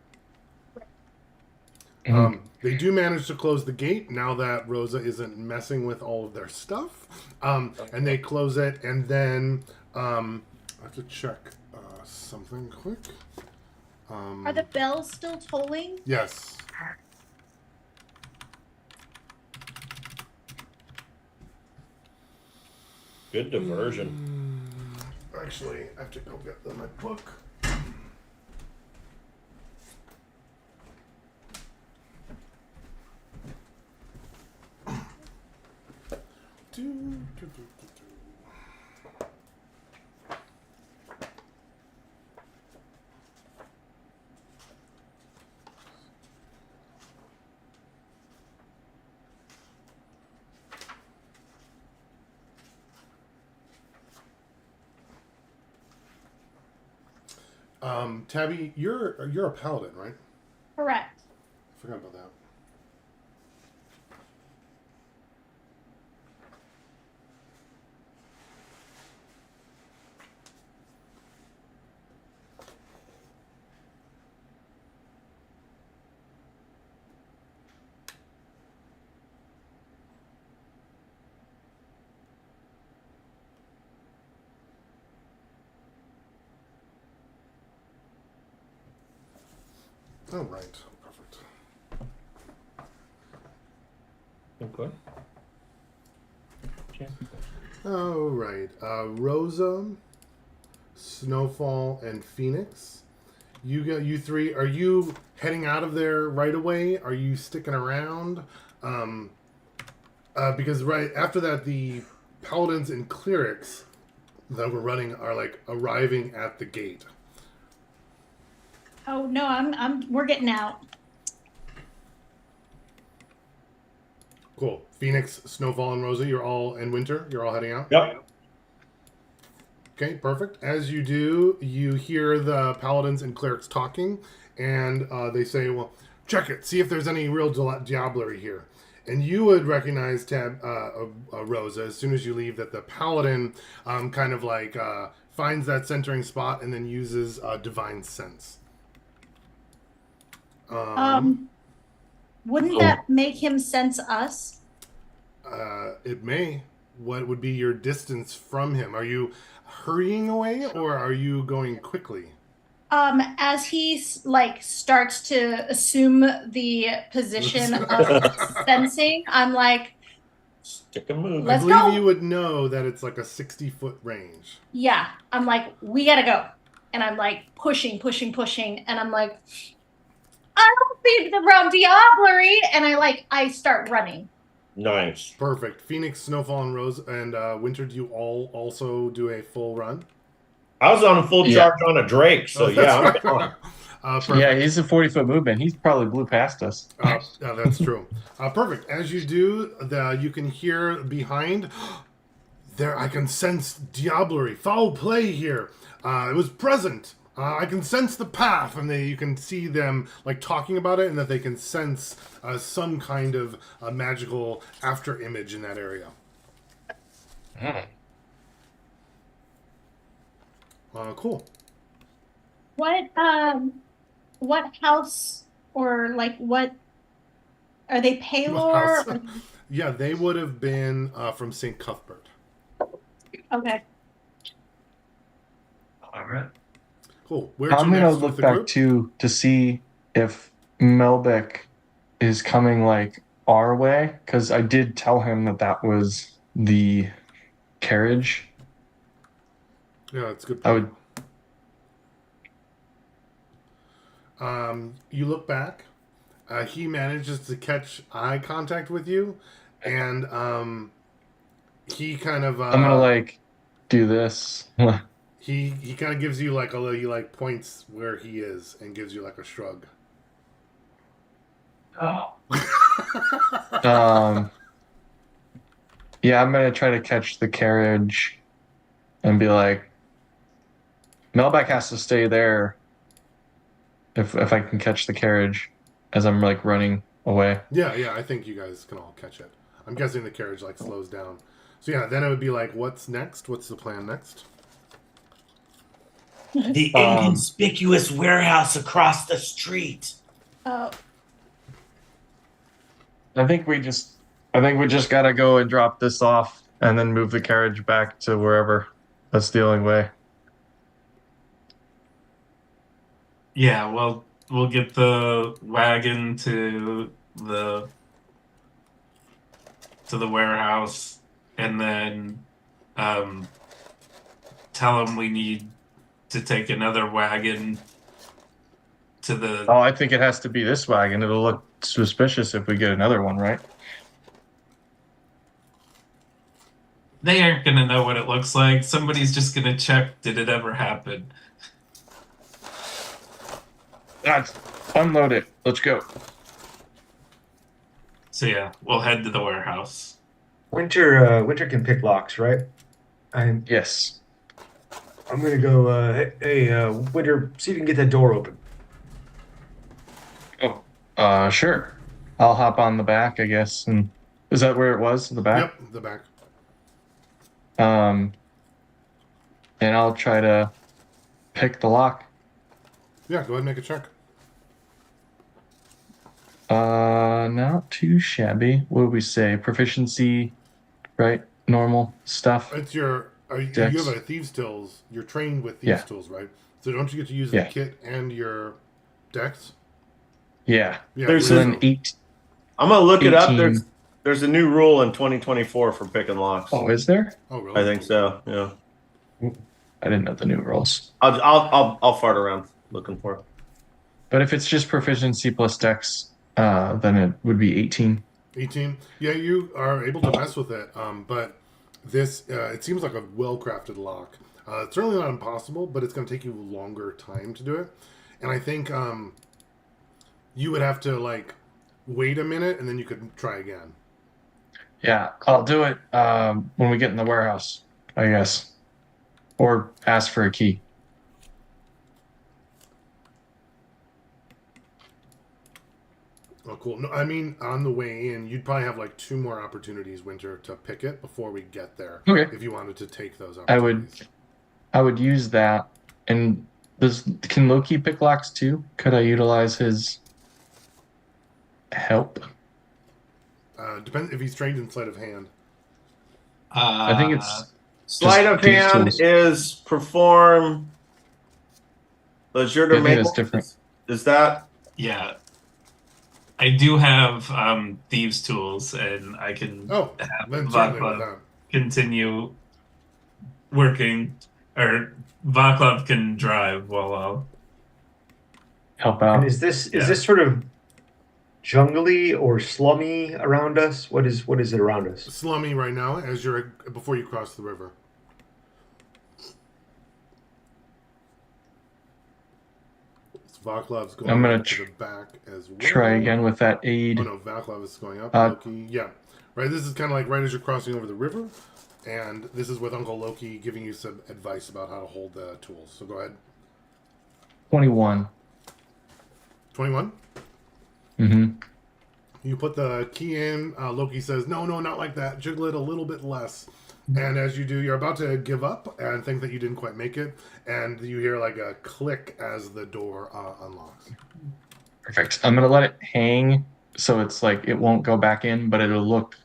They do manage to close the gate now that Rosa isn't messing with all of their stuff, and they close it. And then I have to check something quick. Are the bells still tolling? Yes. Good diversion. Actually, I have to go get my book. Tabby, you're a paladin, right? Correct. I forgot about that. All right, perfect. Okay. All right, Rosa, Snowfall, and Phoenix. You three. Are you heading out of there right away? Are you sticking around? Because right after that, the paladins and clerics that were running are arriving at the gate. Oh no, we're getting out. Cool. Phoenix, Snowfall, and Rosa, you're all in Winter. You're all heading out. Yep. Okay, perfect. As you do, you hear the paladins and clerics talking, and they say, "Well, check it. See if there's any real diablerie here." And you would recognize Rosa as soon as you leave that the paladin finds that centering spot and then uses divine sense. Wouldn't that make him sense us? It may. What would be your distance from him? Are you hurrying away or are you going quickly? As he like starts to assume the position of sensing, I'm like, Stick a move. I let's believe go. you would know that it's like a 60-foot range. Yeah, I'm like, we gotta go. And I'm like pushing, and I'm like, I don't think the round diablerie. And I start running. Nice. Perfect. Phoenix, Snowfall, and Rose, and Winter, do you all also do a full run? I was on a full Yeah. charge on a Drake, so Oh, yeah, I'm that's gone. right. Perfect. Yeah, he's a 40-foot movement. He's probably blew past us. Yeah, that's true. Perfect. As you do, you can hear behind. There, I can sense diablerie, foul play here. It was present. I can sense the path, and you can see them like talking about it, and that they can sense some kind of magical after image in that area. Cool. What house or like what are they Paylor? House? Yeah, they would have been from St. Cuthbert. Okay. All right. Cool. Where'd I'm you gonna next look with the back group? too to see if Melbeck is coming like our way, because I did tell him that was the carriage. Yeah, that's a good I point. would. You look back. He manages to catch eye contact with you, and he kind of. I'm gonna like do this. He kind of gives you like he like points where he is and gives you like a shrug. Oh. Yeah, I'm gonna try to catch the carriage and be like, Melbeck has to stay there if I can catch the carriage as I'm like running away. Yeah, I think you guys can all catch it. I'm guessing the carriage like slows down. So yeah, then it would be like, what's next? What's the plan next? The inconspicuous warehouse across the street. Oh, I think we just gotta go and drop this off and then move the carriage back to wherever. That's the only way. Yeah, well, we'll get the wagon to the warehouse, and then tell them we need to take another wagon to the. Oh, I think it has to be this wagon. It'll look suspicious if we get another one, right? They aren't gonna know what it looks like. Somebody's just gonna check. Did it ever happen? Let's unload it. Let's go. So yeah, we'll head to the warehouse. Winter can pick locks, right? Yes. I'm gonna go. Hey, Winter, see if you can get that door open. Oh, sure. I'll hop on the back, I guess. And is that where it was? The back? Yep, the back. And I'll try to pick the lock. Yeah, go ahead and make a check. Not too shabby. What would we say? Proficiency, right? Normal stuff. It's you Dex. have a thieves tools. You're trained with thieves Yeah. tools, right? So don't you get to use Yeah. the kit and your dex? Yeah. Yeah. There's So what then is it? I'm gonna look it up. 18. There's a new rule in 2024 for picking locks. Oh, is there? Oh, really? I think so. Yeah. I didn't know the new rules. I'll fart around looking for it. But if it's just proficiency plus dex, then it would be 18. 18. Yeah, you are able to mess with it. But this, it seems like a well-crafted lock. It's certainly not impossible, but it's going to take you a longer time to do it. And I think you would have to like wait a minute, and then you could try again. Yeah, I'll do it when we get in the warehouse, I guess. Or ask for a key. Oh, cool. No, I mean, on the way in, you'd probably have like 2 more opportunities, Winter, to pick it before we get there. Okay. If you wanted to take those I opportunities. would use that. And can Loki pick locks too? Could I utilize his help? Depends if he's trained in sleight of hand. I think it's Sleight just of these hand tools. is perform. Leisure to I think make. that's different. Is that? Yeah. I do have thieves' tools, and I can Oh, have then certainly with Vaclav that. continue working, or Vaclav can drive while I'll. Help And out. is this Yeah. sort of jungly or slummy around us? What is it around us? Slummy right now as you're before you cross the river. Vaclav's going I'm gonna to the back as well. Try again with that aid. Oh no, Vaclav is going up. Uh, Loki, yeah, right. This is kind of like right as you're crossing over the river, and this is with Uncle Loki giving you some advice about how to hold the tools. So go ahead. 21. 21. Mm-hmm. You put the key in. Loki says, "No, not like that. Jiggle it a little bit less." And as you do, you're about to give up and think that you didn't quite make it, and you hear like a click as the door unlocks. Perfect. I'm gonna let it hang so it's like it won't go back in, but it'll look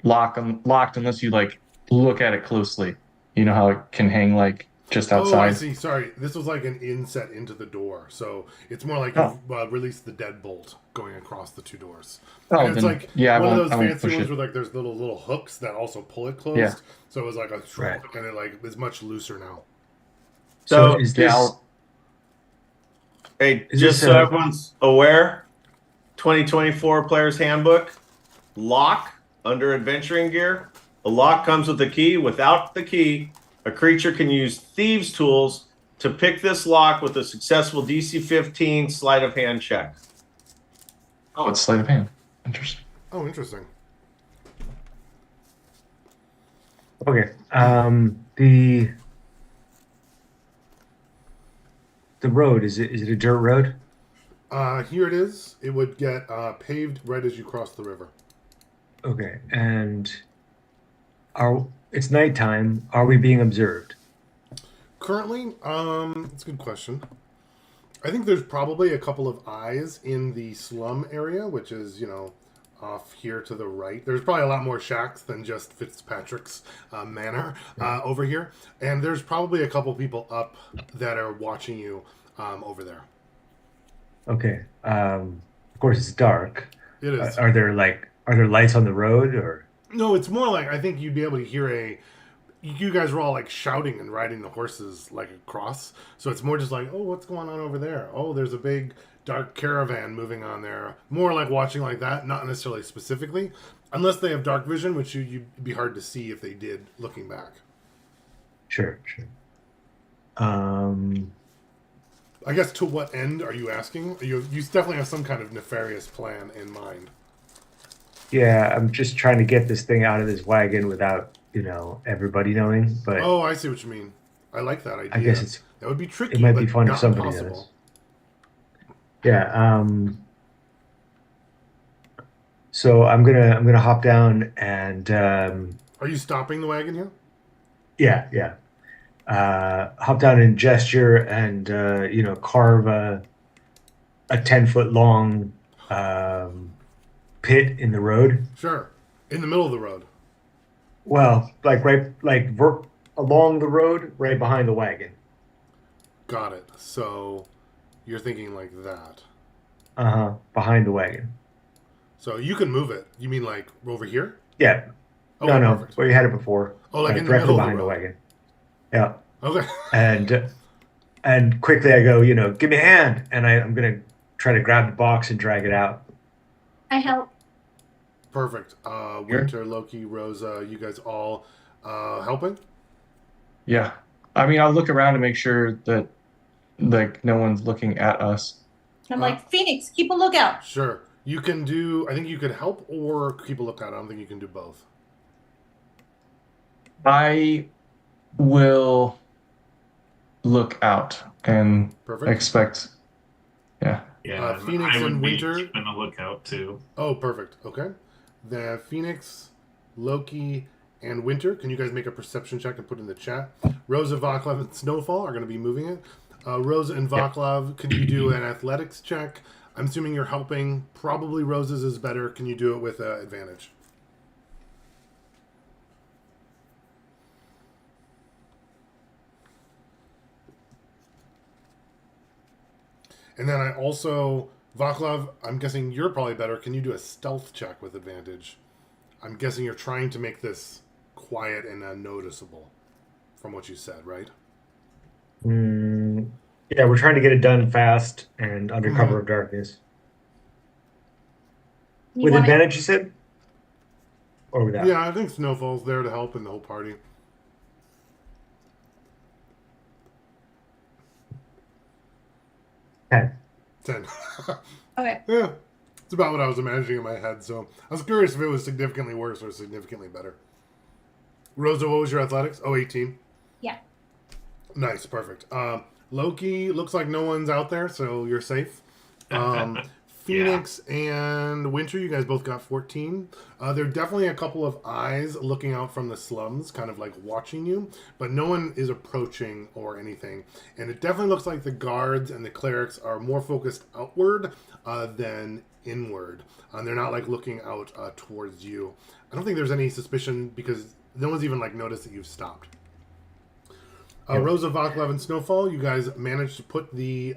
locked unless you like look at it closely. You know how it can hang like just outside. Oh, I see. Sorry, this was like an inset into the door, so it's more like Oh. you've released the deadbolt going across the two doors. Oh, And it's then, like yeah, one of I those won't fancy push ones it. where like there's little hooks that also pull it closed. Yeah. So it was like a Right. and it like is much looser now. So So, is this? Hey, Is just this so a- everyone's aware, 2024 Player's Handbook, lock under adventuring gear. A lock comes with a key. Without the key, a creature can use thieves' tools to pick this lock with a successful DC 15 sleight of hand check. Oh, it's sleight of hand. Interesting. Oh, interesting. Okay. The road, is it a dirt road? Here it is. It would get paved right as you cross the river. Okay. And it's nighttime. Are we being observed? Currently, it's a good question. I think there's probably a couple of eyes in the slum area, which is, off here to the right. There's probably a lot more shacks than just Fitzpatrick's manor over here. And there's probably a couple people up that are watching you over there. Okay. Of course, it's dark. It is. Are there lights on the road or? No, it's more like I think you'd be able to hear you guys were all like shouting and riding the horses like across. So it's more just like, oh, what's going on over there? Oh, there's a big dark caravan moving on there. More like watching like that, not necessarily specifically. Unless they have dark vision, which you'd be hard to see if they did looking back. Sure. I guess to what end are you asking? You definitely have some kind of nefarious plan in mind. Yeah, I'm just trying to get this thing out of this wagon without, everybody knowing. But Oh, I see what you mean. I like that idea. I guess that would be tricky. it might be but fun if not somebody impossible. knows. Yeah. So I'm gonna hop down and Are you stopping the wagon here? yeah. Hop down and gesture and carve a 10-foot long pit in the road. Sure. In the middle of the road. Well, along the road, right behind the wagon. Got it. So you're thinking like that. Behind the wagon. So you can move it. You mean like over here? Yeah. Oh, No. perfect. Where you had it before. Oh, like in the directly middle of behind the the road. wagon. Yeah. Okay. And quickly I go, give me a hand, and I'm gonna try to grab the box and drag it out. I help. Perfect. Winter, Loki, Rosa, you guys all helping? Yeah. I mean, I'll look around to make sure that like no one's looking at us. I'm like, Phoenix, keep a lookout. Sure. You can do, I think you could help or keep a lookout. I don't think you can do both. I will look out and Perfect. expect. Yeah. Yeah, Phoenix I would and be Winter. keeping a lookout too. Oh, perfect. Okay. The Phoenix, Loki, and Winter. Can you guys make a perception check and put in the chat? Rosa, Vaclav, and Snowfall are going to be moving it. Rosa and Vaclav, can you do an athletics check? I'm assuming you're helping. Probably Rosa's is better. Can you do it with advantage? And then I also, Vaclav, I'm guessing you're probably better. Can you do a stealth check with advantage? I'm guessing you're trying to make this quiet and unnoticeable from what you said, right? Yeah, we're trying to get it done fast and under cover of darkness. You With wanna- advantage, you said? Or without? Yeah, I think Snowfall's there to help in the whole party. Okay. 10. Okay. Yeah, it's about what I was imagining in my head. So I was curious if it was significantly worse or significantly better. Rosa, what was your athletics? Oh, 18. Yeah. Nice, perfect. Loki, looks like no one's out there, so you're safe. Phoenix and Winter, you guys both got 14. There are definitely a couple of eyes looking out from the slums, kind of like watching you, but no one is approaching or anything. And it definitely looks like the guards and the clerics are more focused outward than inward. They're not like looking out towards you. I don't think there's any suspicion because no one's even like noticed that you've stopped. Rosa, Vaclav, and Snowfall, you guys managed to put the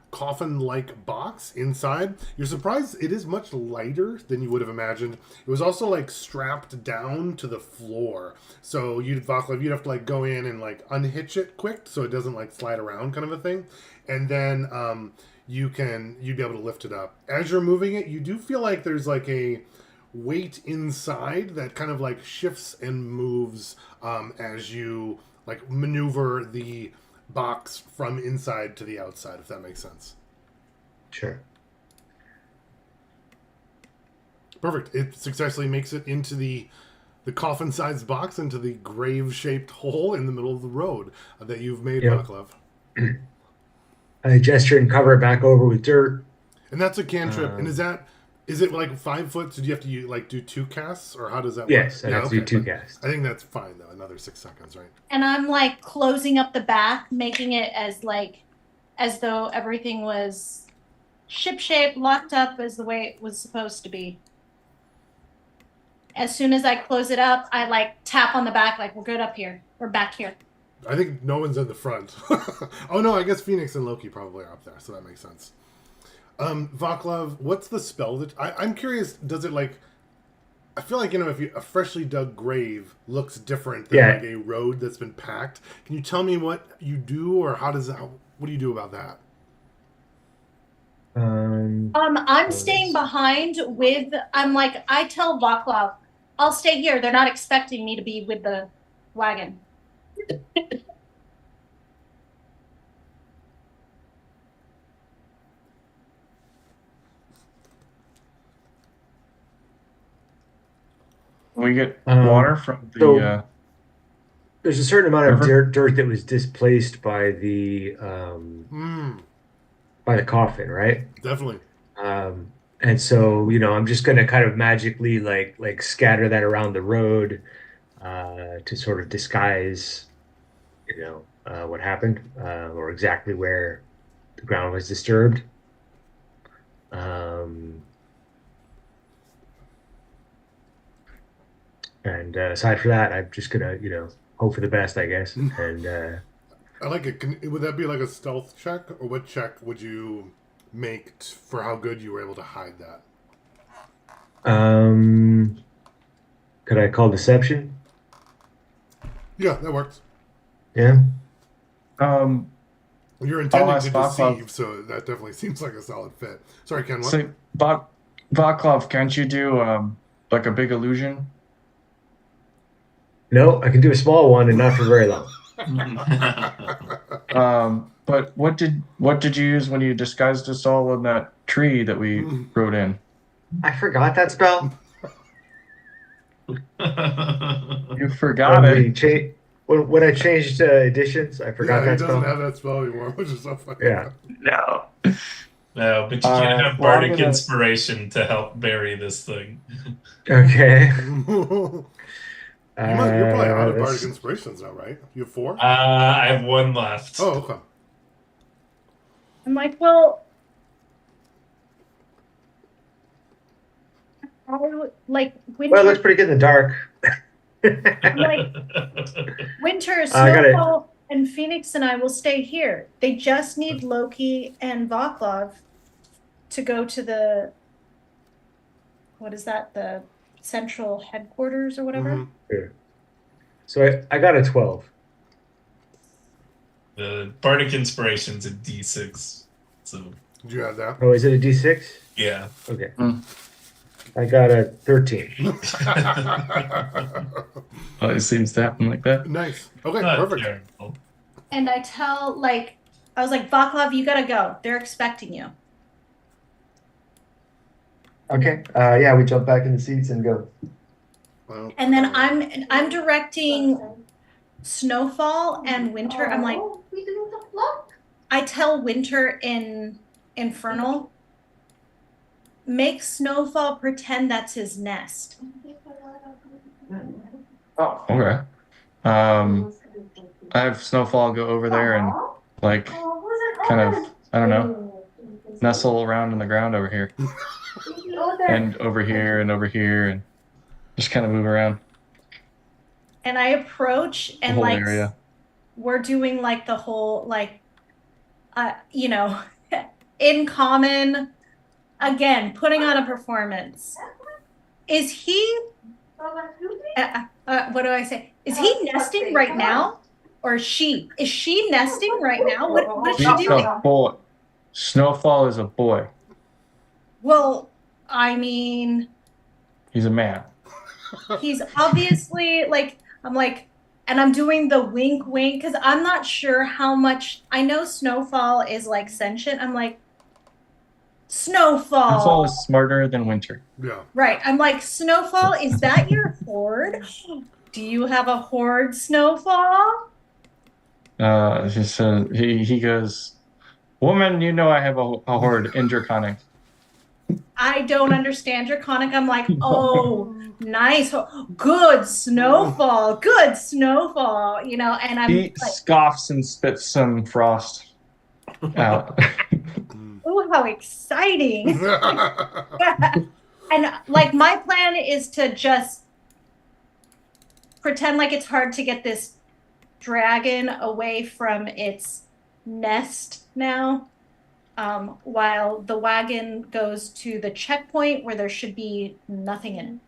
coffin-like box inside. You're surprised it is much lighter than you would have imagined. It was also like strapped down to the floor. So Vaclav, you'd have to like go in and like unhitch it quick so it doesn't like slide around kind of a thing. And then you'd be able to lift it up. As you're moving it, you do feel like there's like a weight inside that kind of like shifts and moves as you like maneuver the box from inside to the outside, if that makes sense. Sure. Perfect. It successfully makes it into the coffin-sized box, into the grave-shaped hole in the middle of the road that you've made, Yep. Vaclav. I gesture and cover it back over with dirt. And that's a cantrip. And is it like 5 foot? So do you have to like do 2 casts, or how does that work? Yes, I have to do 2 casts. I think that's fine though. Another 6 seconds, right? And I'm like closing up the back, making it as though everything was ship-shape, locked up as the way it was supposed to be. As soon as I close it up, I like tap on the back, like we're good up here. We're back here. I think no one's in the front. Oh no, I guess Phoenix and Loki probably are up there, so that makes sense. Vaclav, what's the spell that I'm curious? Does it like? I feel like if a freshly dug grave looks different than like a road that's been packed. Can you tell me what you do, or what do you do about that? I'm staying behind with. I tell Vaclav, I'll stay here. They're not expecting me to be with the wagon. We get water from the. There's a certain amount of dirt that was displaced by the coffin, right? Definitely. And so I'm just going to kind of magically like scatter that around the road to sort of disguise, what happened or exactly where the ground was disturbed. And aside from that, I'm just gonna, hope for the best, I guess. And I like it. Would that be like a stealth check, or what check would you make for how good you were able to hide that? Could I call deception? Yeah, that works. Yeah. You're intending to Vaclav. deceive, so that definitely seems like a solid fit. Sorry, Ken. What? So, Vaclav, can't you do like a big illusion? No, I can do a small one and not for very long. But what did you use when you disguised us all in that tree that we rode in? I forgot that spell. You forgot it. When I changed editions, I forgot that spell. He doesn't have that spell anymore, which is so funny. Yeah. No. No, but you can't have bardic gonna- inspiration to help bury this thing. Okay. You're probably out of bardic inspirations now, right? You have 4? I have 1 left. Oh, okay. I'm like, well, Winter, Well, it looks pretty good in the dark. like Winter, I got it. Snowfall, And Phoenix and I will stay here. They just need Loki and Vaklov to go to the, what is that? The central headquarters or whatever. Mhm. Sure. So I got a 12. The Bardic Inspiration's a D6. So, Do you have that? Oh, is it a D6? yeah. Okay. Mm. I got a 13. It seems to happen like that. Nice. Okay, Not perfect. terrible. And I was like, Vaklov, you gotta go. They're expecting you. Okay. Yeah, we jump back in the seats and go. Well, And then I'm directing Snowfall and Winter. I'm like, I tell Winter in Infernal, make Snowfall pretend that's his nest. Oh, okay. I have Snowfall go over there and like kind of, I don't know, nestle around in the ground over here and over here and over here and just kind of move around And I approach the and whole like area. we're doing like the whole like you know, in common, again, putting on a performance. Is he what do I say? Is he nesting right now? Or she? Is she nesting right now? What is she He's doing? a boy. Snowfall is a boy. Well, I mean, He's a man. he's obviously like, I'm like, and I'm doing the wink wink because I'm not sure how much. I know Snowfall is like sentient. I'm like, Snowfall Snowfall. is smarter than Winter. yeah. Right. I'm like, Snowfall, is that your horde? Do you have a horde, Snowfall? He goes, woman, you know I have a horde in Draconic. I don't understand Draconic. I'm like, oh, nice. Good Snowfall. Good Snowfall. You know, and I'm He like, scoffs and spits some frost out. oh, how exciting. And like, my plan is to just pretend like it's hard to get this dragon away from its nest now. While the wagon goes to the checkpoint where there should be nothing in it.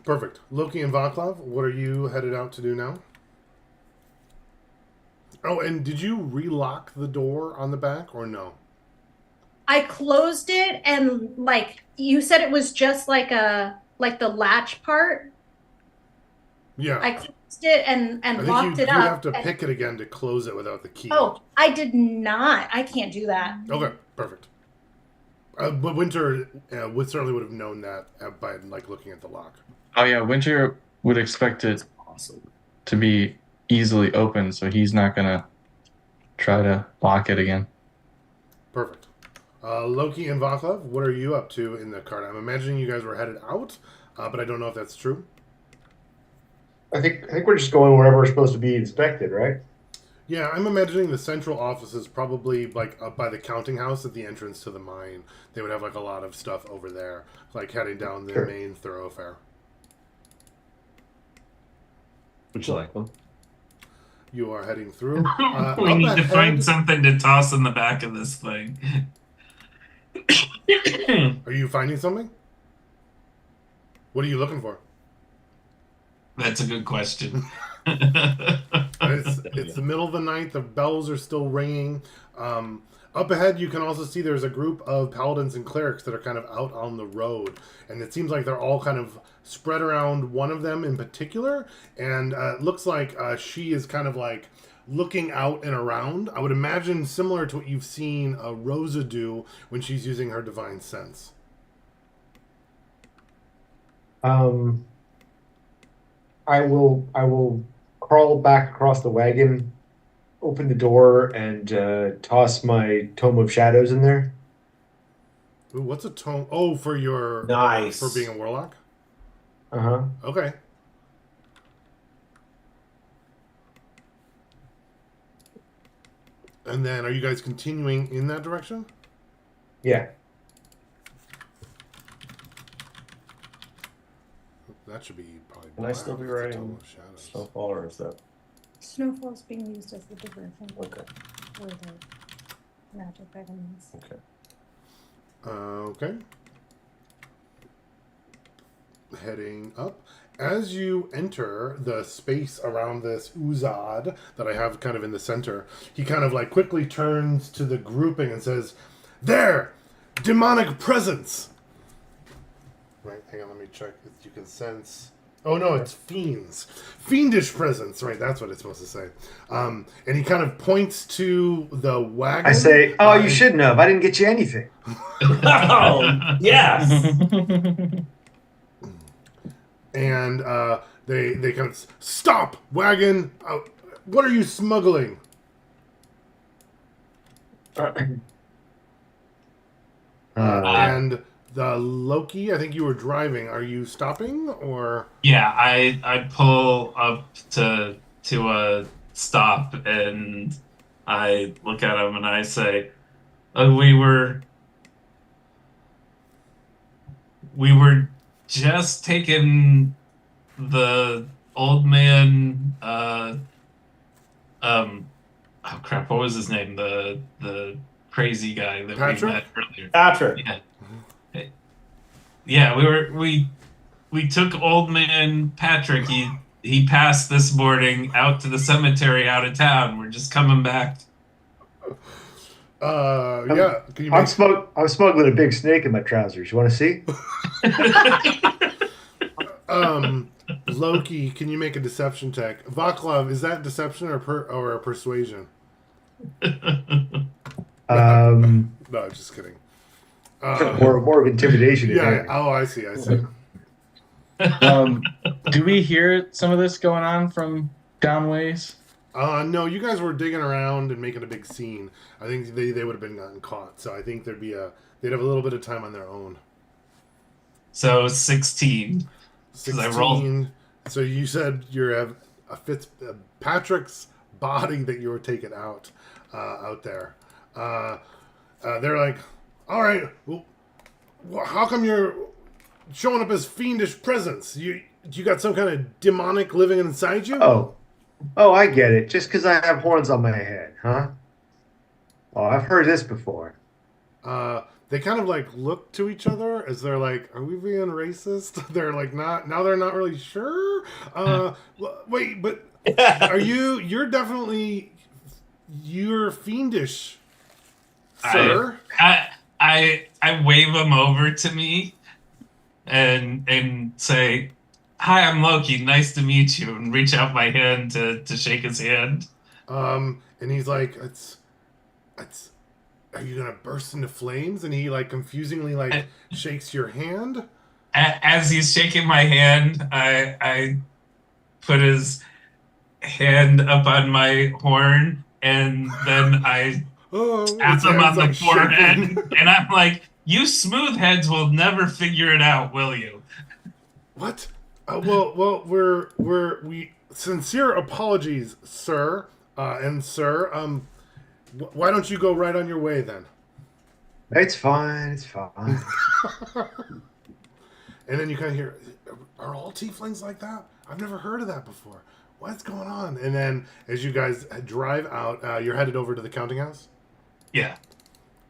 Perfect. Loki and Vaklov, what are you headed out to do now? Oh, and did you relock the door on the back or no? I closed it, and like you said, it was just like the latch part. Yeah. I closed it and I think locked you it up. have to pick it again to close it without the key. Oh, I did not. I can't do that. Okay, perfect. But Winter certainly would have known that by like looking at the lock. Oh yeah, Winter would expect it Awesome. to be easily open, so he's not gonna try to lock it again. Perfect. Loki and Vaklov, what are you up to in the cart? I'm imagining you guys were headed out, but I don't know if that's true. I think we're just going wherever we're supposed to be inspected, right? Yeah, I'm imagining the central office is probably like up by the counting house at the entrance to the mine. They would have like a lot of stuff over there, like heading down the Sure. main thoroughfare. Would you like one? You are heading through. We up need to find ahead- something to toss in the back of this thing. Are you finding something? What are you looking for? That's a good question. It's the middle of the night. The bells are still ringing. Up ahead, you can also see there's a group of paladins and clerics that are kind of out on the road, and it seems like they're all kind of spread around one of them in particular. And it looks like she is kind of like looking out and around. I would imagine similar to what you've seen Rosa do when she's using her divine sense. I will crawl back across the wagon, open the door, and toss my Tome of Shadows in there. Ooh, what's a tome? Oh, for your Nice. for being a warlock. Uh-huh. Okay. And then, are you guys continuing in that direction? Yeah. That should be probably. Can I still be black, the writing total shadows. Snowfall, or is that Snowfall's being used as the diversion okay? for the magic items. Okay. Okay. Heading up. As you enter the space around this Uzad that I have kind of in the center, he kind of like quickly turns to the grouping and says, "There! Demonic presence!" Right, hang on, let me check if you can sense. Oh no, it's fiends. Fiendish presence, right, that's what it's supposed to say. And he kind of points to the wagon. I say, oh, you shouldn't have. I didn't get you anything. Oh, yes. And they kind of stop wagon. What are you smuggling? And the Loki, I think you were driving. Are you stopping or? Yeah, I pull up to a stop and I look at him and I say, we were just taking the old man. Oh crap! What was his name? The crazy guy that Patrick? we met earlier. Patrick. Yeah. Yeah, we took old man Patrick. He passed this morning out to the cemetery out of town. We're just coming back. Yeah. Can you I'm smuggling a big snake in my trousers. You want to see? Loki, can you make a deception check? Vaclav, is that deception or persuasion? No, just kidding. More of intimidation. Yeah. Oh, I see. Do we hear some of this going on from downways? No, you guys were digging around and making a big scene. I think they would have been gotten caught. So I think they'd have a little bit of time on their own. So 16. 16. I rolled. So you said you have a Patrick's body that you were taking out there. They're like, all right, well, how come you're showing up as fiendish presence? You got some kind of demonic living inside you? Oh, I get it. Just because I have horns on my head, huh? Oh, I've heard this before. They kind of like look to each other as they're like, are we being racist? They're like, they're not really sure. Wait, but you're definitely, you're fiendish, sir. I wave him over to me and say, "Hi, I'm Loki. Nice to meet you," and reach out my hand to shake his hand. And he's like, it's are you gonna burst into flames? And he like confusingly like shakes your hand. As he's shaking my hand, I put his hand up on my horn and then I tap him on the forehead, and I'm like, "You smooth heads will never figure it out, will you?" What? Well, we sincere apologies, sir, and sir. Why don't you go right on your way then? It's fine. It's fine. And then you kind of hear, are all tieflings like that? I've never heard of that before. What's going on? And then as you guys drive out, you're headed over to the counting house? Yeah.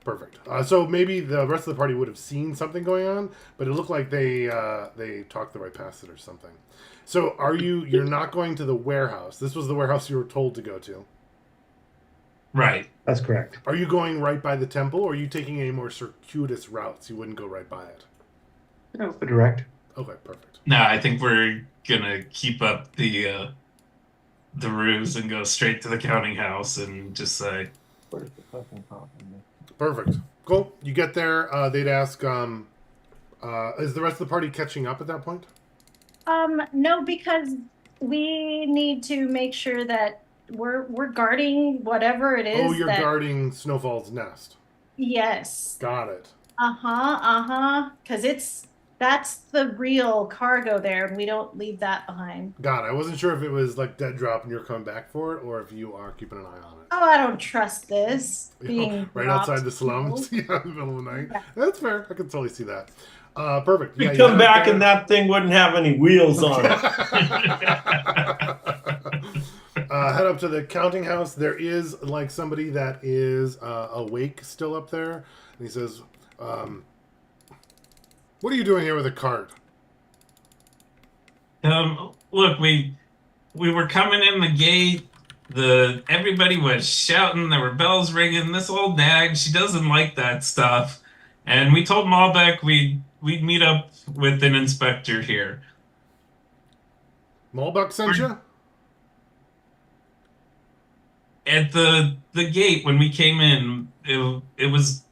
Perfect. So maybe the rest of the party would have seen something going on, but it looked like they talked the right past it or something. So you're not going to the warehouse. This was the warehouse you were told to go to. Right. That's correct. Are you going right by the temple, or are you taking a more circuitous route so you wouldn't go right by it? No, direct. Okay, perfect. No, I think we're gonna keep up the ruse and go straight to the counting house and just say, Where's the fucking coffin? Perfect. Cool. You get there. They'd ask, is the rest of the party catching up at that point? No, because we need to make sure that we're guarding whatever it is. Oh, you're guarding Snowfall's nest. Yes. Got it. Because That's the real cargo there, and we don't leave that behind. God, I wasn't sure if it was like dead drop and you're coming back for it, or if you are keeping an eye on it. Oh, I don't trust this being Right dropped. outside the slums, yeah, in the middle of the night. Yeah. That's fair. I can totally see that. Perfect. We Yeah, you come head out back there. and that thing wouldn't have any wheels on it. Head up to the counting house. There is like somebody that is awake still up there, and he says, "What are you doing here with a cart?" Look, we were coming in the gate. Everybody was shouting. There were bells ringing. This old nag, she doesn't like that stuff. And we told Malbec we'd meet up with an inspector here. Malbuck sent you? At the gate when we came in, it was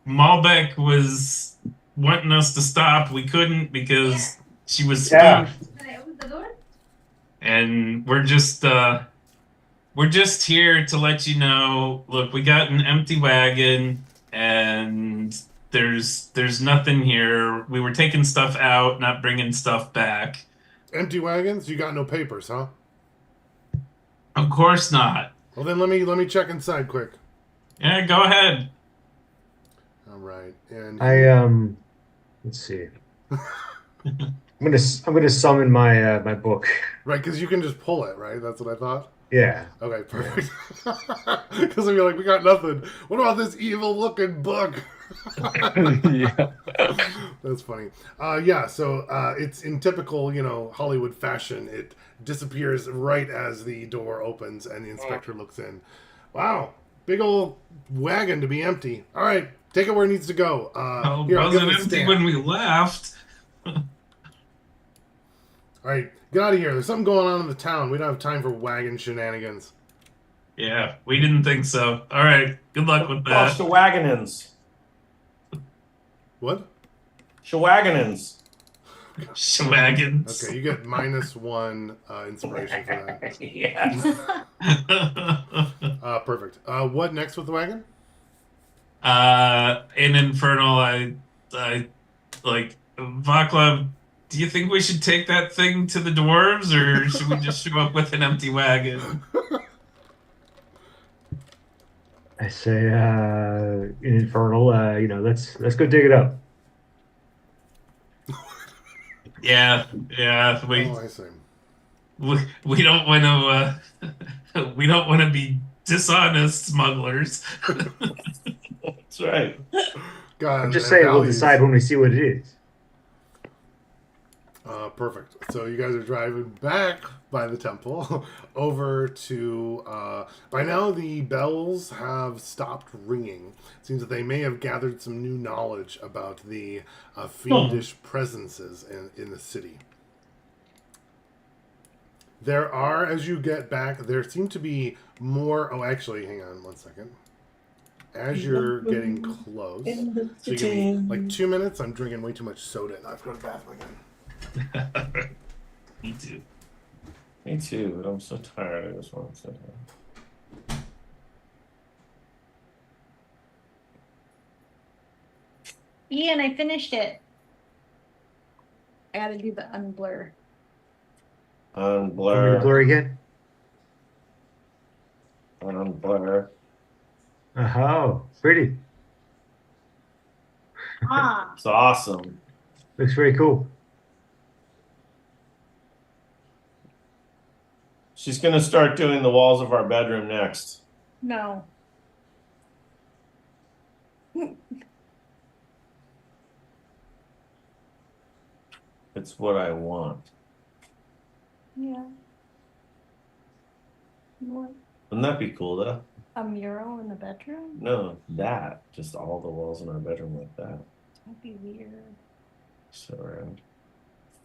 Malbec was wanting us to stop. We couldn't because she was spooked. Can I open the door? And we're just here to let you know. Look, we got an empty wagon, and there's nothing here. We were taking stuff out, not bringing stuff back. Empty wagons? You got no papers, huh? Of course not. Well, then let me check inside quick. Yeah, go ahead. All right, and let's see. I'm gonna summon my my book. right, because you can just pull it, right? That's what I thought. Yeah. Okay, perfect. Because I'd be like, we got nothing. What about this evil-looking book? Yeah. That's funny. Yeah, so it's in typical, Hollywood fashion. It disappears right as the door opens and the inspector looks in. Wow, big old wagon to be empty. All right, take it where it needs to go. It Here, I'll give wasn't it a empty stamp. when we left. All right, get out of here. There's something going on in the town. We don't have time for wagon shenanigans. Yeah, we didn't think so. All right, good luck with Watch that. the wagonins. What? Shawagonins. Wagons. Okay, you get -1 inspiration for that. Yes. Perfect. What next with the wagon? In Infernal, I like Vaclav. Do you think we should take that thing to the dwarves, or should we just show up with an empty wagon? I say, in Infernal, let's go dig it up. Yeah, Oh, I see. we don't want to we don't want to be dishonest smugglers. That's right. God, I'm just saying we'll values. decide when we see what it is. Perfect. So you guys are driving back by the temple over to. By now, the bells have stopped ringing. It seems that they may have gathered some new knowledge about the fiendish presences in the city. There are, as you get back, there seem to be more. Oh, actually, hang on one second. As you're getting close, so you give me like 2 minutes. I'm drinking way too much soda, and I have to go to the bathroom again. Me too. Me too, but I'm so tired. I just want to sit down. Ian, I finished it. I gotta do the unblur. Want me to Unblur. blur again? Unblur. Oh, pretty. Ah, It's awesome. Looks very cool. She's gonna start doing the walls of our bedroom next. no. It's what I want. Yeah. What? Wouldn't that be cool though? A mural in the bedroom? No, that. Just all the walls in our bedroom like that. That'd be weird. So rad.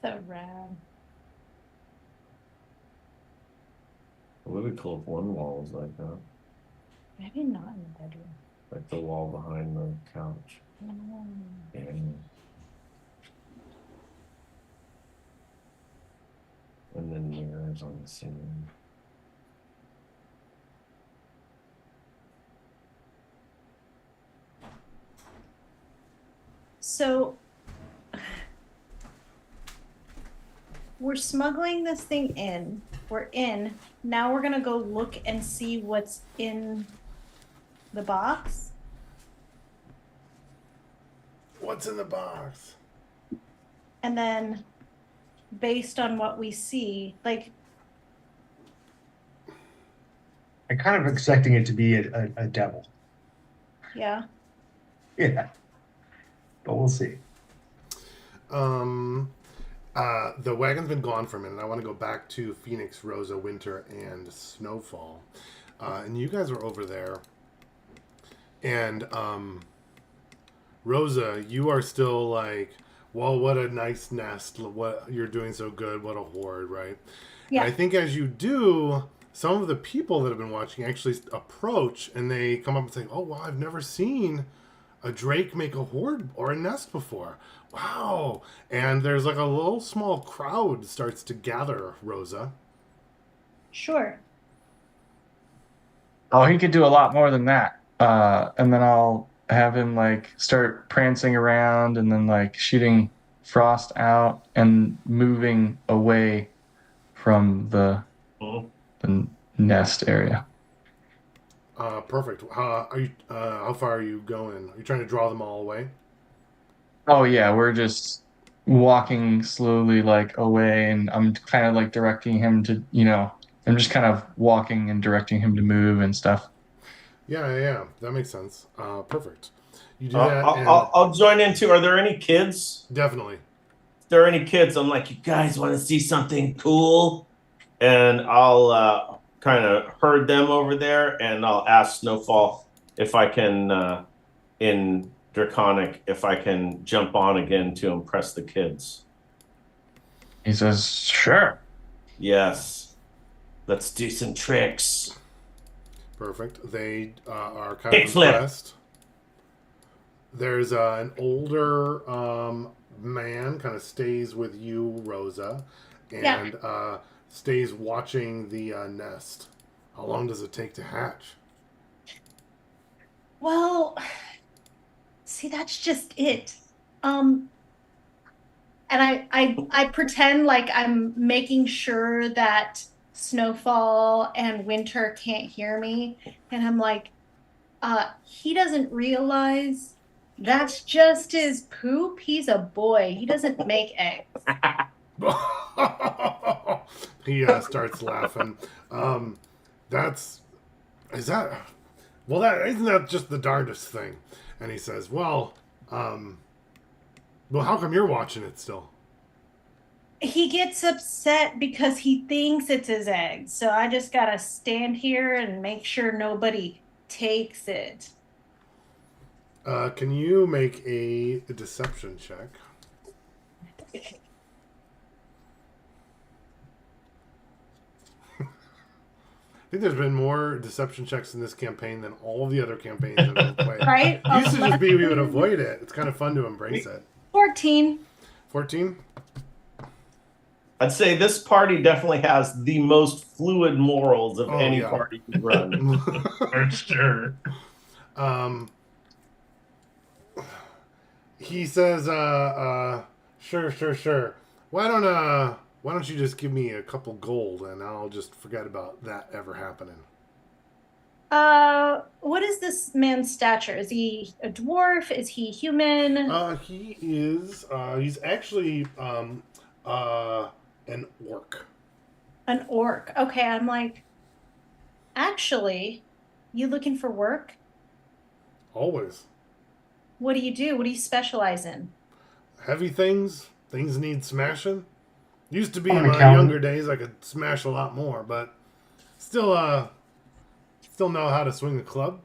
So rad. It would be cool if one wall was like that. Maybe not in the bedroom. Like the wall behind the couch. Mm. Yeah. And then mirrors on the ceiling. So, we're smuggling this thing in. We're in. Now we're gonna go look and see what's in the box. What's in the box? And then based on what we see, like, I'm kind of expecting it to be a devil. yeah. Yeah. But we'll see. The wagon's been gone for a minute. I want to go back to Phoenix, Rosa, Winter, and Snowfall. And you guys are over there. And Rosa, you are still like, well, what a nice nest. What you're doing so good. What a horde, right? Yeah. And I think as you do, some of the people that have been watching actually approach and they come up and say, oh, wow, I've never seen a drake make a horde or a nest before. Wow. And there's like a little small crowd starts to gather, Rosa. Sure. Oh, he could do a lot more than that. And then I'll have him like start prancing around and then like shooting Frost out and moving away from the nest area. Perfect. How far are you going? Are you trying to draw them all away? Oh yeah, we're just walking slowly like away, and I'm kind of like directing him to, I'm just kind of walking and directing him to move and stuff. Yeah. That makes sense. Perfect. You do that. I'll join in too. Are there any kids? Definitely. If there are any kids, I'm like, you guys want to see something cool? And I'll kind of herd them over there, and I'll ask Snowfall if I can, in Draconic, if I can jump on again to impress the kids. He says, sure. Yes. Let's do some tricks. Perfect. They are kind Kick of flip. impressed. There's an older man kind of stays with you, Rosa, and stays watching the nest. How long does it take to hatch? Well, see, that's just it. And I pretend like I'm making sure that Snowfall and Winter can't hear me, and I'm like, he doesn't realize that's just his poop. He's a boy. He doesn't make eggs. He starts laughing. Isn't that just the darndest thing? And he says, well, how come you're watching it still? He gets upset because he thinks it's his egg. So I just gotta stand here and make sure nobody takes it. Can you make a deception check? I think there's been more deception checks in this campaign than all the other campaigns that we've played. Right? It used to just be we would avoid it. It's kind of fun to embrace it. 14. 14? I'd say this party definitely has the most fluid morals of any party you run. For sure. He says, sure. Why don't you just give me a couple gold and I'll just forget about that ever happening? What is this man's stature? Is he a dwarf? Is he human? He is, he's actually, an orc. An orc. Okay, I'm like, actually, you looking for work? Always. What do you do? What do you specialize in? Heavy things need smashing. Used to be I'm in an my accountant. younger days I could smash a lot more, but still know how to swing a club.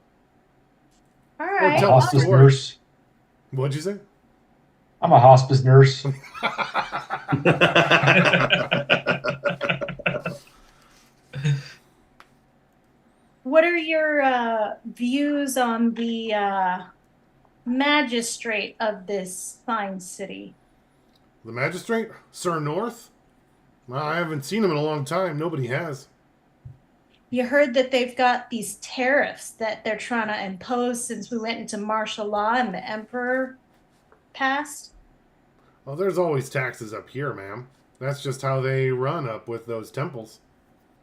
All right. tell a Hospice story. nurse. What'd you say? I'm a hospice nurse. What are your views on the magistrate of this fine city? The magistrate? Sir North? Well, I haven't seen him in a long time. Nobody has. You heard that they've got these tariffs that they're trying to impose since we went into martial law and the emperor passed? Well, there's always taxes up here, ma'am. That's just how they run up with those temples.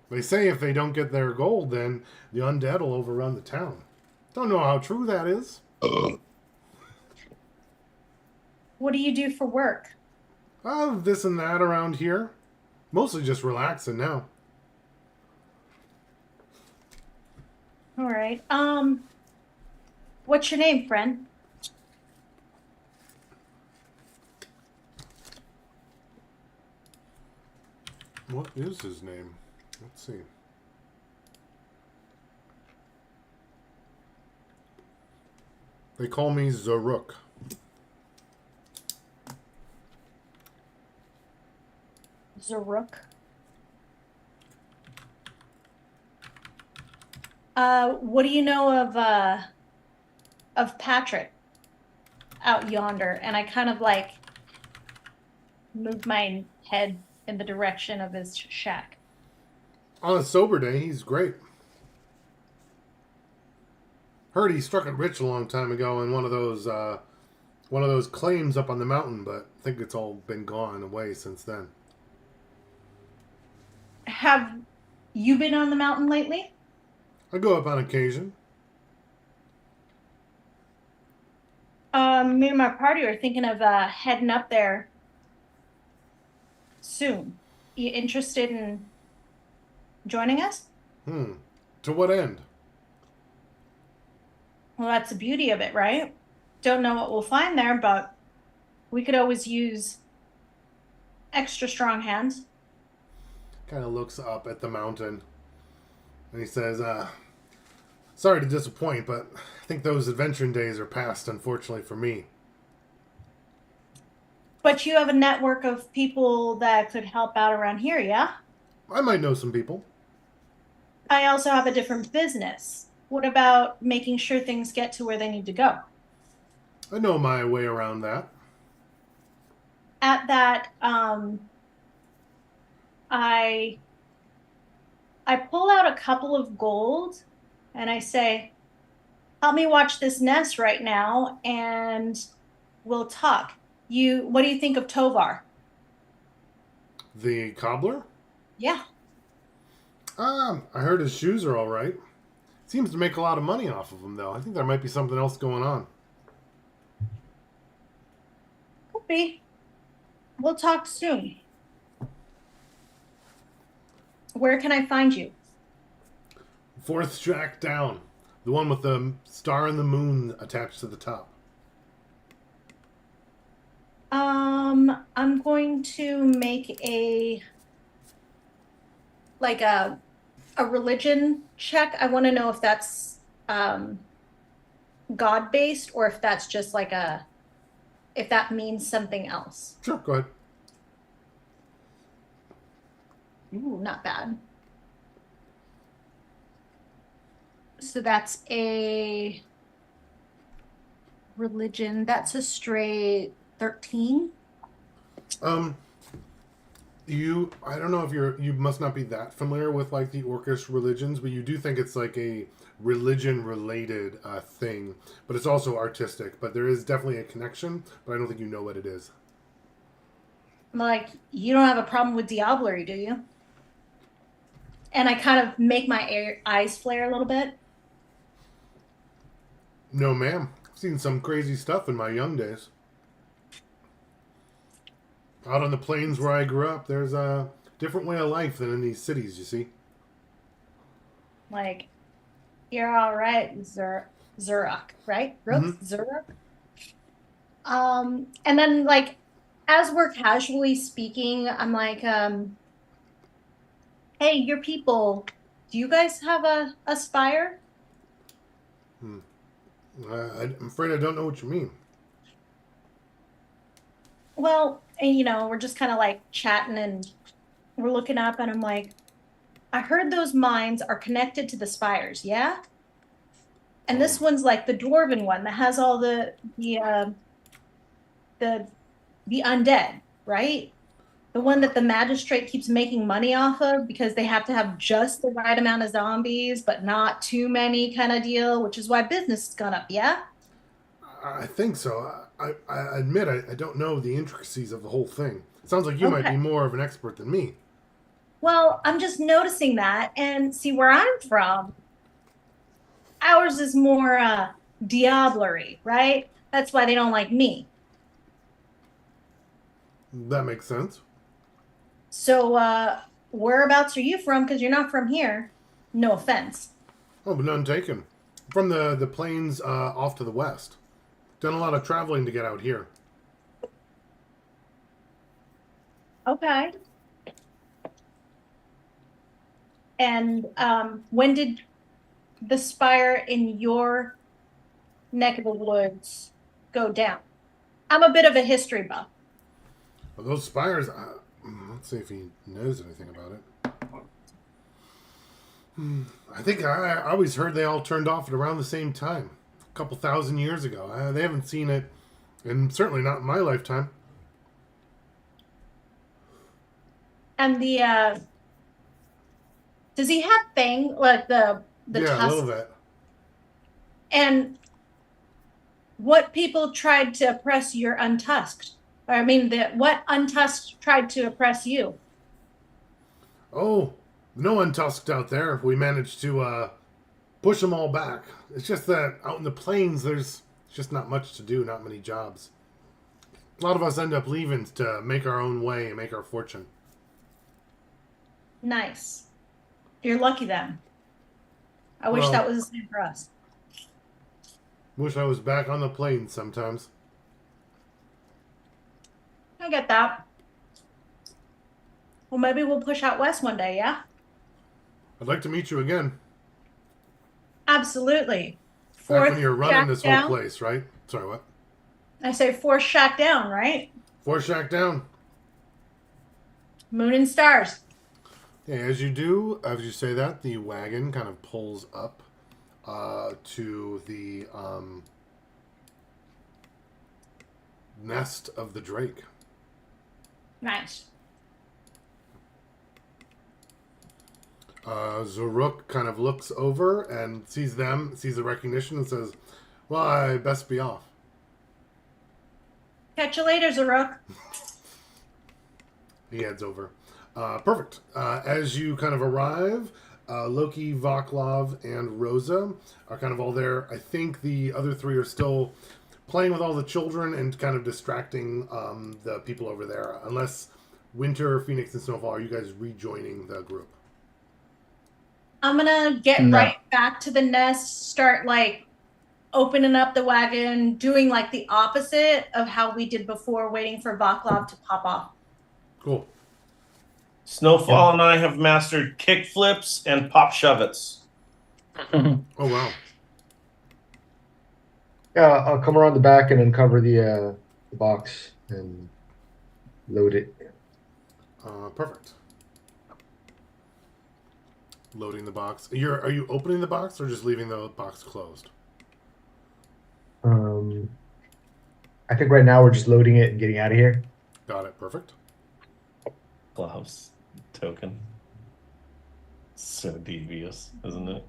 They say if they don't get their gold, then the undead will overrun the town. Don't know how true that is. What do you do for work? This and that around here. Mostly just relaxing now. All right. What's your name, friend? What is his name? Let's see. They call me Zaruk. Zaruk. What do you know of Patrick out yonder? And I kind of like move my head in the direction of his shack. On a sober day, he's great. Heard he struck it rich a long time ago in one of those claims up on the mountain, but I think it's all been gone away since then. Have you been on the mountain lately? I go up on occasion. Me and my party are thinking of heading up there soon. You interested in joining us? To what end? Well, that's the beauty of it, right? Don't know what we'll find there, but we could always use extra strong hands. Kind of looks up at the mountain. And he says, sorry to disappoint, but I think those adventuring days are past, unfortunately for me. But you have a network of people that could help out around here, yeah? I might know some people. I also have a different business. What about making sure things get to where they need to go? I know my way around that. At that, I pull out a couple of gold and I say, help me watch this nest right now and we'll talk. What do you think of Tovar? The cobbler? Yeah. I heard his shoes are all right. Seems to make a lot of money off of them, though. I think there might be something else going on. Could be. We'll talk soon. Where can I find you? Fourth shack down. The one with the star and the moon attached to the top. I'm going to make a religion check. I want to know if that's God based or if that's just if that means something else. Sure, go ahead. Ooh, not bad. So that's a religion. That's a straight 13. I don't know if you must not be that familiar with like the Orcish religions, but you do think it's like a religion related thing, but it's also artistic, but there is definitely a connection, but I don't think you know what it is. Like, you don't have a problem with diablerie, do you? And I kind of make my eyes flare a little bit. No, ma'am. I've seen some crazy stuff in my young days. Out on the plains where I grew up, there's a different way of life than in these cities, you see. Like, you're all right, Zuruk, right? Zuruk? And then, like, as we're casually speaking, I'm like, hey, your people, do you guys have a spire? I'm afraid I don't know what you mean. Well, and, we're just kind of like chatting and we're looking up and I'm like, I heard those mines are connected to the spires, yeah? And this one's like the dwarven one that has all the undead, right? The one that the magistrate keeps making money off of because they have to have just the right amount of zombies, but not too many kind of deal, which is why business has gone up, yeah? I think so. I admit I don't know the intricacies of the whole thing. It sounds like you might Okay. be more of an expert than me. Well, I'm just noticing that, and see where I'm from. Ours is more diablerie, right? That's why they don't like me. That makes sense. So, whereabouts are you from? Because you're not from here. No offense. Oh, but none taken. From the plains off to the west. Done a lot of traveling to get out here. Okay. And when did the spire in your neck of the woods go down? I'm a bit of a history buff. Well, those spires, let's see if he knows anything about it. I think I always heard they all turned off at around the same time. A couple thousand years ago. They haven't seen it, and certainly not in my lifetime. And the does he have fang like the Yeah, a tusks? little bit. And what people tried to oppress your untusked? Or, I mean, what untusked tried to oppress you? Oh, no untusked out there. We managed to push them all back. It's just that out in the plains, there's just not much to do, not many jobs. A lot of us end up leaving to make our own way and make our fortune. Nice. You're lucky then. I wish Well- that was the same for us. Wish I was back on the plains sometimes. I get that. Well, maybe we'll push out west one day, yeah? I'd like to meet you again. Absolutely. Back when you're running shack this down. whole place, right? Sorry, what? I say fourth shack down, right? Fourth shack down. Moon and stars. Yeah, as you say that, the wagon kind of pulls up to the nest of the drake. Nice. Zaruk kind of looks over and sees the recognition, and says, "Well, I best be off." Catch you later, Zaruk. He heads over. Perfect. As you kind of arrive, Loki, Vaclav, and Rosa are kind of all there. I think the other three are still playing with all the children and kind of distracting the people over there. Unless Winter, Phoenix, and Snowfall, are you guys rejoining the group? I'm gonna get No. right back to the nest, start like opening up the wagon, doing like the opposite of how we did before, waiting for Vaclav to pop off. Cool. Snowfall and I have mastered kick flips and pop shove-its. Oh, wow. Yeah, I'll come around the back and uncover the box and load it. Perfect. Loading the box. Are you opening the box or just leaving the box closed? I think right now we're just loading it and getting out of here. Got it. Perfect. Gloves token. So devious, isn't it?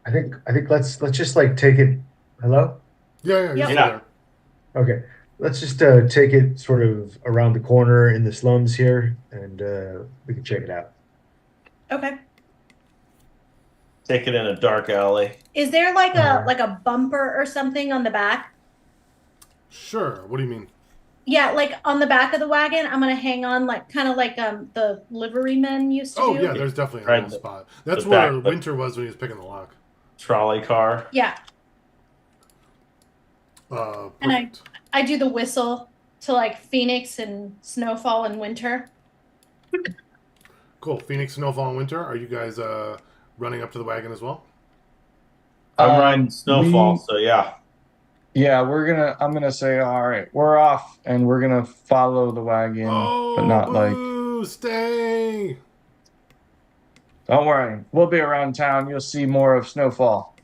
I think let's just like take it. Hello? Yeah, Yep. you're still Yeah. there. Okay. Let's just take it sort of around the corner in the slums here, and we can check it out. Okay. Take it in a dark alley. Is there like a bumper or something on the back? Sure. What do you mean? Yeah, like on the back of the wagon, I'm gonna hang on like kind of like the liverymen used to Oh, do. yeah, there's definitely a Right, little spot. That's the where back, but- Winter was when he was picking the lock. Trolley car. Yeah. And Perfect. I do the whistle to like Phoenix and Snowfall and Winter. Cool. Phoenix, Snowfall, and Winter. Are you guys running up to the wagon as well? I'm riding Snowfall, so yeah. Yeah, I'm gonna say, all right, we're off, and we're gonna follow the wagon, but not like. boo, stay. Don't worry, we'll be around town. You'll see more of Snowfall.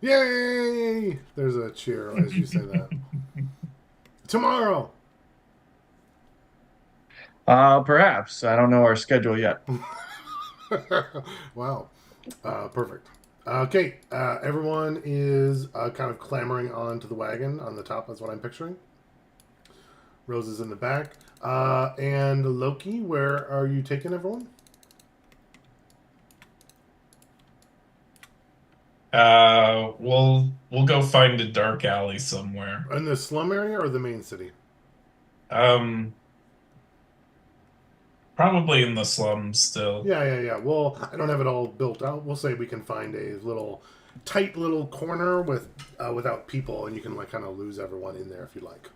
Yay! There's a cheer as you say that. Tomorrow. Perhaps. I don't know our schedule yet. Wow. Perfect. Okay, everyone is kind of clamoring onto the wagon on the top. That's what I'm picturing. Rose is in the back. And Loki, where are you taking everyone? We'll go find a dark alley somewhere. In the slum area or the main city? Probably in the slums still. Yeah. Well, I don't have it all built out. We'll say we can find a little tight little corner with without people, and you can like kind of lose everyone in there if you like.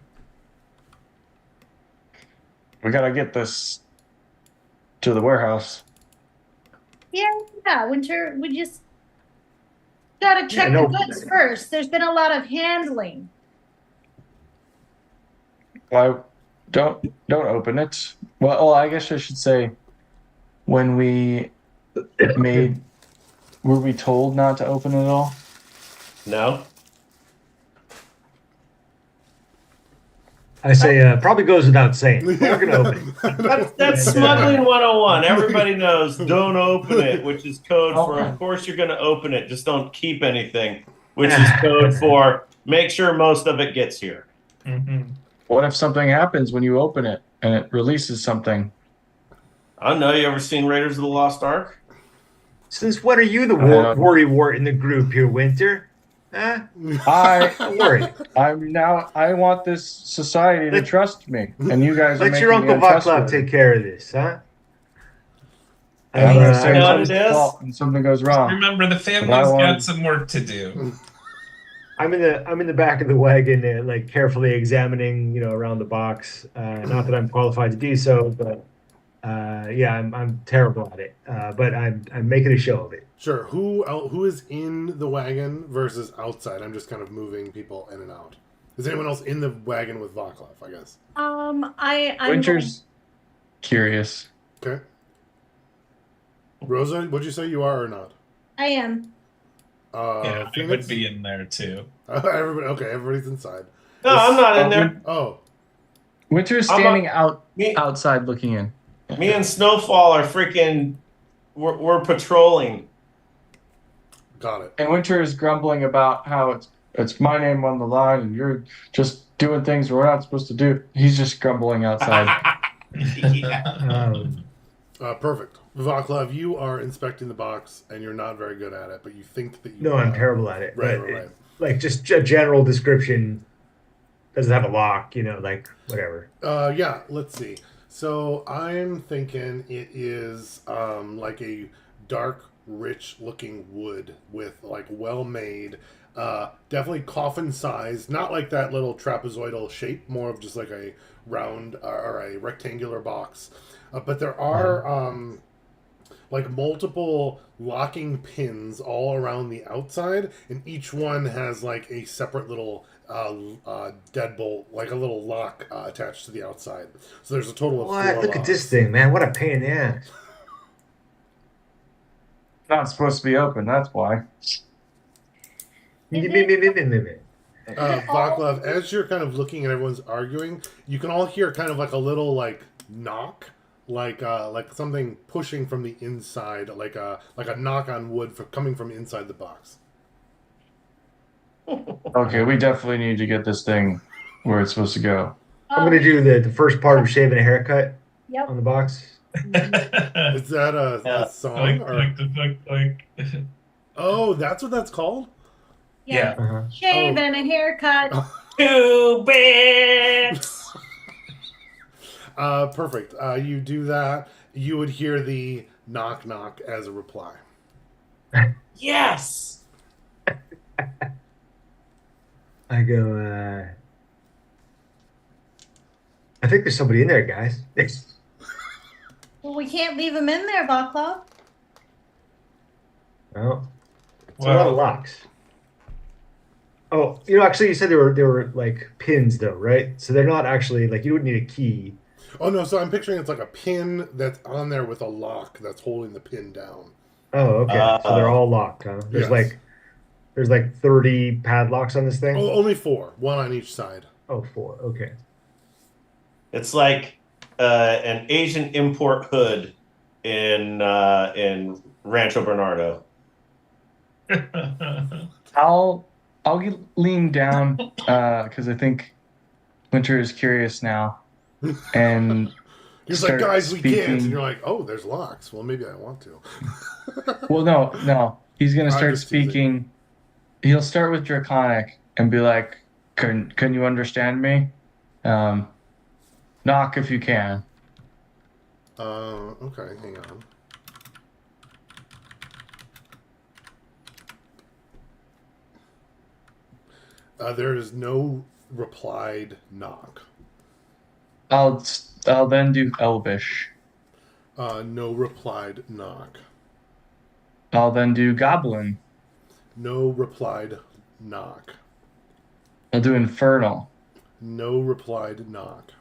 We gotta get this to the warehouse. Yeah, Winter, we just gotta check no. the goods first. There's been a lot of handling. Why don't open it? Well, I guess I should say when we were we told not to open it all? No. I say probably goes without saying. We're gonna open it. That's smuggling 101. Everybody knows don't open it, which is code for of course you're going to open it, just don't keep anything, which is code for make sure most of it gets here. Mm-hmm. What if something happens when you open it and it releases something? I don't know. You ever seen Raiders of the Lost Ark? Since when are you the worrywart in the group here, Winter? Huh? Don't worry. I want this society to trust me, and you guys are Let making your Uncle me Vaclav untrustworthy. take care of this, huh? I'm gonna say know what it's it his is? fault when something goes wrong. Remember, the But family's I got want- some work to do. I'm in the back of the wagon, like carefully examining, around the box. Not that I'm qualified to do so, but yeah, I'm terrible at it. But I'm making a show of it. Sure. Who is in the wagon versus outside? I'm just kind of moving people in and out. Is anyone else in the wagon with Vaclav? I guess. I'm Winter's curious. Okay. Rosa, what'd you say you are or not? I am. Yeah, I Phoenix? would be in there too. Everybody's inside. No, I'm not in there. Oh, Winter's I'm standing Me, outside looking in. me and Snowfall are freaking. We're patrolling. got it. And Winter is grumbling about how it's my name on the line and you're just doing things we're not supposed to do. He's just grumbling outside. Yeah. Perfect. Vaclav, you are inspecting the box, and you're not very good at it, but you think that you No, are. I'm terrible at it. Right, but right. Like just a general description. Doesn't have a lock, like whatever. Yeah, let's see. So I'm thinking it is like a dark, rich-looking wood with like well-made, definitely coffin-sized, not like that little trapezoidal shape, more of just like a round or a rectangular box. But there are like multiple locking pins all around the outside, and each one has like a separate little deadbolt, like a little lock attached to the outside. So there's a total of What? 4 Look at locks. this thing, man. What a pain in the ass. Not supposed to be open, that's why. Vaclav, as you're kind of looking at everyone's arguing, you can all hear kind of like a little like knock, like something pushing from the inside, like a knock on wood coming from inside the box. Okay, we definitely need to get this thing where it's supposed to go. I'm gonna do the first part of shaving a haircut Yep. on the box. Is that a song? Or... Oh, that's what that's called? Yeah. Uh-huh. Shave and a haircut. 2 bits. Perfect. You do that. You would hear the knock knock as a reply. Yes. I go, I think there's somebody in there, guys. Well, we can't leave him in there, Vaclav. Well, it's a lot of locks. Oh, actually, you said they were like pins, though, right? So they're not actually like you wouldn't need a key. Oh no! So I'm picturing it's like a pin that's on there with a lock that's holding the pin down. Oh, okay. So they're all locked, huh? Yes. There's like 30 padlocks on this thing. Oh, only 4, 1 on each side. Oh, 4. Okay. It's like an Asian import hood in Rancho Bernardo. I'll lean down because I think Winter is curious now, and He's like, start guys, we can't. And speaking. you're like, oh, there's locks. Well, maybe I want to. Well, no. He's gonna I'm start just teasing. speaking. He'll start with Draconic and be like, "Can you understand me? Knock if you can." Okay, hang on. There is no replied knock. I'll then do Elvish. No replied knock. I'll then do Goblin. No replied knock. I'll do Infernal. No replied knock.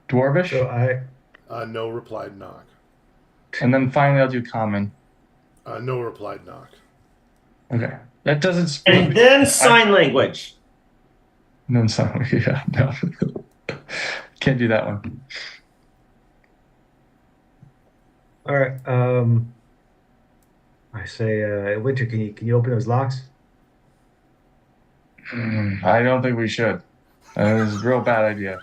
Dwarvish. So No replied knock. And then finally I'll do Common. No replied knock. Okay. That doesn't speak. And then sign language. And then some. Yeah, no. Can't do that one. all right. I say, Winter, can you open those locks? I don't think we should. It's a real bad idea.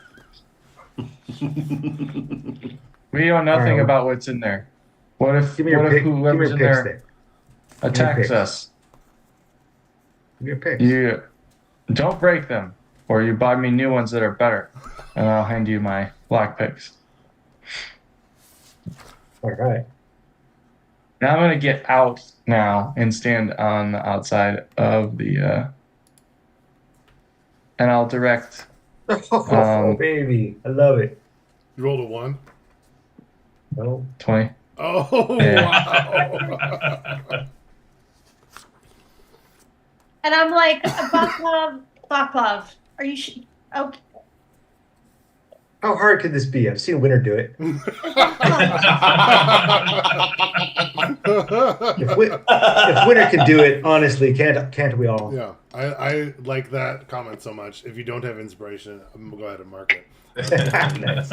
We know nothing Alright. about what's in there. What if Give me your pick. Give me whoever's your in picks there then. attacks picks. us? Give me your picks. You don't break them, or you buy me new ones that are better, and I'll hand you my black picks. All right. Now I'm gonna get out now and stand on the outside of the, and I'll direct. Oh, baby, I love it. You rolled a 1? No. 20. Oh, Yeah. wow. And I'm like, Baklav, are you okay? How hard can this be? I've seen Winter do it. If Winter can do it, honestly, can't we all? Yeah, I like that comment so much. If you don't have inspiration, I'm going to go ahead and mark it. Nice.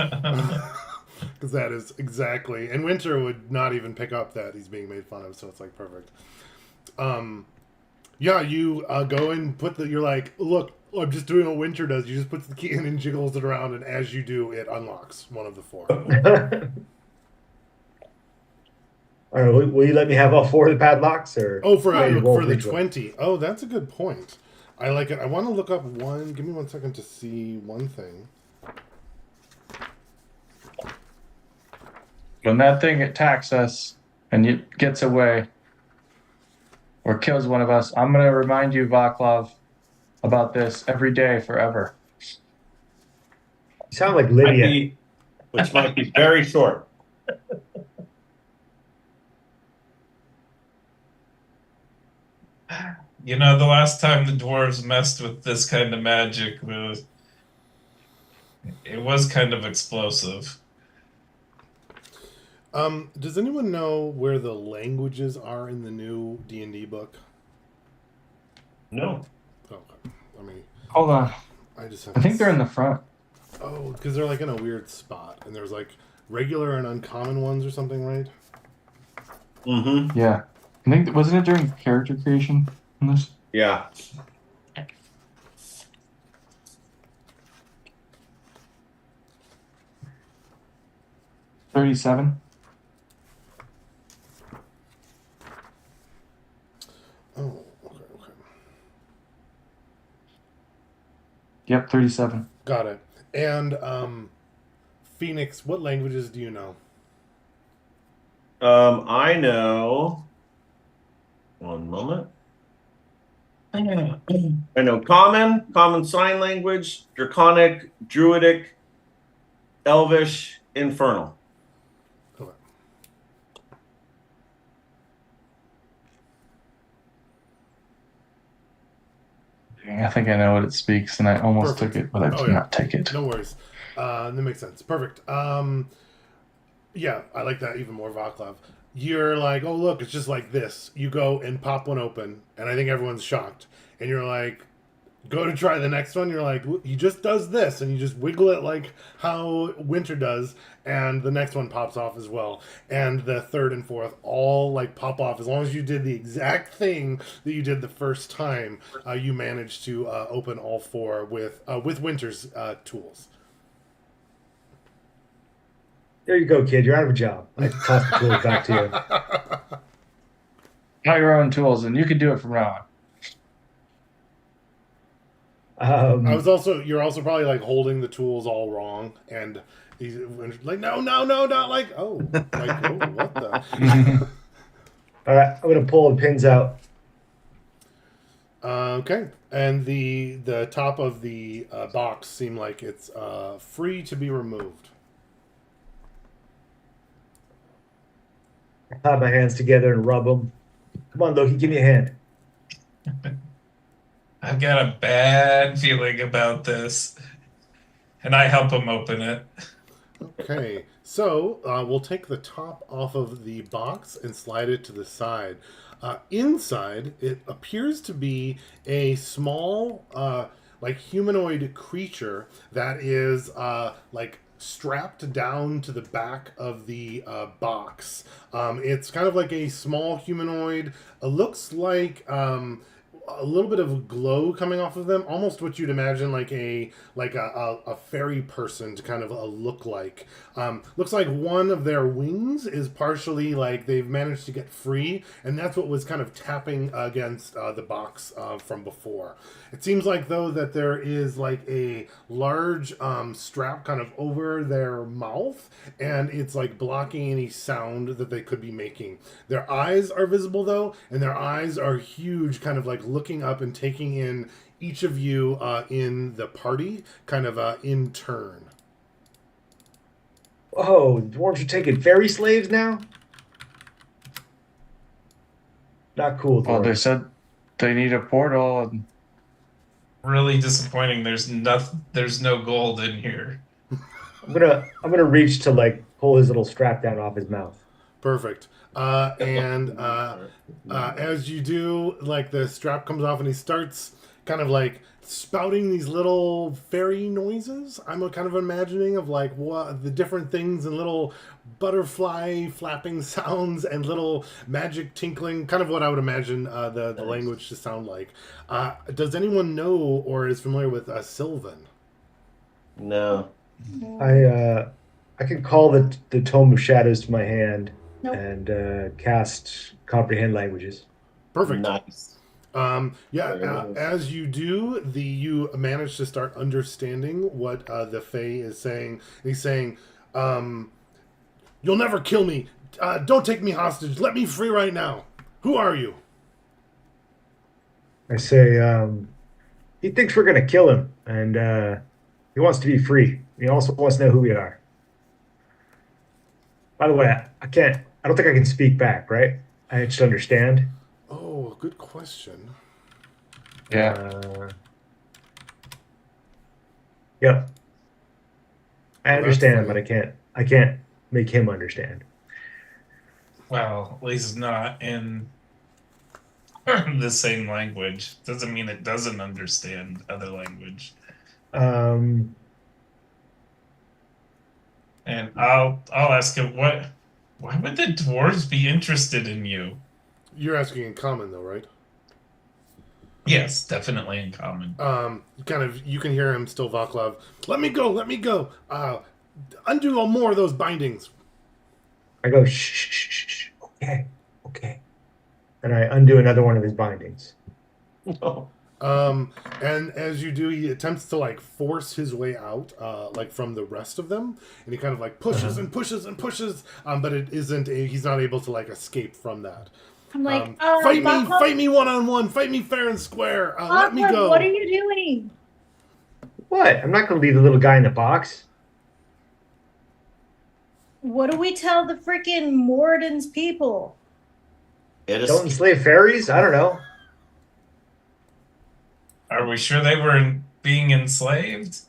Because that is exactly, and Winter would not even pick up that he's being made fun of, so it's like perfect. Yeah, you go and you're like, look, I'm just doing what Winter does. You just put the key in and jiggles it around, and as you do, it unlocks one of the 4. All right, will you let me have all 4 of the padlocks, or? Oh, for you roll the each one? 20. Oh, that's a good point. I like it. I want to look up one. Give me 1 second to see one thing. When that thing attacks us and it gets away or kills one of us, I'm going to remind you, Vaclav, about this every day forever. You sound like Lydia. Which might be very short. You know, the last time the dwarves messed with this kind of magic it was kind of explosive. Does anyone know where the languages are in the new D&D book? No. Okay. I mean, Hold on. I think they're in the front. Oh, because they're like in a weird spot, and there's like regular and uncommon ones or something, right? Mm-hmm. Yeah. I think, wasn't it during character creation in this? Yeah. $37. Oh, okay. Yep, 37. Got it. And Phoenix, what languages do you know? I know. One moment. I know common sign language, draconic, druidic, elvish, infernal. Okay. I think I know what it speaks, and I almost Perfect. took it, but I did yeah. not take it. No worries. That makes sense. Perfect. Yeah, I like that even more, Vaclav. You're like, oh, look, it's just like this. You go and pop one open, and I think everyone's shocked. And you're like, go to try the next one, you're like, he just does this, and you just wiggle it like how Winter does, and the next one pops off as well. And the third and fourth all like pop off as long as you did the exact thing that you did the first time. You managed to open all four with Winter's tools. There you go, kid. You're out of a job. I toss the tools back to you. Got your own tools, and you can do it from now on. You're also probably like holding the tools all wrong, and he's like, no, not like, oh, like, oh, what the? All right, I'm gonna pull the pins out. Okay, and the top of the box seemed like it's free to be removed. I clap my hands together and rub them. Come on, Loki, give me a hand. I've got a bad feeling about this. And I help him open it. Okay, so we'll take the top off of the box and slide it to the side. Inside, it appears to be a small, like humanoid creature that is like strapped down to the back of the box. It's kind of like a small humanoid. It looks like a little bit of glow coming off of them, almost what you'd imagine like a fairy person to kind of look like. Looks like one of their wings is partially like they've managed to get free, and that's what was kind of tapping against the box from before. It seems like though that there is like a large strap kind of over their mouth, and it's like blocking any sound that they could be making. Their eyes are visible though, and their eyes are huge, kind of like looking up and taking in each of you in the party, kind of in turn. Oh, dwarves are taking fairy slaves now? Not cool, dwarves. Well, they said they need a portal. And... Really disappointing. There's no gold in here. I'm gonna reach to like pull his little strap down off his mouth. Perfect. And as you do, like the strap comes off and he starts kind of like spouting these little fairy noises. I'm kind of imagining of like what the different things and little butterfly flapping sounds and little magic tinkling, kind of what I would imagine the language to sound like. Does anyone know or is familiar with Sylvan? No. I can call the Tome of Shadows to my hand. Nope. And cast comprehend languages. Perfect. Nice. As you do, you manage to start understanding what the Fae is saying. He's saying, "You'll never kill me. Don't take me hostage. Let me free right now. Who are you?" I say, he thinks we're gonna kill him, and he wants to be free. He also wants to know who we are. By the way, I don't think I can speak back, right? I just understand. Oh, good question. Yeah. Yep. I Well, understand, but I can't make him understand. Well, at least not in the same language. Doesn't mean it doesn't understand other language. And I'll ask him why would the dwarves be interested in you? You're asking in common, though, right? Yes, definitely in common. You can hear him still, Vaclav. Let me go. Undo all more of those bindings. I go, shh. Okay. And I undo another one of his bindings. And as you do, he attempts to like force his way out, like from the rest of them, and he kind of like pushes and pushes and pushes, but it isn't. He's not able to like escape from that. I'm like, fight me one-on-one, fight me fair and square. Let me go. What are you doing? What? I'm not going to leave the little guy in the box. What do we tell the freaking Morden's people? Don't enslave fairies? I don't know. Are we sure they were being enslaved?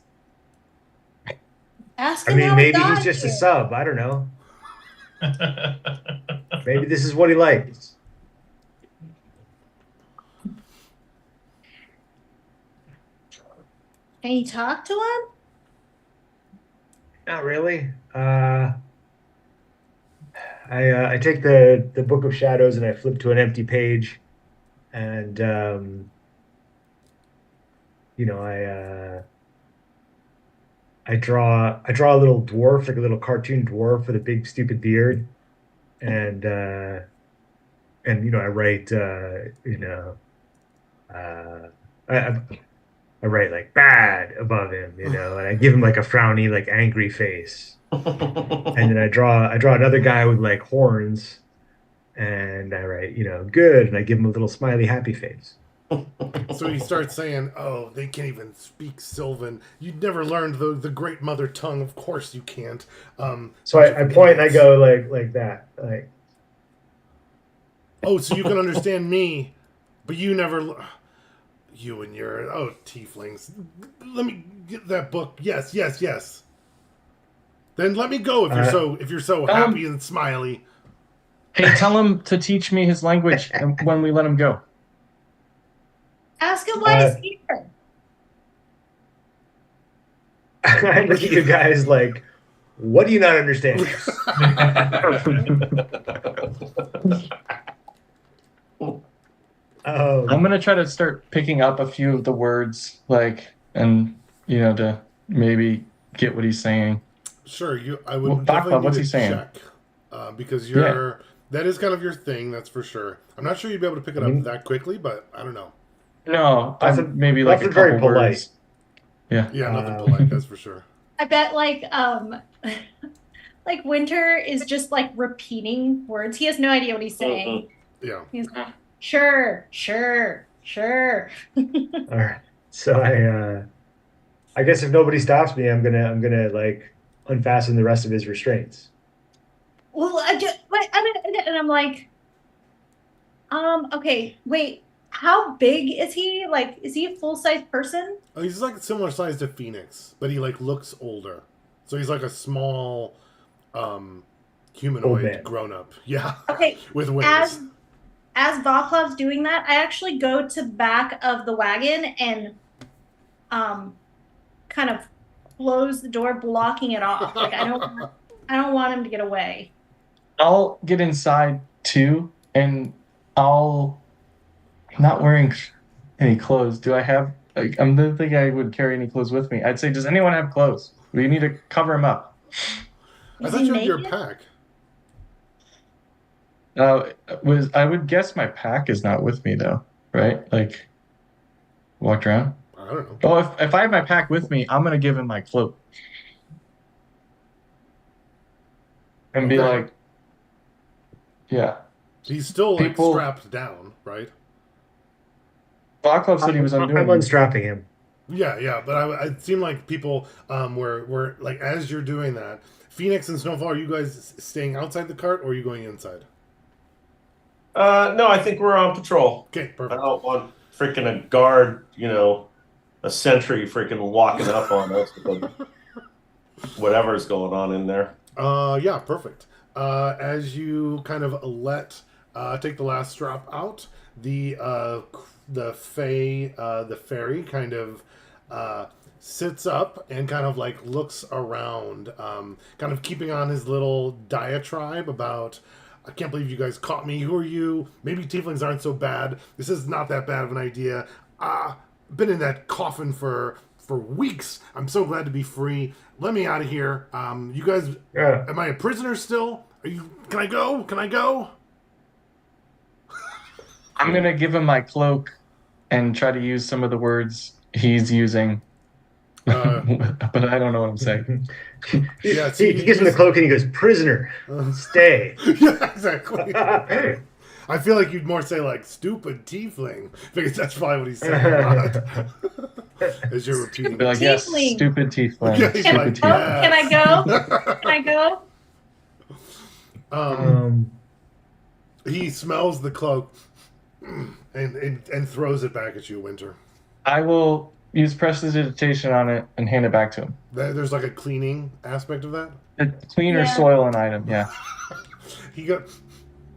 Ask I him mean, how maybe he got he's just a here. sub. I don't know. Maybe this is what he likes. Can you talk to him? Not really. I take the Book of Shadows and I flip to an empty page, and I draw a little dwarf, like a little cartoon dwarf with a big stupid beard, and I write I write like bad above him, and I give him like a frowny, like angry face. And then I draw another guy with like horns, and I write, good, and I give him a little smiley happy face. So he starts saying, "Oh, they can't even speak Sylvan. You'd never learned the great mother tongue. Of course you can't." So I point and I go like that, like, "Oh, so you can understand me, but you never. You and your tieflings. Let me get that book. Yes. Then let me go if you're so happy and smiley." Hey, tell him to teach me his language when we let him go. Ask him why he's here. I look at you guys like, what do you not understand? I'm gonna try to start picking up a few of the words, to maybe get what he's saying. Sure, I would Well, definitely need what's to he saying? check because that is kind of your thing. That's for sure. I'm not sure you'd be able to pick it up that quickly, but I don't know. No, maybe like a couple very polite. words. Yeah, nothing polite. That's for sure. I bet like Winter is just like repeating words. He has no idea what he's saying. Yeah. He's sure. All right. So I guess if nobody stops me, I'm gonna like unfasten the rest of his restraints. Well, and I'm like, okay, wait, how big is he? Like, is he a full-size person? Oh, he's like similar size to Phoenix, but he like looks older. So he's like a small humanoid grown up. Yeah. Okay. With wings. As Vaclav's doing that, I actually go to the back of the wagon and kind of close the door, blocking it off. Like I don't want him to get away. I'll get inside too, and I'm not wearing any clothes. Do I have? I don't think I would carry any clothes with me. I'd say, does anyone have clothes? We need to cover him up. I thought you had your pack. I would guess my pack is not with me though, right? Like, walked around. I don't know. Oh, if I have my pack with me, I'm gonna give him my cloak and be like, yeah. He's still like strapped down, right? Vaclav said he was undoing. I'm unstrapping him. Yeah, but it seemed like people were like, as you're doing that, Phoenix and Snowfall, are you guys staying outside the cart or are you going inside? No, I think we're on patrol. Okay, perfect. I don't want freaking a guard, a sentry freaking walking up on us with whatever's going on in there. Yeah, perfect. As you kind of take the last strap out, the fairy kind of sits up and kind of like looks around, kind of keeping on his little diatribe about, I can't believe you guys caught me. Who are you? Maybe tieflings aren't so bad. This is not that bad of an idea. Been in that coffin for weeks. I'm so glad to be free. Let me out of here. You guys, am I a prisoner still? Can I go? I'm gonna give him my cloak and try to use some of the words he's using. But I don't know what I'm saying. Yeah, he gives him the cloak and he goes, "Prisoner, stay." Yeah, exactly. I feel like you'd more say like "stupid tiefling" because that's probably what he's saying. As you're repeating, Be like, yes, stupid tiefling. Yeah, stupid tiefling. Can I go? Can I go? He smells the cloak and throws it back at you, Winter. I will use prestidigitation on it and hand it back to him. There's like a cleaning aspect of that? A cleaner soil and item, yeah. He got...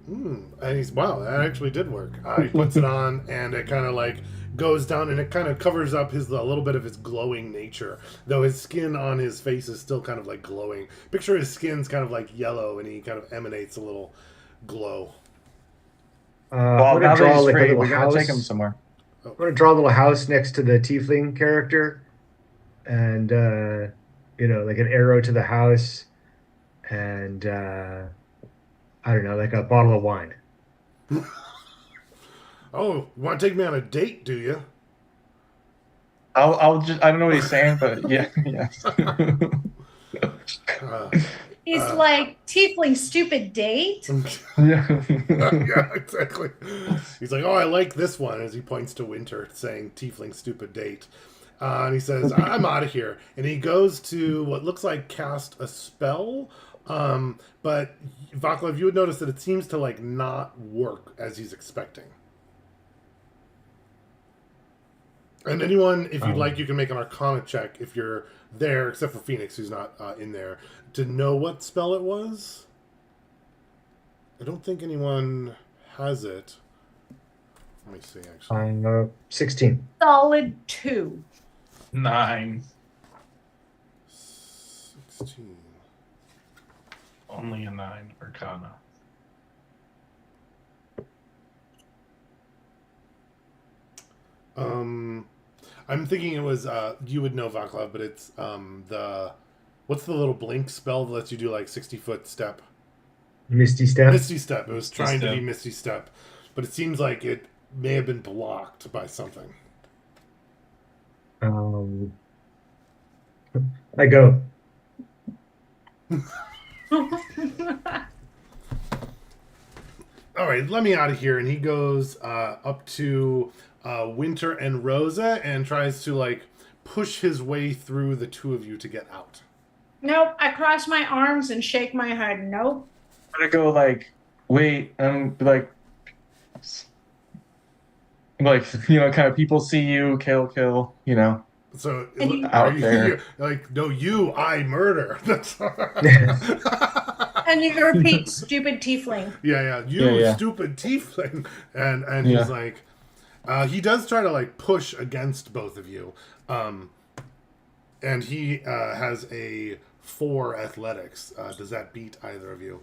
and he's... Wow, that actually did work. He puts it on, and it kind of like goes down, and it kind of covers up a little bit of his glowing nature, though his skin on his face is still kind of like glowing. Picture his skin's kind of like yellow, and he kind of emanates a little glow. I'm Well, gonna now that draw he's like a free, little we gotta house. take him somewhere. I'm gonna draw a little house next to the tiefling character, and like an arrow to the house, and I don't know, like a bottle of wine. Oh, you want to take me on a date, do you? I'll just, I don't know what he's saying, but yeah, yes. He's like, tiefling stupid date. Yeah. Yeah, exactly. He's like, oh, I like this one, as he points to Winter, saying tiefling stupid date. And he says, I'm out of here. And he goes to what looks like cast a spell. But Vaclav, you would notice that it seems to like not work as he's expecting. And anyone, if you'd like, you can make an Arcana check if you're there, except for Phoenix, who's not in there, to know what spell it was. I don't think anyone has it. Let me see, actually. 16. Solid 2. 9. 16. Only a 9 Arcana. I'm thinking it was, you would know Vaclav, but it's what's the little blink spell that lets you do like 60-foot step? Misty Step. Misty Step. It was trying to Step. be Misty Step, but it seems like it may have been blocked by something. I go. All right, let me out of here. And he goes up to Winter and Rosa and tries to like push his way through the two of you to get out. Nope. I cross my arms and shake my head. Nope. I'm gonna go like, wait, and like, kind of people see you, kill, So Out are there. you like, no, I murder. That's And you repeat, stupid tiefling. yeah, you Yeah. stupid tiefling. And Yeah. he's like, he does try to like push against both of you. And he has a 4 athletics. Does that beat either of you?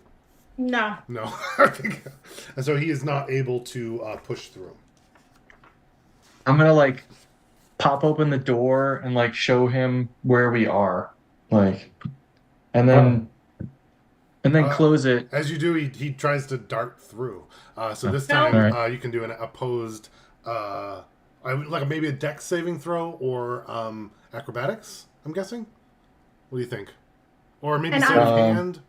No. No. And so he is not able to push through. I'm gonna like pop open the door and like show him where we are, like, and then close it. As you do, he tries to dart through. So this No. time All right. you can do an opposed, I would like maybe a dex saving throw or acrobatics. I'm guessing. What do you think? Or maybe And save of hand.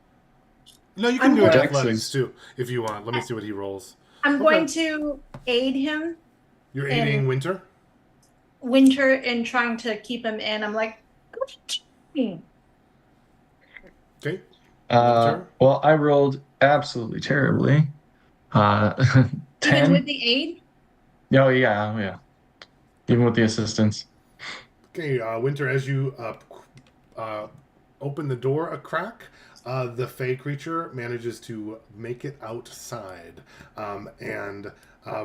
No, you can I'm do going- athletics too if you want. Let me see what he rolls. I'm Okay. going to aid him, You're aiding Winter. Winter, in trying to keep him in. I'm like, go to me. Okay. Winter. Well, I rolled absolutely terribly. 10. Even with the aid? Oh yeah. Even with the assistance. Okay, Winter, as you open the door a crack, the Fey creature manages to make it outside. And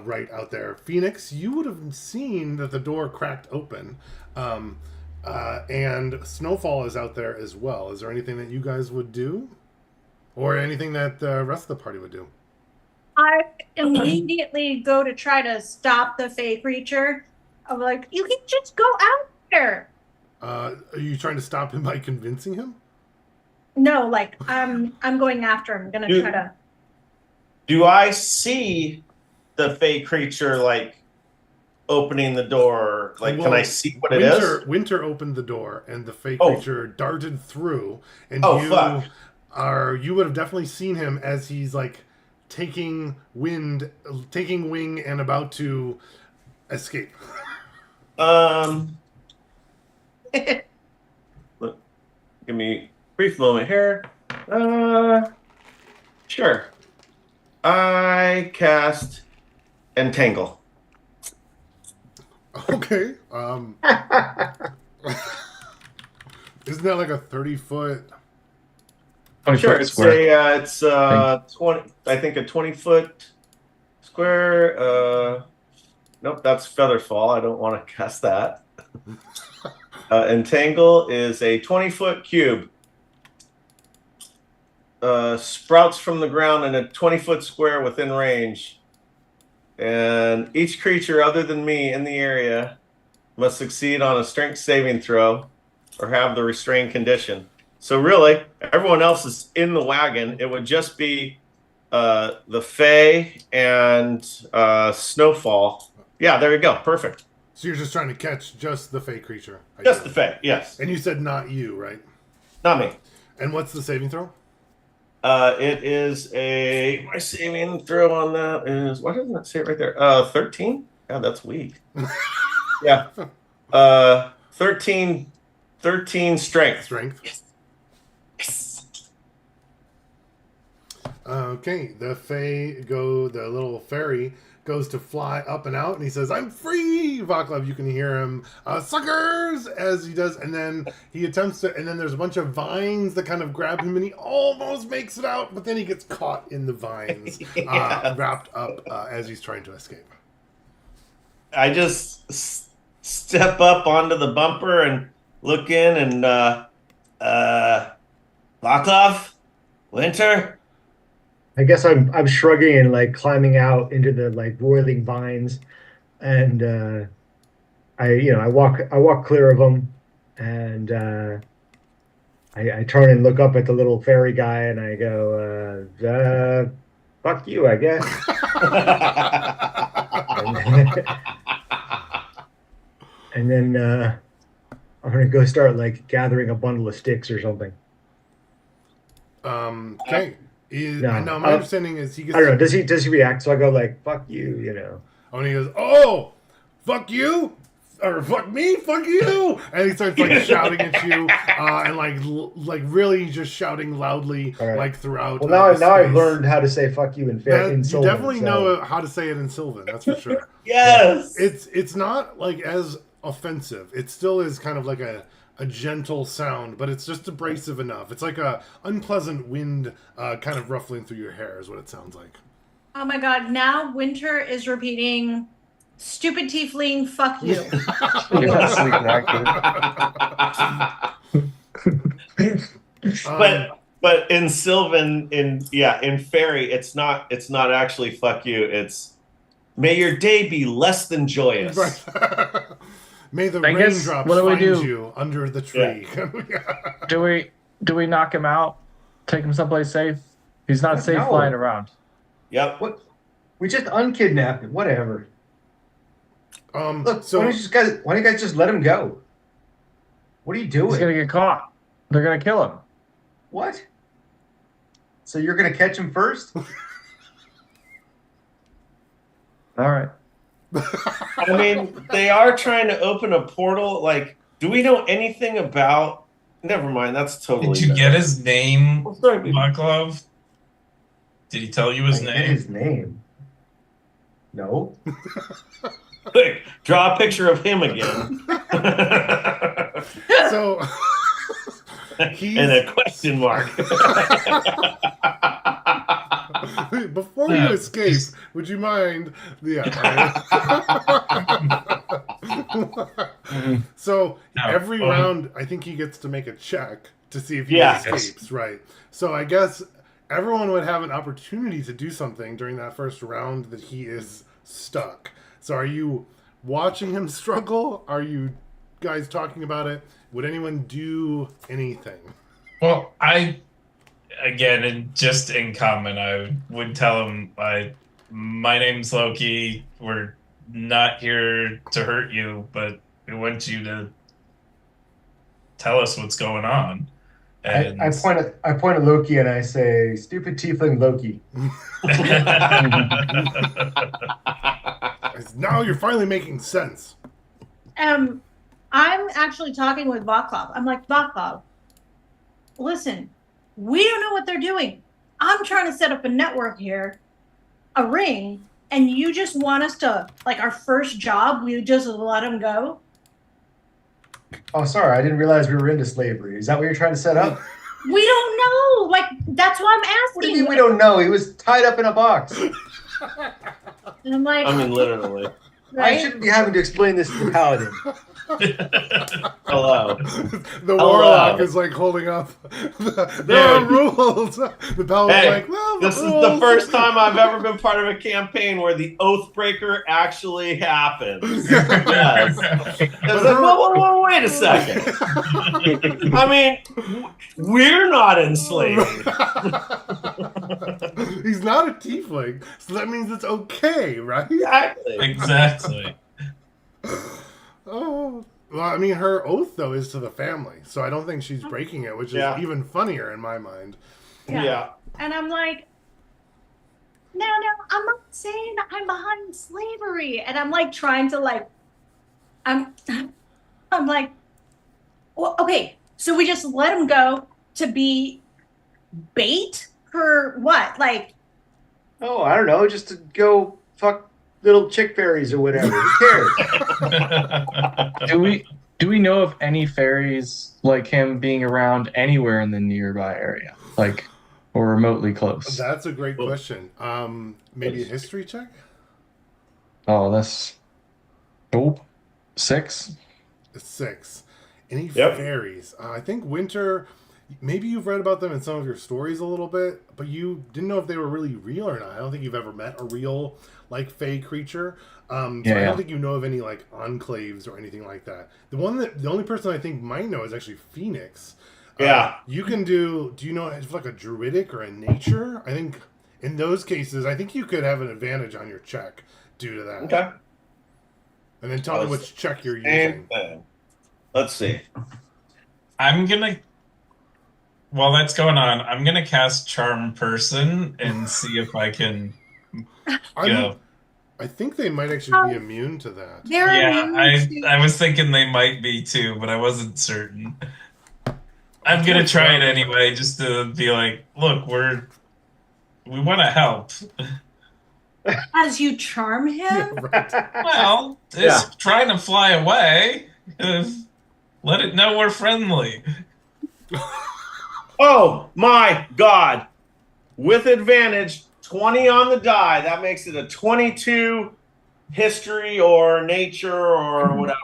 right out there, Phoenix, you would have seen that the door cracked open. And Snowfall is out there as well. Is there anything that you guys would do? Or anything that the rest of the party would do? I immediately go to try to stop the Fey creature. I'm like, you can just go out there. Are you trying to stop him by convincing him? No, like I'm going after him. I'm gonna try to. Do I see the Fey creature like opening the door? Like, can I see what it is? Winter opened the door, and the Fey Oh. creature darted through. And Oh, you fuck. you would have definitely seen him as he's like taking wing, and about to escape. Look, give me a brief moment here. Sure. I cast Entangle. Okay. Isn't that like a 30-foot? 20 Sure, foot it's square. it's 20. I think a 20-foot square. Nope, that's Featherfall. I don't want to cast that. Entangle is a 20-foot cube. Sprouts from the ground in a 20-foot square within range. And each creature other than me in the area must succeed on a strength saving throw or have the restrained condition. So really, everyone else is in the wagon. It would just be the Fae and Snowfall. Yeah, there you go. Perfect. So you're just trying to catch just the fake creature. Just the Fae, yes. And you said not you, right? Not me. And what's the saving throw? It is my saving throw on that is, why doesn't it say it right there? 13? Yeah, that's weak. Yeah. 13 strength. Strength. Yes. Okay, the little fairy goes to fly up and out, and he says, "I'm free!" Vaclav, you can hear him, "Suckers!" as he does, and then he attempts to, and then there's a bunch of vines that kind of grab him, and he almost makes it out, but then he gets caught in the vines, wrapped up as he's trying to escape. I just step up onto the bumper and look in, and Vaclav, Winter. I guess I'm shrugging and like climbing out into the like roiling vines, and I walk clear of them, and I turn and look up at the little fairy guy, and I go, "Fuck you, I guess." and then I'm gonna go start like gathering a bundle of sticks or something. Okay. No, my understanding is he gets. I don't know. Does he react? So I go like, "Fuck you," you know. Oh, and he goes, "Oh, fuck you, or fuck me, fuck you," and he starts like shouting at you, and like really just shouting loudly, like throughout. Well, now I've learned how to say "fuck you" in You Sylvan, definitely know how to say it in Sylvan. That's for sure. Yes. It's not like as offensive. It still is kind of like a gentle sound, but it's just abrasive enough. It's like a unpleasant wind kind of ruffling through your hair is what it sounds like. Oh my god, now Winter is repeating, "Stupid tiefling, fuck you." But in Sylvan, in Fairy, it's not actually fuck you. It's may your day be less than joyous. Right. May the raindrops find you under the tree. Yeah. Do we knock him out? Take him someplace safe? He's not safe flying around. Yep. What? We just unkidnapped him. Whatever. Look, so why don't you guys just let him go? What are you doing? He's gonna get caught. They're gonna kill him. What? So you're gonna catch him first? All right. I mean, they are trying to open a portal. Like, do we know anything about? Never mind. That's totally. Did you get his name, sorry, Vaclav? Did he tell you his name? His name? No. Quick, draw a picture of him again. So. And a question mark. Before you escape, would you mind? So every round, I think he gets to make a check to see if he escapes. Right. So I guess everyone would have an opportunity to do something during that first round that he is stuck. So are you watching him struggle? Are you guys talking about it? Would anyone do anything? Well, just in common, I would tell him, my name's Loki. We're not here to hurt you, but we want you to tell us what's going on. And I point at Loki and I say, "Stupid tiefling Loki." Now you're finally making sense. I'm actually talking with Vaclav. I'm like, "Vaclav, listen, we don't know what they're doing. I'm trying to set up a network here, a ring, and you just want us to, like, our first job, we just let them go?" Oh, sorry, I didn't realize we were into slavery. Is that what you're trying to set up? We don't know. Like, that's why I'm asking. What do you mean we don't know? He was tied up in a box. And I'm like, I mean, literally. Right? shouldn't be having to explain this to the paladin. Hello. The warlock is like holding up. There are rules. The paladin's Hey, like, well, this is rules. the first time I've ever been part of a campaign where the Oathbreaker actually happens. Yes. It's like, whoa, wait a second. I mean, we're not enslaved. He's not a tiefling, so that means it's okay, right? Exactly. Exactly. Oh, well, I mean, her oath though is to the family, so I don't think she's breaking it, which is Yeah. even funnier in my mind. Yeah. And I'm like, no, I'm not saying that I'm behind slavery. And I'm like trying to like, I'm like, well, okay, so we just let him go to be bait for what? Like, Oh, I don't know, just to go fuck little chick fairies or whatever. Who cares? Do we know of any fairies like him being around anywhere in the nearby area, like or remotely close? That's a great question. Maybe a history check. Oh, that's nope. 6. 6. Any Yep. fairies? I think Winter. Maybe you've read about them in some of your stories a little bit, but you didn't know if they were really real or not. I don't think you've ever met a real like fae creature. So I don't think you know of any like enclaves or anything like that. The only person I think might know is actually Phoenix. Yeah. You can do you know if like a druidic or a nature? I think in those cases, I think you could have an advantage on your check due to that. Okay. And then tell me which check you're using. Same thing. Let's see. I'm gonna. While that's going on, I'm gonna cast Charm Person and see if I can. I think they might actually be immune to that. they're immune I was thinking they might be too, but I wasn't certain. I'm gonna try it anyway, just to be like, look, we want to help. as you charm him. Yeah, right. Well, it's trying to fly away. Let it know we're friendly. Oh my God. With advantage, 20 on the die. That makes it a 22 history or nature or whatever.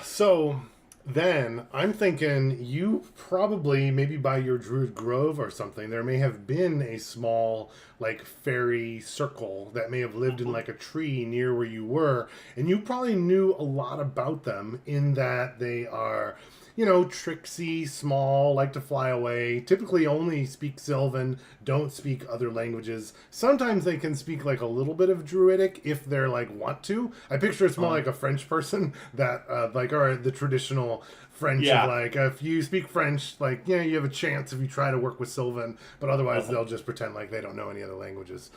So then I'm thinking you probably, maybe by your Druid Grove or something, there may have been a small like fairy circle that may have lived in like a tree near where you were, and you probably knew a lot about them in that they are, you know, tricksy, small, like to fly away, typically only speak Sylvan, don't speak other languages. Sometimes they can speak like a little bit of Druidic if they're like want to. I picture it's more like a French person that like are the traditional French of like, if you speak French, like, yeah, you have a chance if you try to work with Sylvan, but otherwise they'll just pretend like they don't know any other languages.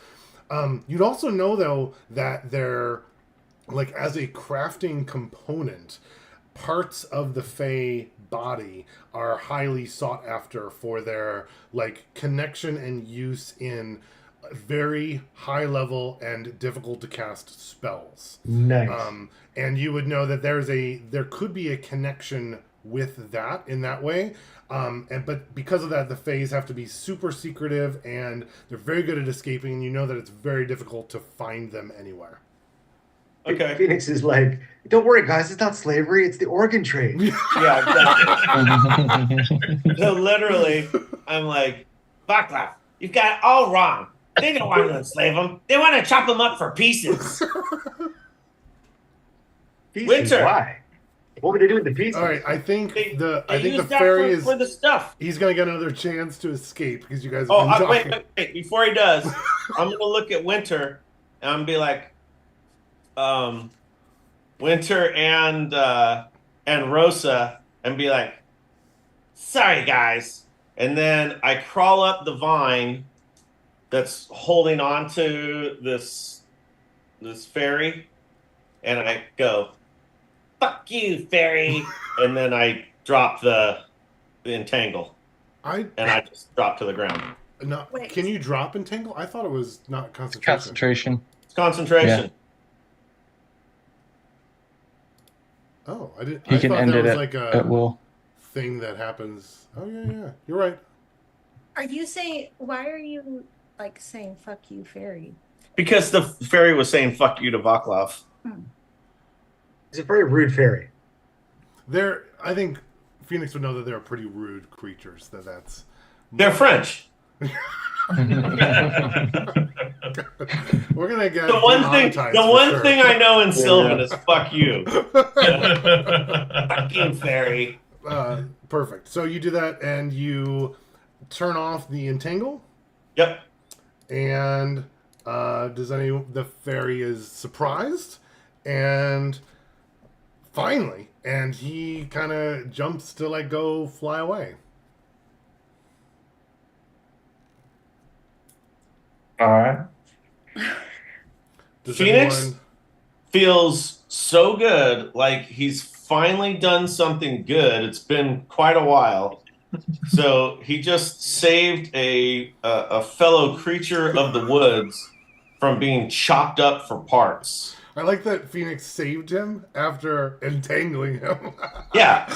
You'd also know though that they're like, as a crafting component, parts of the Fae body are highly sought after for their like connection and use in very high level and difficult to cast spells. Nice. And you would know that there could be a connection with that in that way. But because of that, the Faes have to be super secretive and they're very good at escaping, and you know that it's very difficult to find them anywhere. Okay. Phoenix is like, don't worry, guys, it's not slavery, it's the organ trade. Yeah, exactly. So literally, I'm like, Backlav, you've got it all wrong. They don't want to enslave them. They want to chop them up for pieces. Pieces, Winter. why? What would they do with the pieces? All right, I think They the use that fairy is for the stuff. he's gonna get another chance to escape because you guys have Oh, been talking. wait. Before he does, I'm going to look at Winter and I'm going to be like, Winter and Rosa, and be like, sorry, guys. And then I crawl up the vine that's holding on to this fairy, and I go, fuck you, fairy. And then I drop the entangle. And I just drop to the ground. No, Wait. can you drop entangle? I thought it was not concentration. Concentration. It's concentration. Oh, I didn't. He I can thought end that it was like at a will. thing that happens. Oh yeah, you're right. Are you saying, why are you like saying fuck you, fairy? Because the fairy was saying "fuck you" to Vaclav. He's a very rude fairy. I think Phoenix would know that they're pretty rude creatures. They're French. We're gonna get The one thing, demonetized the for one sure. thing I know in Sylvan is "fuck you." Fucking fairy. Perfect. So you do that, and you turn off the entangle. Yep. And the fairy is surprised, and finally, and he kind of jumps to like go fly away. All right. Does Phoenix anyone- feels so good, like he's finally done something good. It's been quite a while. So he just saved a fellow creature of the woods from being chopped up for parts. I like that Phoenix saved him after entangling him. Yeah.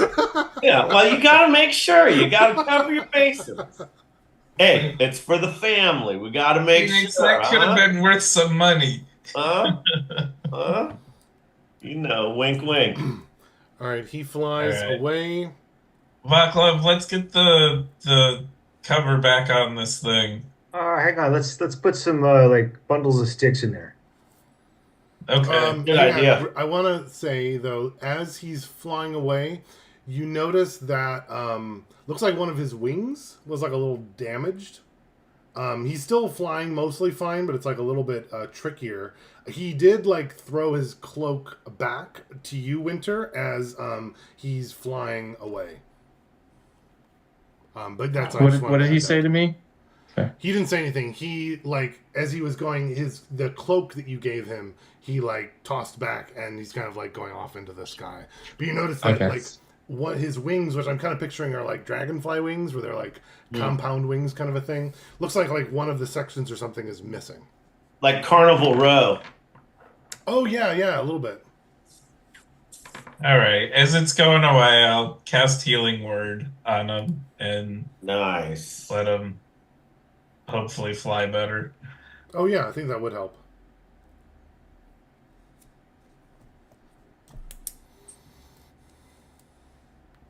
Yeah. Well, you got to make sure. You got to cover your bases. Hey, it's for the family. We got to make Phoenix, sure. that could have been worth some money. You know, wink, wink. All right, he flies All right. away. Vaclav, let's get the cover back on this thing. Hang on. Let's put some like bundles of sticks in there. Okay. Good idea. I want to say though, as he's flying away, you notice that looks like one of his wings was like a little damaged. He's still flying mostly fine, but it's like a little bit trickier. He did like throw his cloak back to you, Winter, as he's flying away. But that's What did he say to me? He didn't say anything. He like as he was going, the cloak that you gave him, he like tossed back, and he's kind of like going off into the sky. But you notice that like what his wings, which I'm kind of picturing are like dragonfly wings, where they're like compound wings, kind of a thing. Looks like one of the sections or something is missing. Like Carnival Row. Oh yeah, a little bit. All right. As it's going away, I'll cast Healing Word on him and Nice. let him hopefully fly better. Oh yeah, I think that would help.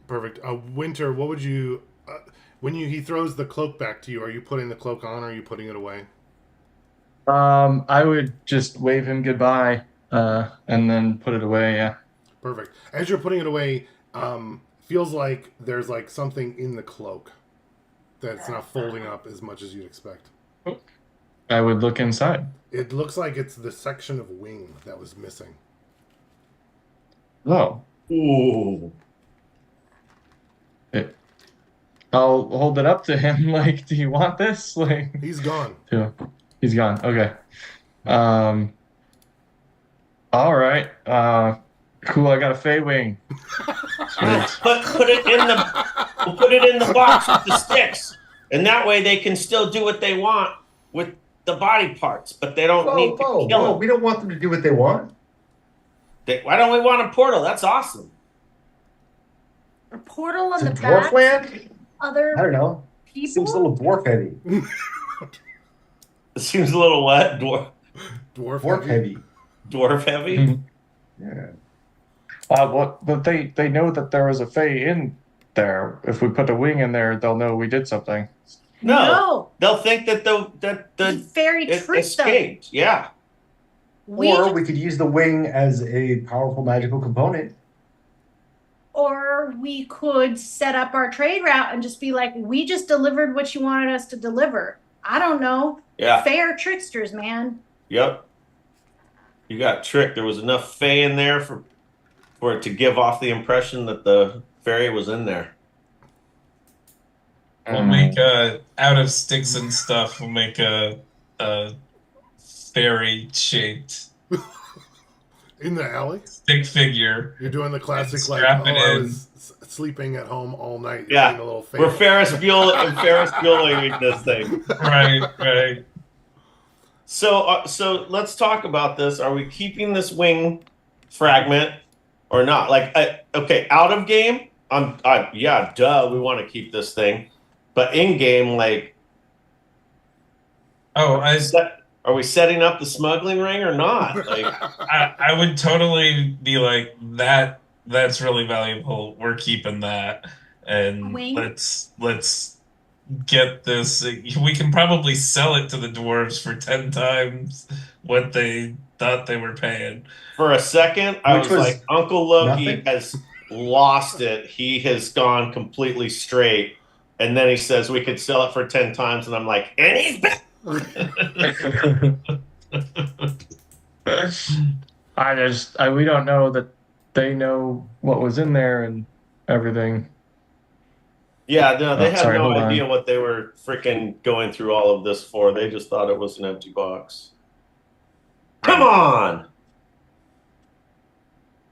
Perfect. Winter, what would you when he throws the cloak back to you? Are you putting the cloak on, or are you putting it away? I would just wave him goodbye, and then put it away. Yeah. Perfect. As you're putting it away, feels like there's like something in the cloak that's not folding up as much as you'd expect. I would look inside. It looks like it's the section of wing that was missing. Oh. Ooh. I'll hold it up to him. Like, do you want this? Like, He's gone. yeah. He's gone. Okay. All right. Cool. I got a Fey wing. Put it in we'll put it in the box with the sticks, and that way they can still do what they want with the body parts, but they don't need to kill them. We don't want them to do what they want. Why don't we want a portal? That's awesome. A portal on It's a the dwarf back. land? Other I don't know. people. Seems a little dwarf heavy. It seems a little wet. Dwarf heavy. Dwarf heavy. Yeah. But they know that there was a Fey in there. If we put a wing in there, they'll know we did something. No, they'll think that the fairy it tricked them. escaped. Yeah. Or we could use the wing as a powerful magical component. Or we could set up our trade route and just be like, we just delivered what you wanted us to deliver. I don't know. Yeah. Fair tricksters, man. Yep. You got tricked. There was enough Fey in there for it to give off the impression that the fairy was in there. We'll make out of sticks and stuff. We'll make a fairy shaped in the alley stick figure. You're doing the classic like, strap it I in. was sleeping at home all night. Yeah. Doing a little We're Ferris Buelling this thing. Right. So let's talk about this. Are we keeping this wing fragment or not? Like, okay, out of game, yeah, duh, we want to keep this thing. But in game, like, Are we setting up the smuggling ring or not? Like, I would totally be like that. That's really valuable. We're keeping that, and Wing? let's get this. We can probably sell it to the dwarves for 10 times what they thought they were paying. for a second, I Which was was like, Uncle Loki nothing? has lost it. He has gone completely straight. And then he says we could sell it for 10 times. And I'm like, and he's back. We don't know that they know what was in there and everything. Yeah, no, they Oh, had sorry, no hold on. idea what they were freaking going through all of this for. They just thought it was an empty box. Come on.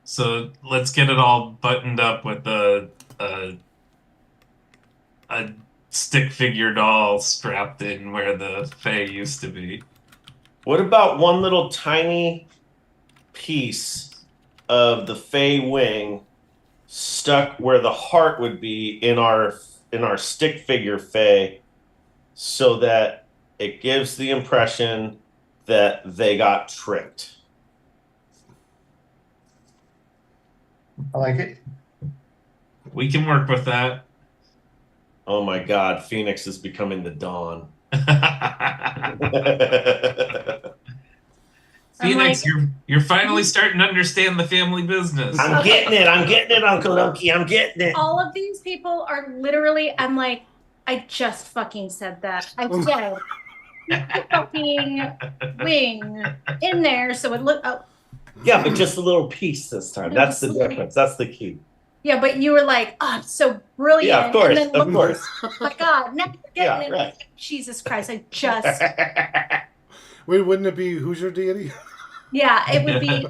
So let's get it all buttoned up with a stick figure doll strapped in where the Fae used to be. What about one little tiny piece of the Fey wing stuck where the heart would be in our stick figure Fey, so that it gives the impression that they got tricked? I like it. We can work with that. Oh my God, Phoenix is becoming the Dawn. Phoenix, you're finally starting to understand the family business. I'm getting it. I'm getting it, Uncle Loki. I'm getting it. All of these people are literally, I'm like, I just fucking said that. I said fucking wing in there, so it looked. Oh, Yeah, but just a little piece this time. That's the difference. That's the key. yeah, but you were like, oh, it's so brilliant. Yeah, of course. And then Of course. Oh my God, now you're getting Yeah, it. right. Jesus Christ, I just. Wait, wouldn't it be who's your deity? Yeah, it would be.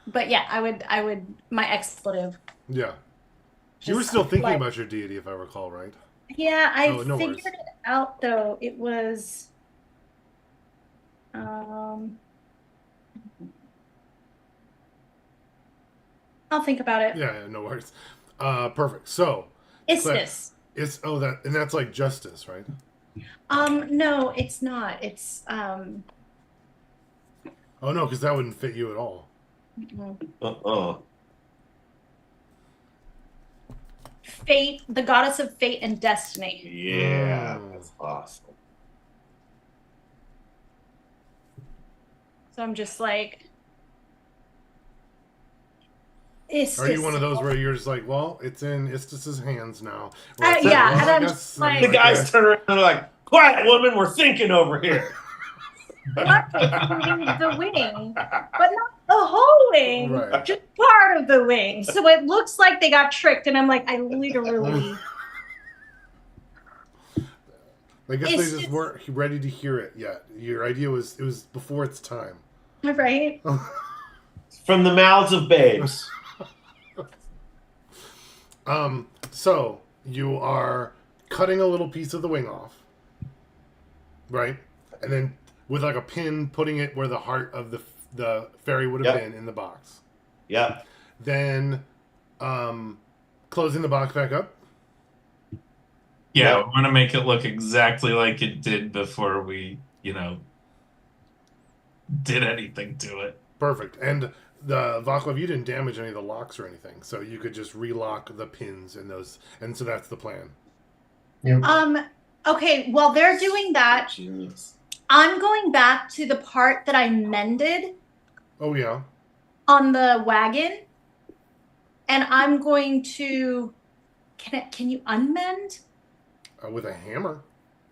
But yeah, I would. My expletive. Yeah. You were Just still thinking like- about your deity, if I recall, right? Yeah, I Oh, no figured worries. it out though. It was. I'll think about it. Yeah, no worries. Perfect. So Isthmus. it's that's like justice, right? No, it's not. It's Oh no, because that wouldn't fit you at all. Fate, the goddess of fate and destiny. Yeah, that's awesome. So I'm just like, Istis. Are you one of those where you're just like, well, it's in Istis's hands now? Where it's yeah, well, and I I'm guess just like- The guys turn around and they're like, quiet, woman, we're thinking over here. What? Including the wing, but not the whole wing, Right. just part of the wing. So it looks like they got tricked, and I'm like, I literally. I guess It's they just weren't ready to hear it yet. Your idea was it was before its time. Right? From the mouths of babes. So you are cutting a little piece of the wing off, right? And then with like a pin, putting it where the heart of the fairy would have been in the box. Yep. Then closing the box back up. Yeah, Yep. we want to make it look exactly like it did before we, did anything to it. Perfect. And the Vaclav, you didn't damage any of the locks or anything, so you could just relock the pins and those. And so that's the plan. Okay, while they're doing that, Genius. I'm going back to the part that I mended Oh yeah. on the wagon, and I'm going to. Can you unmend? With a hammer.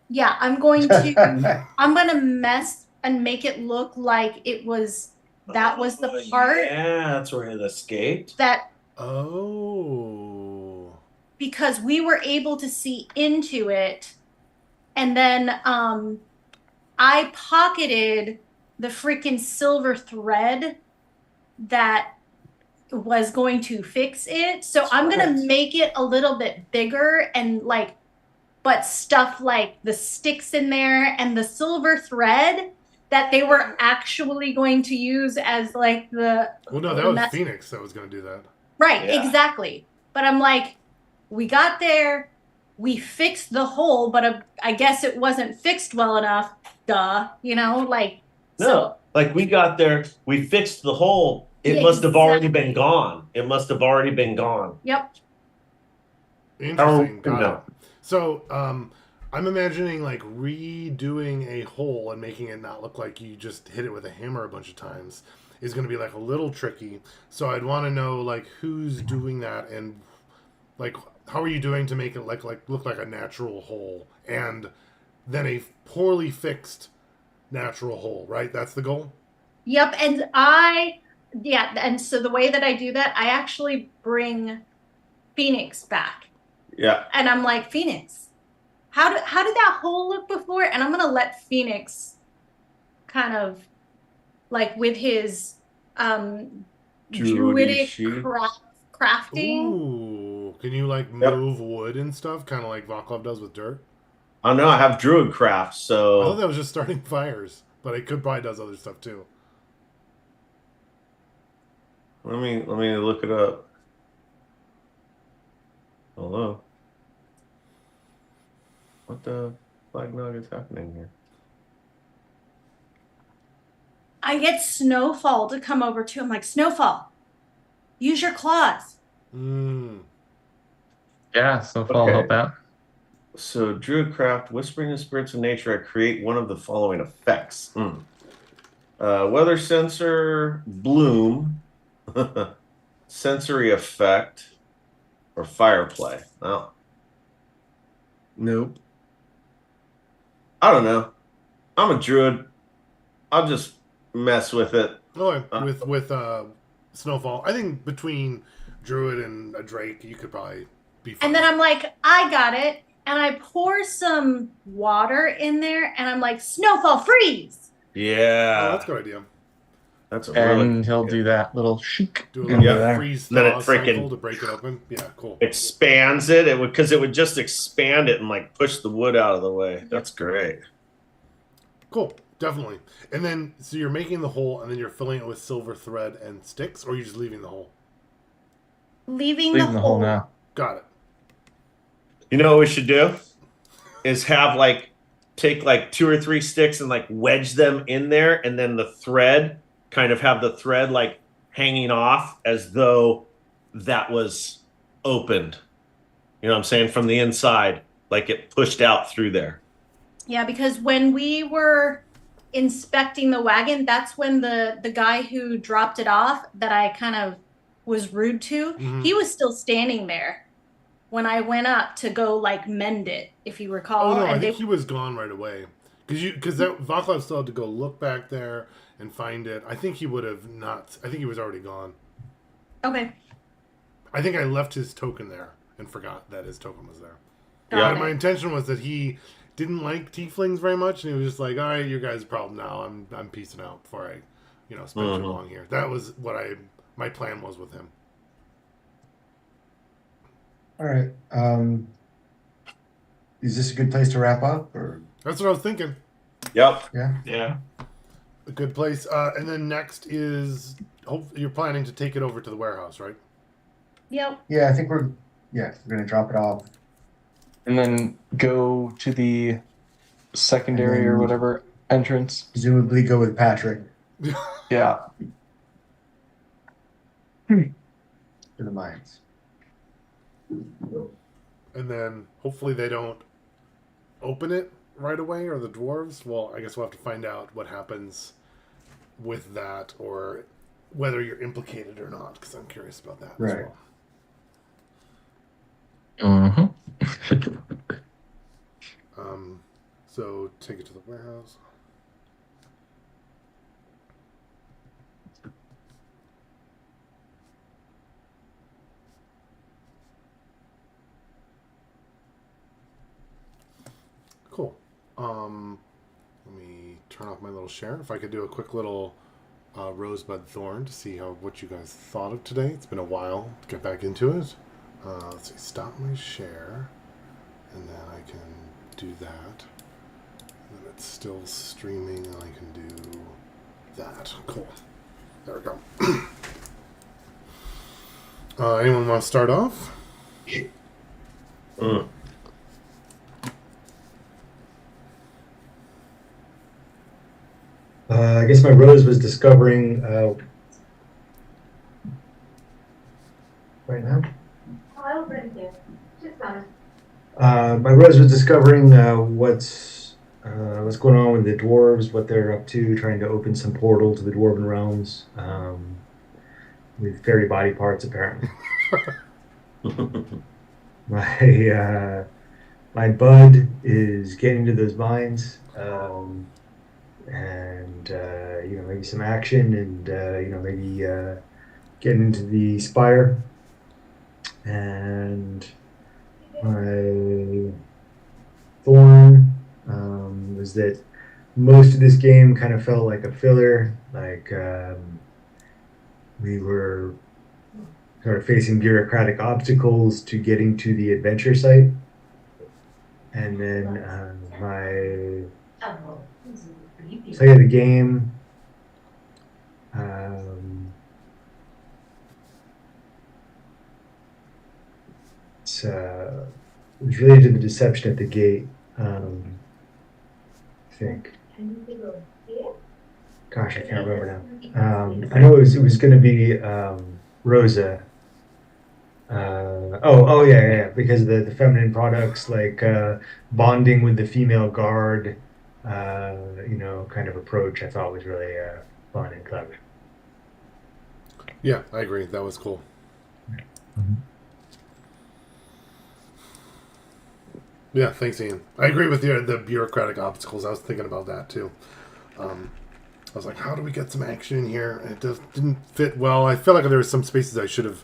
Yeah, I'm going to. I'm gonna mess and make it look like it was. That was the part Yeah, that's where it escaped. that Oh. because we were able to see into it, and then I pocketed the freaking silver thread that was going to fix it. So I'm gonna make it a little bit bigger and but stuff like the sticks in there and the silver thread that they were actually going to use as like the Well, no, that was Phoenix that was going to do that. right, Yeah. exactly. But I'm like, we got there, we fixed the hole, but I guess it wasn't fixed well enough. Duh, like No, so. like we got there, we fixed the hole. It must have already been gone. It must have already been gone. Yep. Interesting. Got no. it. So, I'm imagining like redoing a hole and making it not look like you just hit it with a hammer a bunch of times is going to be like a little tricky. So I'd want to know like who's doing that and like how are you doing to make it like look like a natural hole and then a poorly fixed natural hole, right? That's the goal. Yep. And so the way that I do that, I actually bring Phoenix back. Yeah. And I'm like, Phoenix, how did that hole look before? And I'm gonna let Phoenix kind of like with his druidic crafting. Ooh, can you like move wood and stuff, kind of like Vaclav does with dirt? I know I have druid craft, so I thought that was just starting fires, but it could probably does other stuff too. let me look it up. Hello. What the flag nug is happening here? I get Snowfall to come over too. I'm like, Snowfall, use your claws. Yeah, Snowfall help out. So Druidcraft, Whispering the Spirits of Nature, I create one of the following effects. Weather Sensor, Bloom, Sensory Effect, or Fireplay. Oh. Nope. I don't know. I'm a druid. I'll just mess with it. With Snowfall. I think between druid and a drake, you could probably be fine. And then I'm like, I got it. And I pour some water in there and I'm like, Snowfall, freeze. Yeah. Oh, that's a good idea. That's a and he'll do that little chic. Do a little freeze then it thaw cycle freaking to break it open. Yeah, cool. expands it. Because it would just expand it and like push the wood out of the way. That's great. Cool, definitely. And then, so you're making the hole, and then you're filling it with silver thread and sticks, or are you just leaving the hole? Leaving the hole now. Got it. You know what we should do? Is have take 2 or 3 sticks and wedge them in there, and then the thread have the thread hanging off as though that was opened. You know what I'm saying? From the inside, like it pushed out through there. Yeah, because when we were inspecting the wagon, that's when the guy who dropped it off that I kind of was rude to, he was still standing there when I went up to go mend it, if you recall. Oh no, I think he was gone right away. Because Vaclav still had to go look back there and find it. I think he would have not. I think he was already gone. Okay. I think I left his token there and forgot that his token was there. Yeah. My intention was that he didn't like tieflings very much, and he was just like, "All right, you guys' problem now. I'm peacing out before I, spend too long here." That was what my plan was with him. All right. Is this a good place to wrap up, or? That's what I was thinking. Yep. Yeah. A good place. And then next is, you're planning to take it over to the warehouse, right? Yep. Yeah, I think we're going to drop it off. And then go to the secondary or whatever entrance. Presumably go with Patrick. Yeah. To the mines. And then hopefully they don't open it right away, or the dwarves. Well, I guess we'll have to find out what happens with that, or whether you're implicated or not, because I'm curious about that as well. So take it to the warehouse. Cool. Let me turn off my little share. If I could do a quick little Rosebud Thorn to see what you guys thought of today. It's been a while to get back into it. Let's see, stop my share, and then I can do that. And then it's still streaming, and I can do that. Cool. There we go. Anyone want to start off? I guess my Rose was discovering right now. My Rose was discovering what's going on with the dwarves, what they're up to, trying to open some portal to the dwarven realms with fairy body parts, apparently. My Bud is getting to those mines, and maybe some action, and maybe getting into the Spire. And my Thorn was that most of this game kind of felt like a filler, like we were sort of facing bureaucratic obstacles to getting to the adventure site. And then my play of the game it was related to the deception at the gate, I think. Gosh, I can't remember now. I know it was going to be Rosa. Yeah, because the feminine products, like bonding with the female guard, kind of approach, I thought was really fun and clever. Yeah, I agree. That was cool. Mm-hmm. Yeah, thanks, Ian. I agree with the bureaucratic obstacles. I was thinking about that too. I was like, how do we get some action in here? And it didn't fit well. I felt like there were some spaces I should have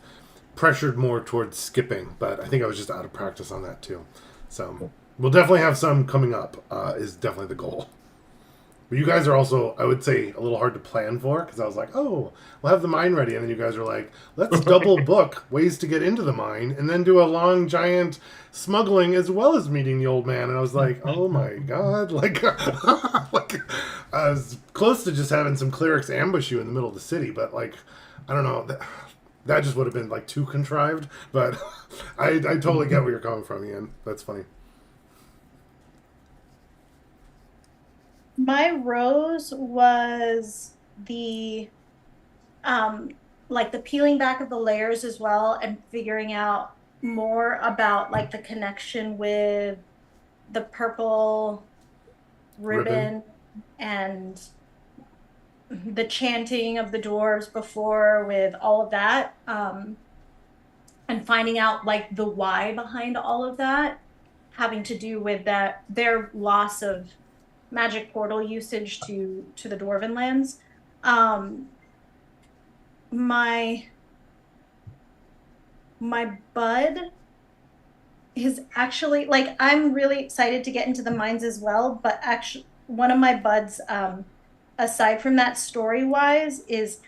pressured more towards skipping, but I think I was just out of practice on that too. So we'll definitely have some coming up, is definitely the goal. But you guys are also, I would say, a little hard to plan for, because I was like, oh, we'll have the mine ready. And then you guys are like, let's double book ways to get into the mine and then do a long, giant smuggling as well as meeting the old man. And I was like, oh my God. Like, like I was close to just having some clerics ambush you in the middle of the city. But like, I don't know. That just would have been like too contrived. But I totally get where you're coming from, Ian. That's funny. My Rose was the like the peeling back of the layers as well, and figuring out more about like the connection with the purple ribbon and the chanting of the dwarves before, with all of that, and finding out like the why behind all of that, having to do with that their loss of magic portal usage to the dwarven lands. My Bud is actually, like, I'm really excited to get into the mines as well, but actually one of my buds, aside from that story wise, is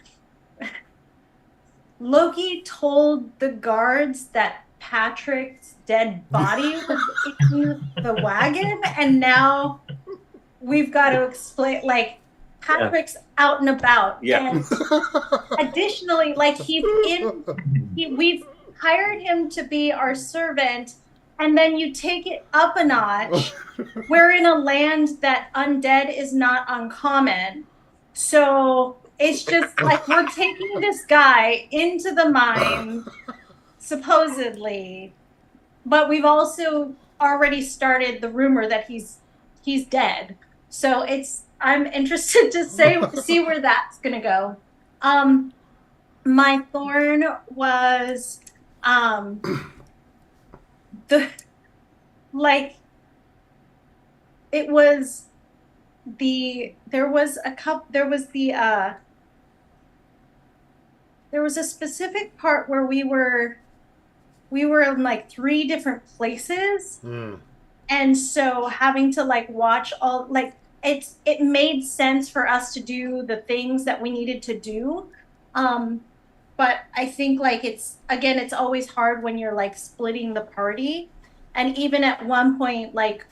Loki told the guards that Patrick's dead body was in the wagon, and now we've got to explain, like, Patrick's out and about. Yeah. And additionally, like, we've hired him to be our servant, and then you take it up a notch. We're in a land that undead is not uncommon. So it's just like we're taking this guy into the mine, supposedly, but we've also already started the rumor that he's dead. So I'm interested to see where that's gonna go. My Thorn was there was a specific part where we were in like 3 different places. And so having to like watch all, like, it made sense for us to do the things that we needed to do. But I think like it's always hard when you're like splitting the party. And even at one point, like,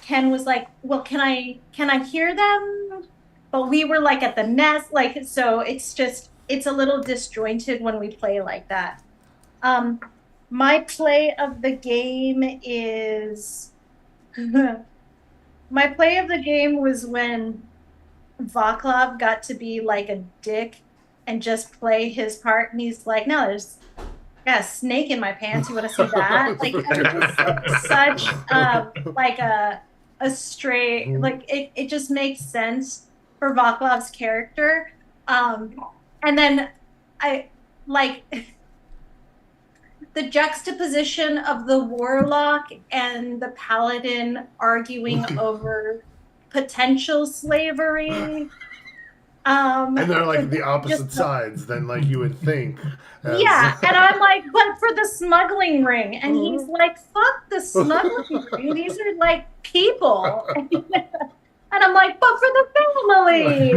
Ken was like, well, can I hear them? But we were like at the nest, like, so it's a little disjointed when we play like that. My play of the game is my play of the game was when Vaclav got to be like a dick and just play his part, and he's like, no, there's a snake in my pants. You want to see that? Like, just like such like a straight, like it just makes sense for Vaclav's character. And then I like the juxtaposition of the warlock and the paladin arguing over potential slavery. And they're like the opposite sides than like you would think. Yeah, and I'm like, but for the smuggling ring, and he's like, fuck the smuggling ring. These are like people. And I'm like, but for the family.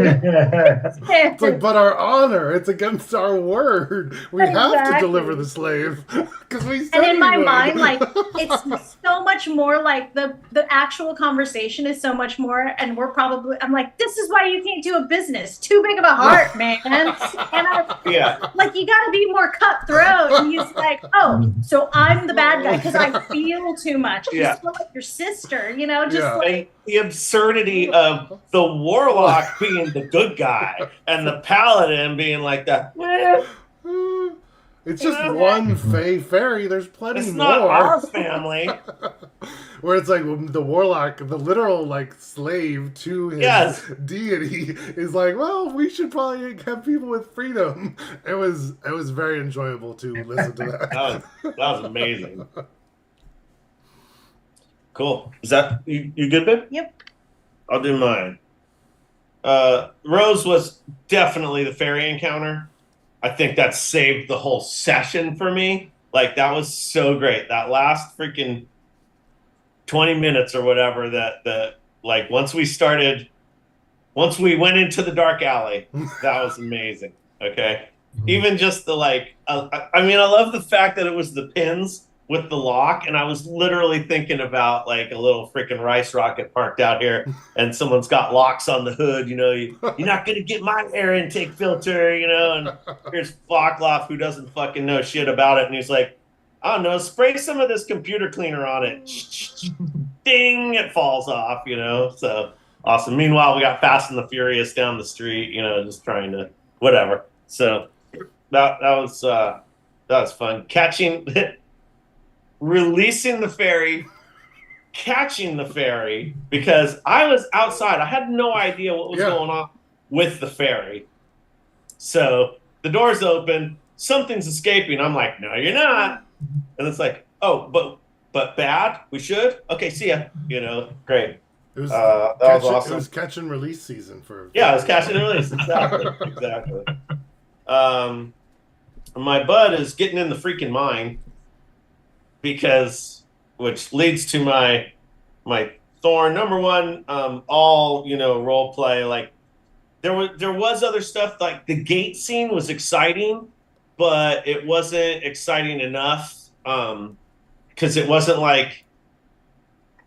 It's like, but our honor, it's against our word. We have to deliver the slave because we said. And in my would. mind, like, it's so much more like the actual conversation is so much more, and we're probably, I'm like, this is why you can't do a business. Too big of a heart, man. And like, you got to be more cutthroat. And he's like, oh, so I'm the bad guy because I feel too much. You feel like your sister, you know, just like the absurdity of the warlock being the good guy and the paladin being like that. It's just one fairy. There's plenty it's more. It's not our family. Where it's like the warlock, the literal like slave to his deity, is like, well, we should probably have people with freedom. It was very enjoyable to listen to that. That was amazing. Cool. Is that you good, babe? Yep. I'll do mine. Rose was definitely the fairy encounter. I think that saved the whole session for me. Like, that was so great. That last freaking 20 minutes or whatever that like once we went into the dark alley, that was amazing. Okay. Even just the like, I mean, I love the fact that it was the pins with the lock, and I was literally thinking about like a little freaking rice rocket parked out here, and someone's got locks on the hood. You know, you're not gonna get my air intake filter. You know, and here's Vaclav, who doesn't fucking know shit about it, and he's like, I don't know, spray some of this computer cleaner on it. Ding! It falls off. You know, so awesome. Meanwhile, we got Fast and the Furious down the street. You know, just trying to whatever. So that was fun. Releasing the fairy, catching the fairy, because I was outside. I had no idea what was going on with the fairy. So the door's open, something's escaping. I'm like, no, you're not. And it's like, oh, but bad? We should? Okay, see ya. You know, great. It was, that was awesome. It was catch and release season for. Yeah, it was catch and release. Exactly. My bud is getting in the freaking mine. Because, which leads to my thorn. Number one, all role play. Like there was other stuff. Like the gate scene was exciting, but it wasn't exciting enough. Because it wasn't like.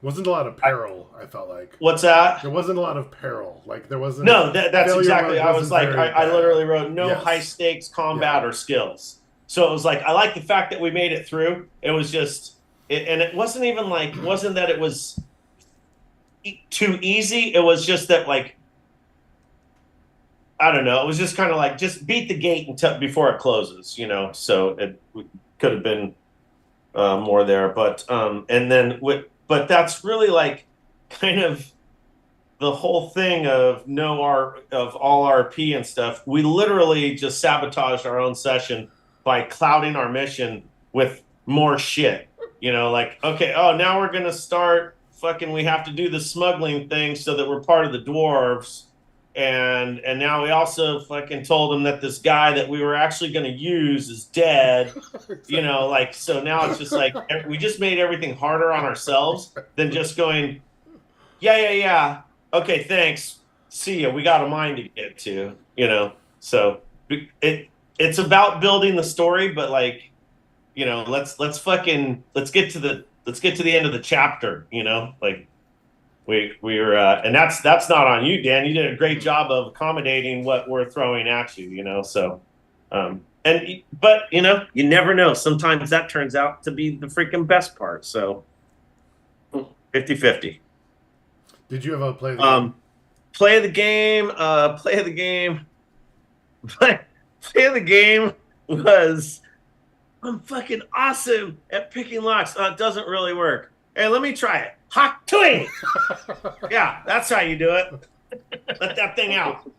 Wasn't a lot of peril. I felt like. What's that? There wasn't a lot of peril. Like there wasn't. No, that's exactly. I was like, I literally wrote no high stakes combat or skills. So it was like, I like the fact that we made it through. It was just, and it wasn't even like, wasn't that it was too easy. It was just that like, I don't know. It was just kind of like, just beat the gate before it closes, you know? So it could have been more there. But, but that's really like kind of the whole thing of all RP and stuff. We literally just sabotaged our own session by clouding our mission with more shit, you know, like, okay, oh, now we're going to start we have to do the smuggling thing so that we're part of the dwarves. And now we also fucking told them that this guy that we were actually going to use is dead, you know, like, so now it's just like, we just made everything harder on ourselves than just going, yeah. Okay, thanks. See ya. We got a mine to get to, you know, so it's about building the story, but like, you know, let's get to the end of the chapter, you know, like we're and that's not on you, Dan. You did a great job of accommodating what we're throwing at you, you know. So, but you know, you never know. Sometimes that turns out to be the freaking best part. So, 50-50. Did you ever play the game? play the game. Play the game. Play the game was I'm fucking awesome at picking locks. It doesn't really work. Hey, let me try it. Hawk Tui! Yeah, that's how you do it. Let that thing out.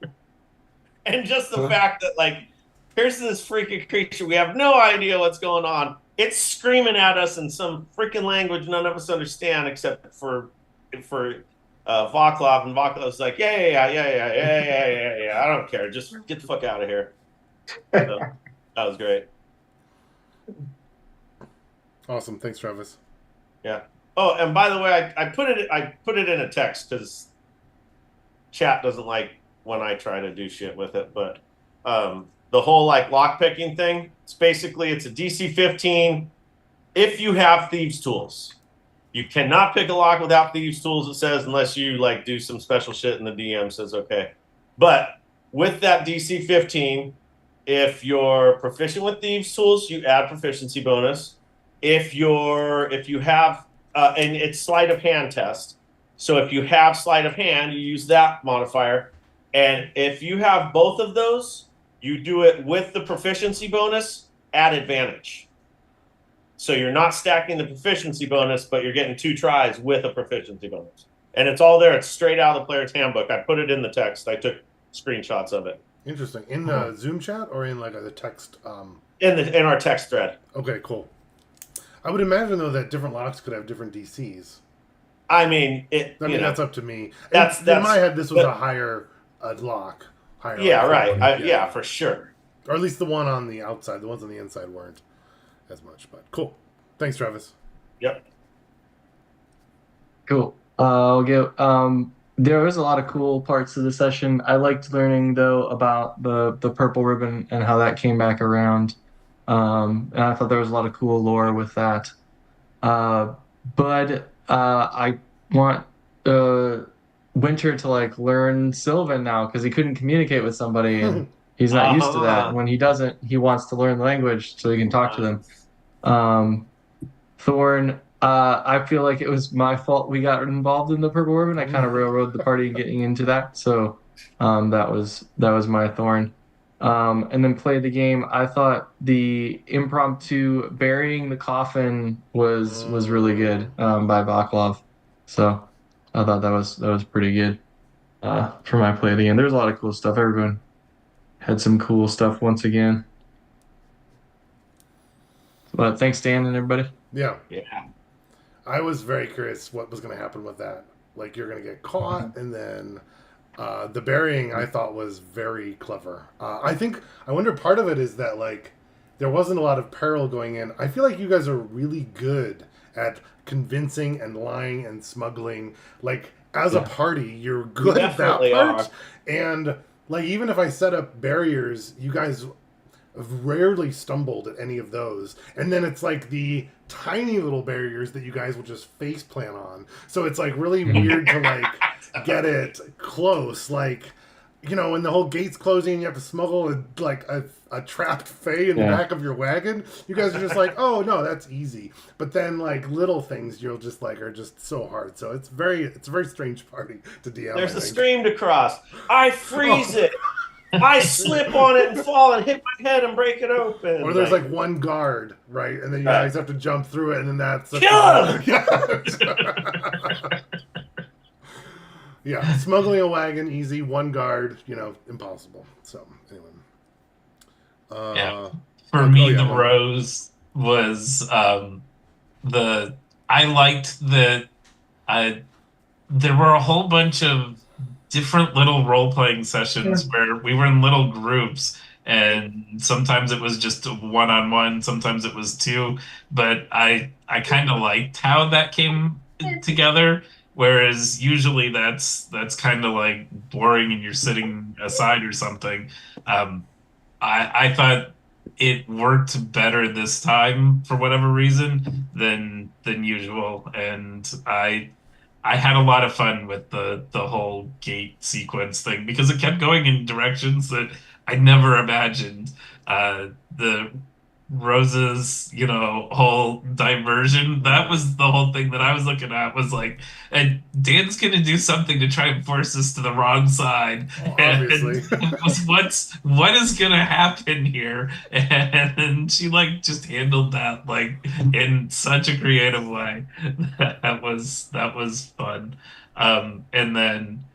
And just the fact that, like, here's this freaking creature. We have no idea what's going on. It's screaming at us in some freaking language none of us understand except for Vaclav. And Vaclav's like, yeah. I don't care. Just get the fuck out of here. So, that was great. Awesome. Thanks, Travis. Yeah. Oh, and by the way, I put it in a text because chat doesn't like when I try to do shit with it. But the whole like lock picking thing, it's a DC 15 if you have thieves tools. You cannot pick a lock without thieves tools, it says, unless you like do some special shit and the DM says okay. But with that DC 15, if you're proficient with thieves tools, you add proficiency bonus. If you have and it's sleight of hand test. So if you have sleight of hand, you use that modifier. And if you have both of those, you do it with the proficiency bonus at advantage. So you're not stacking the proficiency bonus, but you're getting 2 tries with a proficiency bonus. And it's all there. It's straight out of the player's handbook. I put it in the text. I took screenshots of it. Interesting. In the Zoom chat or in like the text? In our text thread. Okay, cool. I would imagine though that different locks could have different DCs. I mean, that's up to me. That's in my head. This was a higher lock. Higher. Yeah, lock right. Yeah, for sure. Or at least the one on the outside. The ones on the inside weren't as much. But cool. Thanks, Travis. Yep. Cool. I'll go. There was a lot of cool parts of the session. I liked learning though about the purple ribbon and how that came back around. And I thought there was a lot of cool lore with that. But I want Winter to like learn Sylvan now because he couldn't communicate with somebody and he's not used to that. When he doesn't, he wants to learn the language so he can talk to them. Thorn, I feel like it was my fault we got involved in the purple ribbon. I kind of railroaded the party getting into that, so that was my Thorn. And then played the game. I thought the impromptu burying the coffin was really good by Vaclav. So I thought that was pretty good for my play of the game. There's a lot of cool stuff. Everyone had some cool stuff once again. But thanks, Dan and everybody. Yeah. Yeah. I was very curious what was going to happen with that. Like you're going to get caught, and then the burying I thought was very clever. I wonder part of it is that like there wasn't a lot of peril going in. I feel like you guys are really good at convincing and lying and smuggling. Like as a party, you're good at that part. And like even if I set up barriers, you guys have rarely stumbled at any of those. And then it's like the tiny little barriers that you guys will just face plant on. So it's like really weird to like get it close. Like, you know, when the whole gate's closing, you have to smuggle a trapped Fae in the back of your wagon. You guys are just like, oh no, that's easy. But then like little things you'll just like are just so hard. So it's a very strange party to DM. There's a stream to cross. I freeze it. I slip on it and fall and hit my head and break it open. Or there's like one guard, right? And then you guys have to jump through it, and then that's kill him! Yeah, smuggling a wagon, easy. One guard, impossible. So anyway. For me, the rose was I liked that there were a whole bunch of different little role-playing sessions where we were in little groups, and sometimes it was just one-on-one, sometimes it was 2, but I kind of liked how that came together, whereas usually that's kind of like boring and you're sitting aside or something. I thought it worked better this time for whatever reason than usual, and I had a lot of fun with the whole gate sequence thing because it kept going in directions that I never imagined. Rose's, whole diversion. That was the whole thing that I was looking at was like, and Dan's gonna do something to try and force us to the wrong side. Well, And obviously. what is gonna happen here? And she like just handled that like in such a creative way. That was fun. And then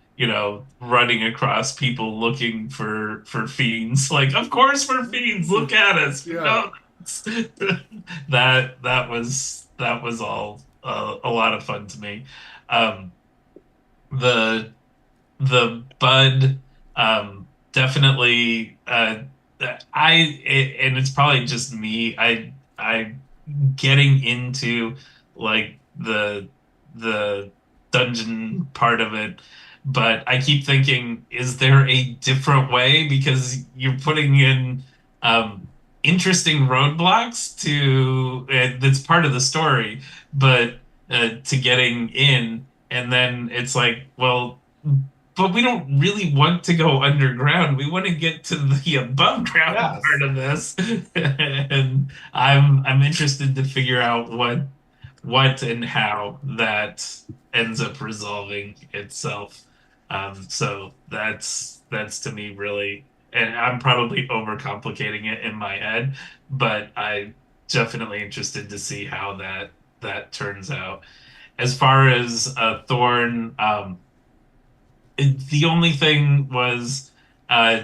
running across people looking for fiends. Like, of course we're fiends. Look at us. Yeah. That was all a lot of fun to me. Um, the the bud definitely and it's probably just me. I getting into like the dungeon part of it, but I keep thinking, is there a different way? Because you're putting in interesting roadblocks to that's part of the story, but to getting in, and then it's like, well, but we don't really want to go underground. We want to get to the above ground Yes. part of this. And I'm interested to figure out what and how that ends up resolving itself. So that's to me really, and I'm probably overcomplicating it in my head, but I definitely interested to see how that turns out. As far as Thorn, the only thing was uh,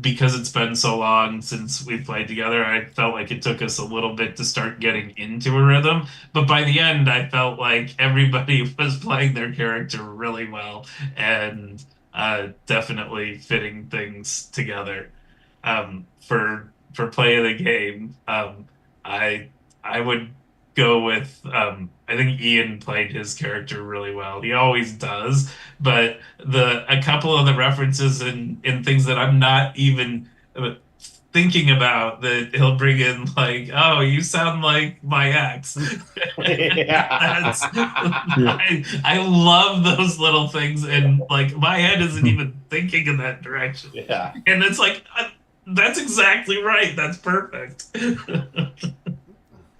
because it's been so long since we played together, I felt like it took us a little bit to start getting into a rhythm. But by the end, I felt like everybody was playing their character really well and definitely fitting things together. For play of the game, I I would go with I think Ian played his character really well. He always does, but the a couple of the references and things that I'm not even thinking about that he'll bring in, like, oh, you sound like my ex. Yeah. That's I love those little things, and like my head isn't even thinking in that direction, Yeah. and it's like that's exactly right. That's perfect.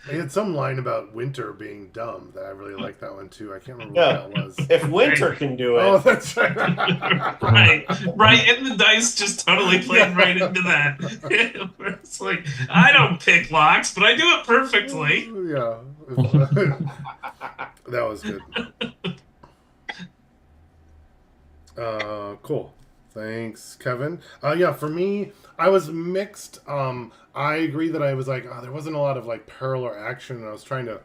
They had some line about Winter being dumb that I really liked that one too. I can't remember Yeah. what that was. If Winter can do it, Oh, that's right. right, and the dice just totally played right into that. It's like, I don't pick locks, but I do it perfectly. Yeah. That was good. Cool. Thanks, Kevin. Yeah, for me, I was mixed. I agree that I was like, there wasn't a lot of like parallel action, and I was trying to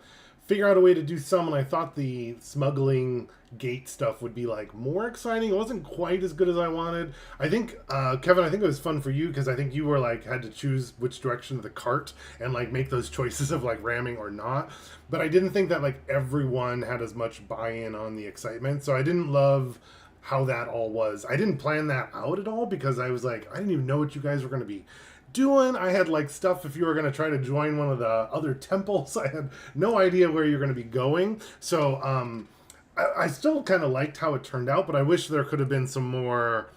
figure out a way to do some, and I thought the smuggling gate stuff would be like more exciting. It wasn't quite as good as I wanted. I think, Kevin, I think it was fun for you because I think you were like had to choose which direction of the cart and like make those choices of like ramming or not. But I didn't think that like everyone had as much buy-in on the excitement, so I didn't love how that all was. I didn't plan that out at all because I was like, I didn't even know what you guys were going to be doing. I had like stuff if you were going to try to join one of the other temples. I had no idea where you're going to be going. So I still kind of liked how it turned out, but I wish there could have been some more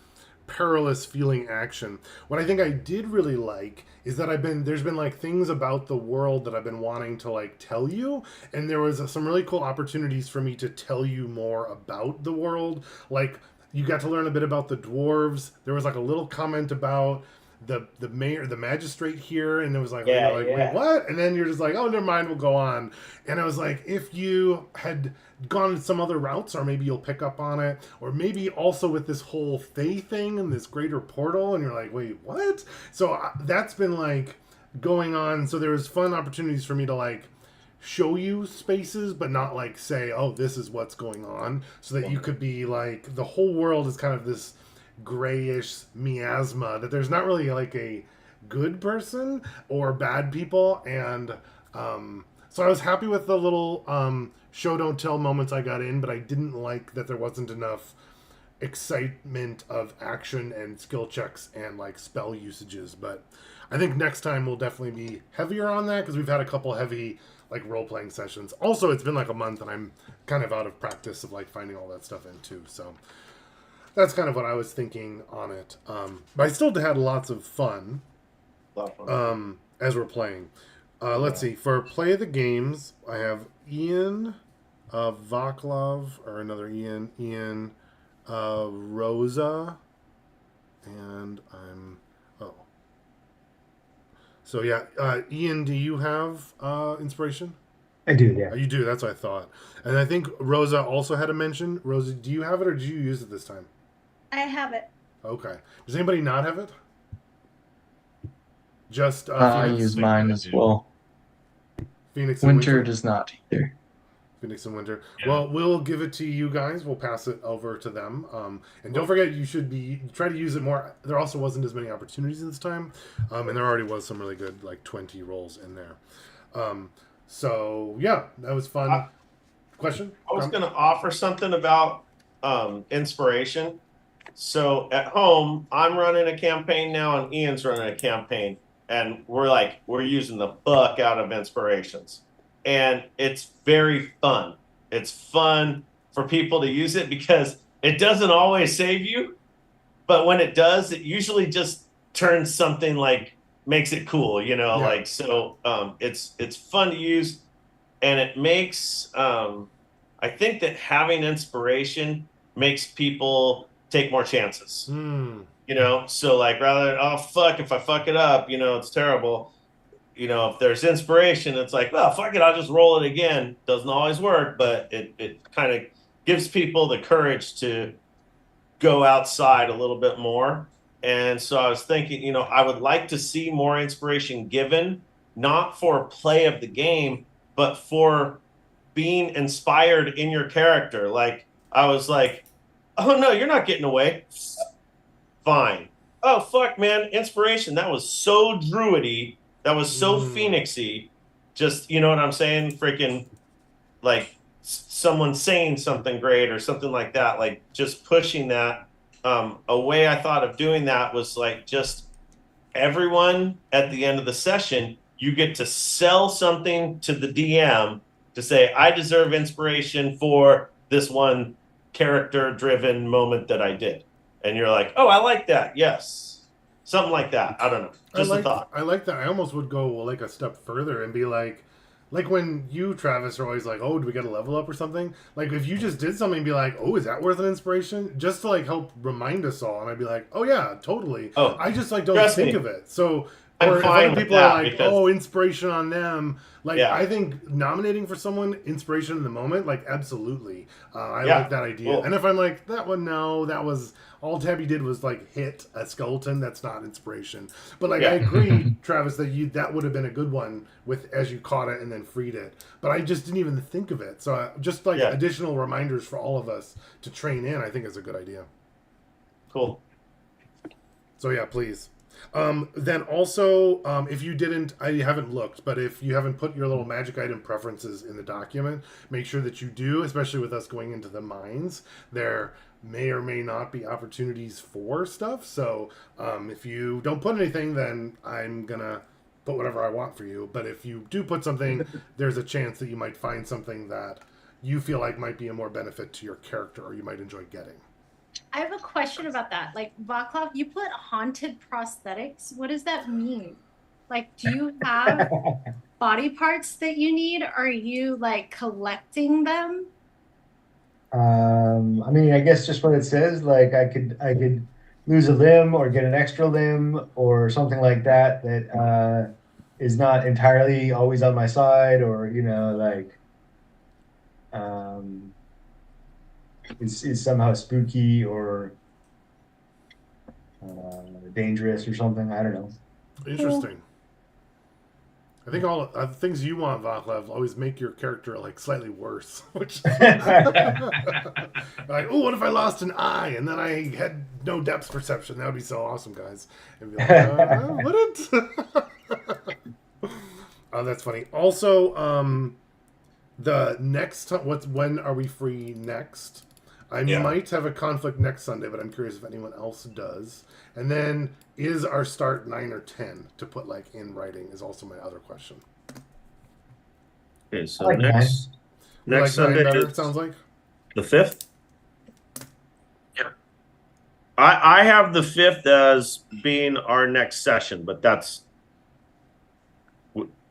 perilous feeling action. What I think I did really like is that there's been like things about the world that I've been wanting to like tell you, and there was some really cool opportunities for me to tell you more about the world. Like you got to learn a bit about the dwarves. There was like a little comment about the mayor, the magistrate here, and it was like, Yeah, you're like, yeah. wait, what? And then you're just like, oh, never mind, we'll go on. And I was like, if you had gone some other routes, or maybe you'll pick up on it, or maybe also with this whole Fae thing and this greater portal, and you're like, wait, what? So that's been like going on. So there was fun opportunities for me to like show you spaces, but not like say, oh, this is what's going on, so that you could be like, the whole world is kind of this grayish miasma that there's not really like a good person or bad people. And so I was happy with the little show don't tell moments I got in, but I didn't like that there wasn't enough excitement of action and skill checks and like spell usages. But I think next time we'll definitely be heavier on that because we've had a couple heavy like role-playing sessions. Also, it's been like a month and I'm kind of out of practice of like finding all that stuff in too, so that's kind of what I was thinking on it. But I still had lots of fun as we're playing. Let's see. For play of the games, I have Ian, Vaclav, or another Ian, Rosa, and I'm. Oh. So yeah, Ian, do you have inspiration? I do, yeah. You do. That's what I thought. And I think Rosa also had a mention. Rosa, do you have it or did you use it this time? I have it. Okay. Does anybody not have it? Just I Phoenix. use mine as well. Phoenix and Winter does not either. Phoenix and Winter. Yeah. Well, we'll give it to you guys. We'll pass it over to them. And don't forget, you should try to use it more. There also wasn't as many opportunities this time, and there already was some really good 20 rolls in there. So yeah, that was fun. Question? I was going to offer something about inspiration. So at home, I'm running a campaign now, and Ian's running a campaign, and we're using the fuck out of inspirations, and it's very fun. It's fun for people to use it because it doesn't always save you, but when it does, it usually just turns something makes it cool, Yeah. so. It's fun to use, and it makes. I think that having inspiration makes people take more chances. So rather oh fuck if I fuck it up, it's terrible. If there's inspiration, it's like, well, fuck it, I'll just roll it again. Doesn't always work, but it kind of gives people the courage to go outside a little bit more. And so I was thinking, I would like to see more inspiration given, not for play of the game, but for being inspired in your character. Like I was like, oh no, you're not getting away. Fine. Oh fuck, man, inspiration. That was so druidy. That was so phoenixy. Just, you know what I'm saying? Freaking someone saying something great or something like that. Like just pushing that. A way I thought of doing that was just everyone at the end of the session, you get to sell something to the DM to say, I deserve inspiration for this one character-driven moment that I did. And you're like, oh, I like that. Yes. Something like that. I don't know. Just a thought. I like that. I almost would go a step further and be like when you, Travis, are always like, oh, do we get a level up or something? Like if you just did something and be like, oh, is that worth an inspiration? Just to help remind us all. And I'd be like, oh yeah, totally. Oh, I just don't think of it. So I'm or fine if other with people that are like, because- oh, inspiration on them. Yeah. I think nominating for someone, inspiration in the moment, absolutely. I Yeah. like that idea. Cool. And if I'm like, that one, no, that was all Tabby did was hit a skeleton. That's not inspiration. But Yeah. I agree, Travis, that would have been a good one with as you caught it and then freed it. But I just didn't even think of it. So just Yeah. additional reminders for all of us to train in, I think is a good idea. Cool. So yeah, please. Then also, if you didn't, I haven't looked, but if you haven't put your little magic item preferences in the document, make sure that you do, especially with us going into the mines. There may or may not be opportunities for stuff. So if you don't put anything, then I'm going to put whatever I want for you. But if you do put something, there's a chance that you might find something that you feel like might be a more benefit to your character or you might enjoy getting. I have a question about that. Vaclav, you put haunted prosthetics. What does that mean? Do you have body parts that you need? Are you collecting them? I mean, I guess just what it says. I could lose a limb or get an extra limb or something like that. That is not entirely always on my side, or is somehow spooky or dangerous or something. I don't know. Interesting. I think all the things you want, Vaclav, always make your character slightly worse. Which oh, what if I lost an eye and then I had no depth perception? That would be so awesome, guys. And be like, would it? Oh, that's funny. Also, the next when are we free next? I might have a conflict next Sunday, but I'm curious if anyone else does. And then, is our start 9 or 10 to put in writing is also my other question. Okay, so next Sunday better, is it sounds like the 5th. Yeah, I have the 5th as being our next session, but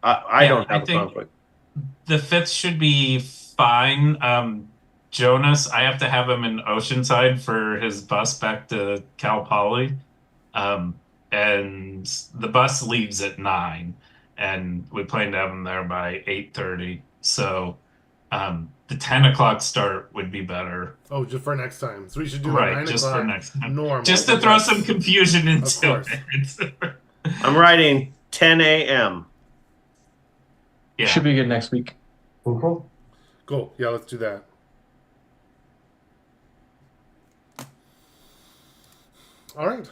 I Yeah, don't I have a think- conflict. The 5th should be fine. Jonas, I have to have him in Oceanside for his bus back to Cal Poly. And the bus leaves at 9, and we plan to have him there by 8:30. So the 10 o'clock start would be better. Oh, just for next time. So we should do a Right, 9 just o'clock for next time. normal. Just to throw Yes. some confusion into course. it. I'm writing 10 a.m. Yeah. Should be good next week. Cool. Cool. Yeah, let's do that. All right.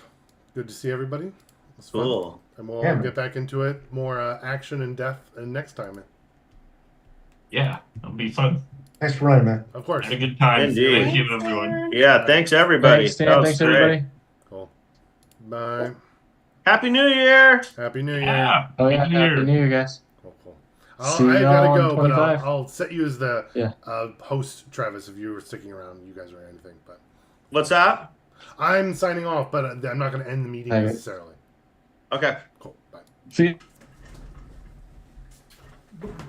Good to see everybody. It was fun. Cool. And we'll Yeah, man. get back into it. More action and death next time. Yeah, it'll be fun. Thanks for running, man. Of course. Have a good time. Indeed. Thank you, everyone. Yeah, thanks everybody. Thanks, That Dan. was Thanks, great. everybody. Cool. Bye. Happy New Year. Happy New Year. Yeah. Oh, yeah. Happy New Year. Happy New Year, guys. Cool, cool. See I y'all gotta on go, but 25. I'll set you as the Yeah. host, Travis, if you were sticking around, you guys or anything. But What's that? I'm signing off, but I'm not going to end the meeting Okay. necessarily. Okay. Cool. Bye. See you.